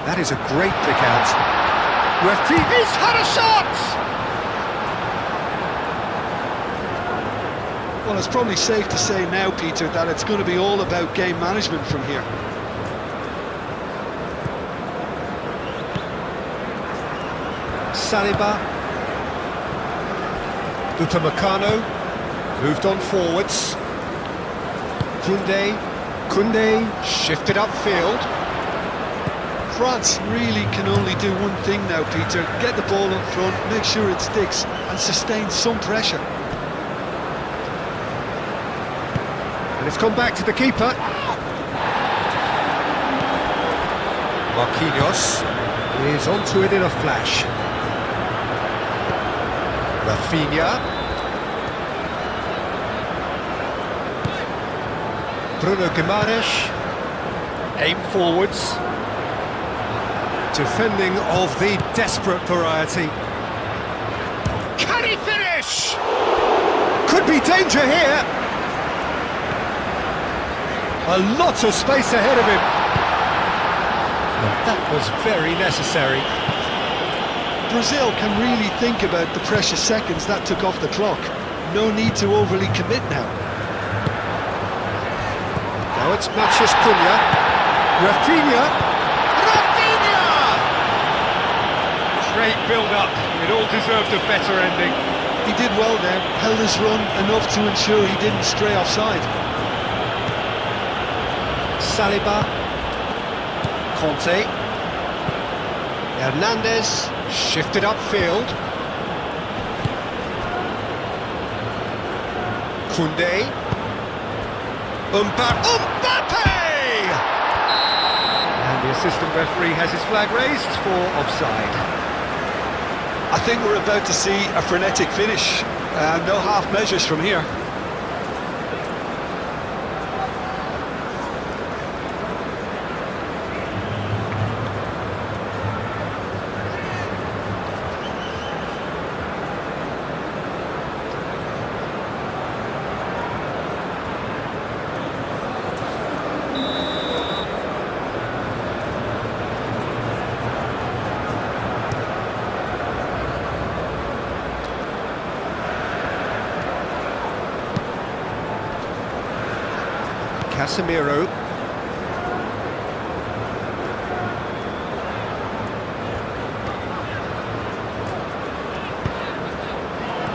That is a great pick out. He's had a shot! Well, it's probably safe to say now, Peter, that it's going to be all about game management from here. Saliba. Upamecano moved on forwards. Koundé shifted upfield. France really can only do one thing now, Peter. Get the ball in front, make sure it sticks, and sustain some pressure. And it's gone back to the keeper. Marquinhos is onto it in a flash. Rafinha. Bruno Guimaraes. Aim forwards. Defending of the desperate variety. Can he finish? Could be danger here. A lot of space ahead of him. And that was very necessary. Brazil can really think about the precious seconds that took off the clock. No need to overly commit now. Now it's Matheus Cunha. Rafinha. Great build-up. It all deserved a better ending. He did well there, held his run enough to ensure he didn't stray offside. Saliba. Conte. Hernandez shifted upfield. Koundé. Mbappe! And the assistant referee has his flag raised for offside. I think we're about to see a frenetic finish. No half measures from here. Casemiro.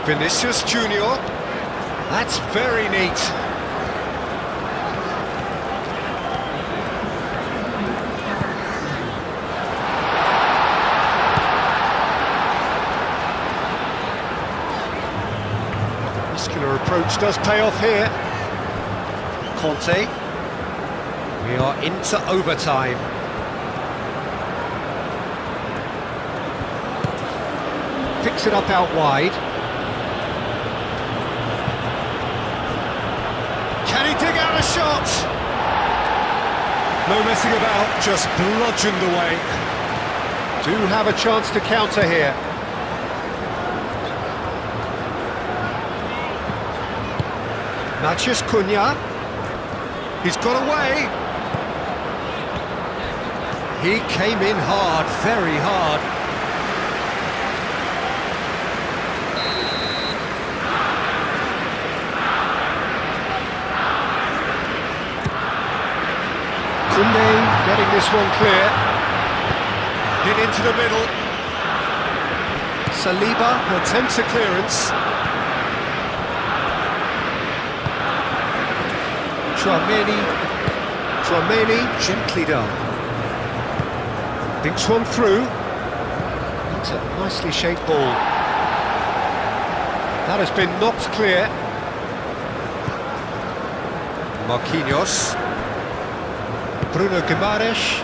Vinicius Junior. That's very neat. Muscular approach does pay off here. Conte. We are into overtime. Picks it up out wide. Can he dig out a shot? No messing about, just bludgeoned away. Do have a chance to counter here. Matheus Cunha. He's got away. He came in hard, very hard. Koundé getting this one clear. Hit into the middle. Saliba attempts a clearance. Chouameni, gently done. Dinks one through. That's a nicely shaped ball. That has been knocked clear. Marquinhos. Bruno Guimaraes.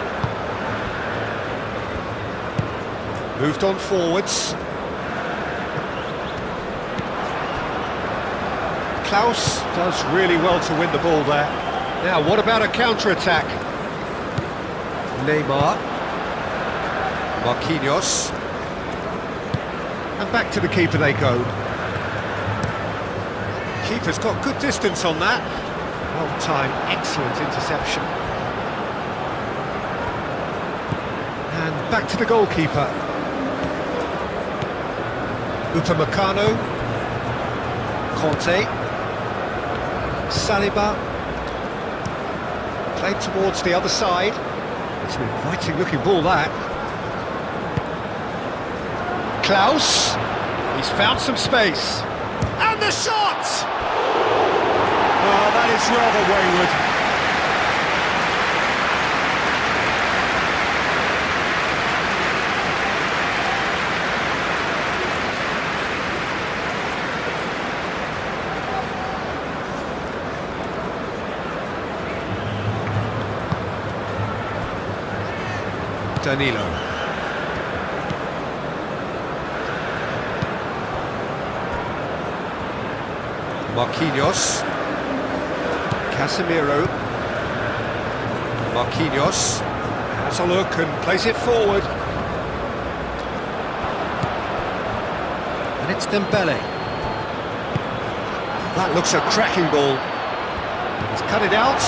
Moved on forwards. Klaus does really well to win the ball there. Now, what about a counter-attack? Neymar. Marquinhos. And back to the keeper they go. Keeper's got good distance on that. Well timed, excellent interception. And back to the goalkeeper. Upamecano. Conte. Saliba. Played towards the other side. It's an inviting looking ball, that. Klaus. He's found some space. And the shot! Oh, that is rather wayward. Danilo. Marquinhos. Casemiro. Marquinhos has a look and plays it forward. And it's Dembele. That looks a cracking ball. He's cut it out.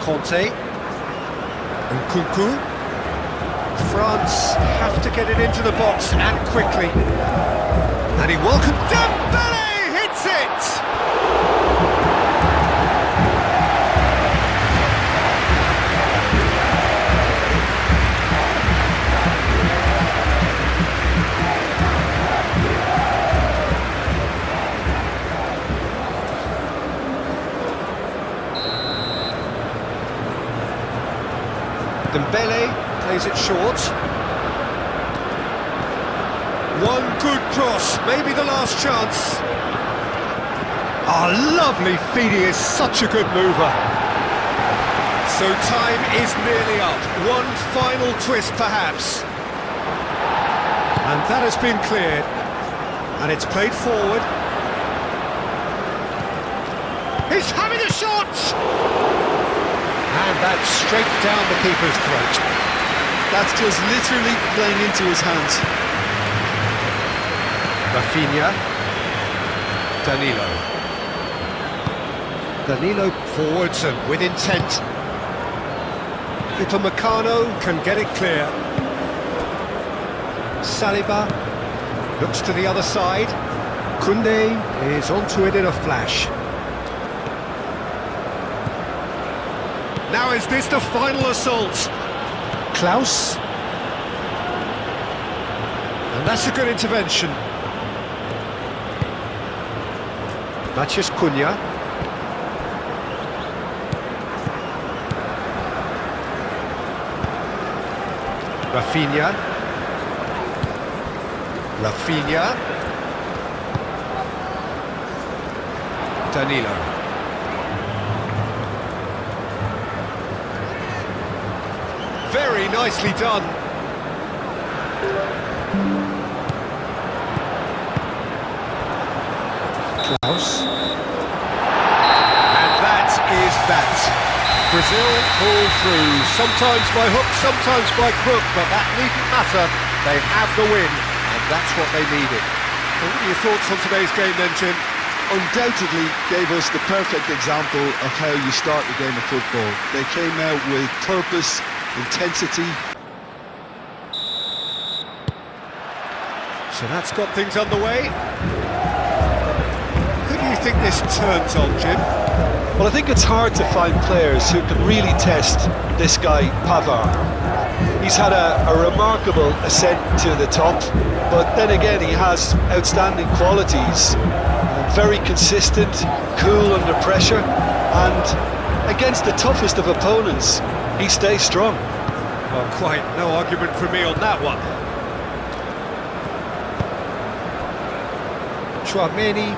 Conte. And Nkunku. France have to get it into the box and quickly. And he welcomed Dembele, hits it! Dembele plays it short. One good cross, maybe the last chance. Lovely feed, he is such a good mover. So time is nearly up. One final twist perhaps. And that has been cleared. And it's played forward. He's having a shot! And that's straight down the keeper's throat. That's just literally playing into his hands. Rafinha. Danilo. Danilo forwards and with intent. Upamecano can get it clear. Saliba looks to the other side. Koundé is onto it in a flash. Now is this the final assault? Klaus. And that's a good intervention. Matheus Cunha. Rafinha. Danilo. Very nicely done. Klaus. And that is that. Brazil pull through, sometimes by hook, sometimes by crook, but that needn't matter. They have the win, and that's what they needed. What are your thoughts on today's game then, Jim? Undoubtedly gave us the perfect example of how you start a game of football. They came out with purpose, intensity. So that's got things underway. Who do you think this turns on, Jim? Well, I think it's hard to find players who can really test this guy, Pavard. He's had a remarkable ascent to the top, but then again he has outstanding qualities. Very consistent, cool under pressure, and against the toughest of opponents, he stays strong. Well, quite no argument from me on that one. Chouameni.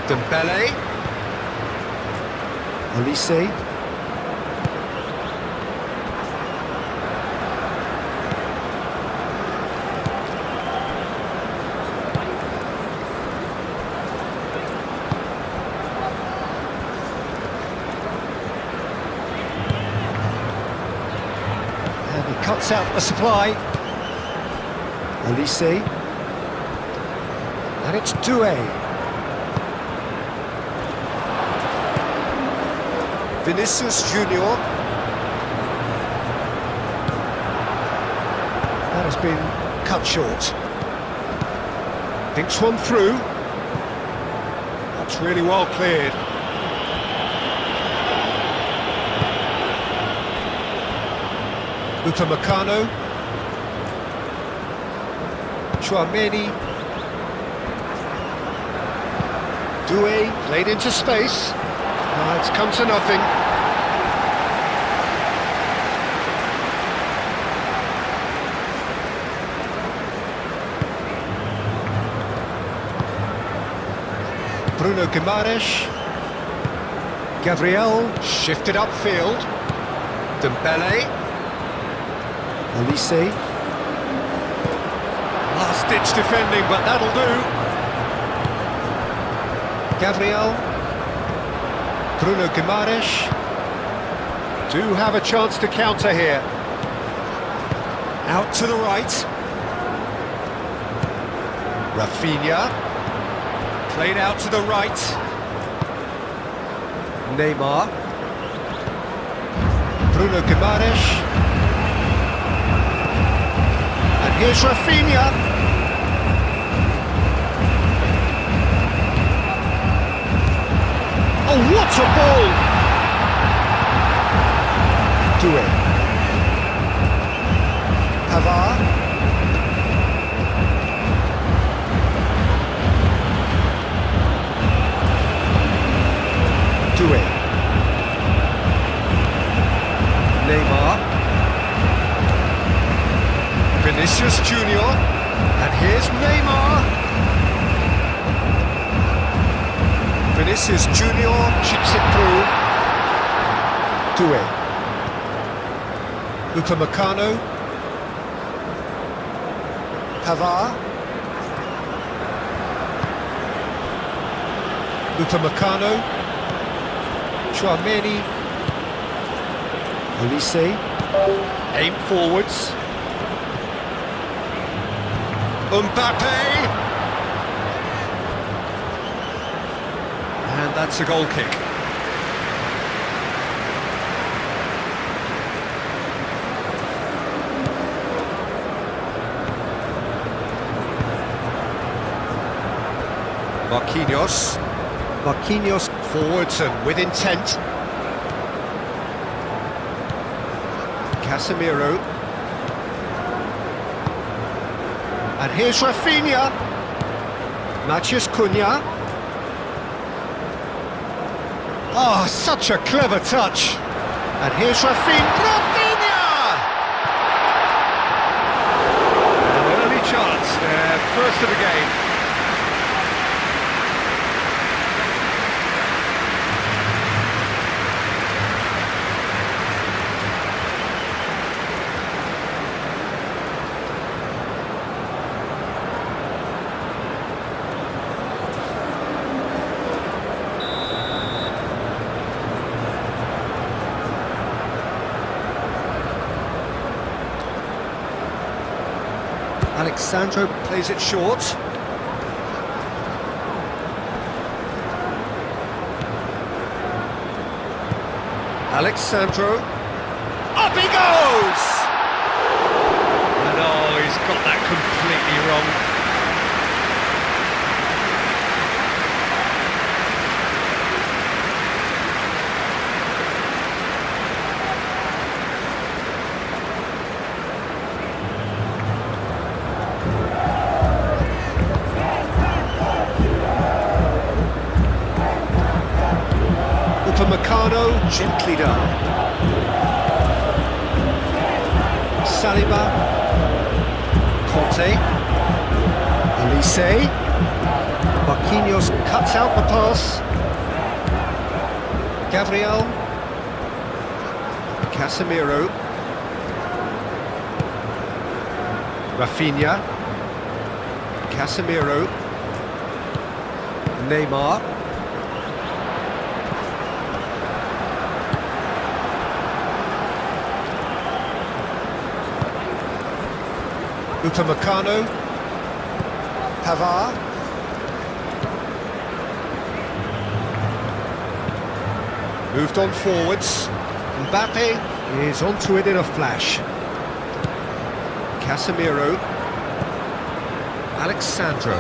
Dembele. Olise. And he cuts out the supply. Olise. And it's Doué. Vinicius Junior. That has been cut short. Thinks one through. That's really well cleared. Upamecano. Chouameni. Doué played into space. It's come to nothing. Bruno Guimaraes. Gabriel shifted upfield. Dembele. Olise. Last-ditch defending, but that'll do. Gabriel. Bruno Guimaraes do have a chance to counter here. Out to the right. Rafinha. Played out to the right. Neymar. Bruno Guimaraes. And here's Rafinha. Oh, what a ball! Doué. Pavard. Doué. Neymar. Vinicius Junior. And here's Neymar. Vinicius Junior chips it through. Doué. Upamecano. Pavard. Upamecano. Chouameni. Olise. Aim forwards. Mbappe. And that's a goal kick. Marquinhos forwards and with intent. Casemiro. And here's Rafinha. Matheus Cunha. Oh, such a clever touch. And here's Rafinha. An early chance there, first of the game. Alexandro plays it short. Alexandro. Up he goes! And oh, he's got that completely wrong. Upamecano, gently done. Saliba. Conte. Elise. Marquinhos cuts out the pass. Gabriel. Casemiro. Rafinha. Casemiro. Neymar. Upamecano. Pavard. Moved on forwards. Mbappe is onto it in a flash. Casemiro. Alexandro.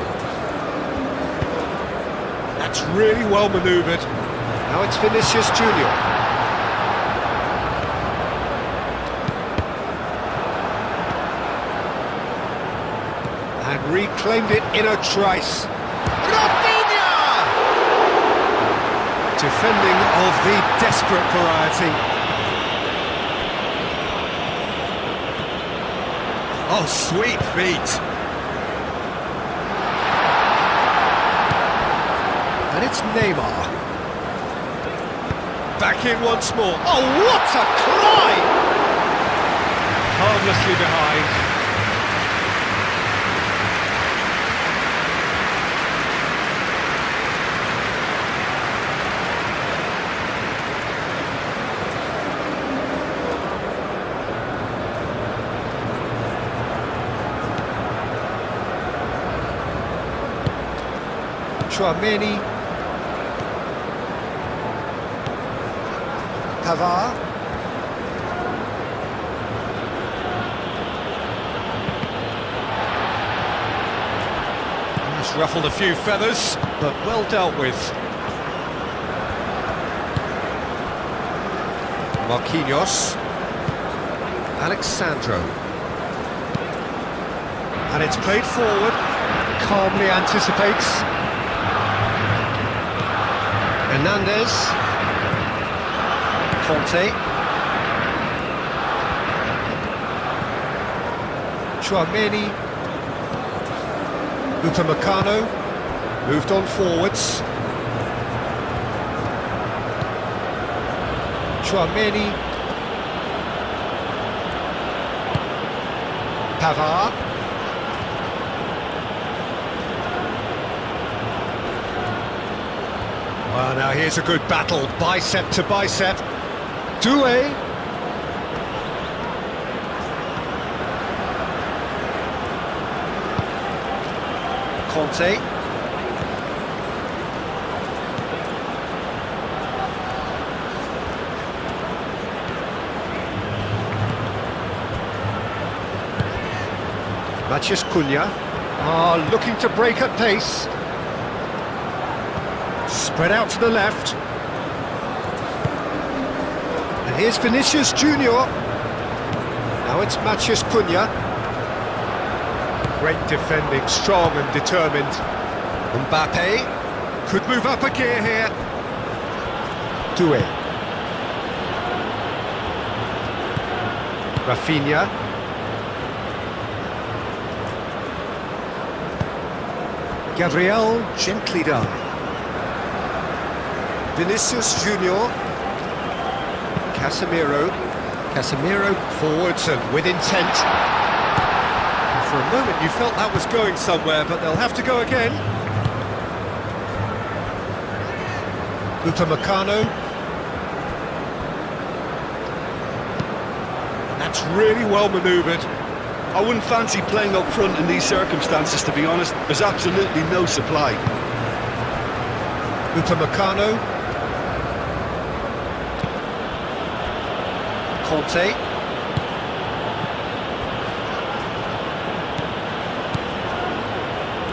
That's really well manoeuvred. Now it's Vinicius Junior. And reclaimed it in a trice. Rafinha! Defending of the desperate variety. Oh, sweet feet. And it's Neymar. Back in once more. Oh, what a cry! Harmlessly behind. Chouameni. Pavard. He's ruffled a few feathers, but well dealt with. Marquinhos. Alexandro. And it's played forward. Calmly anticipates. Hernandez. Conte. Chouameni. Upamecano. Moved on forwards. Chouameni. Pavard. Well, now here's a good battle, bicep to bicep. Doué. Conte. Matheus Cunha. Looking to break at pace. Spread out to the left. And here's Vinicius Junior. Now it's Matheus Cunha. Great defending, strong and determined. Mbappe could move up a gear here. Doué. Rafinha. Gabriel, gently done. Vinicius Junior. Casemiro. Casemiro forwards and with intent. And for a moment you felt that was going somewhere, but they'll have to go again. Upamecano. And that's really well manoeuvred. I wouldn't fancy playing up front in these circumstances, to be honest. There's absolutely no supply. Upamecano. Conte.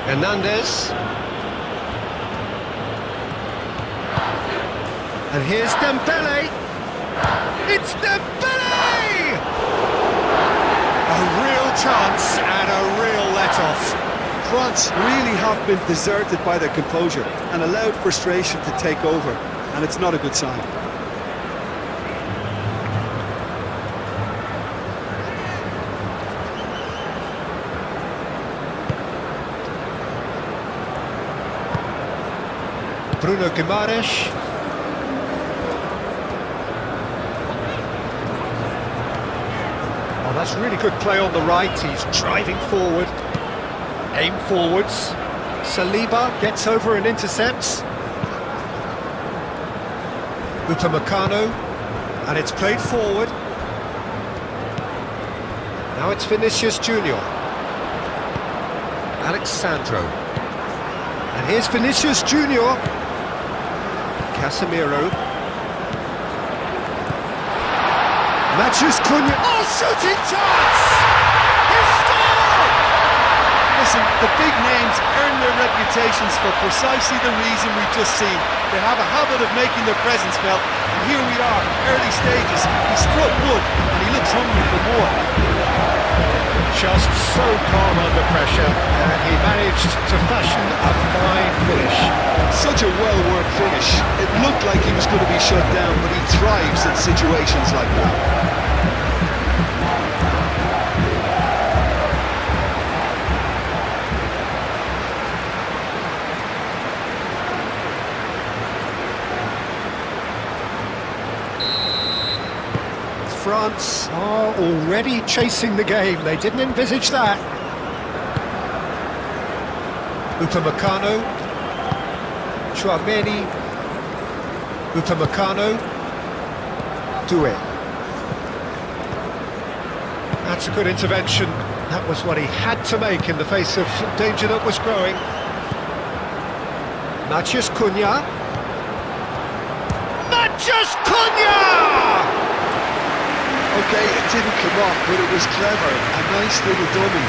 Hernandez. And here's Dembele. It's Dembele! A real chance and a real let-off. France really have been deserted by their composure and allowed frustration to take over. and it's not a good sign. Bruno Guimaraes. Oh, that's really good play on the right. He's driving forward. Aim forwards. Saliba gets over and intercepts. Upamecano, and it's played forward. Now it's Vinicius Junior. Alexandro. And here's Vinicius Junior. Casemiro. Matches Cunha. Oh, shooting chance! He scored! Listen, the big names earn their reputations for precisely the reason we've just seen. They have a habit of making their presence felt, and here we are, early stages. He struck wood, and he looks hungry for more. Just so calm under pressure, and he managed to fashion a fine finish. Such a well-worked finish. It looked like he was going to be shut down, but he thrives in situations like that. France are already chasing the game. They didn't envisage that. Upamecano. Chouameni. Upamecano. Doué. That's a good intervention. That was what he had to make in the face of danger that was growing. Matheus Cunha. Matheus Cunha! Okay, it didn't come off, but it was clever. A nice little dummy.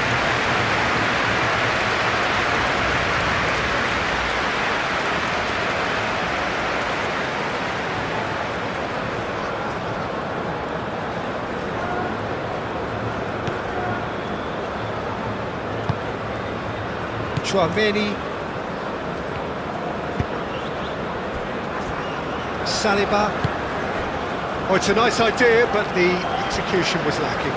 Chouameni. Saliba. Oh, it's a nice idea, but the execution was lacking.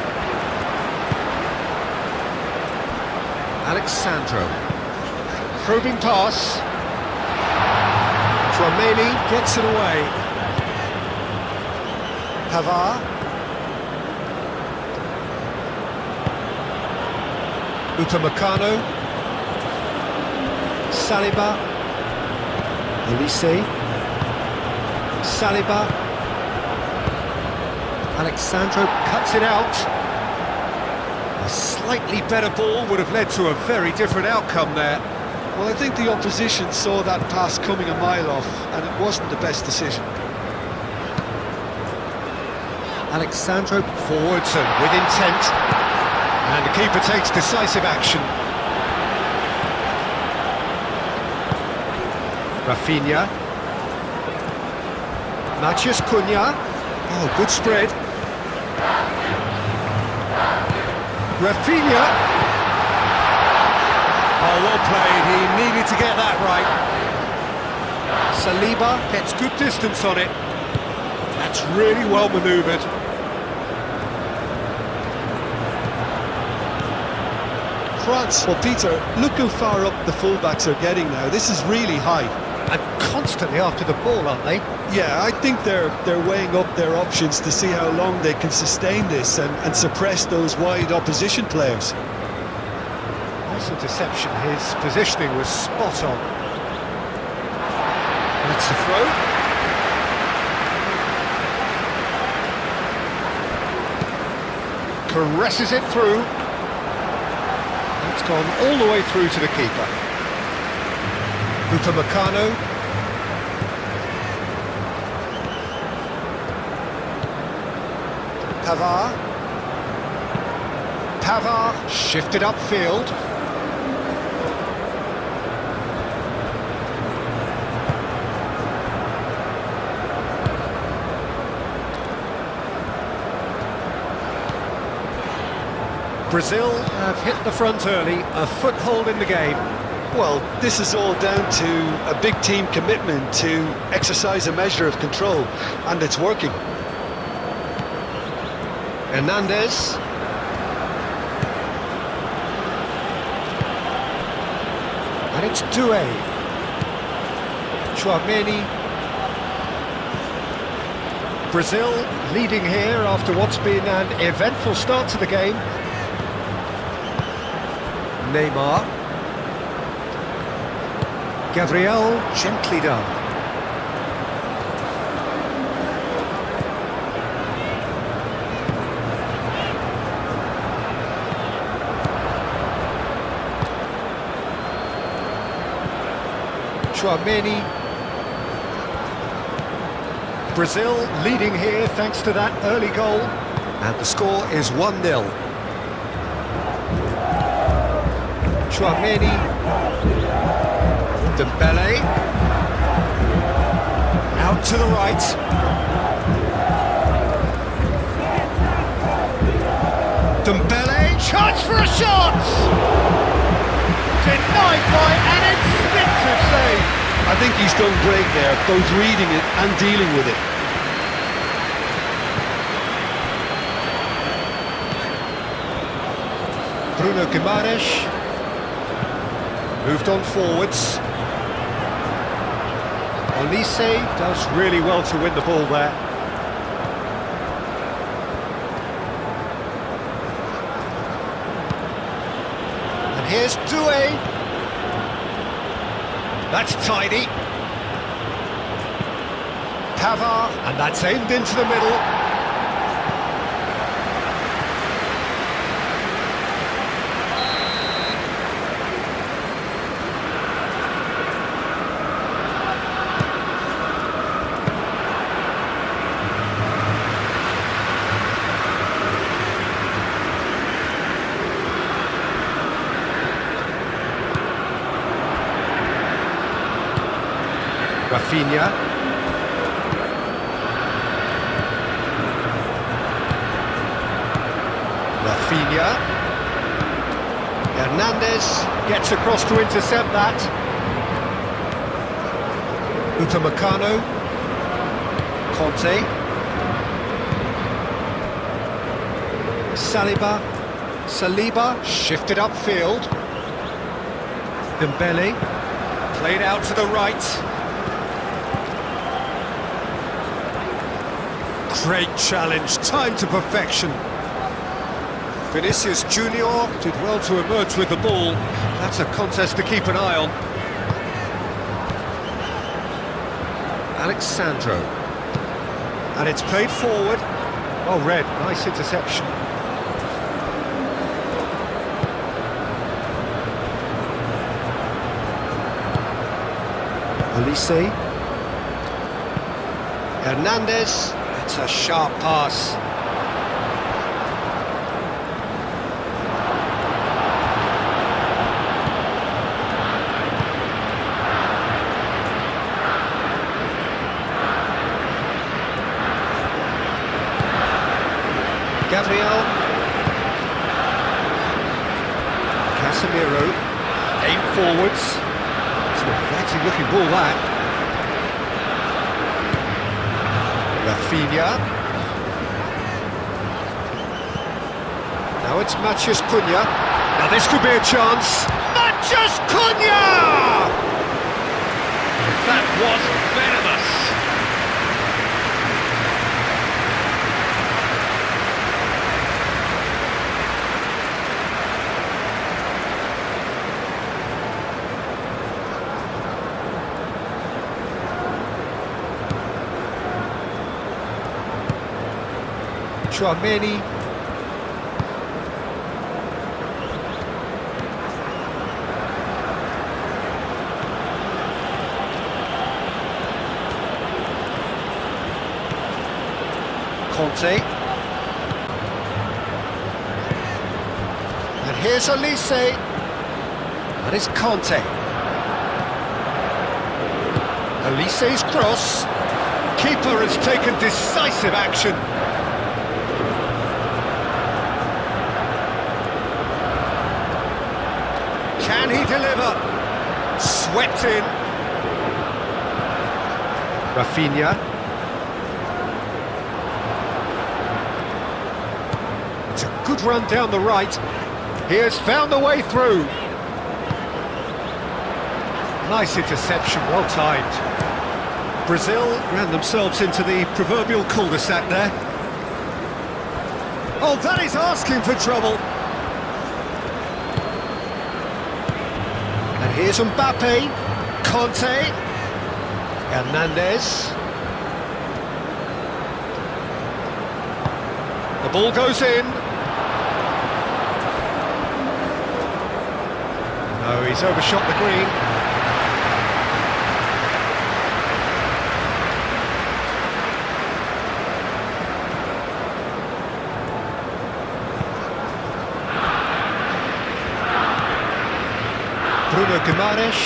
Alexandro. Probing pass. Chouameni gets it away. Pavard. Upamecano. Saliba. Elise. Saliba. Alexandro cuts it out. A slightly better ball would have led to a very different outcome there. Well, I think the opposition saw that pass coming a mile off, and it wasn't the best decision. Alexandro forwards and with intent. And the keeper takes decisive action. Rafinha. Matheus Cunha. Oh, good spread. Rafinha. Oh, well played. He needed to get that right. Saliba gets good distance on it. That's really well manoeuvred. France, well, Peter, look how far up the fullbacks are getting now. This is really high. And constantly after the ball, aren't they? Yeah, I think they're weighing up their options to see how long they can sustain this and suppress those wide opposition players. Nice interception. His positioning was spot on. That's the throw. Caresses it through. It's gone all the way through to the keeper. Upamecano. Pavard shifted upfield. Brazil have hit the front early, a foothold in the game. Well, this is all down to a big team commitment to exercise a measure of control, and it's working. Hernandez. And it's Doué. Chouameni. Brazil leading here after what's been an eventful start to the game. Neymar. Gabriel, gently done. Chouameni. Brazil leading here thanks to that early goal. And the score is 1-0. Chouameni. Dembele. Out to the right. Dembele. Chance for a shot! Denied by an instinctive save. I think he's done great there, both reading it and dealing with it. Bruno Guimaraes moved on forwards. Olise does really well to win the ball there. And here's Doué. That's tidy. Pavard, and that's aimed into the middle. Rafinha. Rafinha. Hernandez gets across to intercept that. Upamecano. Conte. Saliba shifted upfield. Dembele played out to the right. Great challenge, timed to perfection. Vinicius Junior did well to emerge with the ball. That's a contest to keep an eye on. Alexandro. And it's played forward. Well read, nice interception. Olise. Hernandez. It's a sharp pass. Gabriel. Casemiro. Aim forwards. It's an exciting looking ball that. Rafinha. Now it's Matheus Cunha. Now this could be a chance. Matheus Cunha! That was venomous. Chouameni. Conte. And here's Olise. And it's Conte. Olise's cross. Keeper has taken decisive action. Can he deliver? Swept in. Rafinha. It's a good run down the right. He has found the way through. Nice interception, well timed. Brazil ran themselves into the proverbial cul-de-sac there. Oh, that is asking for trouble. And here's Mbappe, Conte, Hernandez. The ball goes in. No, he's overshot the green. Bruno Guimaraes.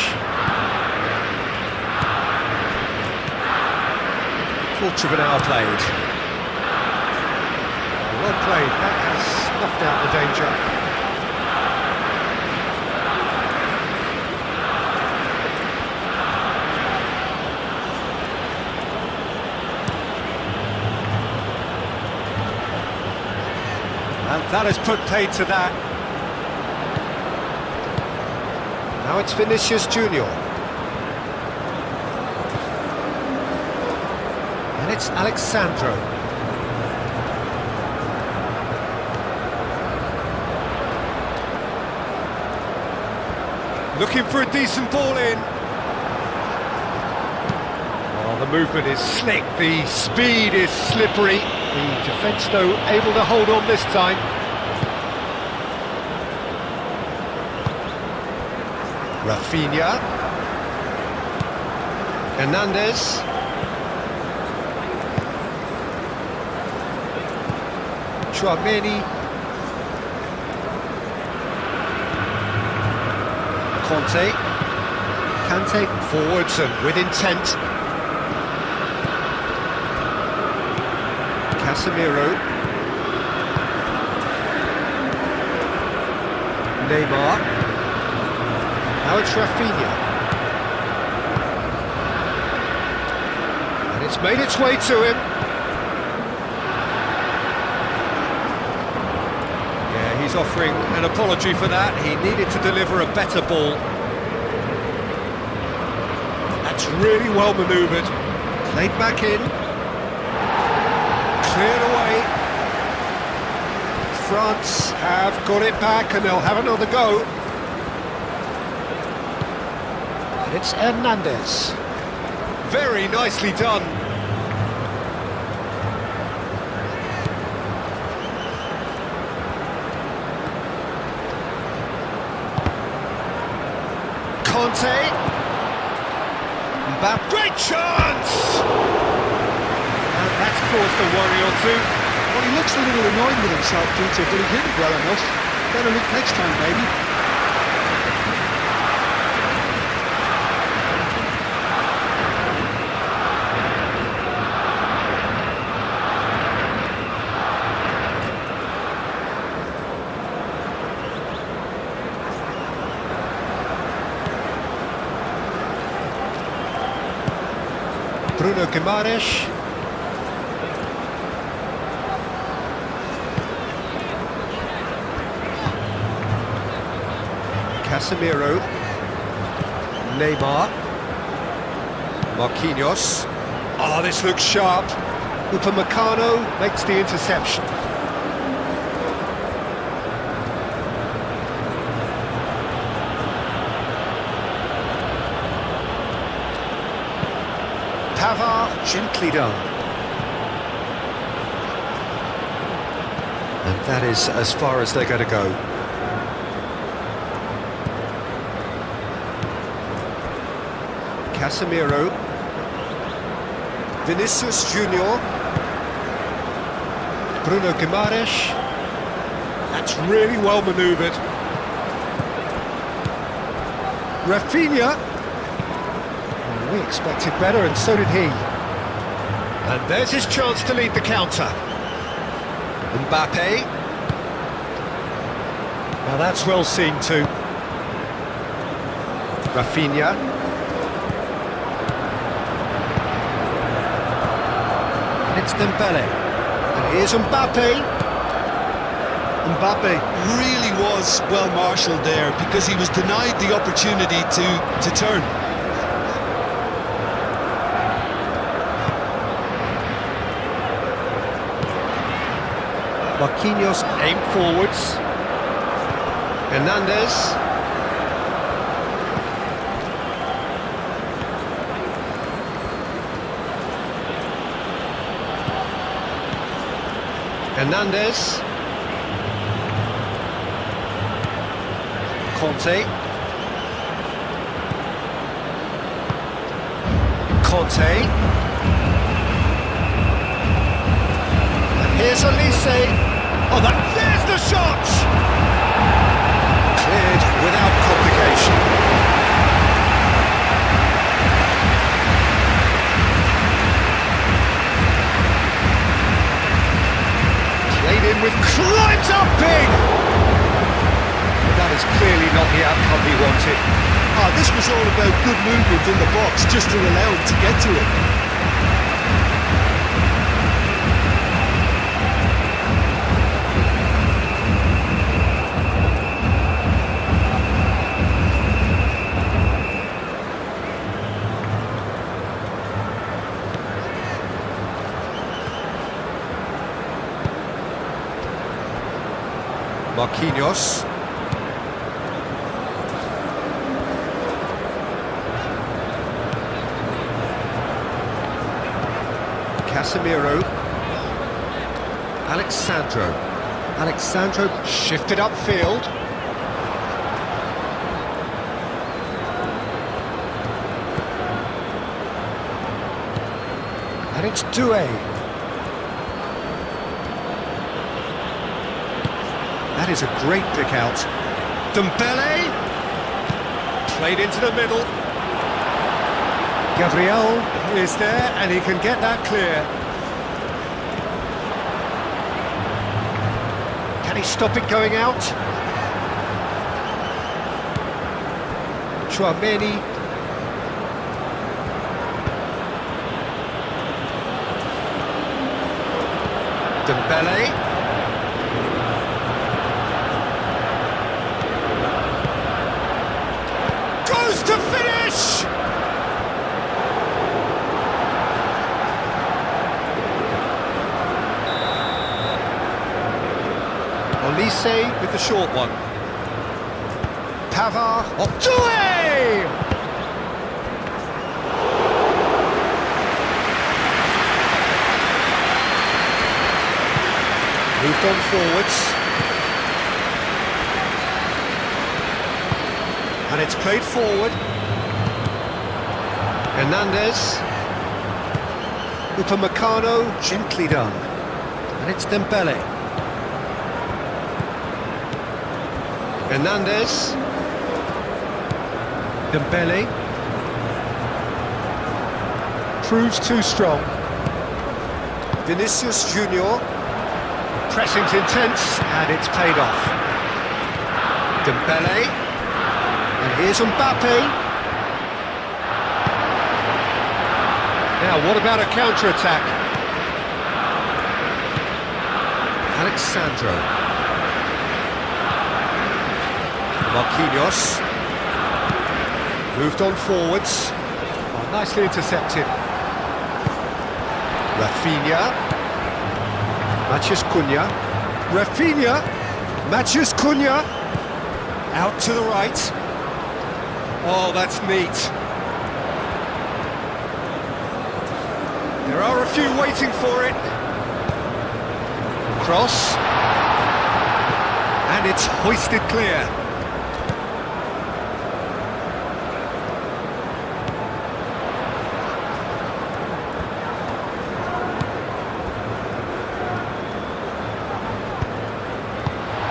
Quarter of an hour played. Well played, that has snuffed out the danger. And that has put paid to that. Now it's Vinicius Junior. And it's Alexandro. Looking for a decent ball in. Oh, the movement is slick, the speed is slippery. The defence, though, able to hold on this time. Rafinha. Hernandez. Chouameni. Conte. Kante forwards and with intent. Casemiro. Neymar. Now it's Rafinha. And it's made its way to him. Yeah, he's offering an apology for that. He needed to deliver a better ball. That's really well manoeuvred. Played back in. Cleared away. France have got it back and they'll have another go. And it's Hernandez. Very nicely done. Conte. Mbappe. Great chance! And that's caused a worry or two. Well, he looks a little annoyed with himself, Peter, but he hit it well enough. Better look next time, maybe. Bruno Guimaraes. Casemiro. Neymar. Marquinhos. Oh, this looks sharp. Upamecano makes the interception. Pavard, gently done. And that is as far as they're going to go. Casemiro. Vinicius Junior. Bruno Guimaraes. That's really well manoeuvred. Rafinha. We expected better, and so did he. And there's his chance to lead the counter. Mbappe. Now that's well seen too. Rafinha. And it's Dembele. And here's Mbappe. Mbappe really was well marshalled there because he was denied the opportunity to turn. Marquinhos aimed forwards. Hernandez. Hernandez. Conte. And here's Elise. Oh, there's the shot! Cleared without complication. Played in with climbs up big! But that is clearly not the outcome he wanted. This was all about good movement in the box just to allow him to get to it. Marquinhos. Casemiro. Alexandro shifted upfield. And it's Doué. That is a great pick out. Dembele. Played into the middle. Gabriel is there and he can get that clear. Can he stop it going out? Chouameni. Dembele. Goes to finish! Olise with the short one. Pavard. Doué! Moved on forwards. And it's played forward. Hernandez. Upamecano, gently done. And it's Dembele. Hernandez. Dembele. Proves too strong. Vinicius Junior. Pressing's intense, and it's paid off. Dembele. And here's Mbappe. Now, what about a counter-attack? Alexandro. Marquinhos. Moved on forwards. Oh, nicely intercepted. Rafinha. Matheus Cunha. Rafinha. Matheus Cunha. Out to the right. Oh, that's neat. There are a few waiting for it. Cross. And it's hoisted clear.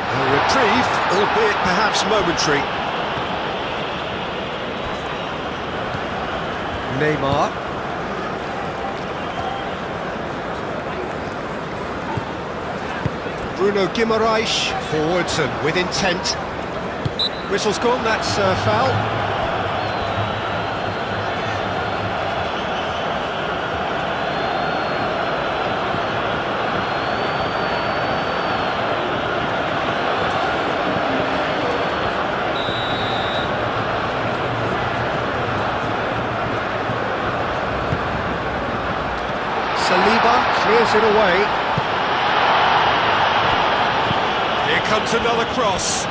A reprieve, albeit perhaps momentary. Neymar. Bruno Guimaraes, forwards and with intent. Whistle's gone, that's foul. clears it away. Here comes another cross.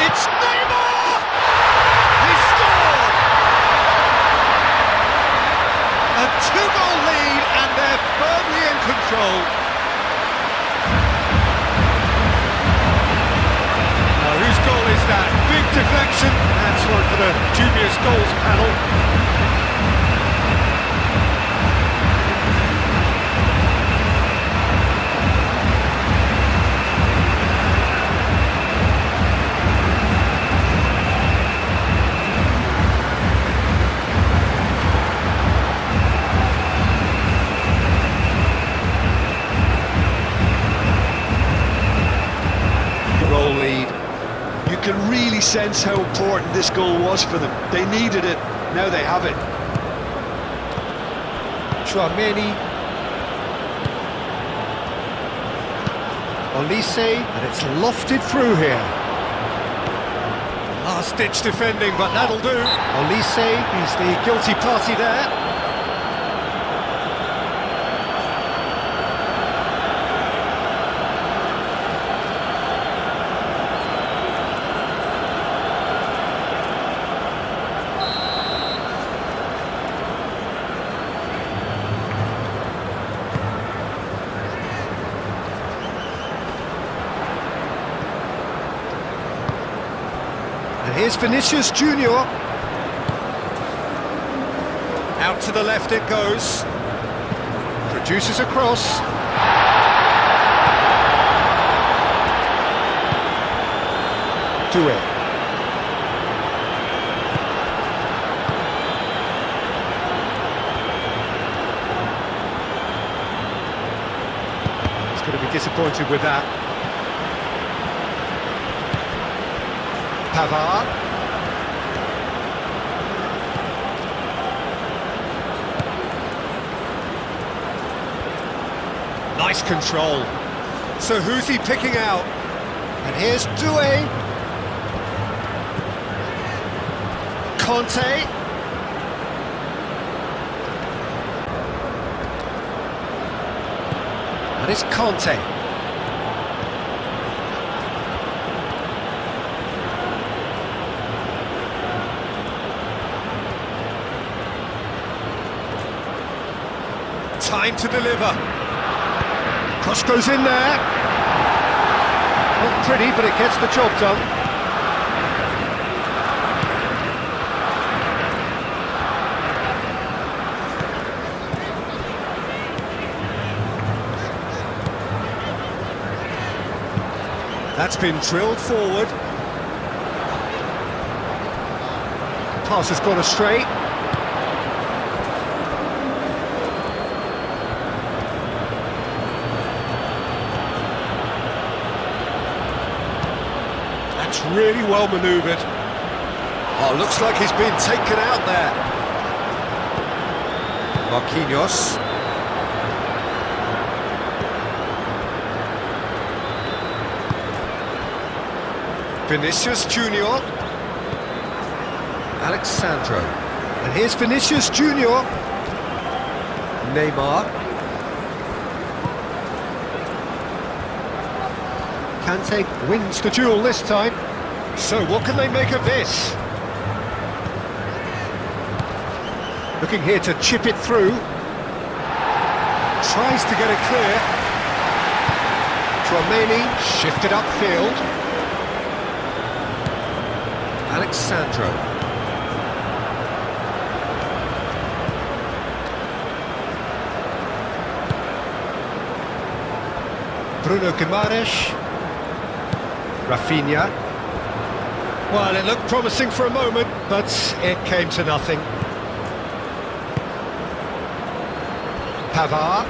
It's Neymar! He scored! A two-goal lead, and they're firmly in control. Now, whose goal is that? Big deflection. That's one for the Juniors goals panel. Lead. You can really sense how important this goal was for them. They needed it, now they have it. Chouameni. Olise, and it's lofted through here. Last-ditch defending, but that'll do. Olise, he's the guilty party there. And here's Vinicius Junior. Out to the left it goes. Produces a cross. Doué. He's going to be disappointed with that. Pavard. Nice control. So who's he picking out? And here's Doué. Conte. And it's Conte. Time to deliver. Cross goes in there. Not pretty, but it gets the job done. That's been drilled forward. Pass has gone astray. That's really well manoeuvred. Oh, looks like he's been taken out there. Marquinhos. Vinicius Junior. Alexandro. And here's Vinicius Junior. Neymar. Kante wins the duel this time. So what can they make of this? Looking here to chip it through. Tries to get it clear. Chouameni shifted upfield. Alexandro. Bruno Guimaraes. Rafinha. Well, it looked promising for a moment, but it came to nothing. Pavard.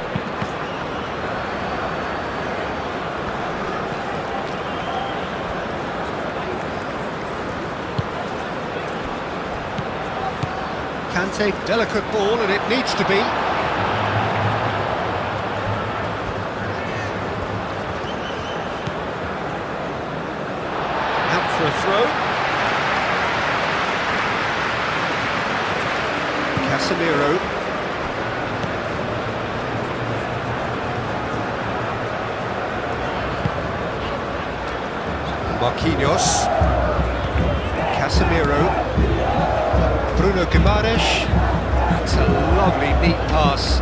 Kante, delicate ball, and it needs to be. Out for a throw. Casemiro. Marquinhos. Casemiro. Bruno Guimaraes. That's a lovely, neat pass.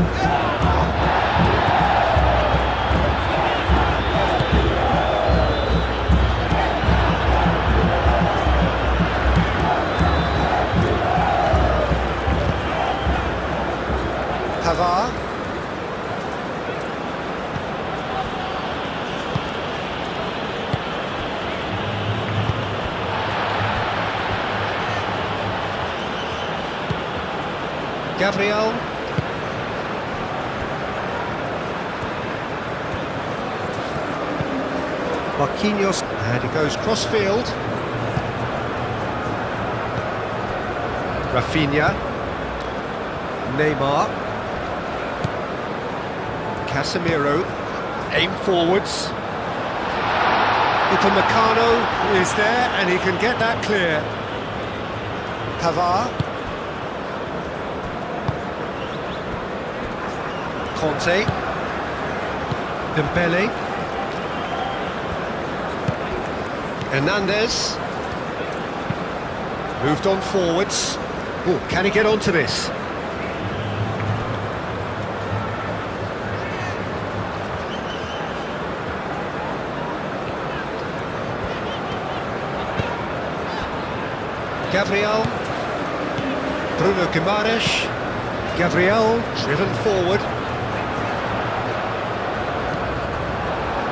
Pavard. Gabriel. Marquinhos, and he goes cross-field. Rafinha. Neymar. Casemiro. Aim forwards. Upamecano is there, and he can get that clear. Pavard. Conte. Dembele. Hernandez. Moved on forwards. Oh, can he get onto this? Gabriel. Bruno Guimaraes. Gabriel driven forward.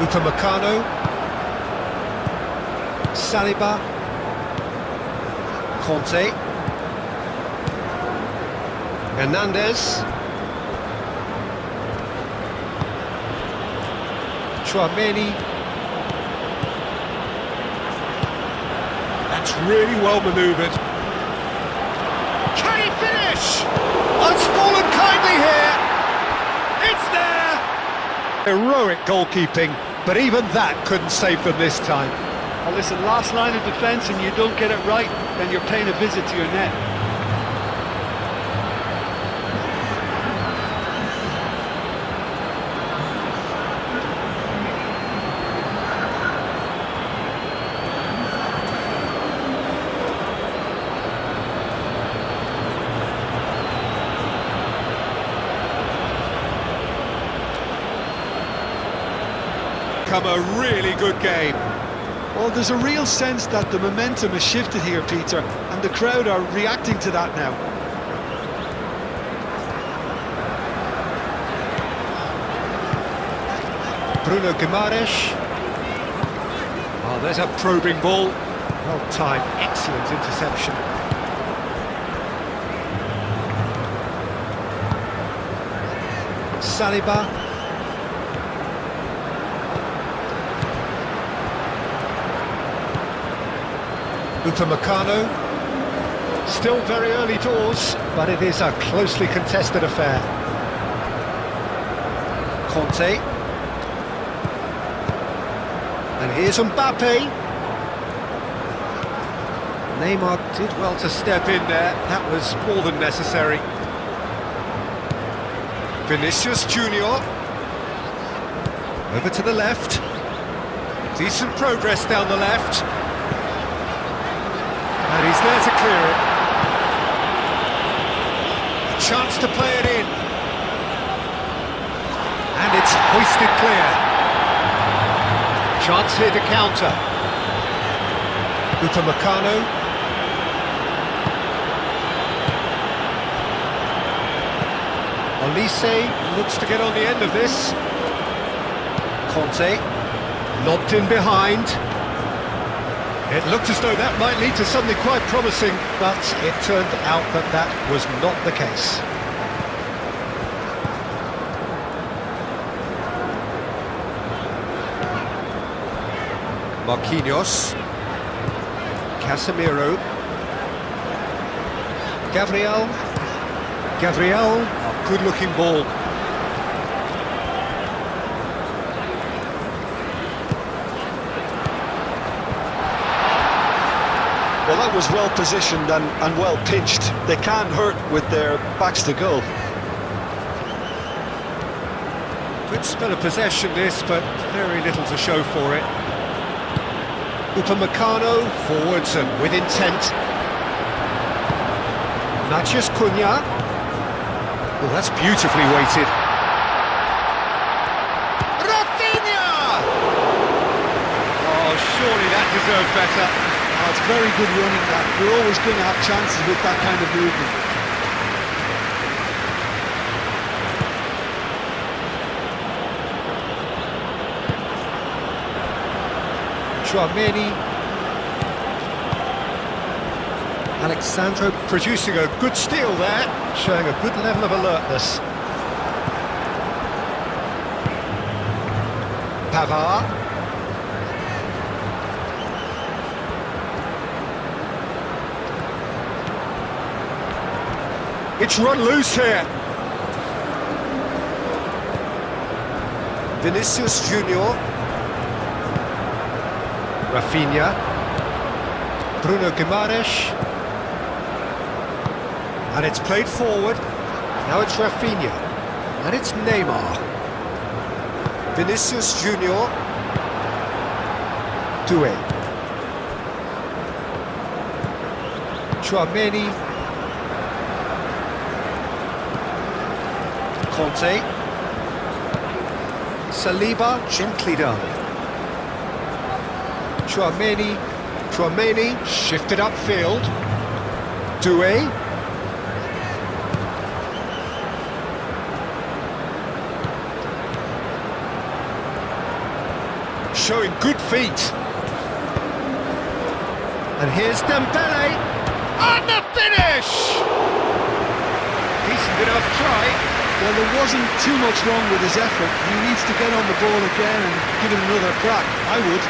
Upamecano. Saliba. Conte. Hernandez. Tchouaméni. That's really well manoeuvred. Can he finish? Oh, it's fallen kindly here. It's there. Heroic goalkeeping, but even that couldn't save them this time. Well, listen, last line of defence and you don't get it right, then you're paying a visit to your net. Come a really good game. Well, there's a real sense that the momentum has shifted here, Peter, and the crowd are reacting to that now. Bruno Guimaraes. Oh, there's a probing ball. Well timed, excellent interception. Saliba. Upamecano. Still very early doors, but it is a closely contested affair. Conte. And here's Mbappe. Neymar did well to step in there. That was more than necessary. Vinicius Junior. Over to the left. Decent progress down the left. And he's there to clear it. A chance to play it in. And it's hoisted clear. Chance here to counter. Upamecano. Olise looks to get on the end of this. Conte. Lobbed in behind. It looked as though that might lead to something quite promising, but it turned out that that was not the case. Marquinhos. Casemiro. Gabriel. Gabriel. Oh, good-looking ball. Well, that was well positioned and well pitched. They can't hurt with their backs to goal. Good spell of possession this, but very little to show for it. Upamecano, forwards and with intent. Matheus Cunha. Oh, that's beautifully weighted. Rafinha! Oh, surely that deserved better. Oh, it's very good running that. You're always going to have chances with that kind of movement. Chouameni. Alexandro producing a good steal there, showing a good level of alertness. Pavard. It's run loose here. Vinicius Junior. Rafinha. Bruno Guimaraes. And it's played forward. Now it's Rafinha. And it's Neymar. Vinicius Junior. Doué. Chouameni. Conte. Saliba, gently done. Chouameni, shifted upfield. Doué. Showing good feet. And here's Dembele. And the finish! Decent enough try. Well, there wasn't too much wrong with his effort. He needs to get on the ball again and give it another crack. I would.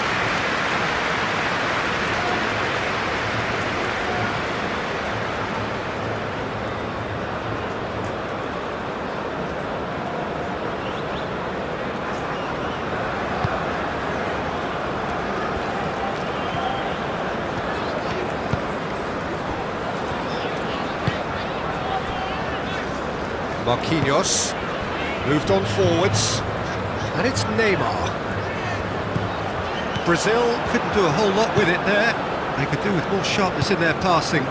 Marquinhos moved on forwards, and it's Neymar. Brazil couldn't do a whole lot with it there. They could do with more sharpness in their passing.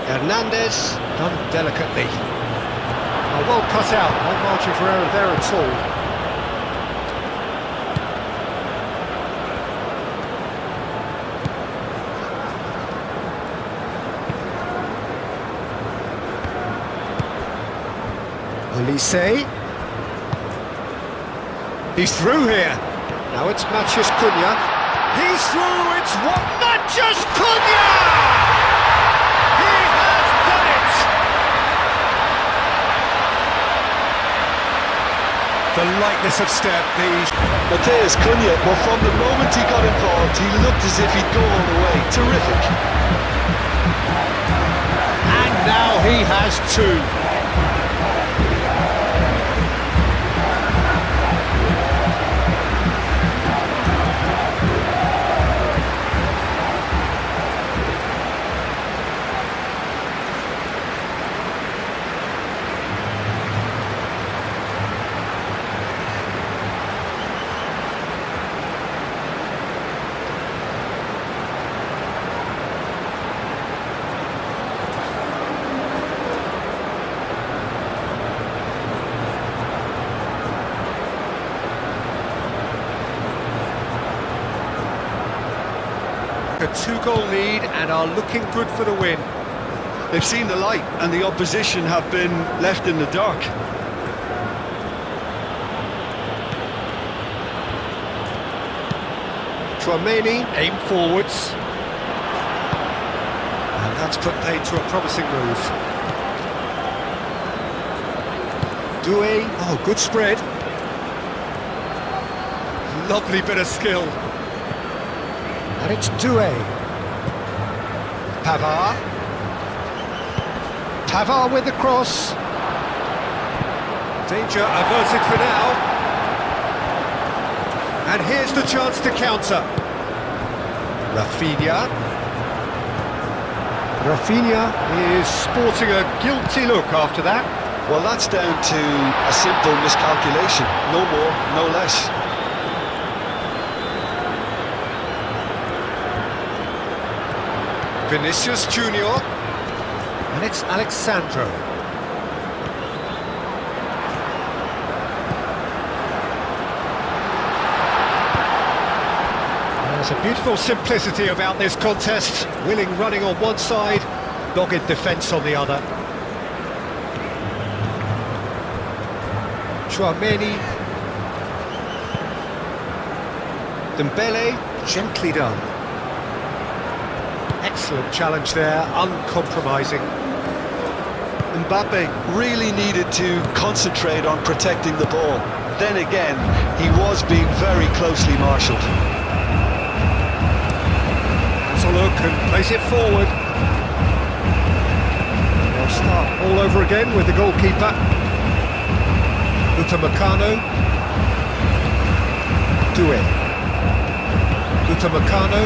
Hernandez, done delicately. Oh, well cut out, no margin for error there at all. Olise. He's through here. Now it's Matheus Cunha. He's through, it's what? Matheus Cunha! He has done it! The lightness of step, the... Matheus Cunha, well, from the moment he got involved, he looked as if he'd go all the way. Terrific. And now he has two. A two-goal lead and are looking good for the win. They've seen the light and the opposition have been left in the dark. Chouameni, aim forwards. And that's put paid to a promising move. Doué, oh, good spread. Lovely bit of skill. And it's Doué. Pavard. Pavard with the cross. Danger averted for now. And here's the chance to counter. Rafinha. Rafinha is sporting a guilty look after that. Well, that's down to a simple miscalculation. No more, no less. Vinicius Junior, and it's Alexandro. There's a beautiful simplicity about this contest. Willing running on one side, dogged defence on the other. Chouameni. Dembele, gently done. Excellent challenge there, uncompromising. Mbappe really needed to concentrate on protecting the ball. Then again, he was being very closely marshalled. Has a look and plays it forward. They'll start all over again with the goalkeeper. Upamecano. Doué. Upamecano.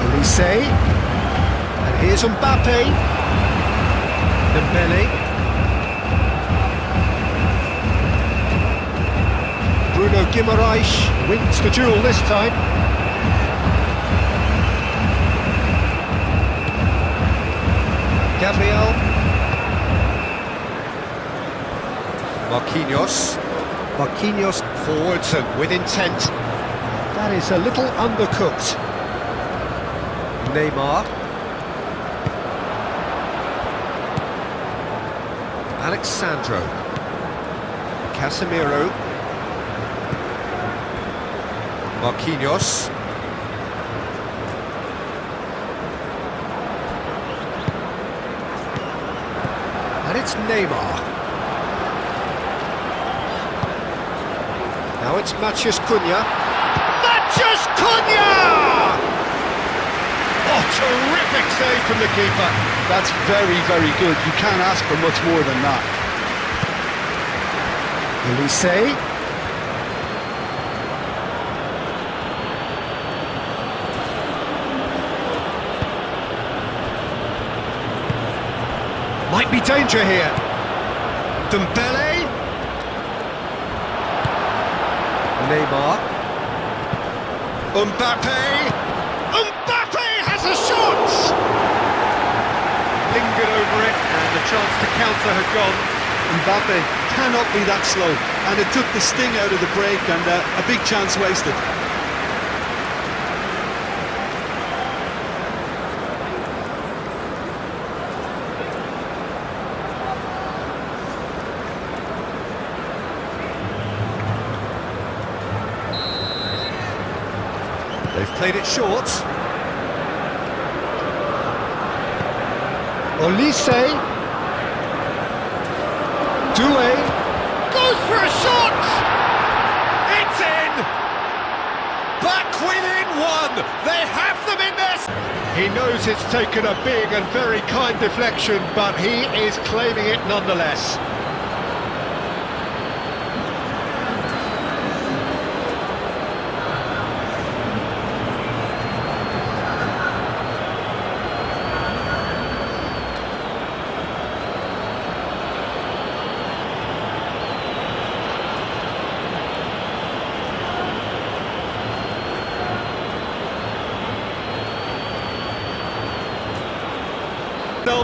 Olise. And here's Mbappe. Dembele. Bruno Guimaraes wins the duel this time. Gabriel. Marquinhos forwards and with intent. That is a little undercooked. Neymar. Alexandro. Casemiro. Marquinhos. And it's Neymar. Now it's Matheus Cunha. Matheus Cunha! Oh, terrific save from the keeper. That's very, very good. You can't ask for much more than that. Olise. Might be danger here. Dembele. Neymar. Mbappe. Mbappe has a shot! Lingered over it, and the chance to counter had gone. Mbappe cannot be that slow, and it took the sting out of the break, and a big chance wasted. They've played it short. Olise. Doué. Goes for a shot! It's in! Back within one! They have them in this! He knows it's taken a big and very kind deflection, but he is claiming it nonetheless.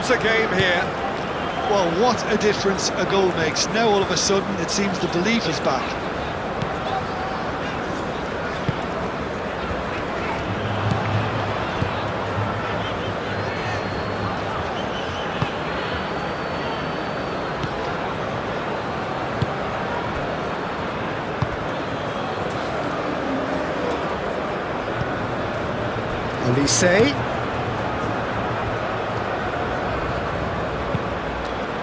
A game here. Well, what a difference a goal makes. Now all of a sudden it seems the belief is back. Olise.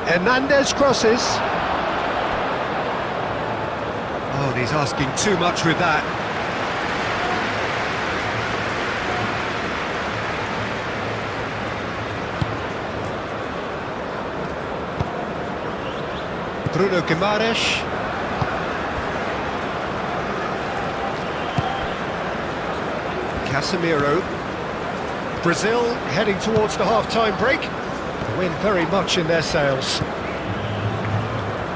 Hernandez crosses. Oh, he's asking too much with that. Bruno Guimaraes. Casemiro. Brazil heading towards the half-time break. wind very much in their sails.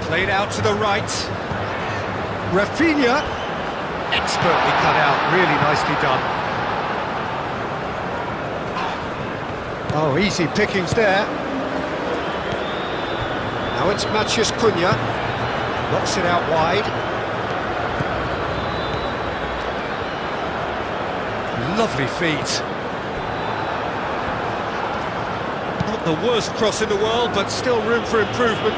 Played out to the right. Rafinha, expertly cut out, really nicely done. Oh, easy pickings there. Now it's Matheus Cunha, knocks it out wide. Lovely feet. Not the worst cross in the world, but still room for improvement.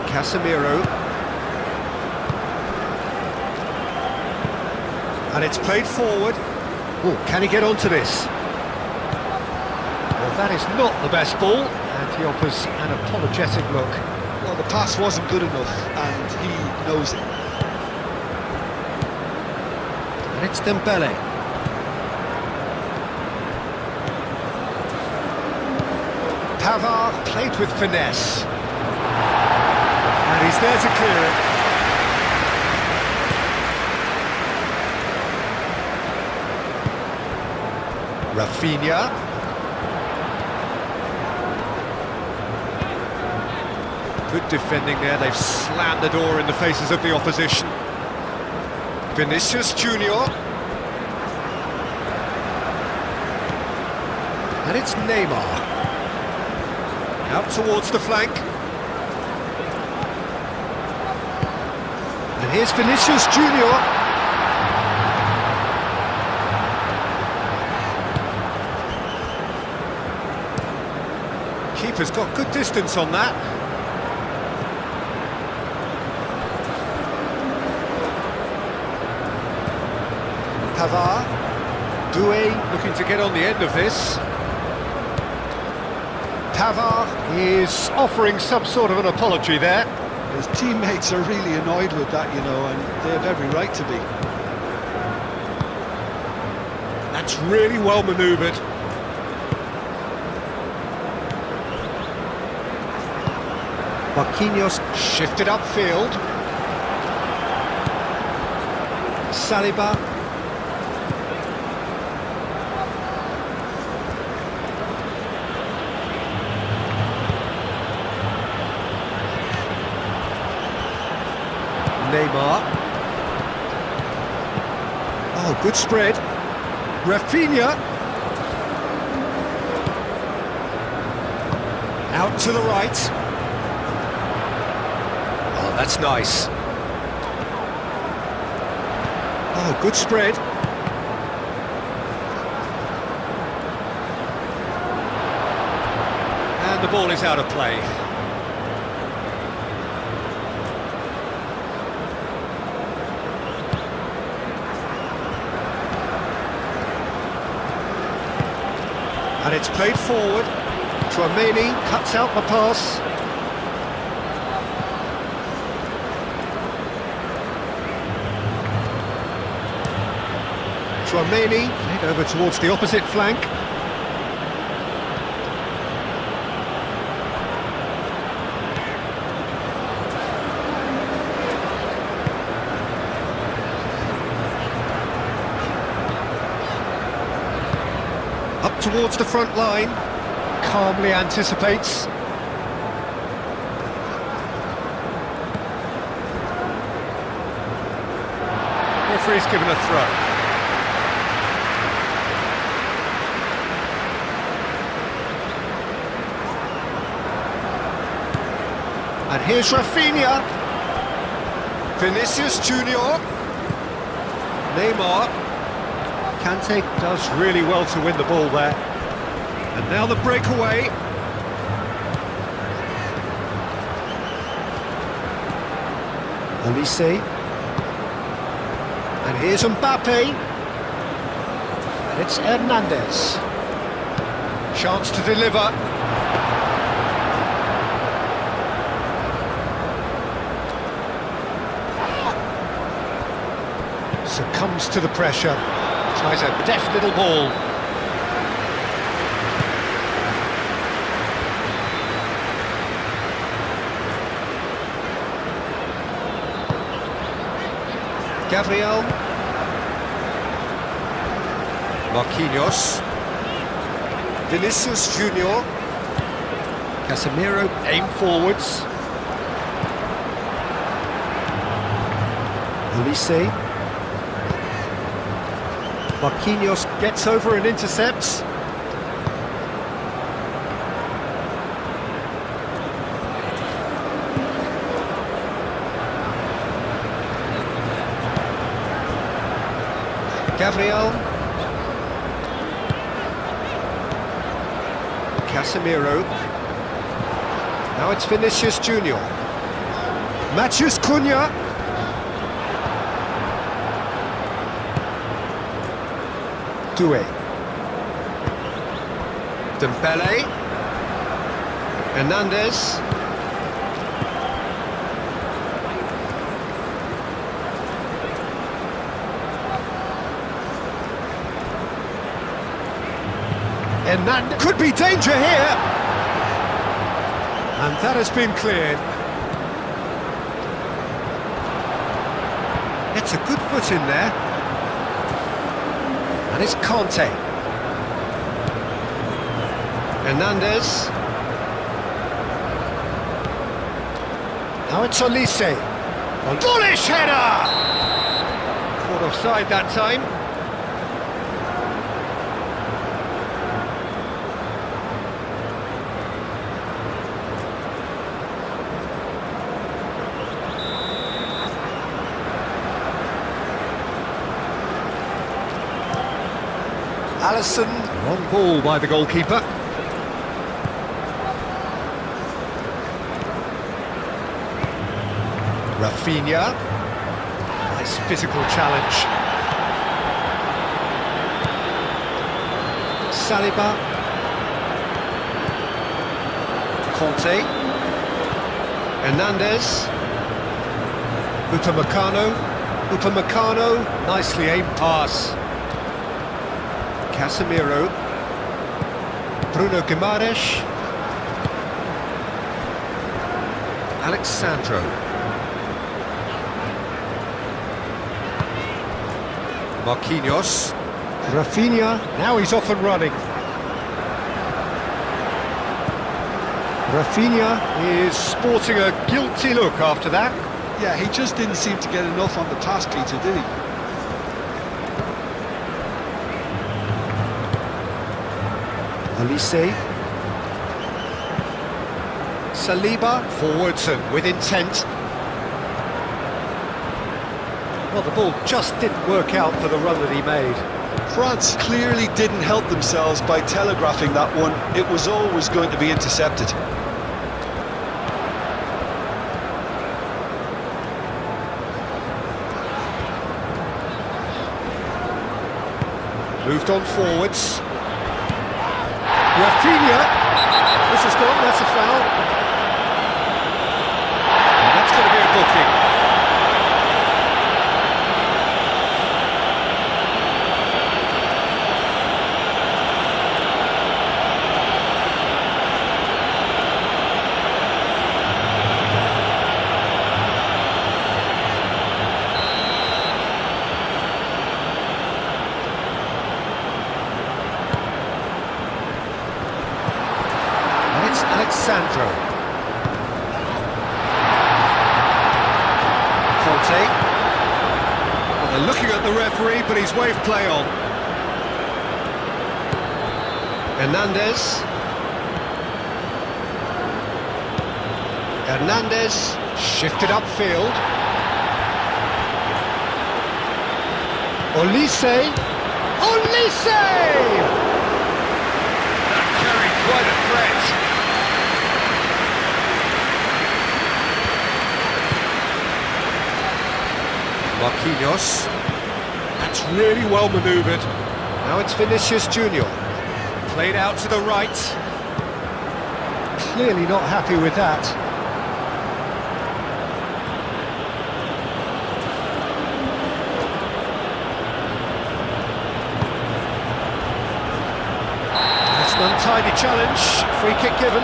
Casemiro. And it's played forward. Oh, can he get onto this? Well, that is not the best ball, and he offers an apologetic look. Well, the pass wasn't good enough, and he knows it. And it's Dembele. Pavard played with finesse. And he's there to clear it. Rafinha. Good defending there, they've slammed the door in the faces of the opposition. Vinicius Junior. And it's Neymar. Out towards the flank. And here's Vinicius Junior. Keeper's got good distance on that. Pavard. Doué looking to get on the end of this. Pavard is offering some sort of an apology there. His teammates are really annoyed with that, you know, and they have every right to be. That's really well manoeuvred. Marquinhos shifted upfield. Saliba. Neymar. Oh, good spread. Rafinha. Out to the right. Oh, that's nice. Oh, good spread. And the ball is out of play. And it's played forward. Tchouaméni cuts out the pass. Tchouaméni played over towards the opposite flank. Up towards the front line, calmly anticipates. Referee's given a throw. And here's Rafinha. Vinicius Junior. Neymar. Kante does really well to win the ball there. And now the breakaway. Olise. And here's Mbappe. And it's Hernandez. Chance to deliver. Succumbs to the pressure. Tries a deft little ball. Gabriel. Marquinhos. Vinicius Junior. Casemiro aim forwards. Olise. Marquinhos gets over and intercepts. Gabriel. Casemiro. Now it's Vinicius Junior. Matheus Cunha. Doué. Dembele. Hernandez. Hernandez. Could be danger here. And that has been cleared. It's a good foot in there. And it's Conte. Hernandez. Now it's Olise. Bullish header! Caught offside that time. Alisson, wrong ball by the goalkeeper. Rafinha, nice physical challenge. Saliba, Conte, Hernandez, Upamecano, nicely aimed pass. Casemiro, Bruno Guimaraes, Alexandro, Marquinhos, Rafinha, now he's off and running. Rafinha is sporting a guilty look after that. Yeah, he just didn't seem to get enough on the pass, Peter, did he? Olise. Saliba, forwards and with intent. Well, the ball just didn't work out for the run that he made. France clearly didn't help themselves by telegraphing that one. It was always going to be intercepted. Moved on forwards. Rafinha, this has gone, that's a foul. And that's going to be a booking. Alexandro. Conte. Well, they're looking at the referee, but he's waved play on. Hernandez. Hernandez shifted upfield. Olise. Olise! That carried quite a threat. Marquinhos. That's really well manoeuvred. Now it's Vinicius Junior. Played out to the right. Clearly not happy with that. That's an untidy challenge. Free kick given.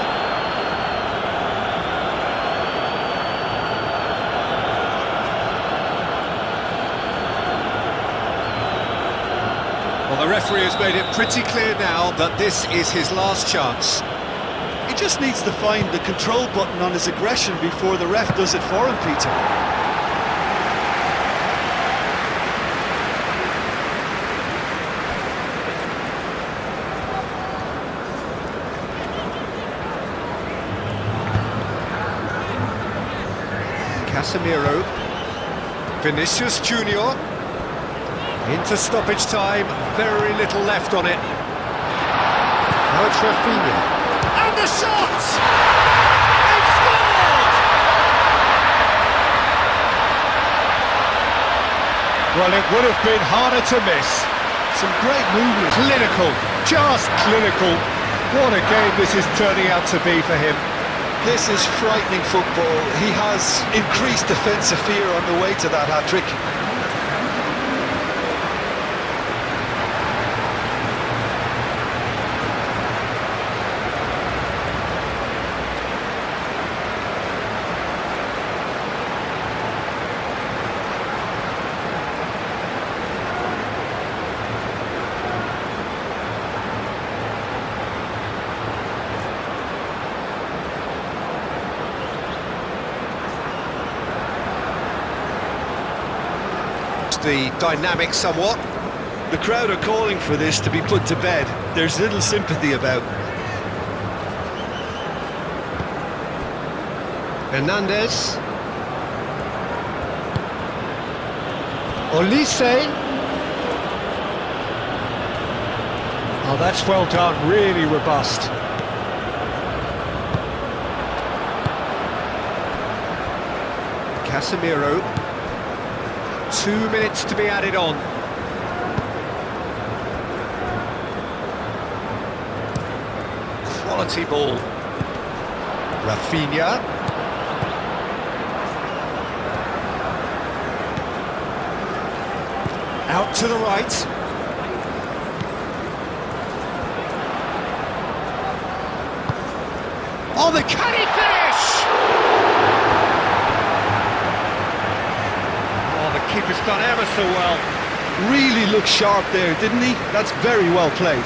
referee has made it pretty clear now that this is his last chance. He just needs to find the control button on his aggression before the ref does it for him, Peter. Casemiro, Vinicius Junior, into stoppage time, very little left on it. Now it's Rafinha, and the shot! They've scored! Well, it would have been harder to miss. Some great movement. Clinical, just clinical. What a game this is turning out to be for him. This is frightening football. He has increased defensive fear on the way to that hat-trick. The dynamic somewhat. The crowd are calling for this to be put to bed. There's little sympathy about. Hernandez. Olise. Oh, that's well done, really robust. Casemiro. 2 minutes to be added on. Quality ball. Rafinha. Out to the right. Oh, the canny finish! Keeper's done ever so well. Really looked sharp there, didn't he? That's very well played.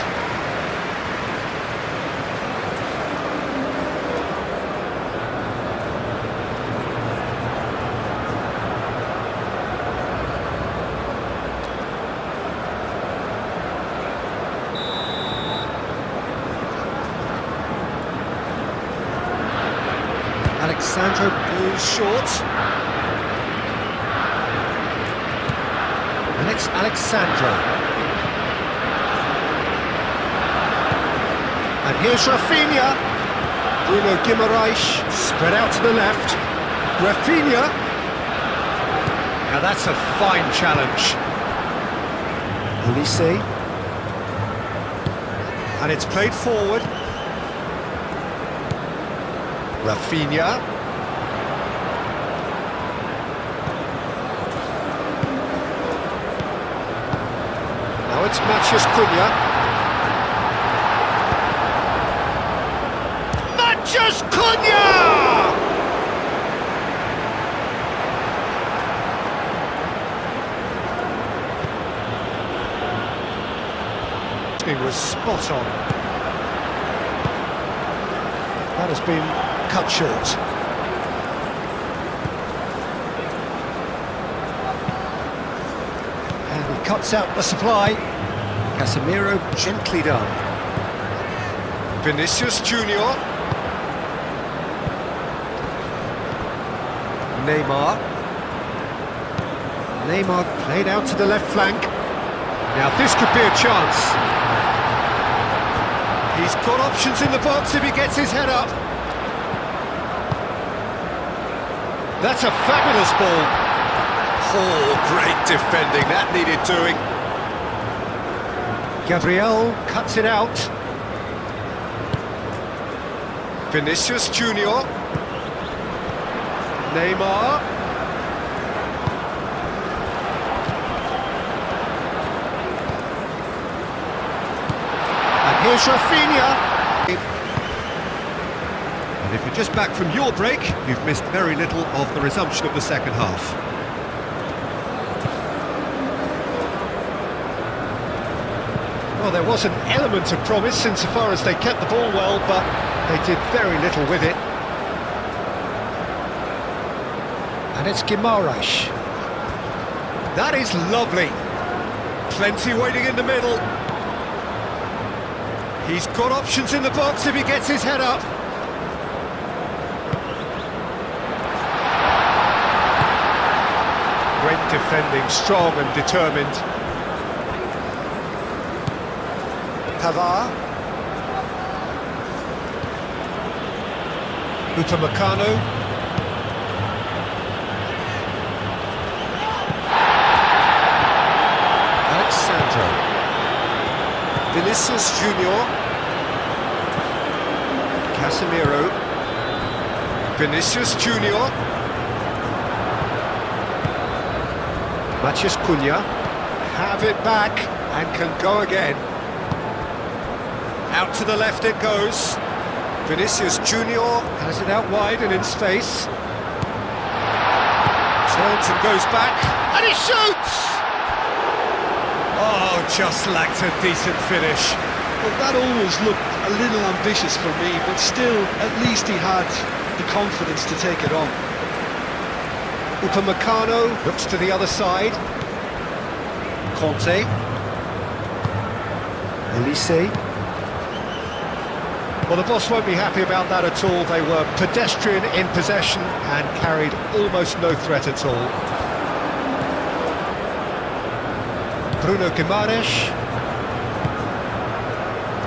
Alexandro goes short. And it's Alexandro. And here's Rafinha. Bruno Guimaraes spread out to the left. Rafinha. Now that's a fine challenge. Olise. And it's played forward. Rafinha. Now it's Matheus Cunha. Matheus Cunha! He was spot on. That has been cut short. And he cuts out the supply. Casemiro gently done. Vinicius Junior. Neymar. Neymar played out to the left flank. Now this could be a chance. He's got options in the box if he gets his head up. That's a fabulous ball. Oh, great defending, that needed doing. Gabriel cuts it out. Vinicius Junior. Neymar. And here's Rafinha. And if you're just back from your break, you've missed very little of the resumption of the second half. Well, there was an element of promise insofar as they kept the ball well, but they did very little with it. And it's Guimaraes. That is lovely. Plenty waiting in the middle. He's got options in the box if he gets his head up. Great defending, strong and determined. Pavard. Upamecano. Alexandro. Vinicius Junior. Casemiro. Vinicius Junior. Matheus Cunha. Have it back and can go again. Out to the left it goes. Vinicius Junior has it out wide and in space. Turns and goes back, and he shoots! Oh, just lacked a decent finish. Well, that always looked a little ambitious for me, but still, at least he had the confidence to take it on. Upamecano looks to the other side. Conte. Elise. Well, the boss won't be happy about that at all. They were pedestrian in possession and carried almost no threat at all. Bruno Guimaraes.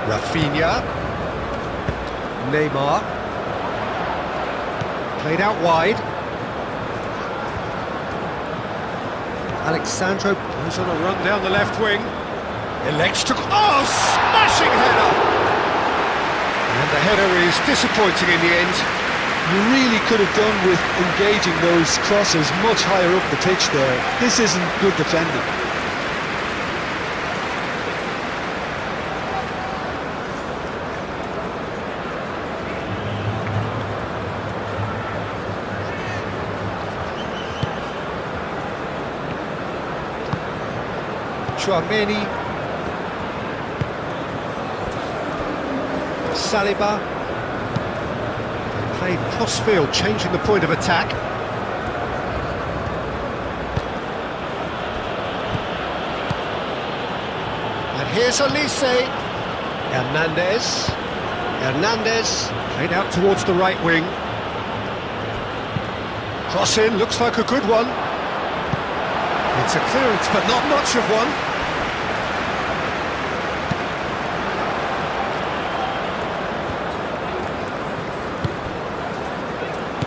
Rafinha. Neymar. Played out wide. Alexandro goes on a run down the left wing. Elects to... Oh, smashing header! And the header is disappointing in the end. You really could have done with engaging those crosses much higher up the pitch there. This isn't good defending. Chouameni. Saliba. Played cross-field, changing the point of attack. And here's Elise. Hernandez. Played out towards the right wing. Cross in, looks like a good one. It's a clearance, but not much of one.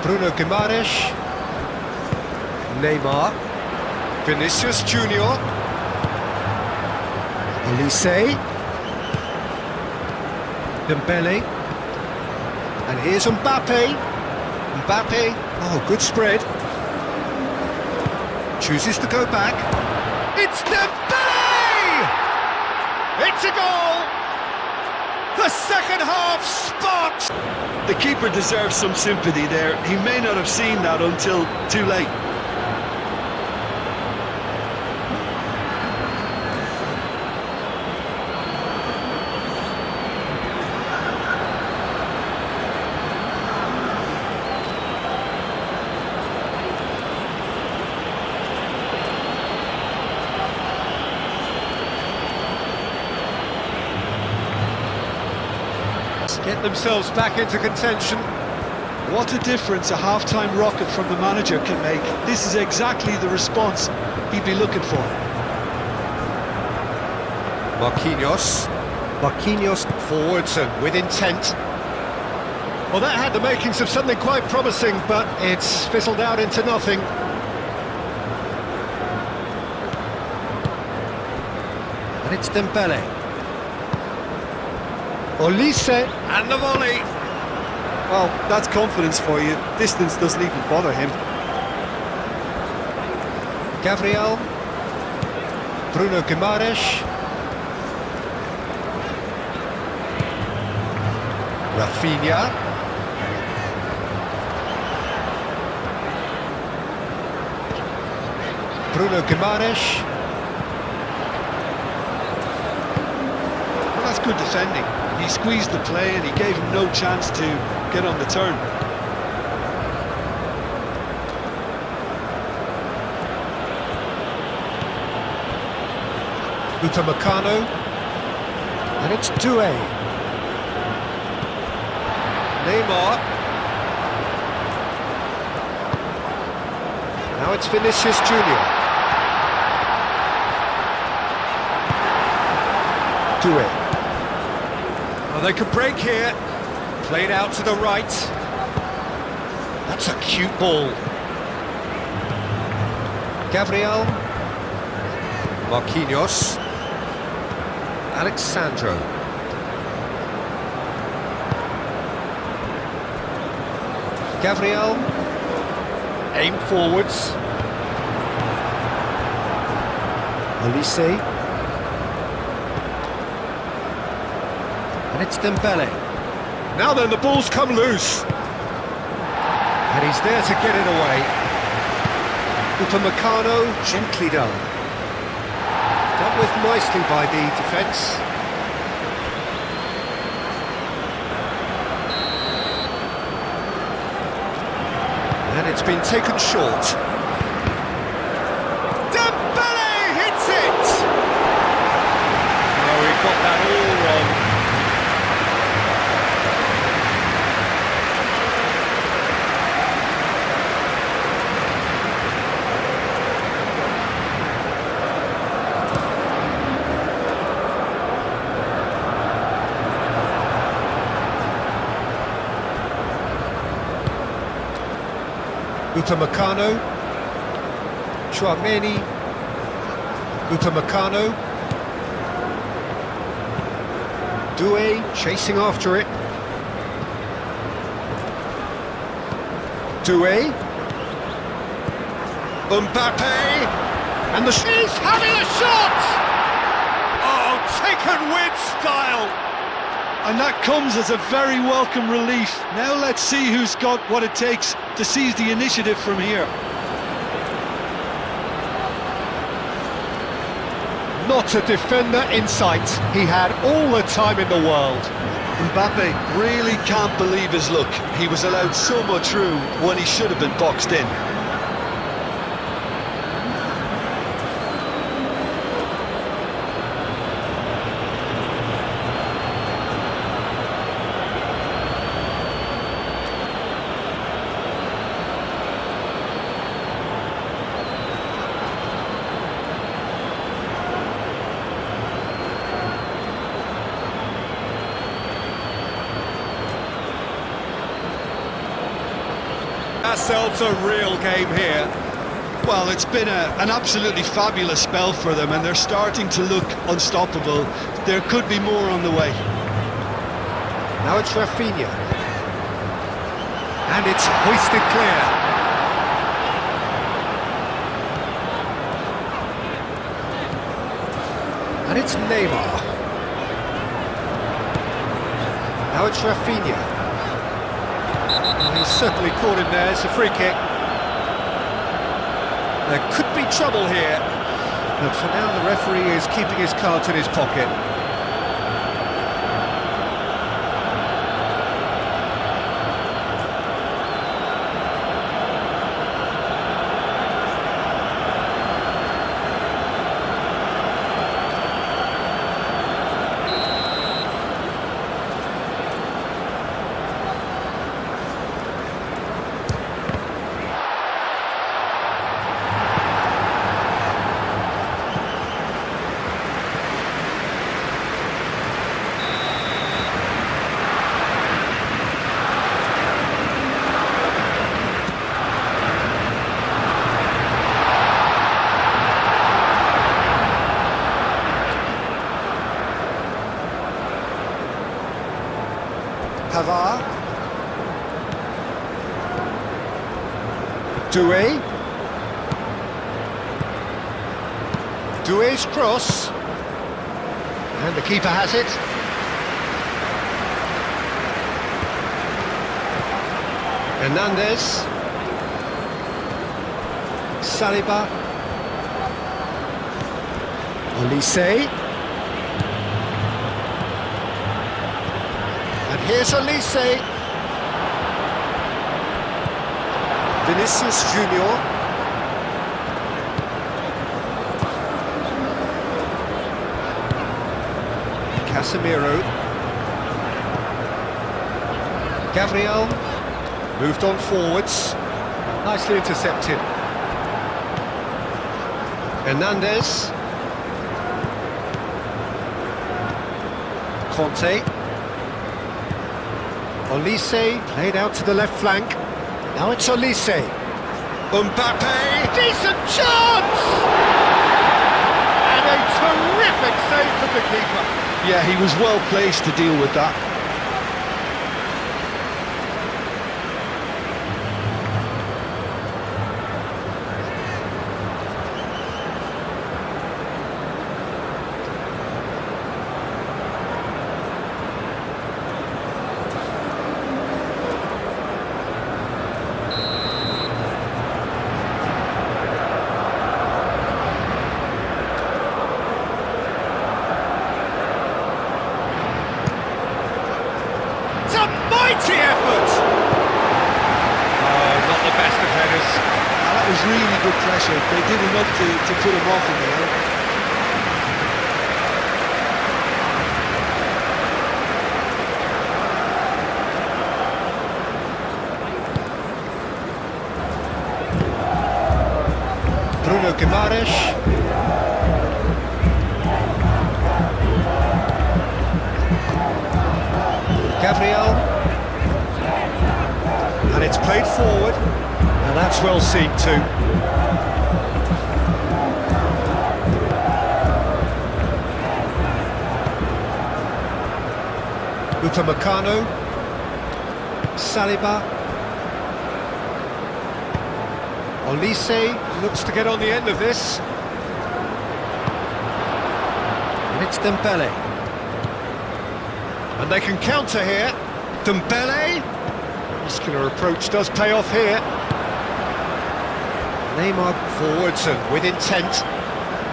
Bruno Guimaraes. Neymar. Vinicius Junior. Elise. Dembele. And here's Mbappe. Oh, good spread. Chooses to go back. It's Dembele! It's a goal! The second half sparks! The keeper deserves some sympathy there. He may not have seen that until too late. Get themselves back into contention. What a difference a half-time rocket from the manager can make. This is exactly the response he'd be looking for. Marquinhos forwards and with intent. Well, that had the makings of something quite promising, but it's fizzled out into nothing. And it's Dembele. Olise and the volley. Well, that's confidence for you. Distance doesn't even bother him. Gabriel. Bruno Guimaraes. Rafinha. Bruno Guimaraes. good defending. He squeezed the play and he gave him no chance to get on the turn. Upamecano, and it's Doué. Neymar. Now it's Vinicius Junior. Doué. Well, they could break here. Played out to the right. That's a cute ball. Gabriel. Marquinhos. Alexandro. Gabriel. Aim forwards. Olise. And it's Dembele. Now then, the ball's come loose. And he's there to get it away. Upamecano, gently done. Dealt with nicely by the defence. And it's been taken short. Dembele hits it! Oh, he got that all wrong. Upamecano, Chouameni, Upamecano, Doué chasing after it, Doué, Mbappe, and he's having a shot! Oh, taken with style! And that comes as a very welcome relief. Now let's see who's got what it takes to seize the initiative from here. Not a defender in sight. He had all the time in the world. Mbappe really can't believe his luck. He was allowed so much room when he should have been boxed in. Ourselves a real game here. Well, it's been an absolutely fabulous spell for them, and they're starting to look unstoppable. There could be more on the way. Now it's Rafinha. And it's hoisted clear. And it's Neymar. Now it's Rafinha. And he's certainly caught him there. It's a free kick. There could be trouble here, but for now the referee is keeping his cards in his pocket. Pavard. Doué. Doué's cross. And the keeper has it. Hernandez. Saliba. Olise. Here's Olise. Vinicius Junior. Casemiro. Gabriel. Moved on forwards. Nicely intercepted. Hernandez. Conte. Olise played out to the left flank. Now it's Olise. Mbappe. Decent chance! And a terrific save from the keeper. Yeah, he was well placed to deal with that. Mighty effort! Oh, not the best of headers. That was really good pressure. They did enough to put him off in the end. Bruno Guimaraes. Gabriel. And it's played forward, and that's well seen too. Upamecano. Saliba. Olise looks to get on the end of this. And it's Dembele. And they can counter here. Dembele. Muscular approach does pay off here. Neymar forwards and with intent.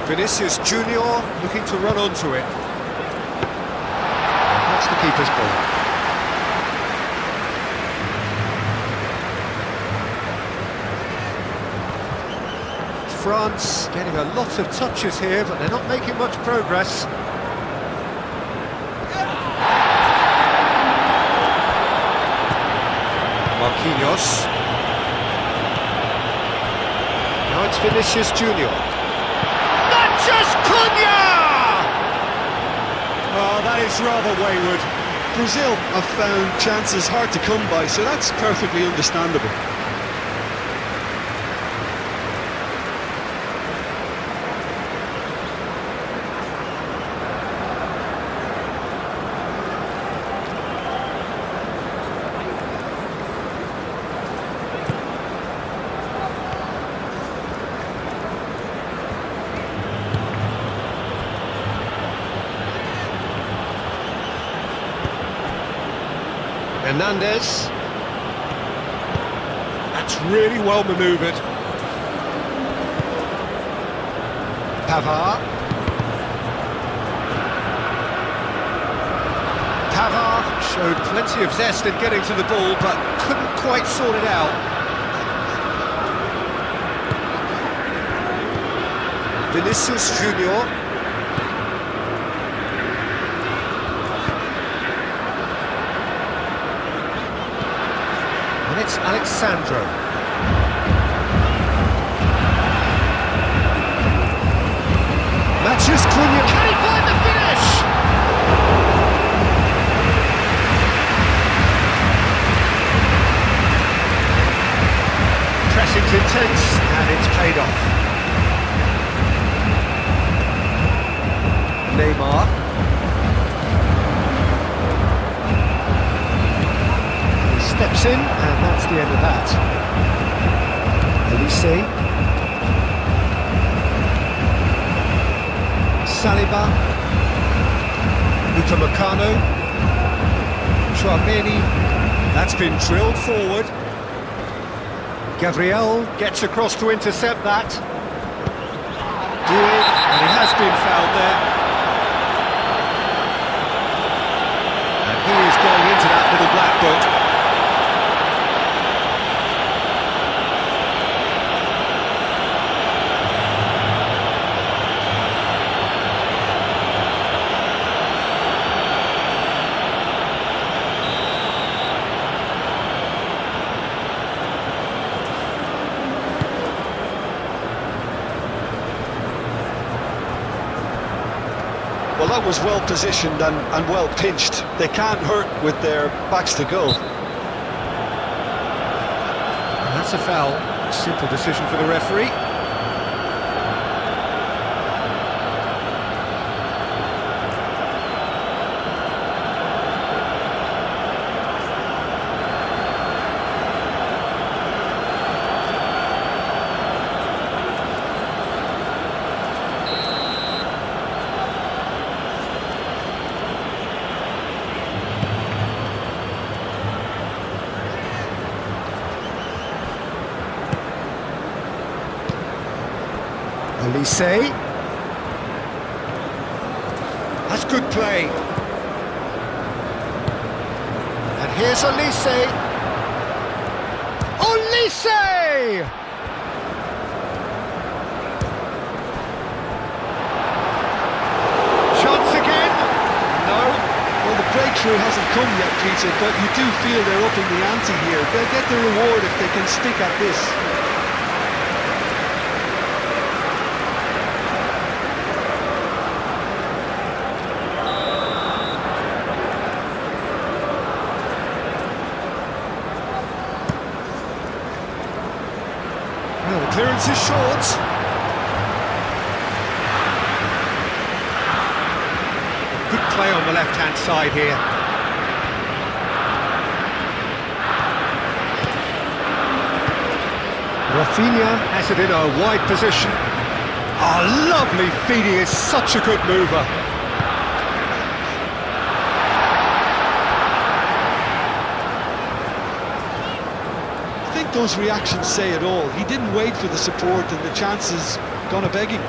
Vinicius Junior looking to run onto it. That's the keeper's ball. France getting a lot of touches here, but they're not making much progress. Marquinhos. Now it's Vinicius Junior. Matches Cunha! Oh, that is rather wayward. Brazil have found chances hard to come by, so that's perfectly understandable. Hernandez. That's really well manoeuvred. Pavard. Pavard showed plenty of zest in getting to the ball, but couldn't quite sort it out. Vinicius Junior. And it's Alexandro. Matches Cunha. Can he find the finish? Pressing's intense, and it's paid off. Neymar. Steps in, and that's the end of that. Olise. Saliba. Upamecano. Tchouaméni. That's been drilled forward. Gabriel gets across to intercept that. Doing, and he has been fouled there. And he is going into that Well, that was well positioned and well pinched. They can't hurt with their backs to goal. And that's a foul. Simple decision for the referee. Elise. That's good play. And here's Elise. Elise! Chance again? No. Well, the breakthrough hasn't come yet, Peter, but you do feel they're upping the ante here. They'll get the reward if they can stick at this. Well, the clearance is short. Good play on the left-hand side here. Rafinha has it in a wide position. Oh, lovely feed, he is such a good mover. I think those reactions say it all. He didn't wait for the support and the chances gone a-begging.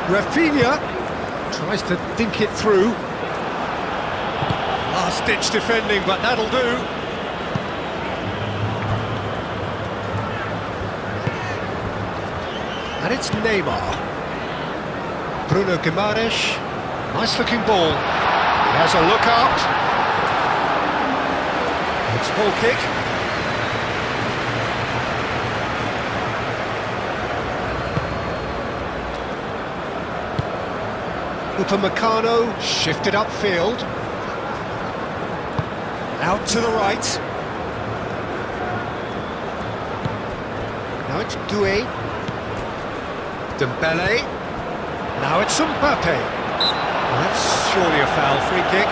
Rafinha tries to dink it through. Last-ditch defending, but that'll do. And it's Neymar. Bruno Guimaraes. Nice-looking ball. He has a look out. It's ball kick. Upamecano shifted upfield. Out to the right. Now it's Doué. Dembele. Now it's Mbappe. That's surely a foul, free kick.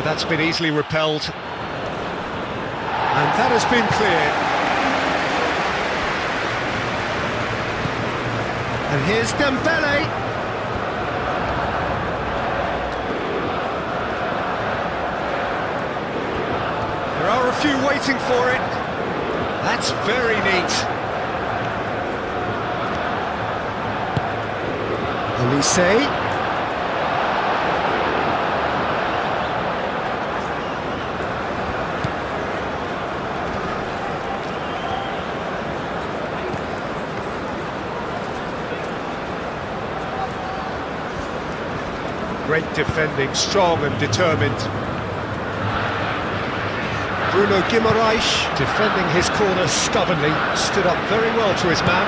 That's been easily repelled. And that has been cleared. And here's Dembele. There are a few waiting for it. That's very neat. Elise. Great defending, strong and determined. Bruno Guimaraes defending his corner stubbornly, stood up very well to his man.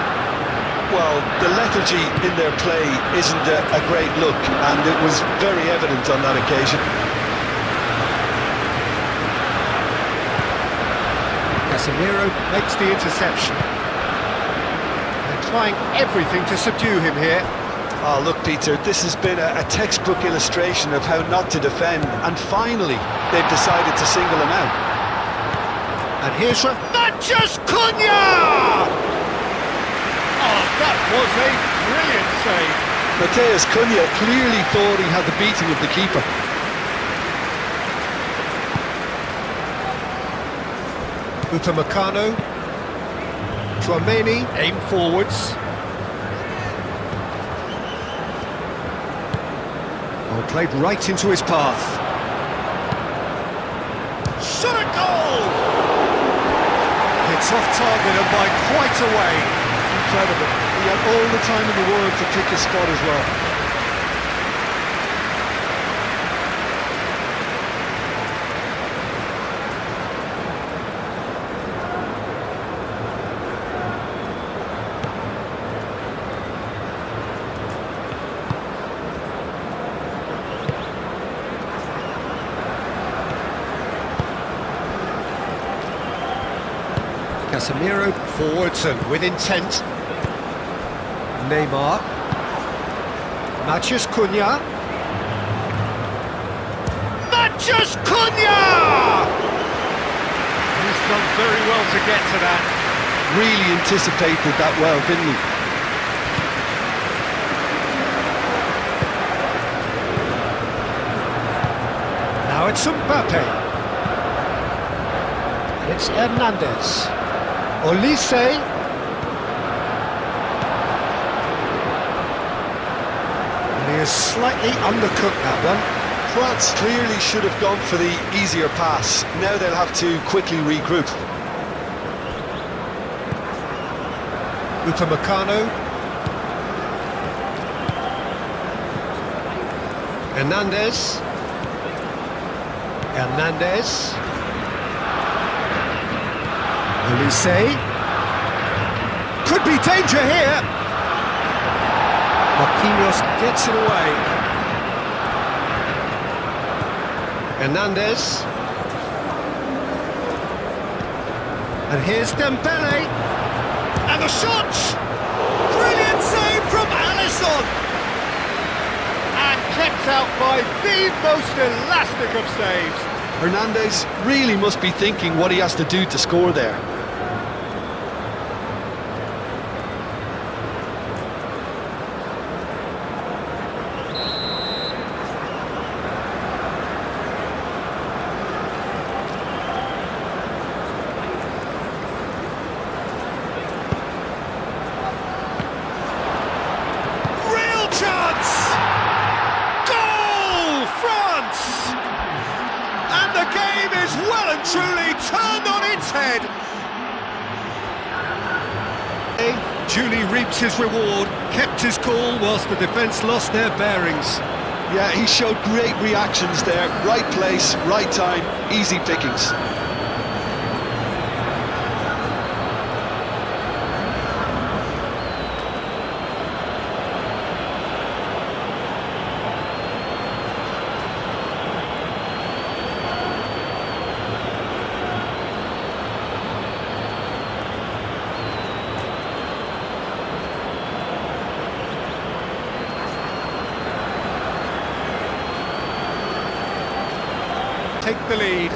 Well, the lethargy in their play isn't a great look, and it was very evident on that occasion. Casemiro makes the interception. They're trying everything to subdue him here. Oh, look, Peter, this has been a textbook illustration of how not to defend, and finally they've decided to single him out. And here's Matheus Cunha! Oh, that was a brilliant save. Matheus Cunha clearly thought he had the beating of the keeper. Upamecano. Tchouaméni aim forwards. Played right into his path. Shot a goal! It's off target and by quite a way. Incredible. He had all the time in the world to pick his spot as well. Casemiro forwards and with intent. Neymar. Matheus Cunha. Matheus Cunha! He's done very well to get to that. Really anticipated that well, didn't he? Now it's Mbappe. It's Hernandez. Olise. And he is slightly undercooked, that one. France clearly should have gone for the easier pass. Now they'll have to quickly regroup. Upamecano. Hernandez. Hernandez. Olise. Could be danger here. Marquinhos gets it away. Hernandez. And here's Dembele. And the shot! Brilliant save from Alisson! And kept out by the most elastic of saves. Hernandez really must be thinking what he has to do to score there. Well and truly turned on its head. Duly reaps his reward, kept his cool whilst the defence lost their bearings. Yeah, he showed great reactions there. Right place, right time, easy pickings. Take the lead.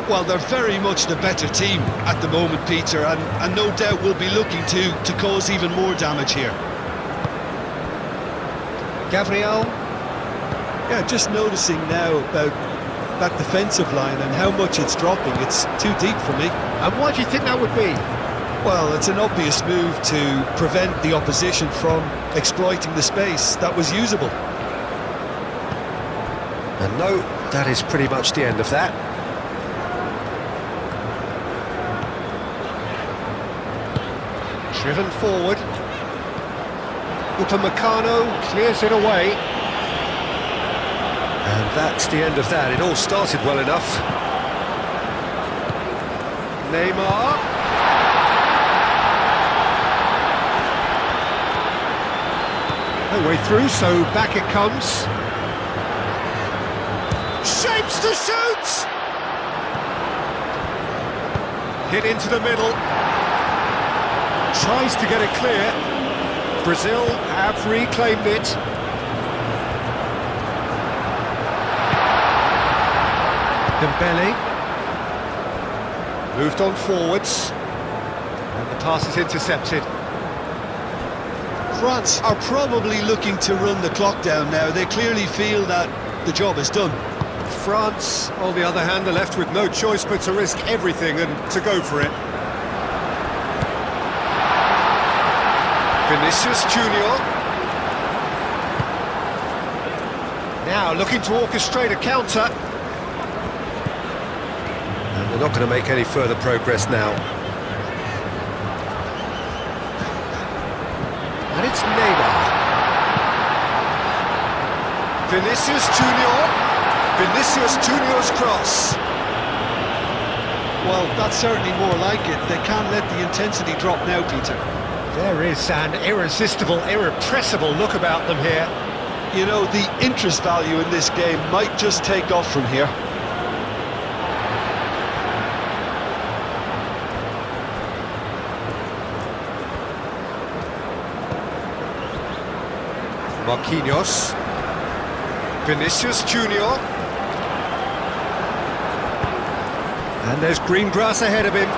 Well, they're very much the better team at the moment, Peter, and no doubt will be looking to cause even more damage here. Gabriel. Yeah, just noticing now about that defensive line and how much it's dropping. It's too deep for me. And why do you think that would be? Well, it's an obvious move to prevent the opposition from exploiting the space that was usable. And no, that is pretty much the end of that. Driven forward. Upamecano clears it away. And that's the end of that. It all started well enough. Neymar. No way through, so back it comes. Shapes to shoot! Hit into the middle. Tries to get it clear. Brazil have reclaimed it. Dembele. Moved on forwards. And the pass is intercepted. France are probably looking to run the clock down now. They clearly feel that the job is done. France, on the other hand, are left with no choice but to risk everything and to go for it. Vinicius Junior. Now looking to orchestrate a counter. And they're not going to make any further progress now. And it's Neymar. Vinicius Junior. Vinicius Junior's cross. Well, that's certainly more like it. They can't let the intensity drop now, Peter. There is an irresistible, irrepressible look about them here. You know, the interest value in this game might just take off from here. Marquinhos. Vinicius Junior. And there's green grass ahead of him.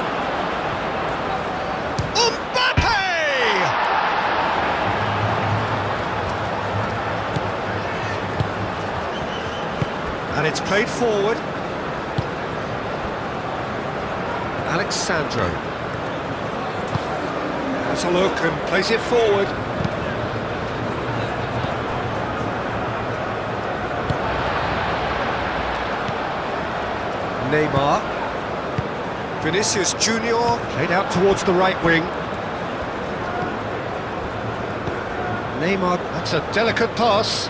And it's played forward. Alexandro. Has a look and plays it forward. Neymar. Vinicius Junior. Played out towards the right wing. Neymar, that's a delicate pass.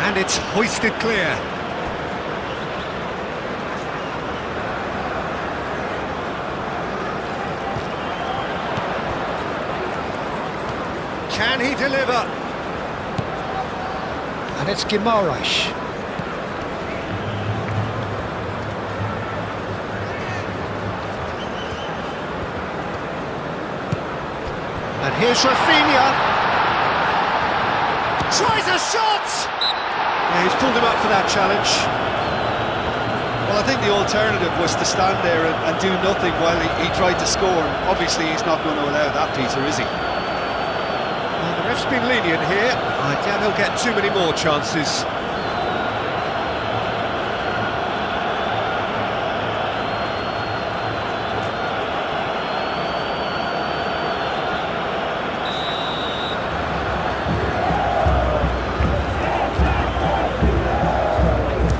And it's hoisted clear. Can he deliver? And it's Guimaraes. And here's Rafinha. Tries a shot! Yeah, he's pulled him up for that challenge. Well, I think the alternative was to stand there and do nothing while he tried to score. Obviously, he's not going to allow that, Peter, is he? Well, the ref's been lenient here. I doubt he'll get too many more chances.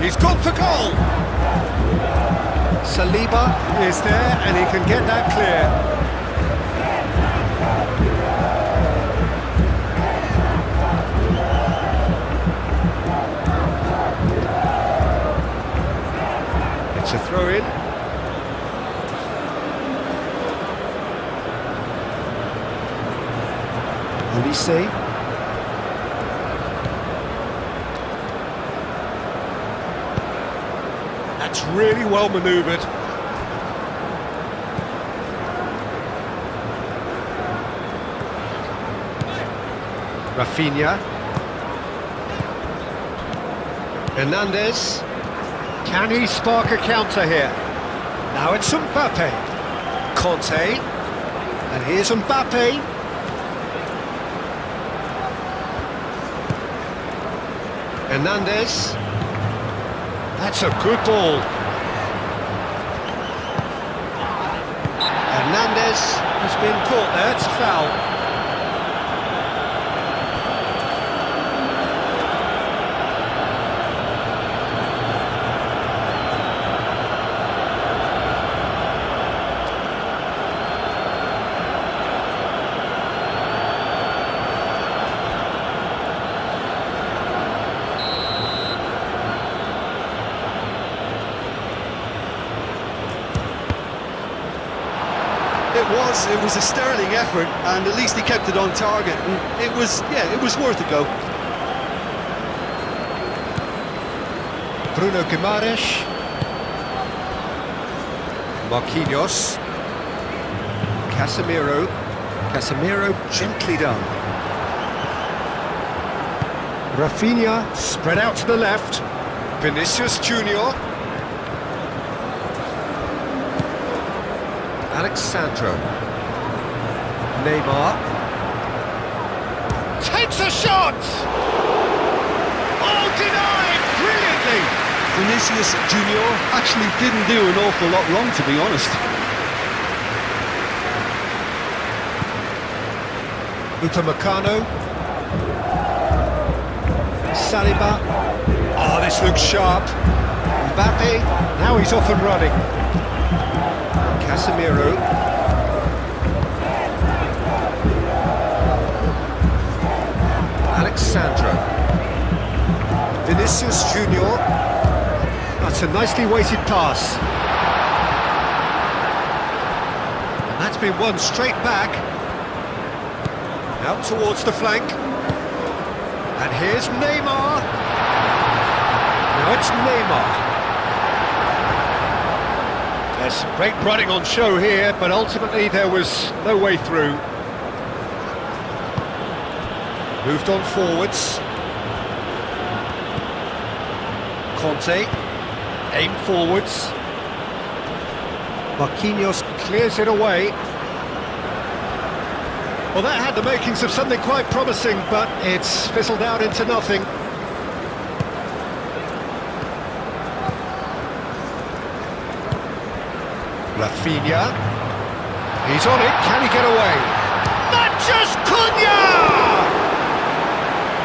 He's gone for goal! Saliba is there and he can get that clear. It's a throw-in. Olise. That's really well manoeuvred. Rafinha. Hernandez. Can he spark a counter here? Now it's Mbappe. Conte. And here's Mbappe. Hernandez. That's a good ball. Hernandez has been caught there, it's a foul. It was a sterling effort, and at least he kept it on target. And it was worth a go. Bruno Guimaraes. Marquinhos. Casemiro. Casemiro gently done. Rafinha spread out to the left. Vinicius Junior. Alexandro. Neymar. Takes a shot! Oh, denied! Brilliantly! Vinicius Junior actually didn't do an awful lot wrong, to be honest. Upamecano. Saliba. Oh, this looks sharp. Mbappe, now he's off and running. Casemiro. Alexandro. Vinicius Junior. That's a nicely weighted pass. And that's been won straight back. Out towards the flank. And here's Neymar. Now it's Neymar. There's some great running on show here, but ultimately there was no way through. Moved on forwards. Conte, aimed forwards. Marquinhos clears it away. Well, that had the makings of something quite promising, but it's fizzled out into nothing. Rafinha. He's on it, can he get away? Matches Cunha!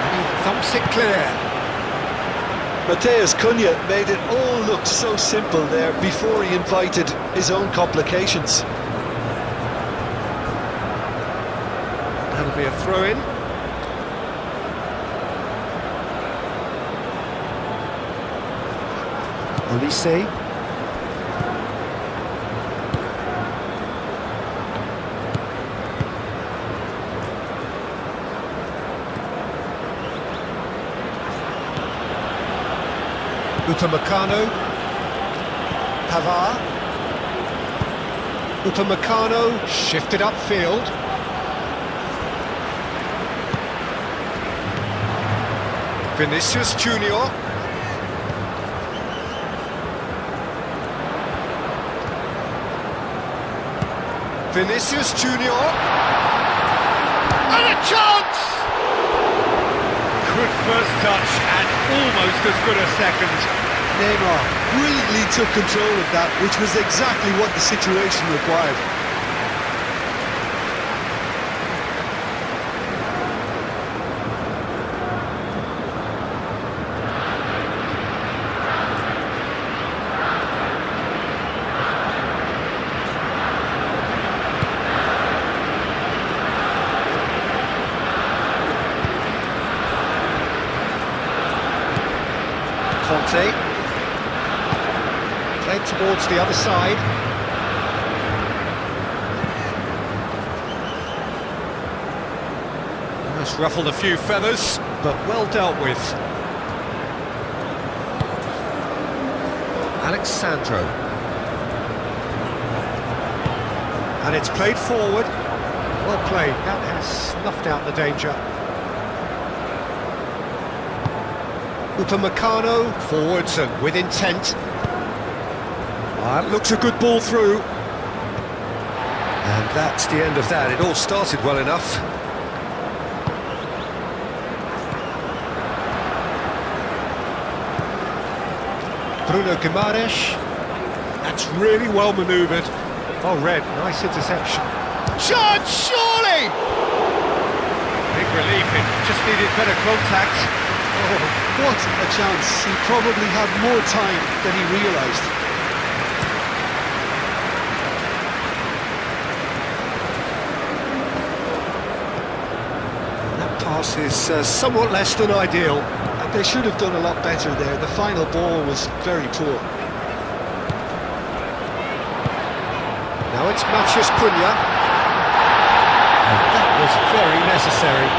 And he thumps it clear. Mateus Cunha made it all look so simple there before he invited his own complications. That'll be a throw-in. Olise. Upamecano. Pavard. Upamecano shifted upfield. Vinicius Junior. Vinicius Junior. And a chance! Good first touch and almost as good a second. Neymar brilliantly took control of that, which was exactly what the situation required. Conte. Played towards the other side. That's ruffled a few feathers, but well dealt with. Alexandro. And it's played forward. Well played, that has snuffed out the danger. Upamecano, forwards and with intent. Looks a good ball through. And that's the end of that. It all started well enough. Bruno Guimaraes. That's really well manoeuvred. Oh, Red, nice interception. Chance, surely! Big relief, it just needed better contact. Oh, what a chance. He probably had more time than he realised. That pass is somewhat less than ideal. They should have done a lot better there. The final ball was very poor. Now it's Mathias Cunha. And that was very necessary.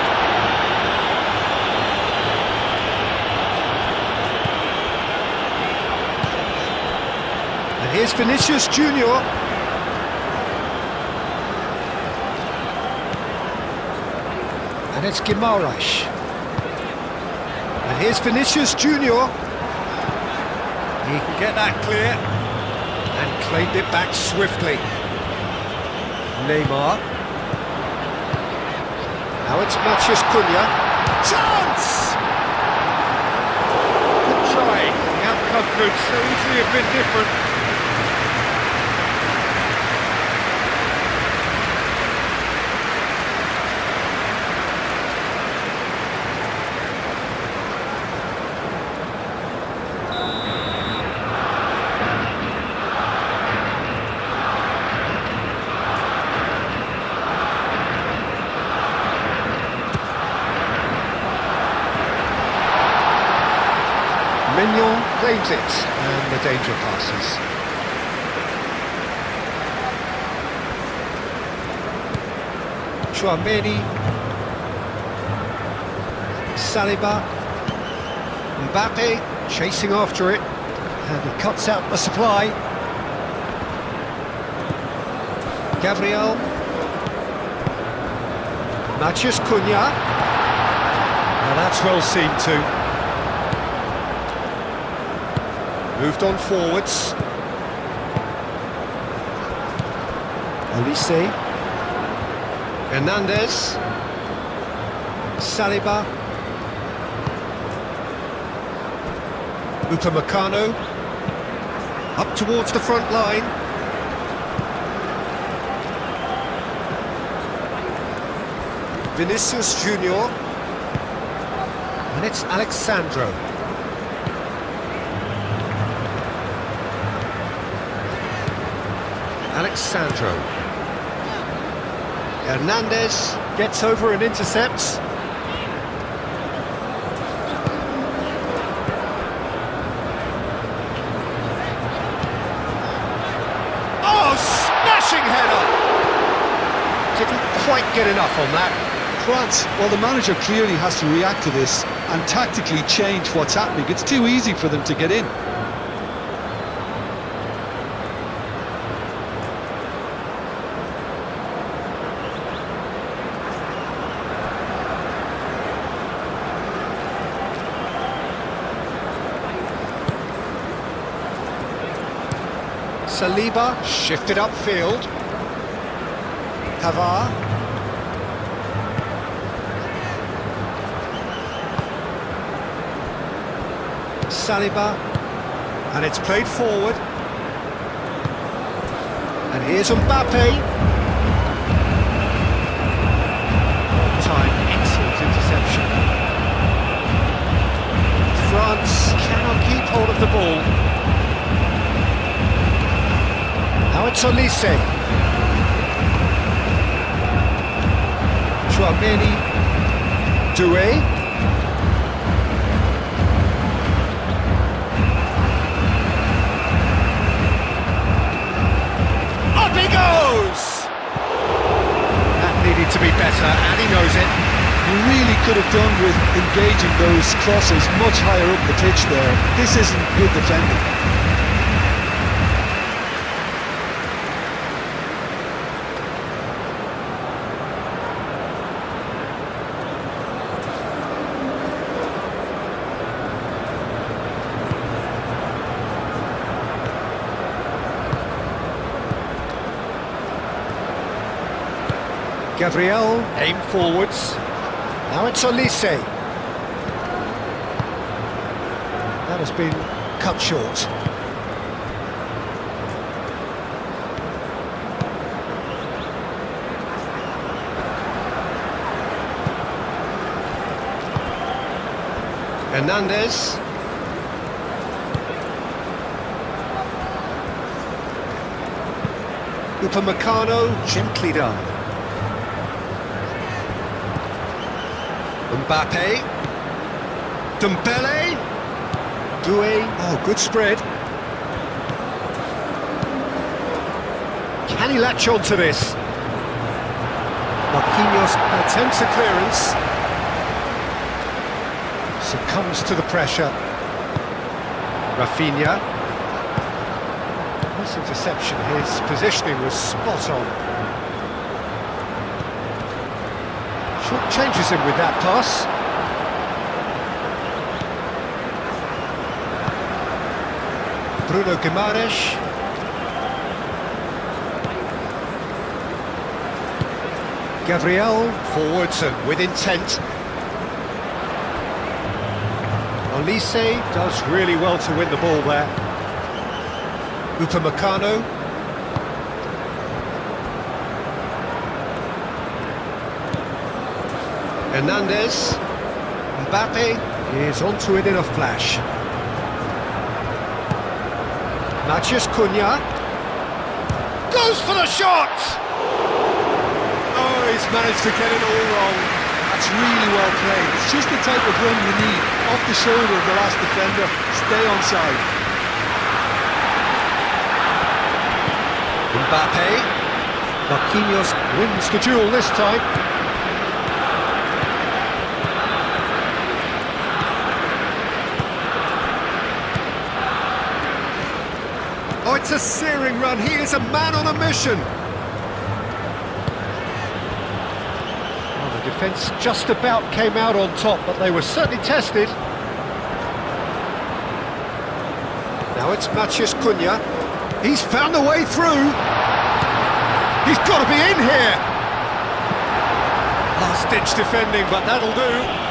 And here's Vinicius Junior. And it's Guimaraes. And here's Vinicius Junior. He can get that clear. And claimed it back swiftly. Neymar. Now it's Mathias Cunha. Chance! Good try. The outcome could so easily have been different. Mignon claims it, and the danger passes. Chouameni, Saliba, Mbappe chasing after it, and he cuts out the supply. Gabriel, Matheus Cunha, now that's well seen too. Moved on forwards. Olise, Hernandez, Saliba, Upamecano, up towards the front line. Vinicius Junior, and it's Alexandro. Alexandro. Hernandez gets over and intercepts. Oh, smashing header! Didn't quite get enough on that. France, well, the manager clearly has to react to this and tactically change what's happening. It's too easy for them to get in. Saliba shifted upfield. Pavard. Saliba, and it's played forward. And here's Mbappe. Time, excellent interception. France cannot keep hold of the ball. Now it's Olise. Chouameni. Doué. He goes! That needed to be better, and he knows it. You really could have done with engaging those crosses much higher up the pitch there. This isn't good defending. Gabriel, aim forwards. Now it's Olise. That has been cut short. Hernandez. Upamecano, gently done. Mbappe, Dembele, Doué, oh, good spread. Can he latch on to this? Marquinhos attempts a clearance. Succumbs to the pressure. Rafinha. Nice interception, his positioning was spot on. Short changes him with that pass. Bruno Guimaraes. Gabriel, forwards and with intent. Olise does really well to win the ball there. Upamecano. Hernandez, Mbappe is onto it in a flash. Matheus Cunha goes for the shot! Oh, he's managed to get it all wrong. That's really well played. It's just the type of run you need. Off the shoulder of the last defender, stay onside. Mbappe. Marquinhos wins the duel this time. Oh, it's a searing run. He is a man on a mission. Well, the defence just about came out on top, but they were certainly tested. Now it's Matheus Cunha. He's found a way through. He's got to be in here. Last-ditch defending, but that'll do.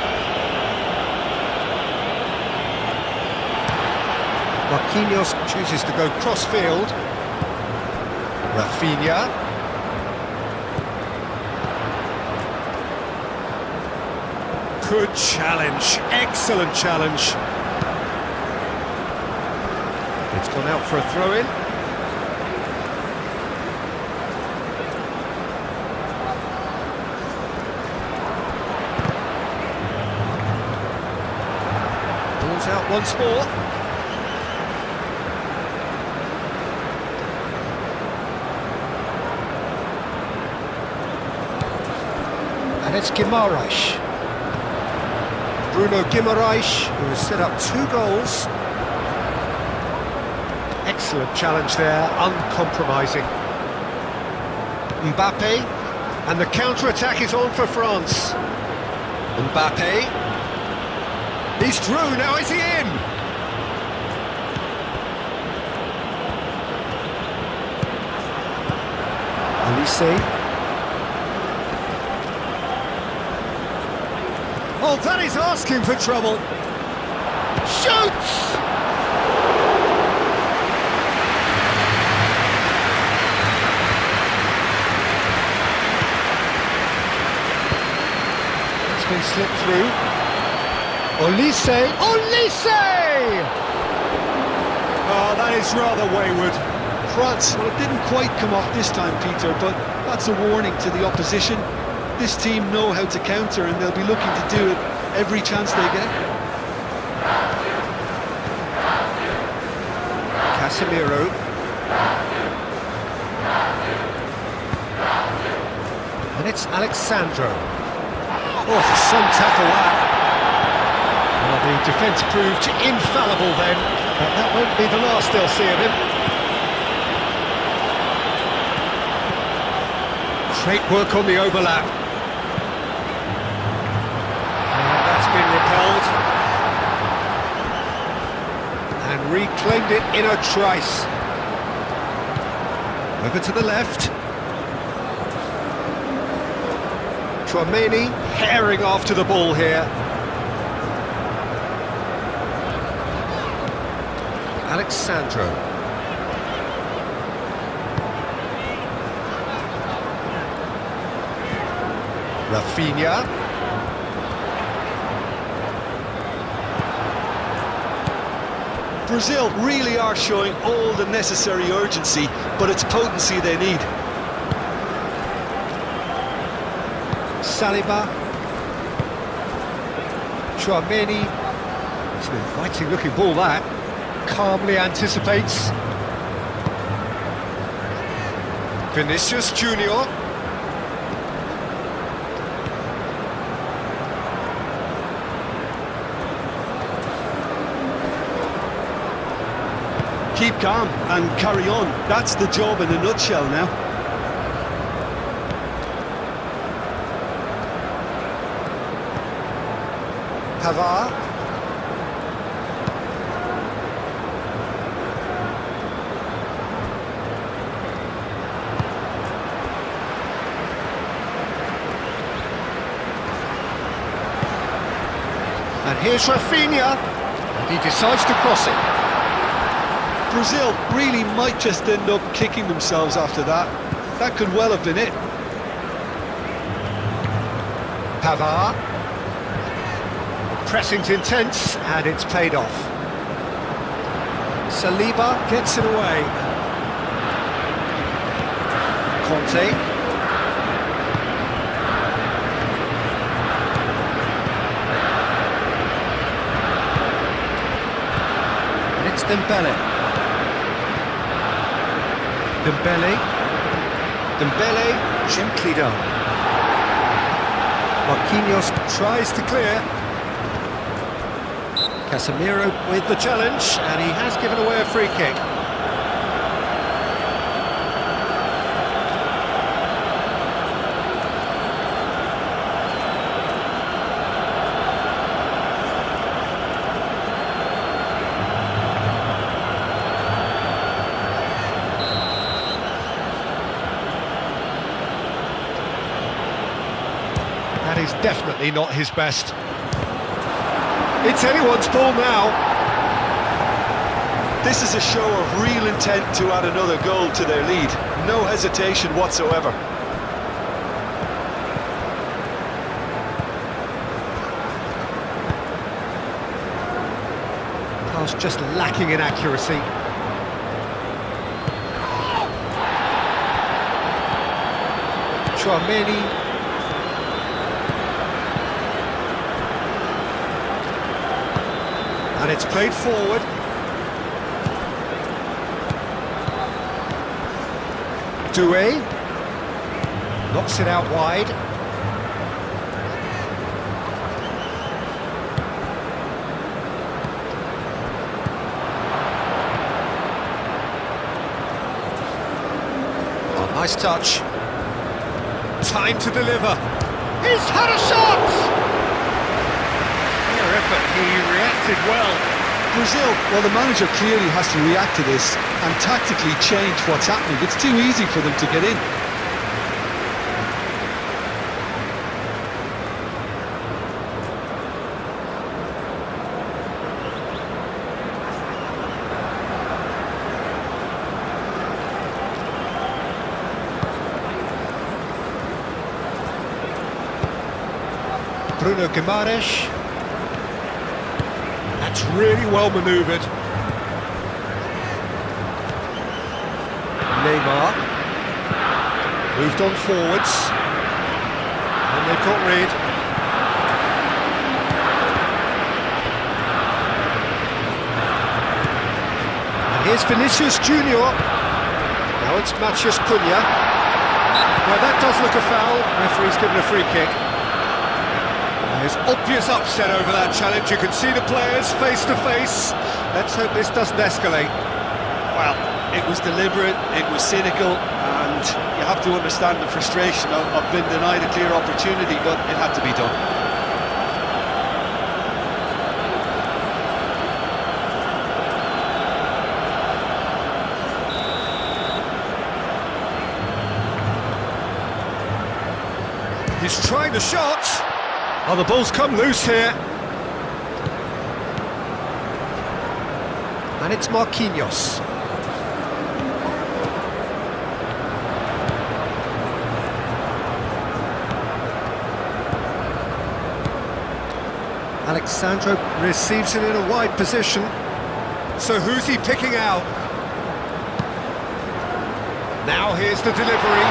Marquinhos chooses to go cross-field. Rafinha. Good challenge, excellent challenge. It's gone out for a throw-in. Ball's out once more. And it's Guimaraes. Bruno Guimaraes, who has set up 2 goals. Excellent challenge there, uncompromising. Mbappe, and the counter-attack is on for France. Mbappe. He's through, now is he in? Olise. Oh, that is asking for trouble. Shoots! It's been slipped through. Olise! Oh, that is rather wayward. France, well, it didn't quite come off this time, Peter, but that's a warning to the opposition. This team know how to counter, and they'll be looking to do it every chance they get. Casemiro. And it's Alexandro. Oh, some tackle that. Well, the defence proved infallible then, but that won't be the last they'll see of him. Great work on the overlap. That's been repelled. And reclaimed it in a trice. Over to the left. Tchouaméni herring after the ball here. Alexandro. Rafinha. Brazil really are showing all the necessary urgency, but it's potency they need. Saliba. Tchouaméni. It's an inviting looking ball that. Calmly anticipates. Vinicius Junior. Keep calm and carry on. That's the job in a nutshell now. Pavard. And here's Rafinha. And he decides to cross it. Brazil really might just end up kicking themselves after that. That could well have been it. Pavard. Pressing's intense, and it's paid off. Saliba gets it away. Conte. Dembele. Dembele, gently done. Marquinhos tries to clear. Casemiro with the challenge, and he has given away a free kick. That is definitely not his best. It's anyone's ball now. This is a show of real intent to add another goal to their lead. No hesitation whatsoever. Pass just lacking in accuracy. Chouameni. And it's played forward. Doué knocks it out wide. Oh, nice touch. Time to deliver. He's had a shot! Effort. He reacted well. Brazil, well, the manager clearly has to react to this and tactically change what's happening. It's too easy for them to get in. Bruno Guimaraes. That's really well manoeuvred. Neymar moved on forwards, and they've got rid. And here's Vinicius Junior. Now it's Matheus Cunha. Well, that does look a foul. Referee's given a free kick. There's obvious upset over that challenge. You can see the players face to face. Let's hope this doesn't escalate. Well, it was deliberate, it was cynical, and you have to understand the frustration of being denied a clear opportunity, but it had to be done. He's trying the shot. Oh, the ball's come loose here. And it's Marquinhos. Alexandro receives it in a wide position. So who's he picking out? Now here's the delivery.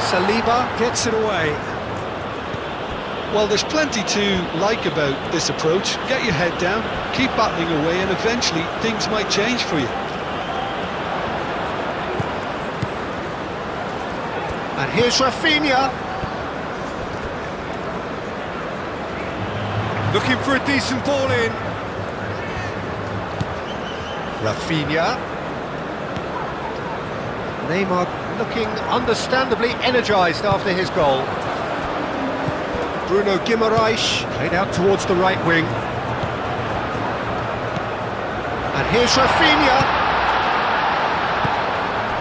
Saliba gets it away. Well, there's plenty to like about this approach. Get your head down, keep battling away, and eventually things might change for you. And here's Rafinha. Looking for a decent ball in. Rafinha. Neymar looking understandably energised after his goal. Bruno Guimaraes played out towards the right wing. And here's Rafinha.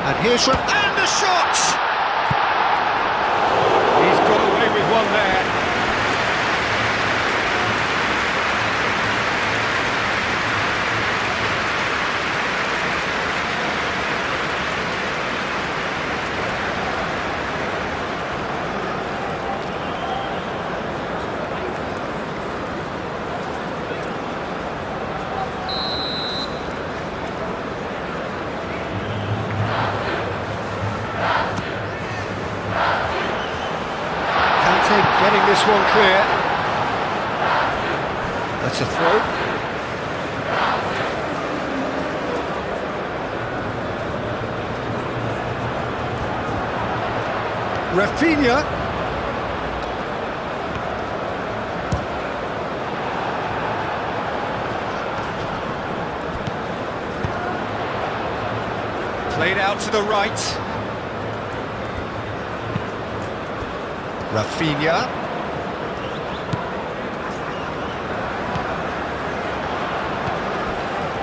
And here's and the shot! He's got away with one there. Getting this one clear. That's a throw. Rafinha. Played out to the right. Rafinha.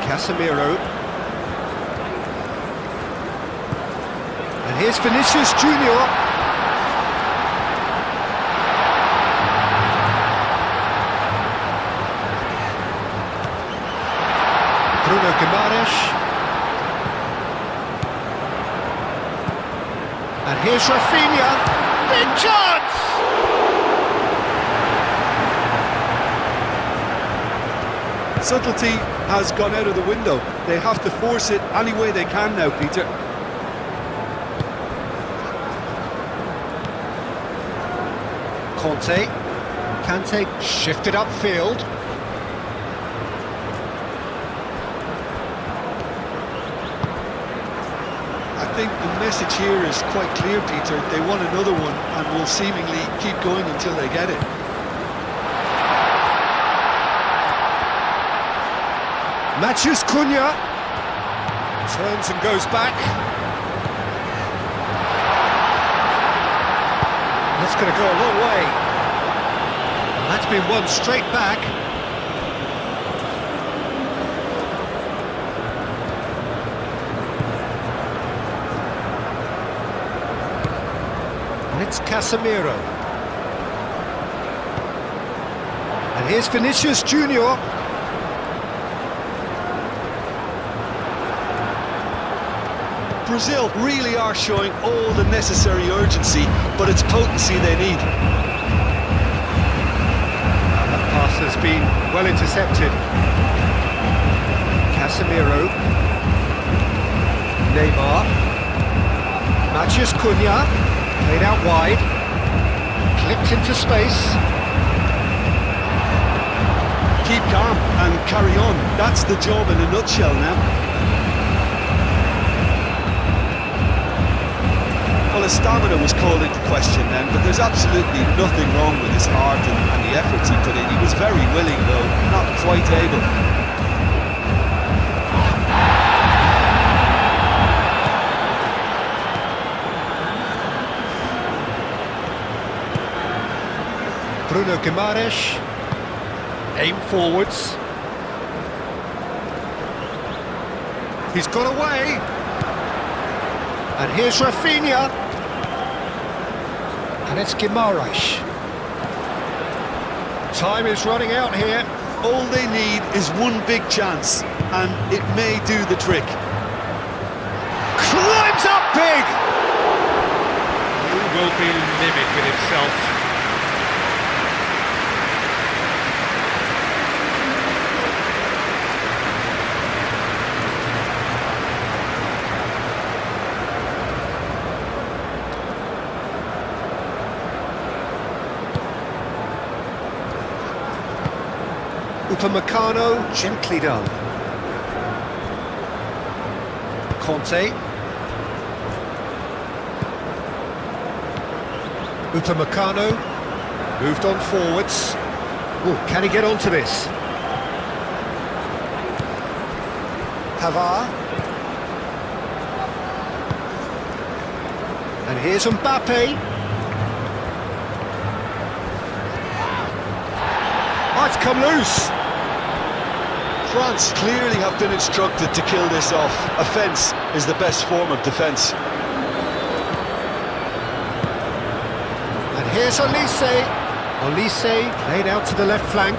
Casemiro. And here's Vinicius Junior. Bruno Guimaraes. And here's Rafinha. Big chance! Subtlety has gone out of the window. They have to force it any way they can now, Peter. Kante shifted upfield. I think the message here is quite clear, Peter. They want another one and will seemingly keep going until they get it. Matheus Cunha turns and goes back. That's going to go a long way. And that's been won straight back. And it's Casemiro. And here's Vinicius Junior. Brazil really are showing all the necessary urgency, but it's potency they need. That pass has been well intercepted. Casemiro. Neymar. Matheus Cunha. Played out wide. Clipped into space. Keep calm and carry on. That's the job in a nutshell now. Well, his stamina was called into question then, but there's absolutely nothing wrong with his heart and the efforts he put in. He was very willing, though, not quite able. Bruno Guimaraes. Aim forwards. He's got away. And here's Rafinha. And it's Guimaraes. Time is running out here. All they need is one big chance, and it may do the trick. Climbs up big! He will be livid with himself. Upamecano, gently done. Conte. Upamecano, moved on forwards. Ooh, can he get onto this? Pavard. And here's Mbappe. Oh, it's come loose. France clearly have been instructed to kill this off. Offence is the best form of defence. And here's Olise. Olise played out to the left flank.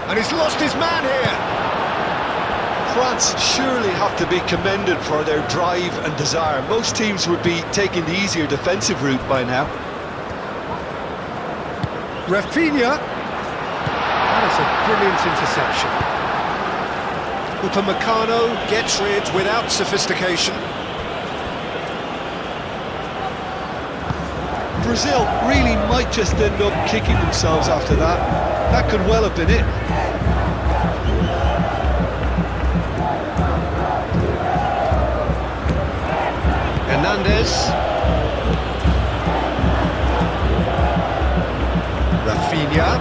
And he's lost his man here. France surely have to be commended for their drive and desire. Most teams would be taking the easier defensive route by now. Rafinha. That is a brilliant interception. Upamecano gets rid without sophistication. Brazil really might just end up kicking themselves after that. That could well have been it. Hernandez. Rafinha.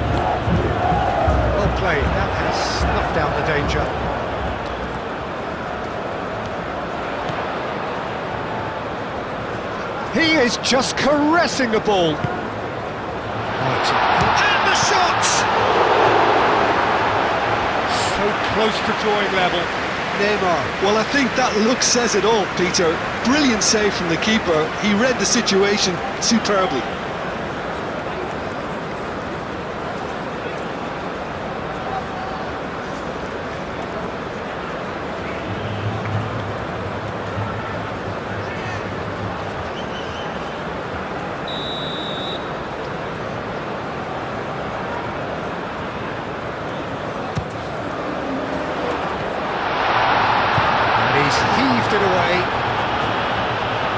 Well played, that has snuffed out the danger. He is just caressing the ball. And the shot! So close to drawing level. Neymar. Well, I think that look says it all, Peter. Brilliant save from the keeper. He read the situation superbly. Heaved it away.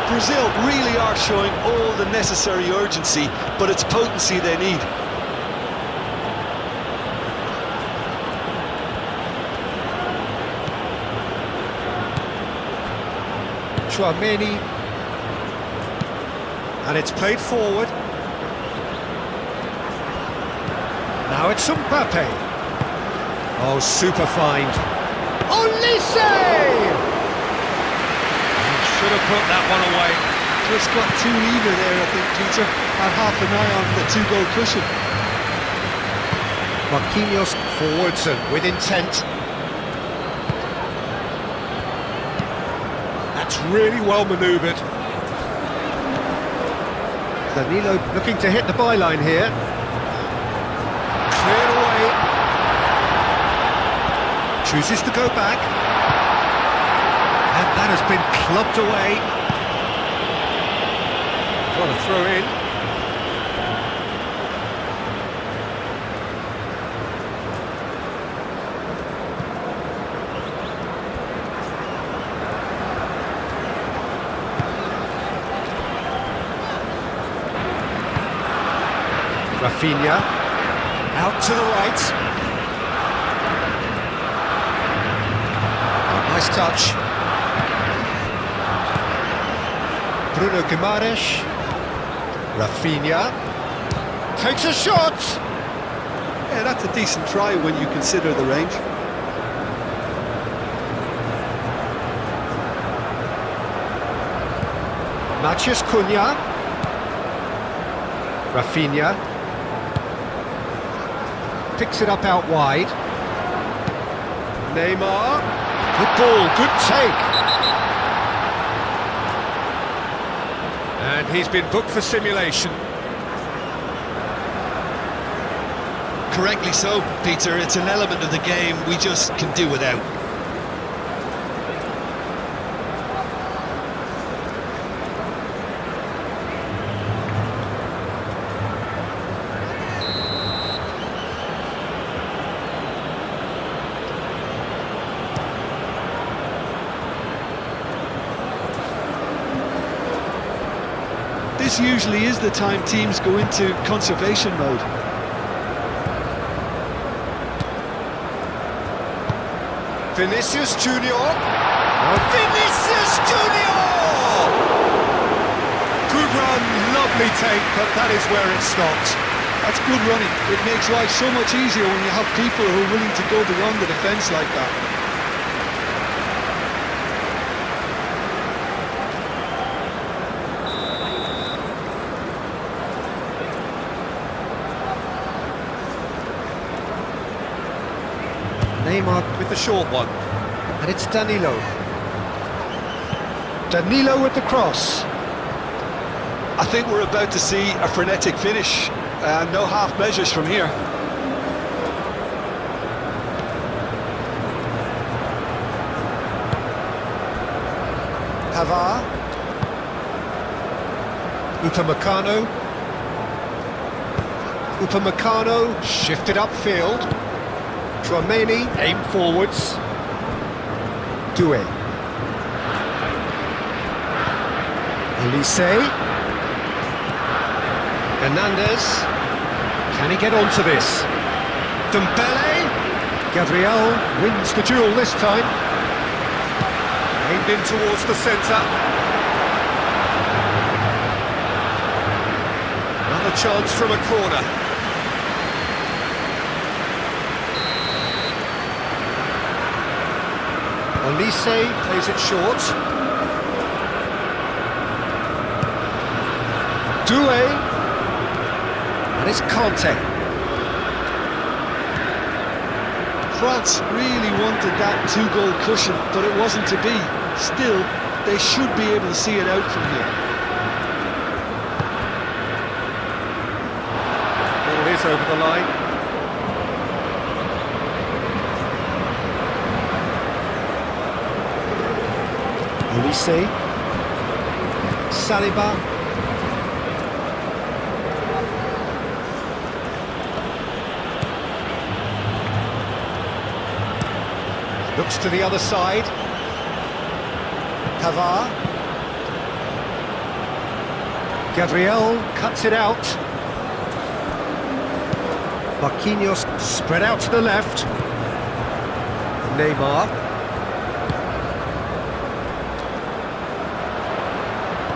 Brazil really are showing all the necessary urgency, but it's potency they need. Chouameni. And it's played forward. Now it's Mbappe. Oh, super find. Olise! Should have put that one away. Just got too eager there, I think, Peter. Had half an eye on the two-goal cushion. Marquinhos forwards and with intent. That's really well manoeuvred. Danilo looking to hit the byline here. Cleared away. Chooses to go back. And that has been clubbed away. What a throw in. Rafinha, out to the right. Oh, nice touch. Bruno Guimaraes. Rafinha takes a shot. Yeah, that's a decent try when you consider the range. Matheus Cunha. Rafinha picks it up out wide. Neymar. Good ball, good take. And he's been booked for simulation. Correctly so, Peter. It's an element of the game we just can do without. This usually is the time teams go into conservation mode. Vinicius Junior. Vinicius Junior! Good run, lovely take, but that is where it stopped. That's good running. It makes life so much easier when you have people who are willing to go beyond the defence like that. Neymar with the short one, and it's Danilo. Danilo with the cross. I think we're about to see a frenetic finish. No half measures from here. Pavard. Upamecano. Upamecano shifted upfield. Chouameni aimed forwards. Doué. Olise. Hernandez. Can he get onto this? Dembele. Gabriel wins the duel this time. Aimed in towards the centre. chance from a corner. Olise plays it short. Doué. And it's Conte. France really wanted that two-goal cushion, but it wasn't to be. Still, they should be able to see it out from here. Ball is over the line. Olise. Saliba. Looks to the other side. Pavard. Gabriel cuts it out. Marquinhos spread out to the left. Neymar.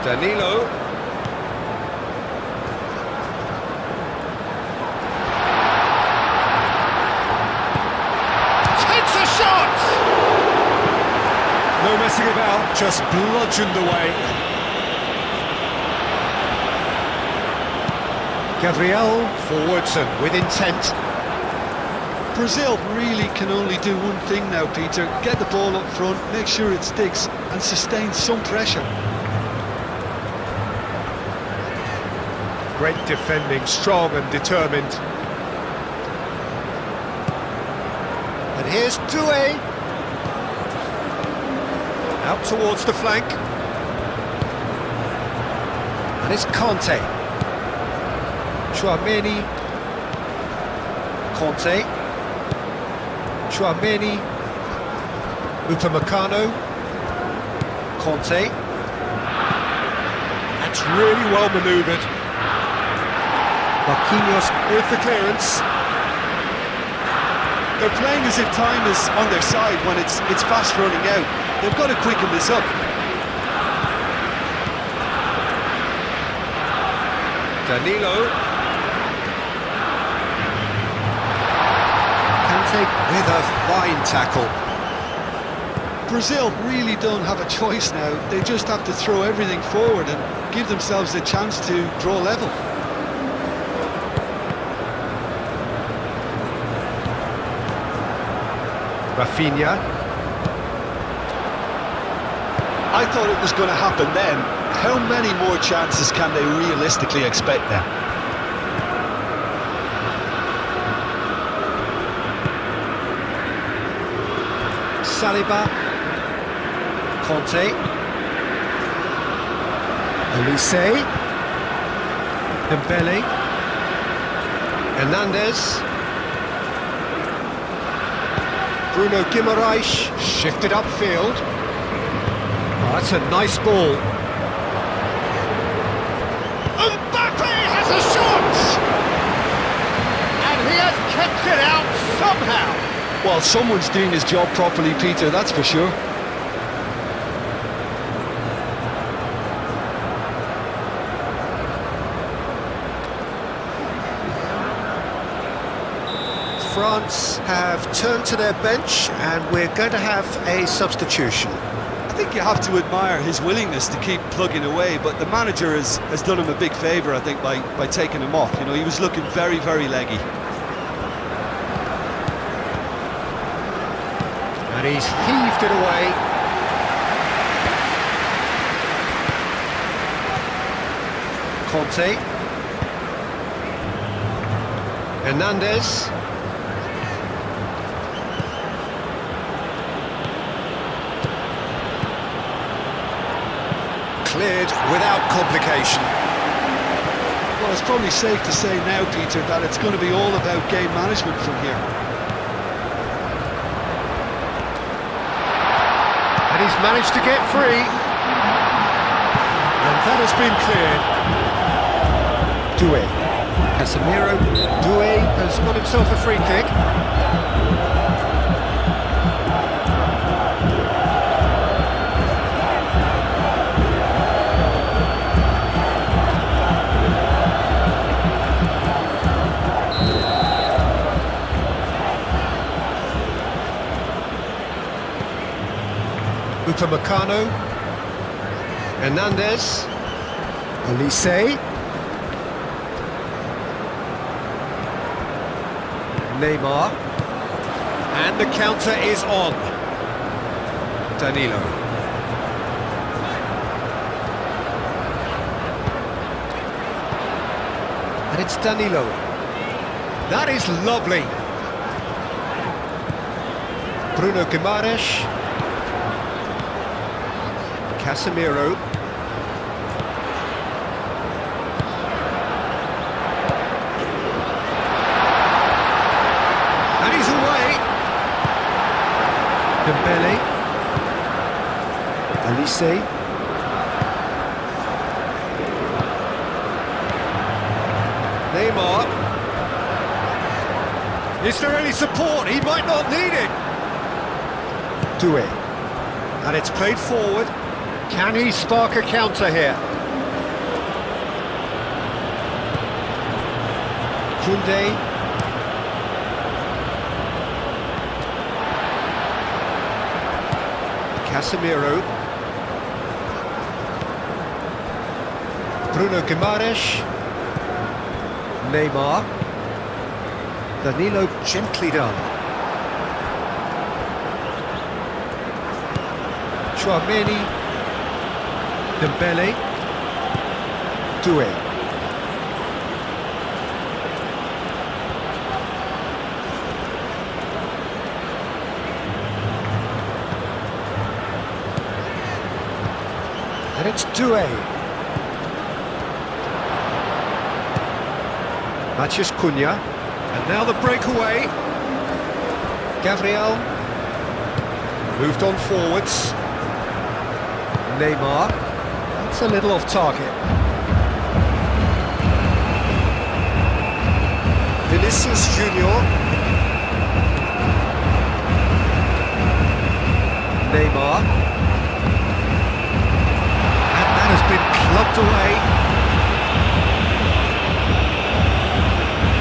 Danilo. Takes a shot! No messing about, just bludgeoned away. Gabriel forwards and with intent. Brazil really can only do one thing now, Peter. Get the ball up front, make sure it sticks, and sustain some pressure. Great defending, strong and determined. And here's Doué. Out towards the flank. And it's Conte. Tchouaméni. Conte. Tchouaméni. Upamecano. Conte. That's really well manoeuvred. Marquinhos with the clearance. They're playing as if time is on their side when it's fast running out. They've got to quicken this up. Danilo. Kante with a fine tackle. Brazil really don't have a choice now. They just have to throw everything forward and give themselves a chance to draw level. Rafinha. I thought it was going to happen then. How many more chances can they realistically expect now? Saliba. Conte. Olise. Dembele. Hernandez. Bruno Guimaraes shifted upfield. Oh, that's a nice ball. Mbappe has a shot! And he has kept it out somehow. Well, someone's doing his job properly, Peter, that's for sure. France have turned to their bench and we're going to have a substitution. I think you have to admire his willingness to keep plugging away, but the manager has done him a big favour, I think, by taking him off. You know, he was looking very, very leggy. And he's heaved it away. Conte. Hernandez. Cleared without complication. Well, it's probably safe to say now, Peter, that it's going to be all about game management from here. And he's managed to get free. And that has been cleared. Doué. Casemiro. Doué has got himself a free kick. Upamecano. Hernandez. Olise. Neymar. And the counter is on. Danilo. And it's Danilo. That is lovely. Bruno Guimaraes. Casemiro. And he's away. Dembele. Olise. Neymar. Is there any support? He might not need it. Do it. And it's played forward. Can he spark a counter here? Koundé. Casemiro. Bruno Guimaraes. Neymar. Danilo gently done. Tchouaméni. Dembele. Doué. And it's Doué. Matheus Cunha. And now the breakaway. Gabriel. Moved on forwards. Neymar. That's a little off target. Vinicius Junior. Neymar. And that has been clubbed away.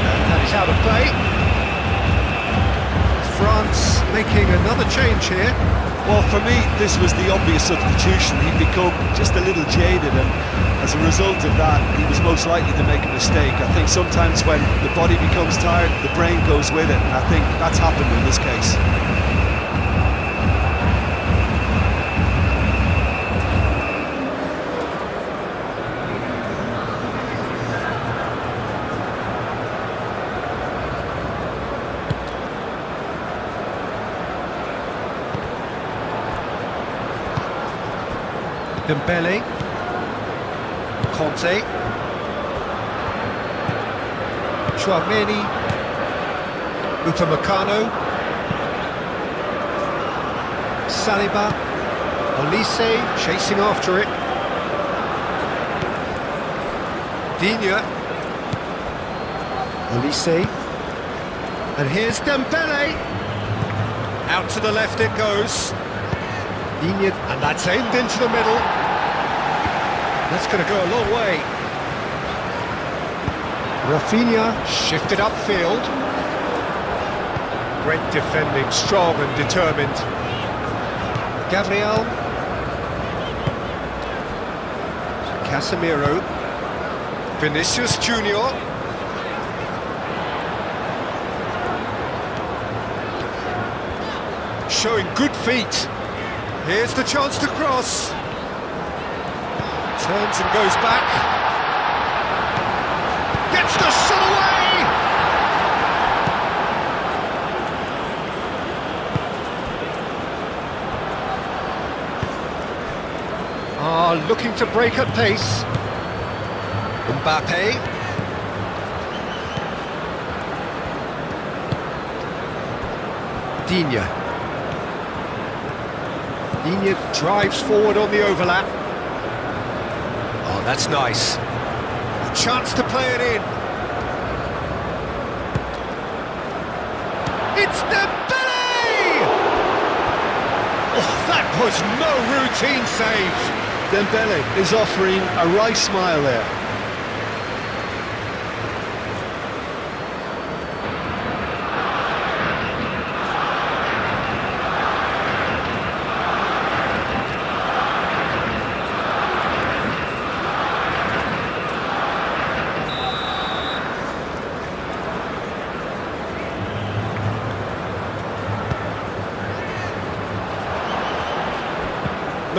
And that is out of play. France making another change here. Well, for me, this was the obvious substitution. He'd become just a little jaded, and as a result of that, he was most likely to make a mistake. I think sometimes when the body becomes tired, the brain goes with it, and I think that's happened in this case. Dembele. Conte. Tchouaméni. Upamecano. Saliba. Olise chasing after it. Digne. Olise. And here's Dembele. Out to the left it goes. Digne, and that's aimed into the middle. That's going to go a long way. Rafinha shifted upfield. Great defending, strong and determined. Gabriel. Casemiro. Vinicius Junior. Showing good feet. Here's the chance to cross. Turns and goes back. Gets the shot away! Looking to break at pace. Mbappe. Digne. Digne drives forward on the overlap. Oh, that's nice. A chance to play it in. It's Dembele! Oh, that was no routine save. Dembele is offering a wry smile there.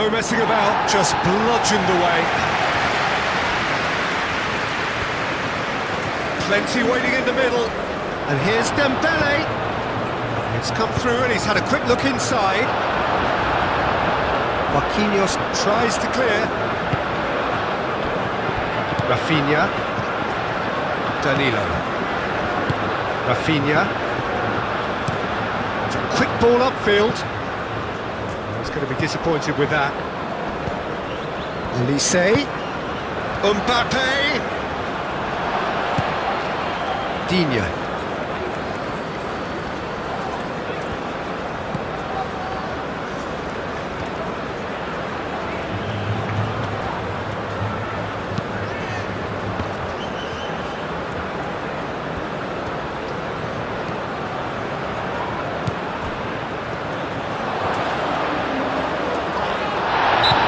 No messing about, just bludgeoned away. Plenty waiting in the middle. And here's Dembele. It's come through and he's had a quick look inside. Marquinhos tries to clear. Rafinha. Danilo. Rafinha. It's a quick ball upfield. He's going to be disappointed with that. Elise. Mbappe. Digne.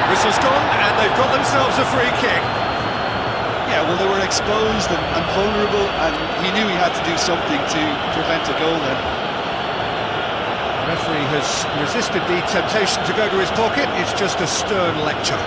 Whistle's gone, and they've got themselves a free kick. Yeah, well, they were exposed and vulnerable, and he knew he had to do something to prevent a goal then. The referee has resisted the temptation to go to his pocket. It's just a stern lecture.